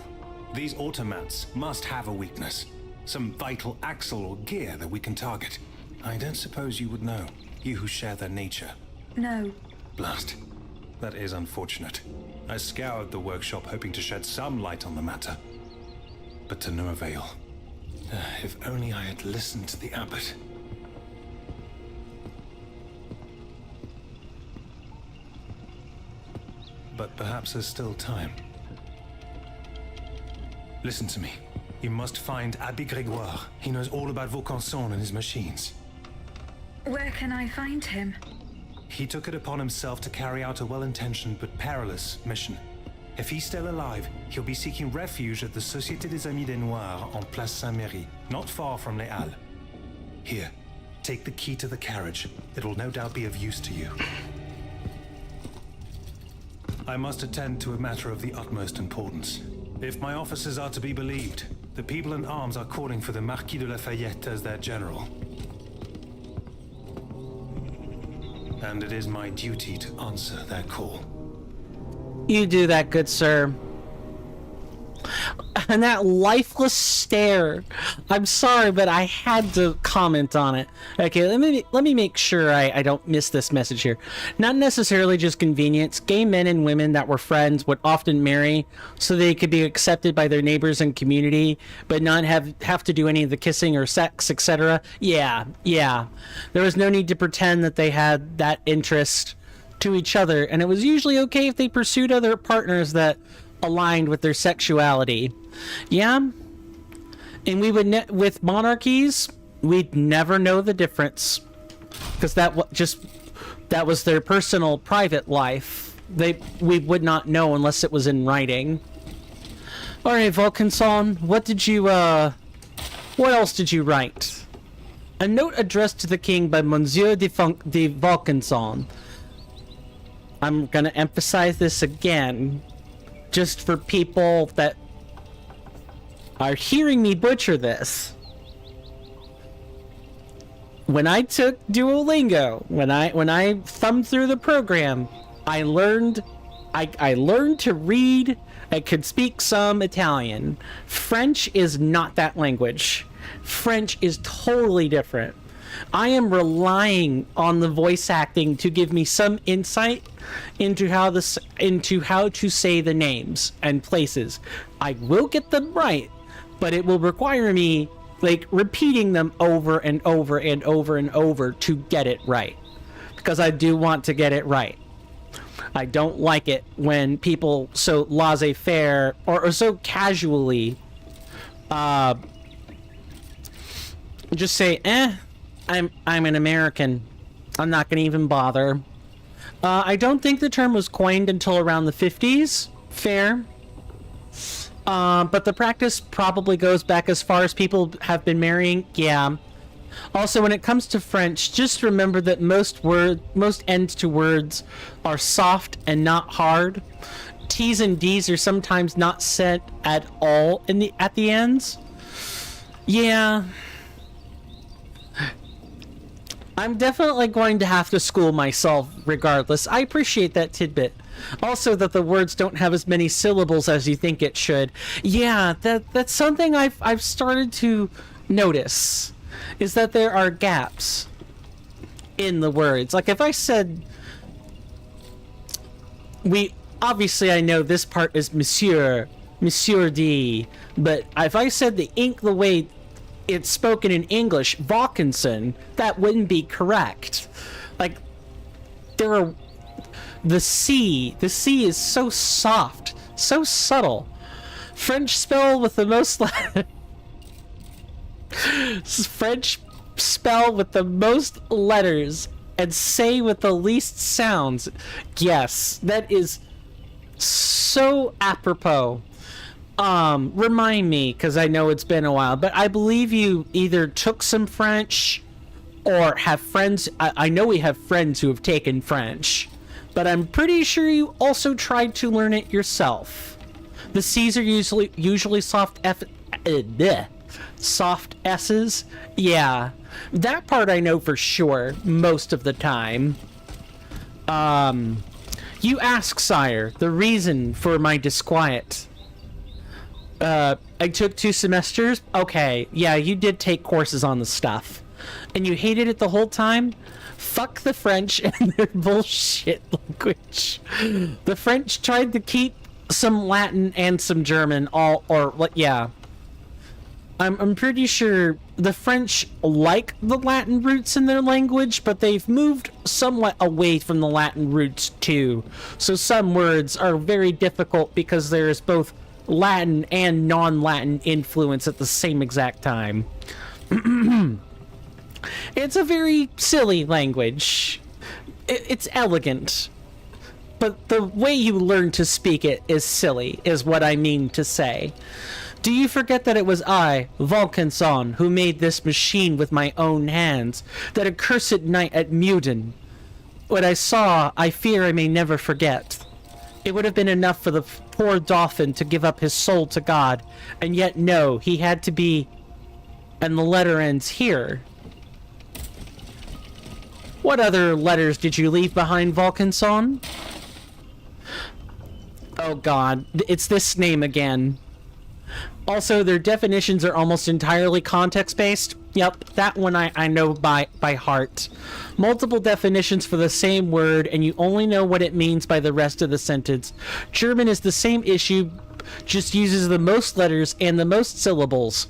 These automats must have a weakness. Some vital axle or gear that we can target. I don't suppose you would know, you who share their nature. No. Blast. That is unfortunate. I scoured the workshop hoping to shed some light on the matter. But to no avail. If only I had listened to the abbot. But perhaps there's still time. Listen to me. You must find Abbé Grégoire. He knows all about Vaucanson and his machines. Where can I find him? He took it upon himself to carry out a well-intentioned but perilous mission. If he's still alive, he'll be seeking refuge at the Société des Amis des Noirs on Place Saint-Méry, not far from Les Halles. Here, take the key to the carriage. It will no doubt be of use to you. I must attend to a matter of the utmost importance. If my officers are to be believed, the people in arms are calling for the Marquis de Lafayette as their general. And it is my duty to answer their call. You do that, good sir. And that lifeless stare. I'm sorry, but I had to comment on it. Okay, let me make sure I don't miss this message here. Not necessarily just convenience. Gay men and women that were friends would often marry so they could be accepted by their neighbors and community, but not have to do any of the kissing or sex, etc. Yeah. There was no need to pretend that they had that interest to each other, and it was usually okay if they pursued other partners that aligned with their sexuality. Yeah, and we would with monarchies, we'd never know the difference because that was their personal private life. We would not know unless it was in writing. All right, Vaucanson, what else did you write? A note addressed to the king by Monsieur de Vaucanson. I'm gonna emphasize this again, just for people that are hearing me butcher this. When I took Duolingo, when I thumbed through the program, I learned to read. I could speak some Italian. French is not that language. French is totally different. I am relying on the voice acting to give me some insight into how to say the names and places. I will get them right, but it will require me like repeating them over and over and over and over to get it right, because I do want to get it right. I don't like it when people so laissez-faire or so casually just say, I'm an American. I'm not going to even bother. I don't think the term was coined until around the 50s. Fair. But the practice probably goes back as far as people have been marrying. Yeah. Also, when it comes to French, just remember that most ends to words are soft and not hard. T's and D's are sometimes not said at all at the ends. Yeah. I'm definitely going to have to school myself regardless. I appreciate that tidbit. Also, that the words don't have as many syllables as you think it should. Yeah, that's something I've started to notice, is that there are gaps in the words. Like if I said, obviously I know this part is Monsieur D, but if I said the way it's spoken in English, Vaucanson, that wouldn't be correct. Like the C is so soft, so subtle. French spell with the most French spell with the most letters and say with the least sounds. Yes, that is so apropos. Remind me, because I know it's been a while, but I believe you either took some French or have friends. I know we have friends who have taken French, but I'm pretty sure you also tried to learn it yourself. The C's are usually soft soft S's. Yeah, that part I know for sure most of the time. You ask, sire, the reason for my disquiet. I took 2 semesters. Okay, yeah, you did take courses on the stuff. And you hated it the whole time? Fuck the French and their bullshit language. The French tried to keep some Latin and some German, yeah. I'm pretty sure the French like the Latin roots in their language, but they've moved somewhat away from the Latin roots too. So some words are very difficult because there is both Latin and non-Latin influence at the same exact time. It's a very silly language. It's elegant, but the way you learn to speak it is silly, is what I mean to say. Do you forget that it was I, Volcanson, who made this machine with my own hands, that accursed night at Meudon? What I saw, I fear I may never forget. It would have been enough for the poor Dauphin to give up his soul to God, and yet no, he had to be... And the letter ends here. What other letters did you leave behind, Volcanson? Oh god, it's this name again. Also, their definitions are almost entirely context-based. Yep, that one I know by heart. Multiple definitions for the same word, and you only know what it means by the rest of the sentence. German is the same issue, just uses the most letters and the most syllables.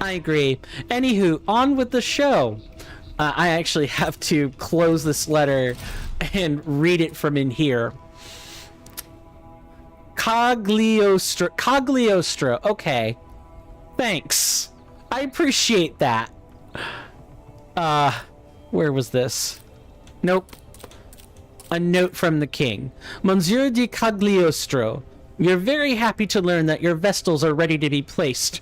I agree. Anywho, on with the show. I actually have to close this letter and read it from in here. Cagliostro. Okay. Thanks. I appreciate that. Where was this? Nope. A note from the king. Monsieur di Cagliostro, we are very happy to learn that your vestals are ready to be placed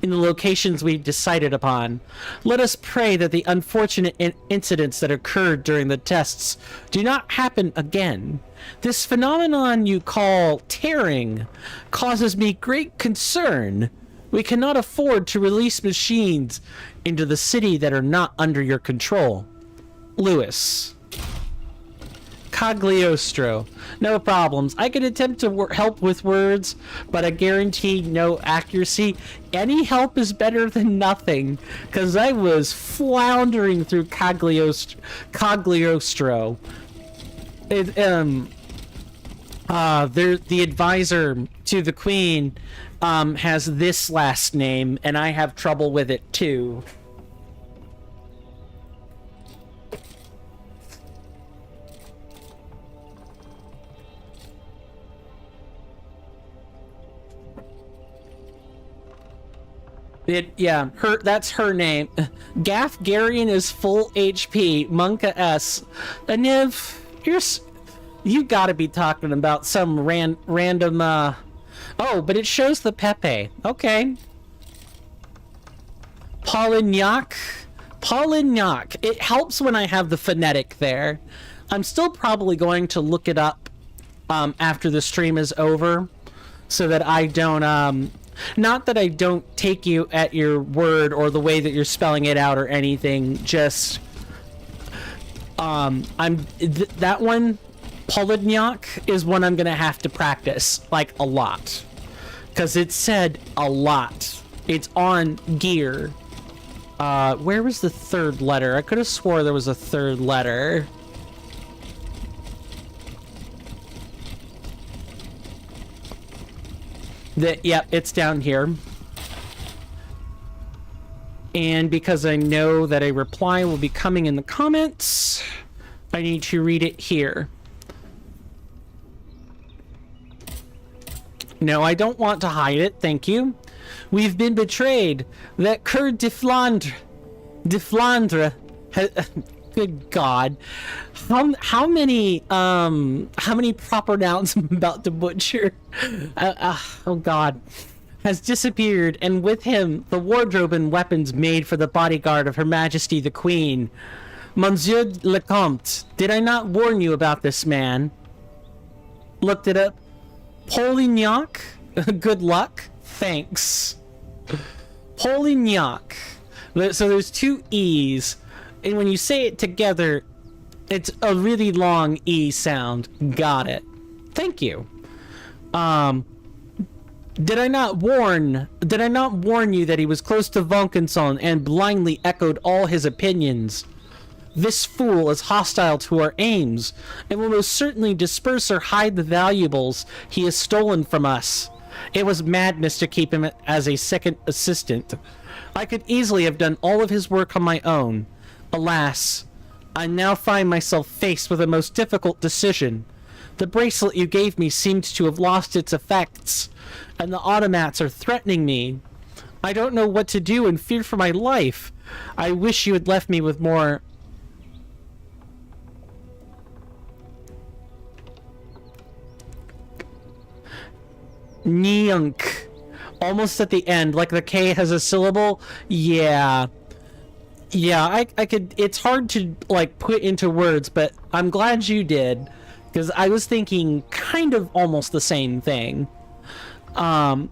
in the locations we've decided upon. Let us pray that the unfortunate incidents that occurred during the tests do not happen again. This phenomenon you call tearing causes me great concern. We cannot afford to release machines into the city that are not under your control. Louis. Cagliostro. No problems. I can attempt to help with words, but I guarantee no accuracy. Any help is better than nothing, because I was floundering through Cagliostro. The advisor to the queen has this last name, and I have trouble with it too. That's her name. Gaff Garion is full HP. Monka S. Aniv, you gotta be talking about some random, oh, but it shows the Pepe. Okay. Polignac. It helps when I have the phonetic there. I'm still probably going to look it up, after the stream is over, so that I don't, not that I don't take you at your word or the way that you're spelling it out or anything, just, that one, Polignac, is one I'm gonna have to practice, like, a lot. Because it said a lot. It's on gear. Where was the third letter? I could have swore there was a third letter. Yep, it's down here. And because I know that a reply will be coming in the comments, I need to read it here. No, I don't want to hide it, thank you. We've been betrayed. That Coeur de Flandre... Good God. How many proper nouns I'm about to butcher? Oh God. Has disappeared, and with him, the wardrobe and weapons made for the bodyguard of Her Majesty the Queen. Monsieur le Comte, did I not warn you about this man? Looked it up. Polignac? Good luck. Thanks. Polignac. So there's two E's, and when you say it together, it's a really long E sound. Got it. Thank you. Did I not warn you that he was close to Vaucanson and blindly echoed all his opinions? This fool is hostile to our aims, and will most certainly disperse or hide the valuables he has stolen from us. It was madness to keep him as a second assistant. I could easily have done all of his work on my own. Alas, I now find myself faced with a most difficult decision. The bracelet you gave me seemed to have lost its effects, and the automats are threatening me. I don't know what to do and fear for my life. I wish you had left me with more... Nyunk. Almost at the end, like the K has a syllable. Yeah, I could... It's hard to, like, put into words, but I'm glad you did, because I was thinking kind of almost the same thing. I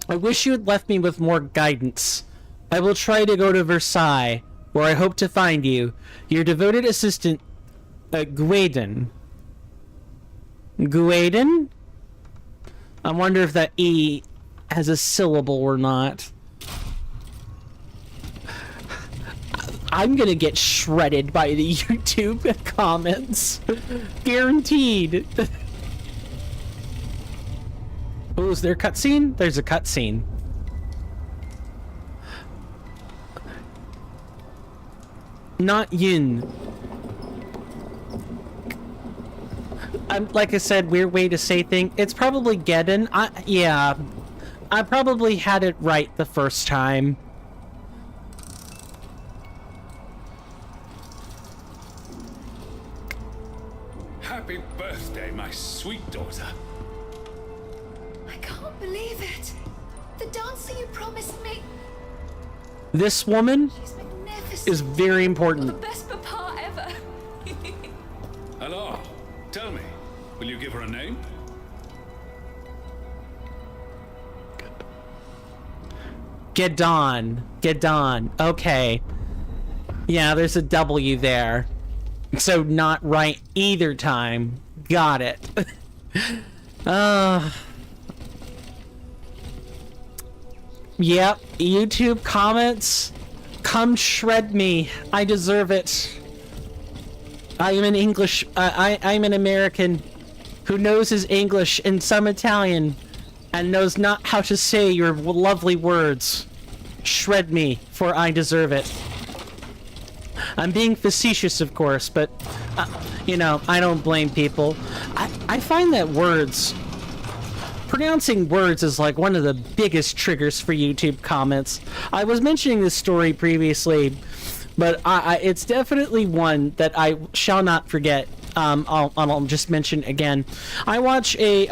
wish you had left me with more guidance. I will try to go to Versailles, where I hope to find you. Your devoted assistant, Guaden. Guaden? I wonder if that E has a syllable or not. I'm gonna get shredded by the YouTube comments. Guaranteed. Oh, is there a cutscene? There's a cutscene. Not Yin. Like I said, weird way to say things. It's probably Geddon. Yeah. I probably had it right the first time. Happy birthday, my sweet daughter. I can't believe it. The dancer you promised me. This woman She's magnificent. is very The important. best papa ever. Alors, tell me, will you give her a name? Gedon. Gedon. Okay. Yeah, there's a W there. So not right either time. Got it. Yep, YouTube comments. Come shred me. I deserve it. I am an English... I'm an American who knows his English and some Italian and knows not how to say your lovely words. Shred me, for I deserve it. I'm being facetious, of course, but, you know, I don't blame people. I find that pronouncing words is like one of the biggest triggers for YouTube comments. I was mentioning this story previously, but it's definitely one that I shall not forget. I'll just mention again. I watch a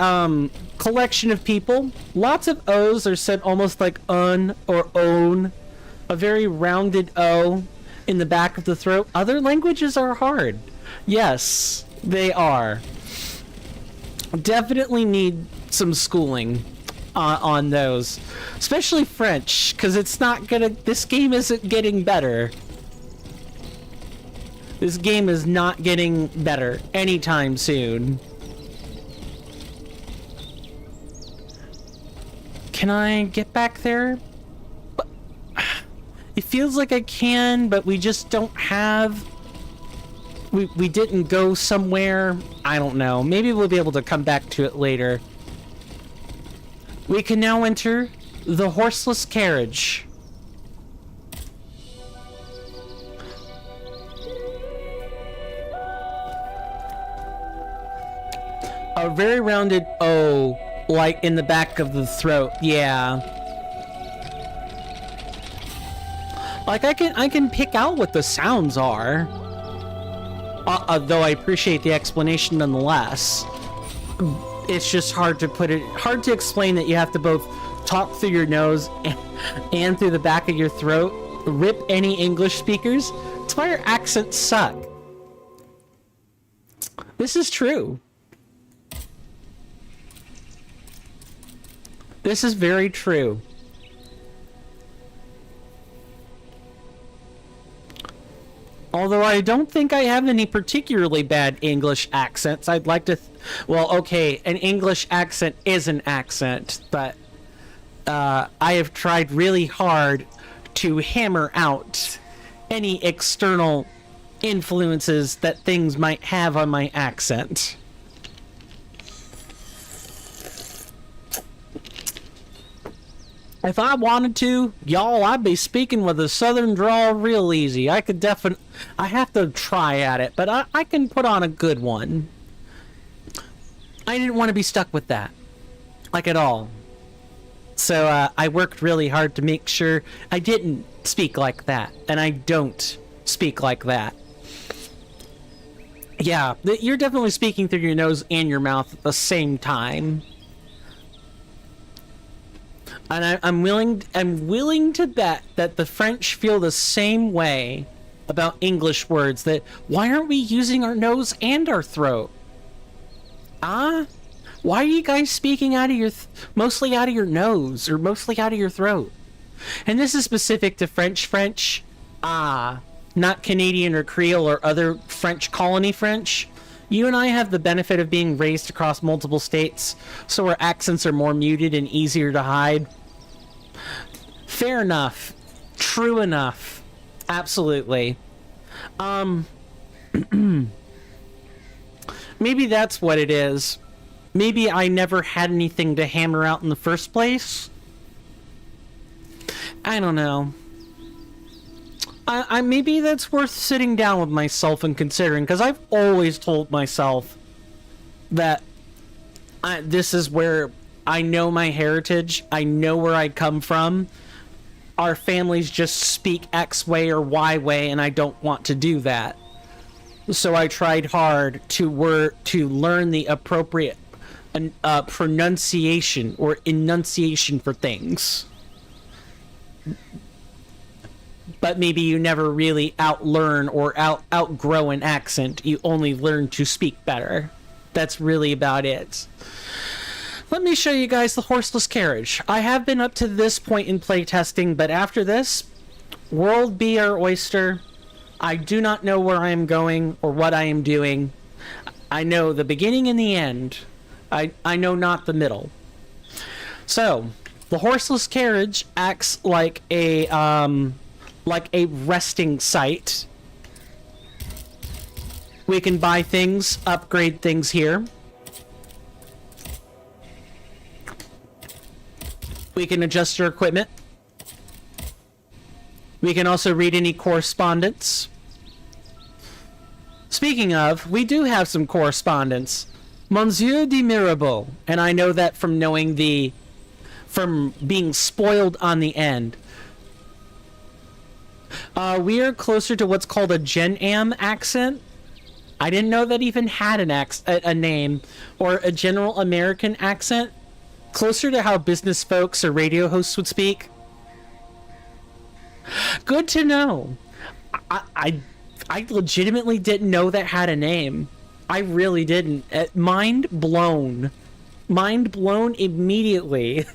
collection of people. Lots of O's are said almost like un or own. A very rounded O in the back of the throat. Other languages are hard. Yes, they are. Definitely need some schooling on those. Especially French, because it's not gonna... This game isn't getting better. This game is not getting better anytime soon. Can I get back there? It feels like I can, but we just don't have... We didn't go somewhere. I don't know. Maybe we'll be able to come back to it later. We can now enter the horseless carriage. A very rounded O, like in the back of the throat. Yeah. Like I can pick out what the sounds are. Though I appreciate the explanation nonetheless. It's just hard to explain that you have to both talk through your nose and through the back of your throat. Rip any English speakers. That's why your accents suck. This is true. This is very true. Although I don't think I have any particularly bad English accents. I'd like to... well, okay, an English accent is an accent, but I have tried really hard to hammer out any external influences that things might have on my accent. If I wanted to, y'all, I'd be speaking with a southern drawl real easy. I could definitely... I have to try at it, but I can put on a good one. I didn't want to be stuck with that. Like, at all. So, I worked really hard to make sure I didn't speak like that. And I don't speak like that. Yeah, you're definitely speaking through your nose and your mouth at the same time. And I'm willing to bet that the French feel the same way about English words. That why aren't we using our nose and our throat? Why are you guys speaking out of your mostly out of your nose or mostly out of your throat? And this is specific to French. Not Canadian or Creole or other French colony French. You and I have the benefit of being raised across multiple states, so our accents are more muted and easier to hide. Fair enough. True enough. Absolutely. Maybe that's what it is. Maybe I never had anything to hammer out in the first place. I don't know. Maybe that's worth sitting down with myself and considering, because I've always told myself that this is where I know my heritage, I know where I come from. Our families just speak X way or Y way, and I don't want to do that. So I tried hard to learn the appropriate pronunciation or enunciation for things. But maybe you never really outlearn or outgrow an accent. You only learn to speak better. That's really about it. Let me show you guys the horseless carriage. I have been up to this point in playtesting, but after this, world be our oyster. I do not know where I am going or what I am doing. I know the beginning and the end. I know not the middle. So, the horseless carriage acts like a resting site. We can buy things, upgrade things here. We can adjust our equipment. We can also read any correspondence. Speaking of, we do have some correspondence. Monsieur de Mirabeau, and I know that from from being spoiled on the end. We are closer to what's called a Gen Am accent. I didn't know that even had a name, or a general American accent. Closer to how business folks or radio hosts would speak. Good to know. I legitimately didn't know that had a name. I really didn't. Mind blown. Mind blown immediately.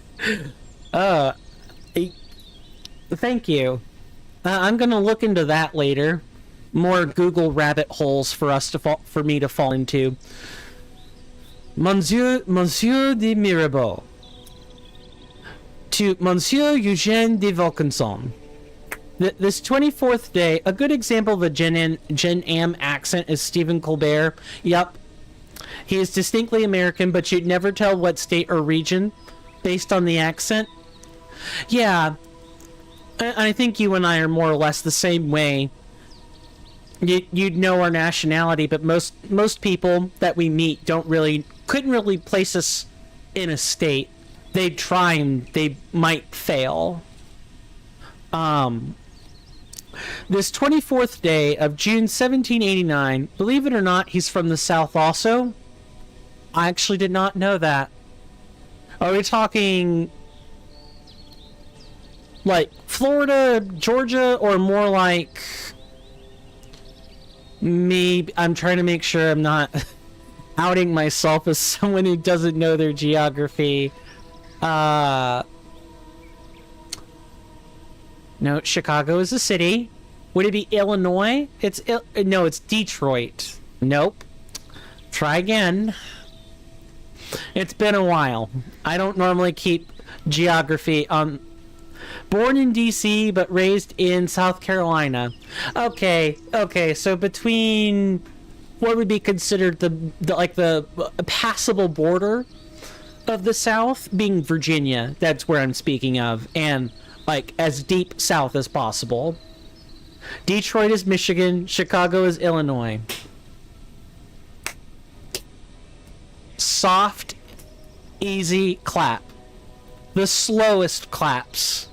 Thank you. I'm gonna look into that later. More Google rabbit holes for me to fall into. Monsieur de Mirabeau. To Monsieur Eugène de Vaucanson. This 24th day, a good example of a Gen Am accent is Stephen Colbert. Yep. He is distinctly American, but you'd never tell what state or region based on the accent. Yeah. I think you and I are more or less the same way. You'd know our nationality, but most people that we meet couldn't really place us in a state. They'd try and they might fail. This 24th day of June 1789, believe it or not, he's from the South also. I actually did not know that. Are we talking like Florida, Georgia, or more like me? I'm trying to make sure I'm not outing myself as someone who doesn't know their geography. No, Chicago is a city. Would it be Illinois? No, it's Detroit. Nope. Try again. It's been a while. I don't normally keep geography on. Born in DC, but raised in South Carolina. Okay, so between what would be considered the passable border of the South being Virginia, that's where I'm speaking of, and like as deep south as possible. Detroit is Michigan, Chicago is Illinois. Soft, easy clap. The slowest claps.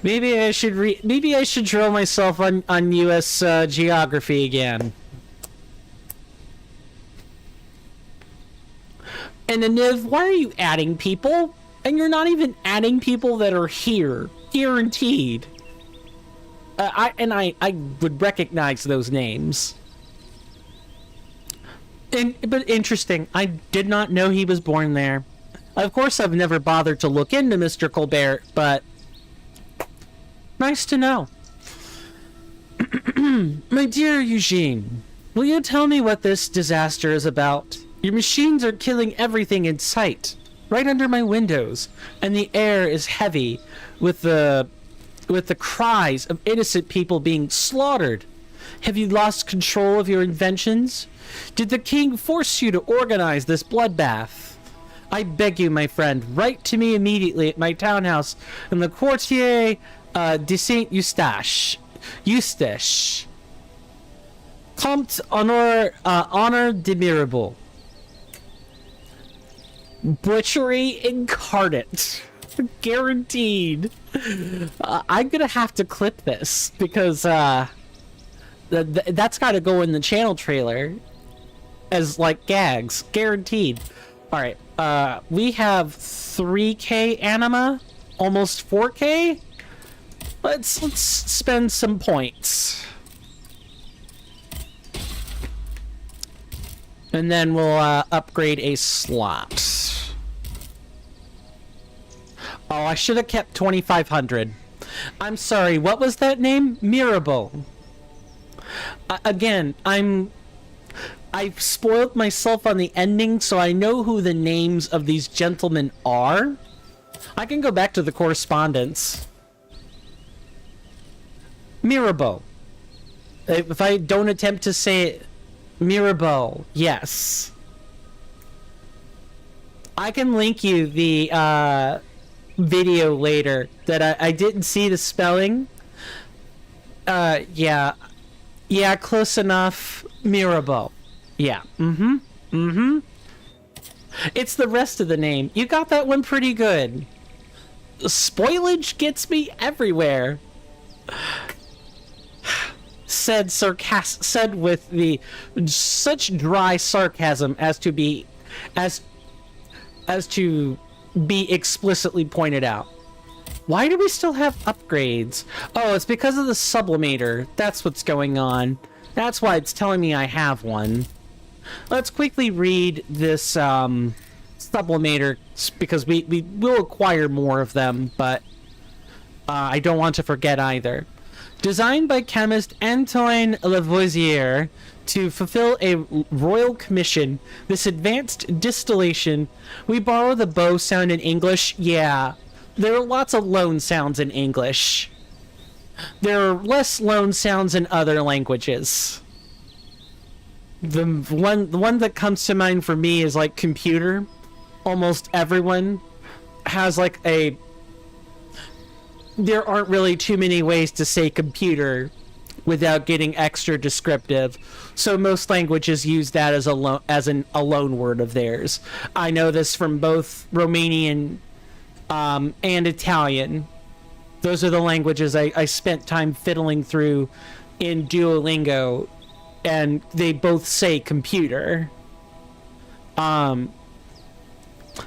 Maybe I should drill myself on US geography again. And Niv, why are you adding people? And you're not even adding people that are here. Guaranteed. I would recognize those names. But interesting. I did not know he was born there. Of course, I've never bothered to look into Mr. Colbert, but nice to know. My dear Eugene, will you tell me what this disaster is about? Your machines are killing everything in sight, right under my windows, and the air is heavy with the cries of innocent people being slaughtered. Have you lost control of your inventions? Did the king force you to organize this bloodbath? I beg you, my friend, write to me immediately at my townhouse in the Quartier de Saint Eustache. Comte Honor de Mirabeau. Butchery incarnate. Guaranteed. I'm gonna have to clip this because that's gotta go in the channel trailer as like gags. Guaranteed. Alright, we have 3k anima, almost 4k. Let's spend some points. And then we'll upgrade a slot. Oh, I should have kept 2,500. I'm sorry, what was that name? Mirabeau. Again, I've spoiled myself on the ending, so I know who the names of these gentlemen are. I can go back to the correspondence. Mirabeau. If I don't attempt to say it, Mirabeau, yes. I can link you the video later that I didn't see the spelling. Yeah, close enough. Mirabeau. Yeah. It's the rest of the name. You got that one pretty good. Spoilage gets me everywhere. Said with the such dry sarcasm as to be explicitly pointed out. Why do we still have upgrades? Oh, it's because of the sublimator. That's what's going on. That's why it's telling me I have one. Let's quickly read this sublimator because we will acquire more of them, but I don't want to forget either. Designed by chemist Antoine Lavoisier to fulfill a royal commission, this advanced distillation, we borrow the bow sound in English. Yeah, there are lots of loan sounds in English. There are less loan sounds in other languages. The one that comes to mind for me is like computer. Almost everyone has like a... There aren't really too many ways to say computer without getting extra descriptive. So most languages use that as a loan word of theirs. I know this from both Romanian and Italian. Those are the languages I spent time fiddling through in Duolingo, and they both say computer.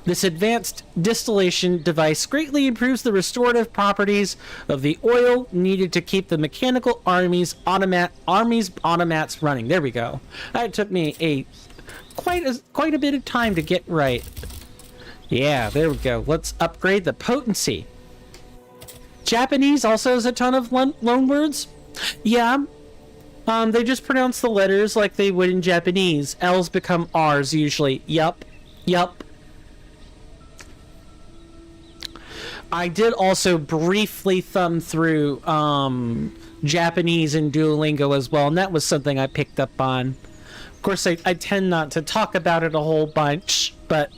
This advanced distillation device greatly improves the restorative properties of the oil needed to keep the mechanical automats running. There we go. That took me quite a bit of time to get right. Yeah, there we go. Let's upgrade the potency. Japanese also has a ton of loan words. Yeah. They just pronounce the letters like they would in Japanese. L's become R's usually. Yup. I did also briefly thumb through Japanese and Duolingo as well, and that was something I picked up on. Of course, I tend not to talk about it a whole bunch, but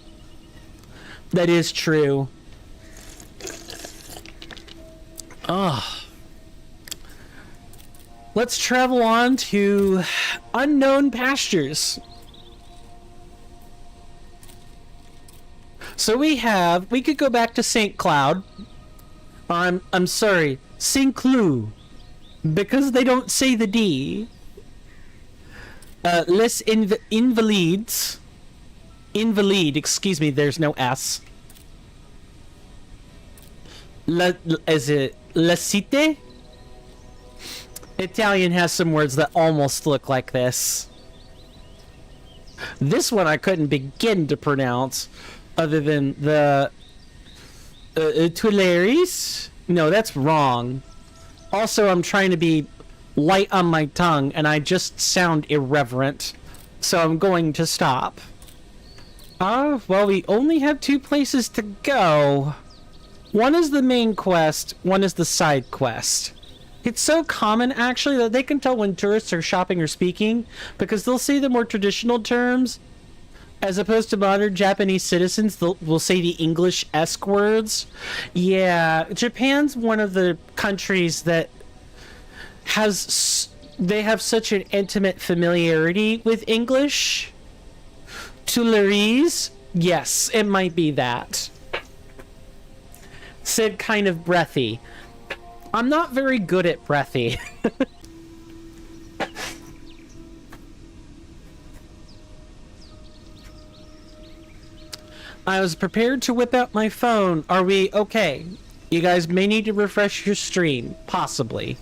that is true. Let's travel on to unknown pastures. So we could go back to St. Cloud. I'm sorry, St. Cloud, because they don't say the D. Les Invalides. Invalide, excuse me, there's no S. Is it La Cité? Italian has some words that almost look like this. This one I couldn't begin to pronounce, other than the Tuileries. No, that's wrong. Also, I'm trying to be light on my tongue, and I just sound irreverent, so I'm going to stop. Well, we only have 2 places to go. One is the main quest, one is the side quest. It's so common, actually, that they can tell when tourists are shopping or speaking, because they'll say the more traditional terms, as opposed to modern Japanese citizens, will say the English-esque words. Yeah, Japan's one of the countries that they have such an intimate familiarity with English. Tuileries? Yes, it might be that. Said kind of breathy. I'm not very good at breathy. I was prepared to whip out my phone. Are we okay? You guys may need to refresh your stream. Possibly.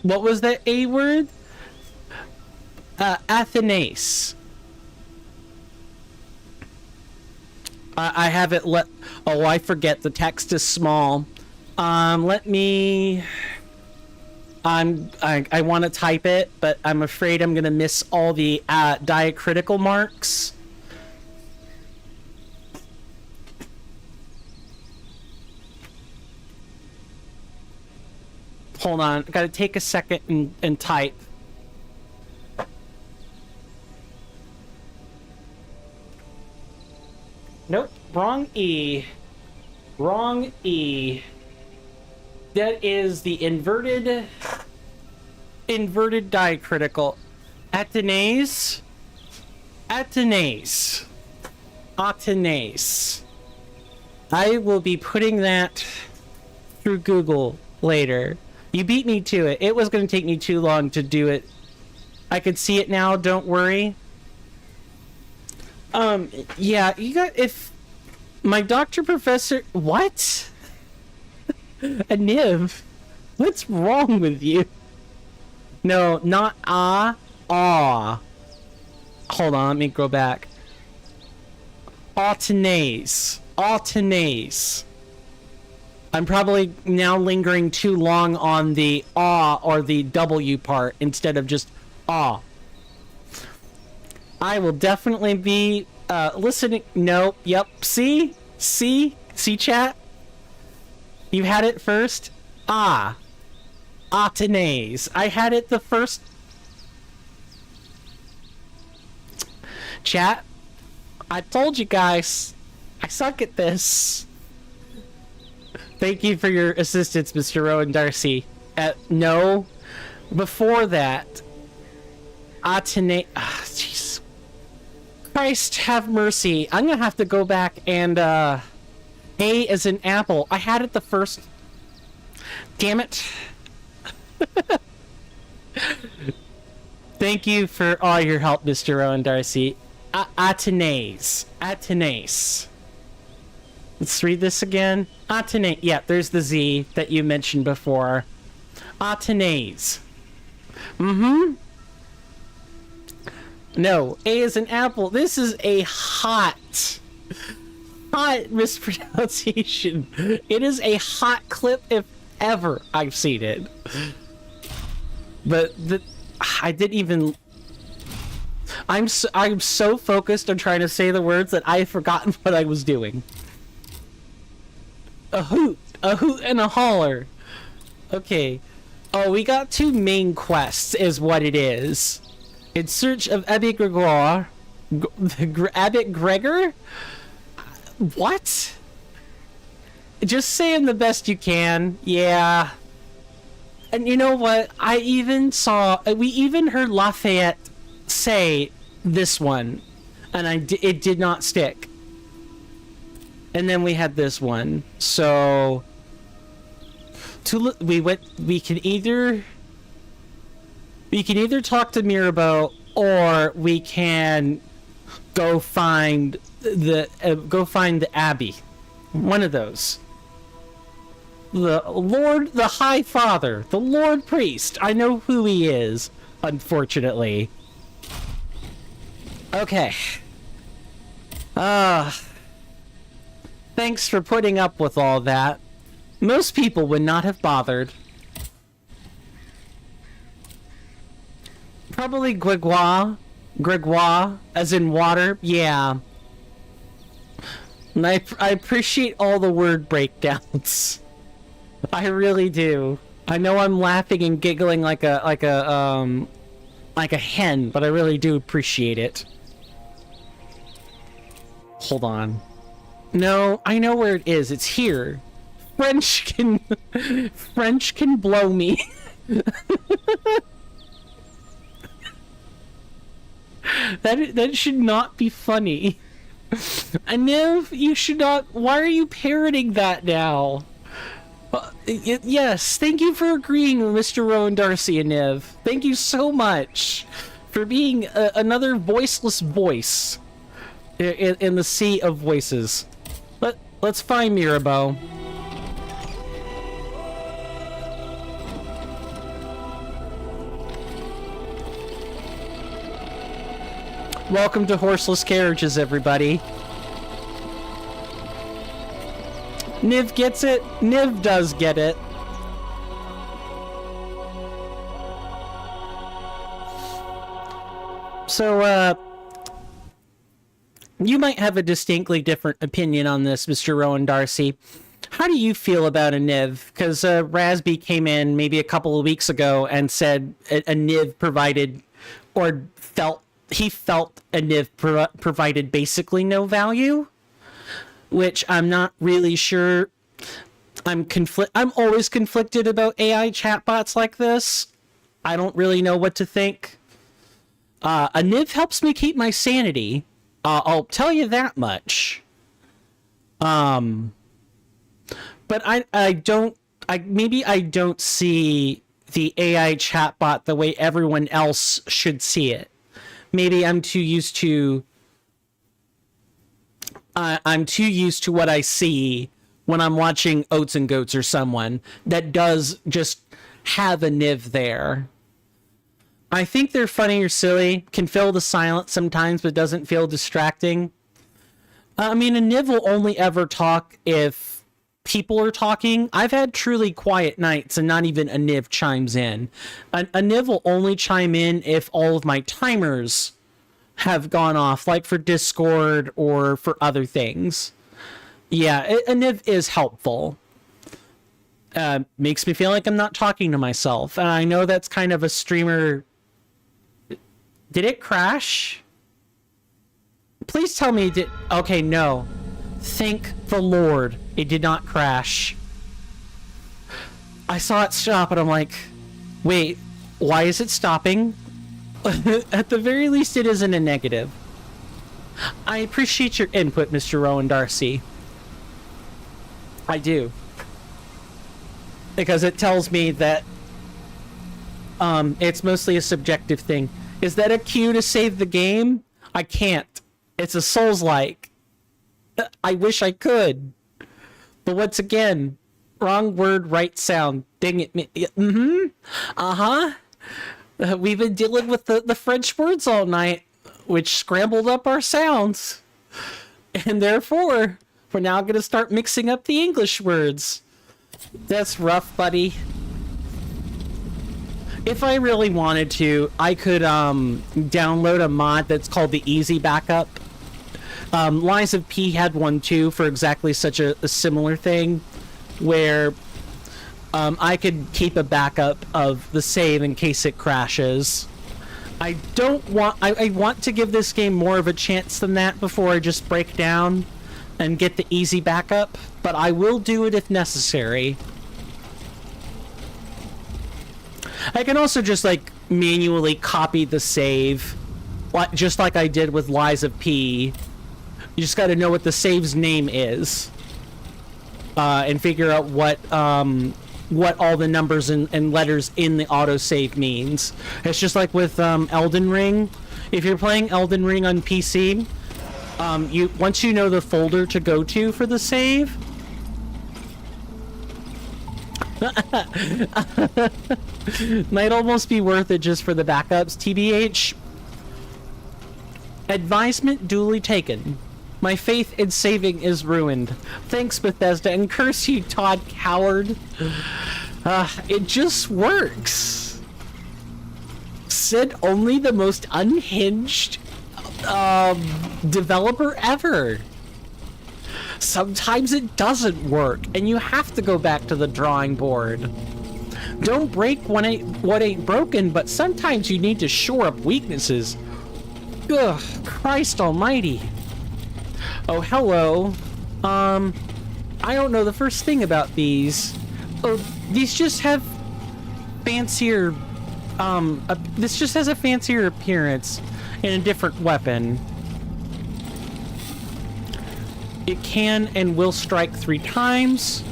What was that A word? Athanase. I have it oh, I forget. The text is small. Let me... I want to type it, but I'm afraid I'm going to miss all the diacritical marks. Hold on. I got to take a second and type. Nope, wrong E. Wrong E. That is the inverted diacritical. Athanase. Athanase. Athanase. I will be putting that through Google later. You beat me to it. It was going to take me too long to do it. I can see it now, don't worry. Yeah, you got, if my doctor professor, what? A Niv? What's wrong with you? No, not aw. Hold on, let me go back. Autanase. Automata. I'm probably now lingering too long on the or the W part instead of just ah. I will definitely be listening. No, yep. See, chat. You had it first. Automata. I had it the first. Chat. I told you guys. I suck at this. Thank you for your assistance, Mr. Rowan Darcy. No, before that, jeez. Christ have mercy. I'm gonna have to go back and, A as an apple. I had it the first. Damn it. Thank you for all your help, Mr. Rowan Darcy. Atenace. Let's read this again. Atenace. Yeah, there's the Z that you mentioned before. Atenace. No, A is an apple. This is a hot mispronunciation. It is a hot clip if ever I've seen it. But I didn't even... I'm so focused on trying to say the words that I've forgotten what I was doing. A hoot and a holler. Okay. Oh, we got 2 main quests is what it is. In search of Abbé Gregor. Abbot Gregor? What? Just saying the best you can. Yeah. And you know what? We even heard Lafayette say this one. And it did not stick. And then we had this one. So we can either talk to Mirabeau, or we can go find the Abbey. One of those. The High Father, the Lord Priest. I know who he is, unfortunately. Okay. Thanks for putting up with all that. Most people would not have bothered. Probably Gregoire, as in water. Yeah. And I appreciate all the word breakdowns. I really do. I know I'm laughing and giggling like a hen, but I really do appreciate it. Hold on. No, I know where it is. It's here. French can blow me. That should not be funny. Aniv, you should not. Why are you parroting that now? Yes, thank you for agreeing with Mr. Rowan Darcy, Aniv. Thank you so much for being another voiceless voice in the sea of voices. Let's find Mirabeau. Welcome to Horseless Carriages, everybody. Niv gets it. Niv does get it. So, you might have a distinctly different opinion on this, Mr. Rowan Darcy. How do you feel about a Niv? Because Rasby came in maybe a couple of weeks ago and said a Niv provided, or he felt a Niv provided basically no value, which I'm not really sure. I'm always conflicted about AI chatbots like this. I don't really know what to think. A Niv helps me keep my sanity. I'll tell you that much. But I don't see the AI chatbot the way everyone else should see it. Maybe I'm too used to what I see when I'm watching Oats and Goats or someone that does just have a Niv there. I think they're funny or silly, can fill the silence sometimes, but doesn't feel distracting. I mean, a Niv will only ever talk if people are talking. I've had truly quiet nights and not even a Niv chimes in. A Niv will only chime in if all of my timers have gone off, like for Discord or for other things. Yeah, a Niv is helpful. Makes me feel like I'm not talking to myself. And I know that's kind of a streamer... Did it crash? Please tell me it did... Okay, no. Thank the Lord it did not crash. I saw it stop and I'm like, wait, why is it stopping? At the very least, it isn't a negative. I appreciate your input, Mr. Rowan Darcy. I do. Because it tells me that it's mostly a subjective thing. Is that a cue to save the game? I can't. It's a Souls-like. I wish I could. But once again, wrong word, right sound. Dang it. Mm-hmm. Uh-huh. We've been dealing with the French words all night, which scrambled up our sounds. And therefore, we're now going to start mixing up the English words. That's rough, buddy. If I really wanted to, I could download a mod that's called the Easy Backup. Lies of P had one too for exactly such a similar thing, where I could keep a backup of the save in case it crashes. I want to give this game more of a chance than that before I just break down and get the easy backup, but I will do it if necessary. I can also just like manually copy the save, just like I did with Lies of P. You just got to know what the save's name is, and figure out what all the numbers and letters in the autosave means. It's just like with Elden Ring. If you're playing Elden Ring on PC, once you know the folder to go to for the save, might almost be worth it just for the backups. TBH. Advisement duly taken. My faith in saving is ruined. Thanks, Bethesda, and curse you, Todd Coward. It just works. Said only the most unhinged developer ever. Sometimes it doesn't work, and you have to go back to the drawing board. Don't break what ain't broken, but sometimes you need to shore up weaknesses. Ugh, Christ almighty. Oh, hello. I don't know the first thing about these. Oh, these just have fancier, this just has a fancier appearance and a different weapon. It can and will strike 3 times.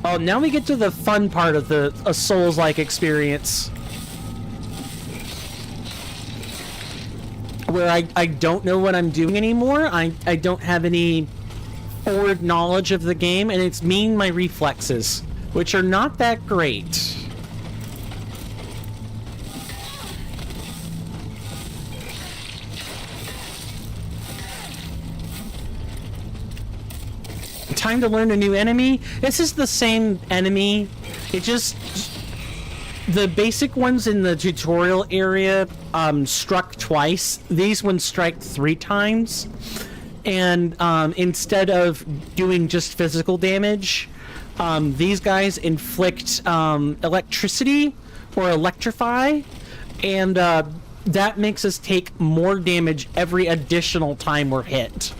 Oh, now we get to the fun part of a Souls-like experience, where I don't know what I'm doing anymore. I don't have any forward knowledge of the game, and it's my reflexes, which are not that great. Time to learn a new enemy. This is the same enemy. It just... The basic ones in the tutorial area struck twice. These ones strike 3 times. And instead of doing just physical damage, these guys inflict electricity or electrify. And that makes us take more damage every additional time we're hit.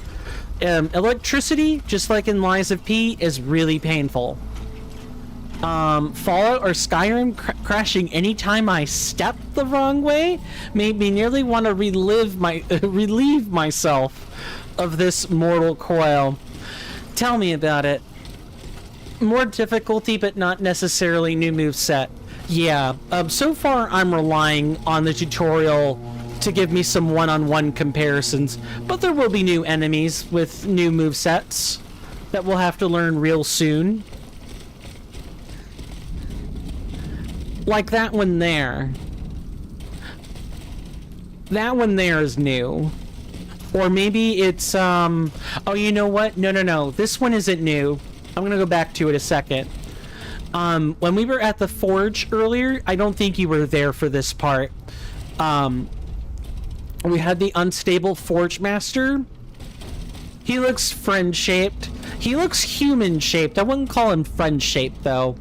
Electricity, just like in Lies of P, is really painful. Fallout or Skyrim crashing anytime I step the wrong way made me nearly want to relieve myself of this mortal coil. Tell me about it. More difficulty, but not necessarily new moveset. Yeah, so far I'm relying on the tutorial to give me some one-on-one comparisons, but there will be new enemies with new movesets that we'll have to learn real soon. Like that one there. That one there is new. Or maybe it's, oh, you know what? No. This one isn't new. I'm gonna go back to it a second. When we were at the forge earlier, I don't think you were there for this part. We had the unstable forge master. He looks friend-shaped. He looks human-shaped. I wouldn't call him friend-shaped, though.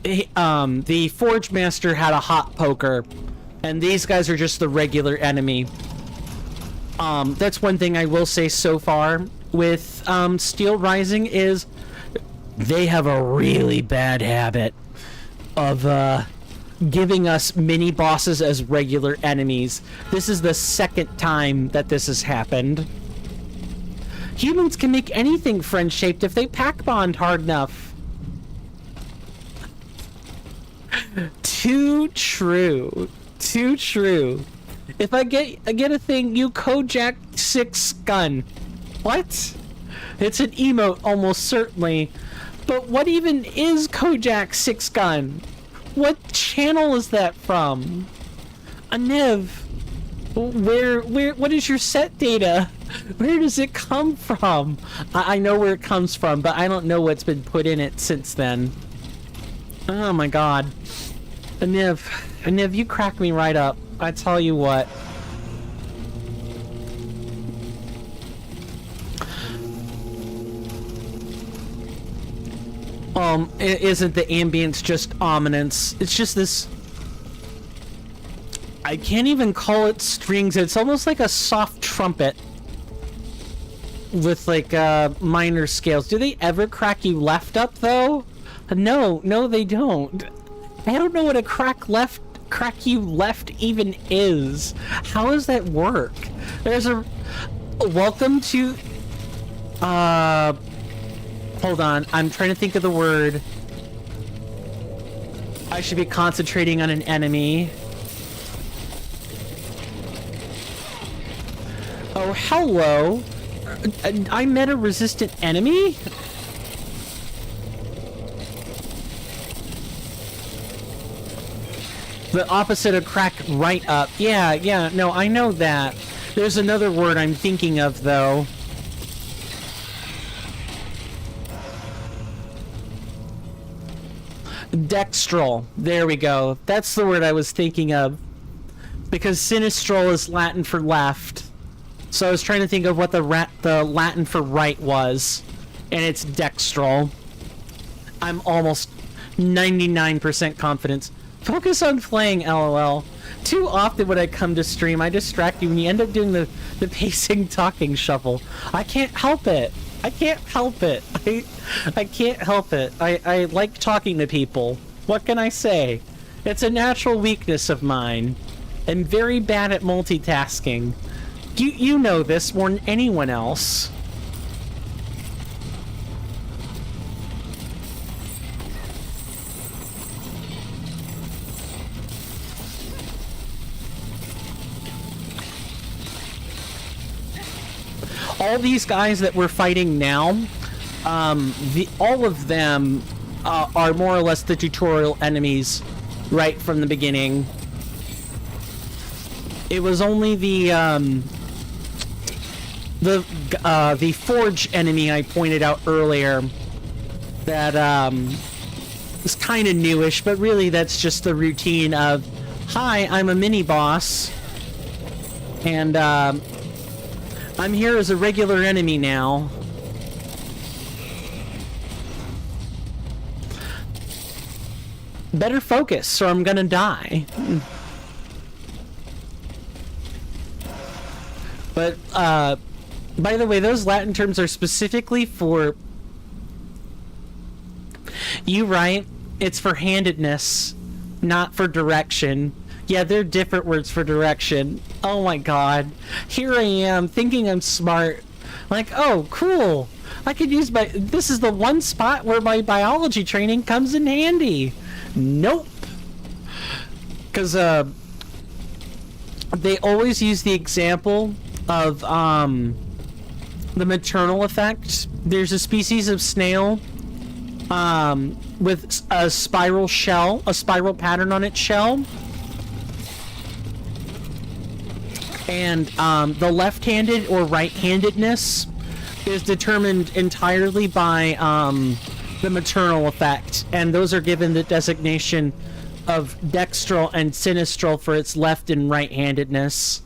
The forge master had a hot poker, and these guys are just the regular enemy. That's one thing I will say so far with Steelrising is they have a really bad habit of giving us mini bosses as regular enemies. This is the second time that this has happened. Humans can make anything friend-shaped if they pack bond hard enough. Too true. Too true. If I get a thing, you Kojak 6 gun. What? It's an emote, almost certainly. But what even is Kojak 6 gun? What channel is that from? Anev, what is your set data? Where does it come from? I know where it comes from, but I don't know what's been put in it since then. Oh my god. Anev, you crack me right up. I tell you what. It isn't the ambience just ominous? It's just this... I can't even call it strings. It's almost like a soft trumpet. With, like, minor scales. Do they ever crack you left up, though? No, they don't. I don't know what a crack you left even is. How does that work? There's a... Welcome to... Hold on, I'm trying to think of the word. I should be concentrating on an enemy. Oh, hello. I met a resistant enemy? The opposite of crack right up. Yeah, no, I know that. There's another word I'm thinking of, though. Dextral. There we go. That's the word I was thinking of. Because sinistral is Latin for left. So I was trying to think of what the Latin for right was. And it's dextral. I'm almost 99% confident. Focus on playing, LOL. Too often when I come to stream, I distract you and you end up doing the pacing talking shuffle. I can't help it. I can't help it. I can't help it. I like talking to people. What can I say? It's a natural weakness of mine. I'm very bad at multitasking. You know this more than anyone else. All these guys that we're fighting now, all of them are more or less the tutorial enemies right from the beginning. It was only the forge enemy I pointed out earlier that is kind of newish, but really that's just the routine of, hi, I'm a mini boss, and I'm here as a regular enemy now. Better focus, or I'm gonna die. But, by the way, those Latin terms are specifically for... You right, it's for handedness, not for direction. Yeah, they're different words for direction. Oh my god. Here I am, thinking I'm smart. Like, oh, cool. I could use my... This is the one spot where my biology training comes in handy. Nope. Because, they always use the example of, the maternal effect. There's a species of snail, with a spiral shell, a spiral pattern on its shell. And the left-handed or right-handedness is determined entirely by the maternal effect, and those are given the designation of dextral and sinistral for its left and right-handedness.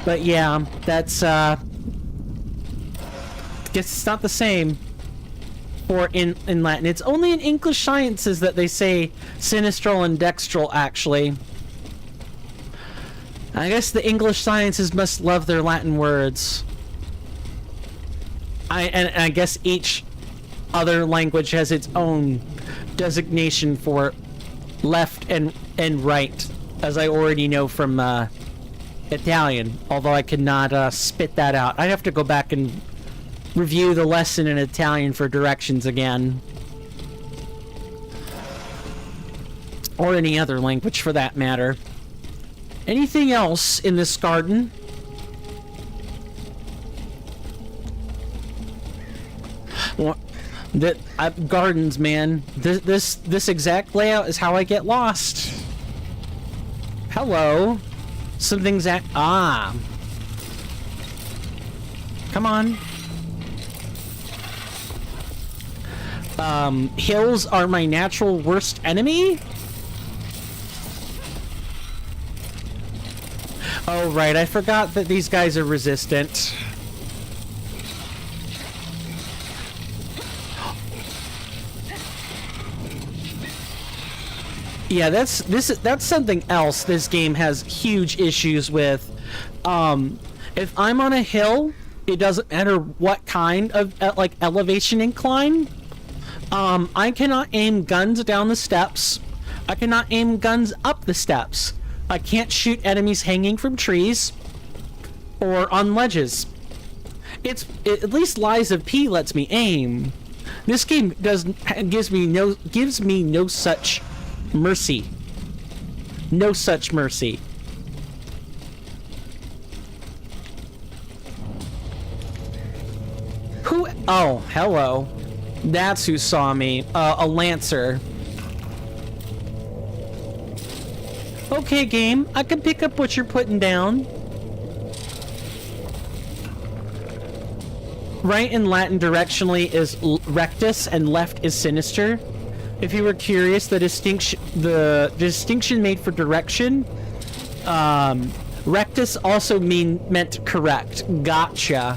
But yeah, that's guess it's not the same for in Latin. It's only in English Sciences that they say sinistral and dextral, actually. I guess the English Sciences must love their Latin words. And I guess each other language has its own designation for left and right, as I already know from Italian, although I could not spit that out. I'd have to go back and review the lesson in Italian for directions again. Or any other language for that matter. Anything else in this garden? Well, gardens, man. This exact layout is how I get lost. Hello. Something's at come on. Hills are my natural worst enemy? Oh, right, I forgot that these guys are resistant. Yeah, that's something else this game has huge issues with. If I'm on a hill, it doesn't matter what kind of like elevation incline. I cannot aim guns down the steps. I cannot aim guns up the steps. I can't shoot enemies hanging from trees or on ledges. At least Lies of P lets me aim. This game gives me no such mercy. No such mercy. Who? Oh, hello. That's who saw me. A Lancer. Okay, game. I can pick up what you're putting down. Right in Latin directionally is rectus and left is sinister. If you were curious, the distinction made for direction, rectus also meant correct. Gotcha.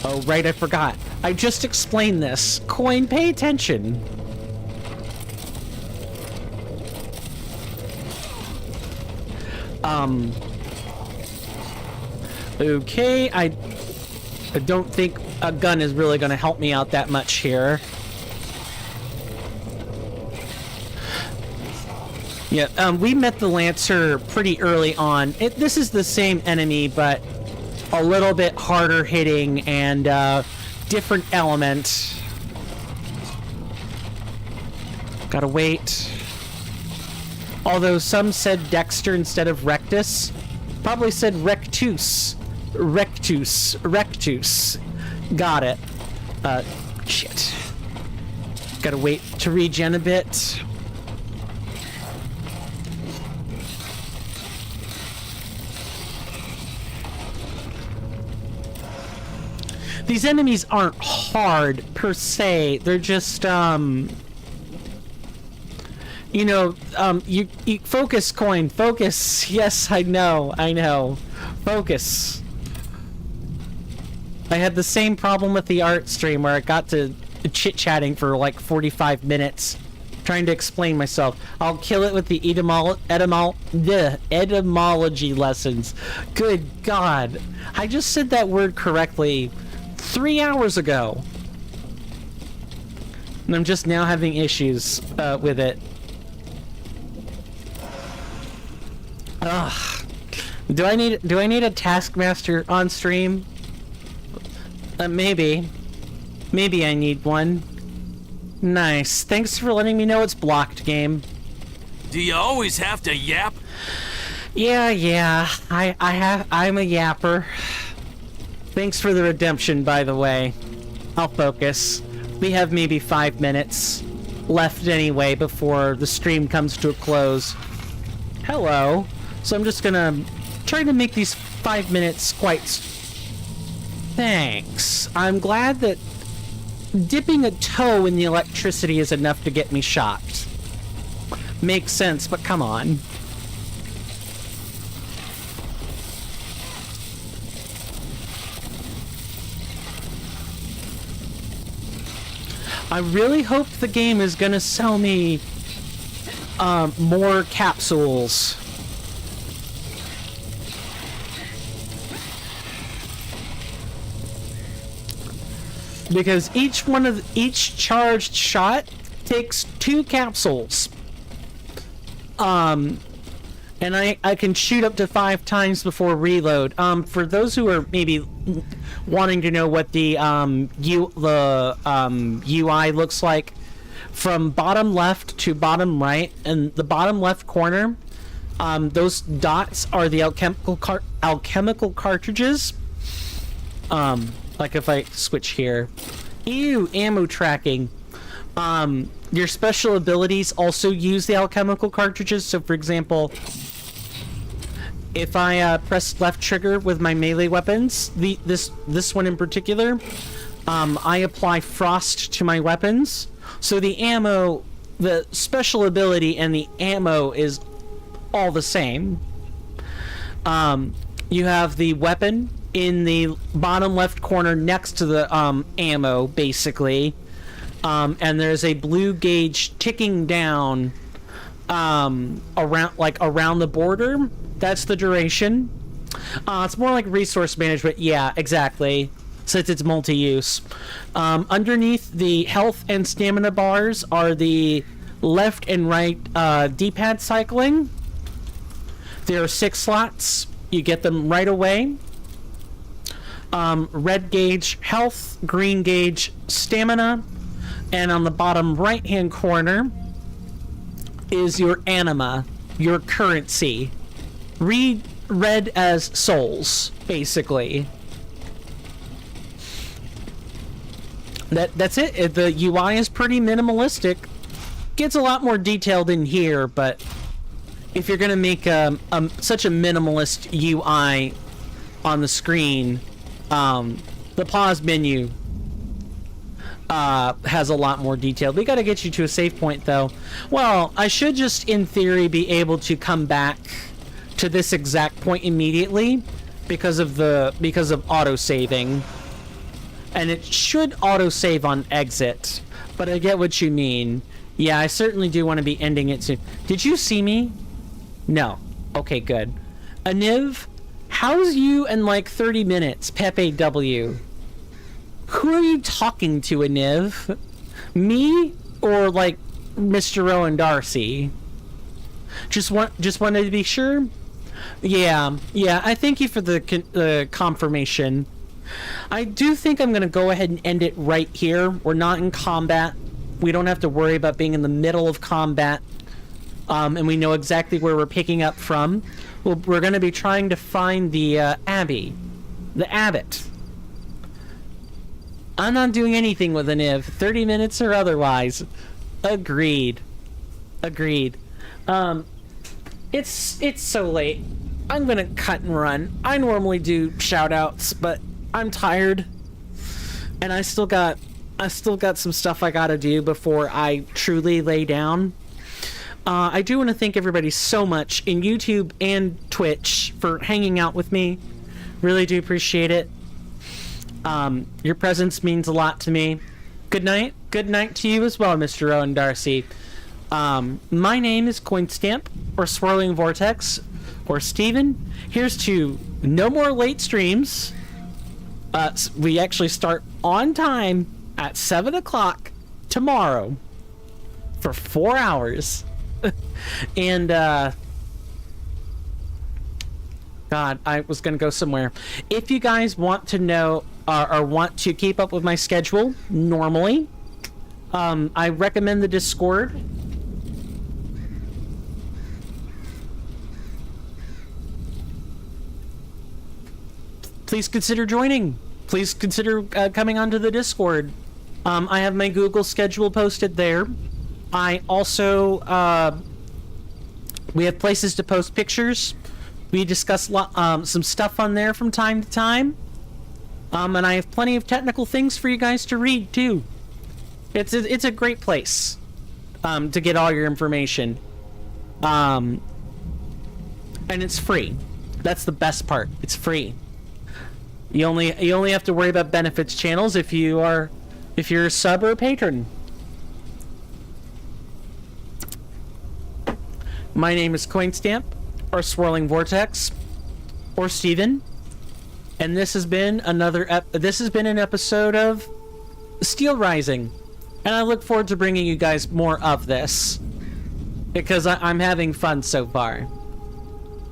Oh, right, I forgot. I just explained this. Coin, pay attention. Okay, I don't think a gun is really going to help me out that much here. Yeah, we met the Lancer pretty early on. This is the same enemy, but a little bit harder hitting and different element. Gotta wait. Although some said Dexter instead of Rectus. Probably said Rectus. Rectus. Got it. Shit. Gotta wait to regen a bit. These enemies aren't hard per se. They're just you know, you focus, coin, focus. Yes, I know. Focus. I had the same problem with the art stream where I got to chit-chatting for like 45 minutes trying to explain myself. I'll kill it with the etymology lessons. Good God. I just said that word correctly 3 hours ago. And I'm just now having issues with it. Ugh. Do I need a taskmaster on stream? Maybe I need one. Nice. Thanks for letting me know it's blocked, game. Do you always have to yap? Yeah. I'm a yapper. Thanks for the redemption, by the way. I'll focus. We have maybe 5 minutes left anyway before the stream comes to a close. Hello. So I'm just gonna try to make these 5 minutes quite... Thanks. I'm glad that dipping a toe in the electricity is enough to get me shocked. Makes sense, but come on. I really hope the game is gonna sell me more capsules. Because each charged shot takes 2 capsules. And I can shoot up to 5 times before reload. For those who are maybe wanting to know what the UI looks like, from bottom left to bottom right, and the bottom left corner, those dots are the alchemical cartridges. Like if I switch here, ew, ammo tracking. Your special abilities also use the alchemical cartridges. So, for example, if I press left trigger with my melee weapons, this one in particular, I apply frost to my weapons. So the ammo, the special ability and the ammo is all the same. You have the weapon in the bottom left corner next to the ammo, basically. And there's a blue gauge ticking down around the border. That's the duration. It's more like resource management. Yeah, exactly. Since it's multi-use. Underneath the health and stamina bars are the left and right D-pad cycling. There are 6 slots. You get them right away. Red gauge health, green gauge stamina, and on the bottom right-hand corner is your anima, your currency. Read as souls, basically. That's it. The UI is pretty minimalistic. Gets a lot more detailed in here, but if you're gonna make such a minimalist UI on the screen, the pause menu has a lot more detail. We gotta get you to a save point, though. Well, I should just, in theory, be able to come back to this exact point immediately because of auto-saving. And it should auto-save on exit, but I get what you mean. Yeah, I certainly do want to be ending it soon. Did you see me? No. Okay, good. Aniv, how's you in like 30 minutes, Pepe W? Who are you talking to, Aniv? Me or like Mr. Rowan Darcy? Just wanted to be sure. Yeah. I thank you for the confirmation. I do think I'm gonna go ahead and end it right here. We're not in combat. We don't have to worry about being in the middle of combat. And we know exactly where we're picking up from. We're gonna be trying to find the abbey. The abbot. I'm not doing anything with an Aniv, 30 minutes or otherwise. Agreed. It's so late. I'm gonna cut and run. I normally do shoutouts, but I'm tired. And I still got some stuff I gotta do before I truly lay down. I do want to thank everybody so much in YouTube and Twitch for hanging out with me. Really do appreciate it. Your presence means a lot to me. Good night. Good night to you as well, Mr. Rowan Darcy. My name is Coinstamp, or Swirling Vortex, or Steven. Here's to no more late streams. We actually start on time at 7 o'clock tomorrow for 4 hours. And, God, I was going to go somewhere. If you guys want to know or want to keep up with my schedule normally, I recommend the Discord. Please consider joining. Please consider coming onto the Discord. I have my Google schedule posted there. I also We have places to post pictures. We discuss some stuff on there from time to time. And I have plenty of technical things for you guys to read too. It's a great place to get all your information. And it's free. That's the best part. It's free. You only have to worry about benefits channels if you're a sub or a patron. My name is Coinstamp, or Swirling Vortex, or Steven, and this has been an episode of Steelrising, and I look forward to bringing you guys more of this because I'm having fun so far.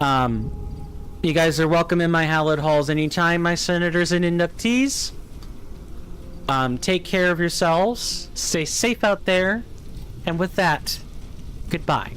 You guys are welcome in my hallowed halls anytime, my senators and inductees. Take care of yourselves, stay safe out there, and with that, goodbye.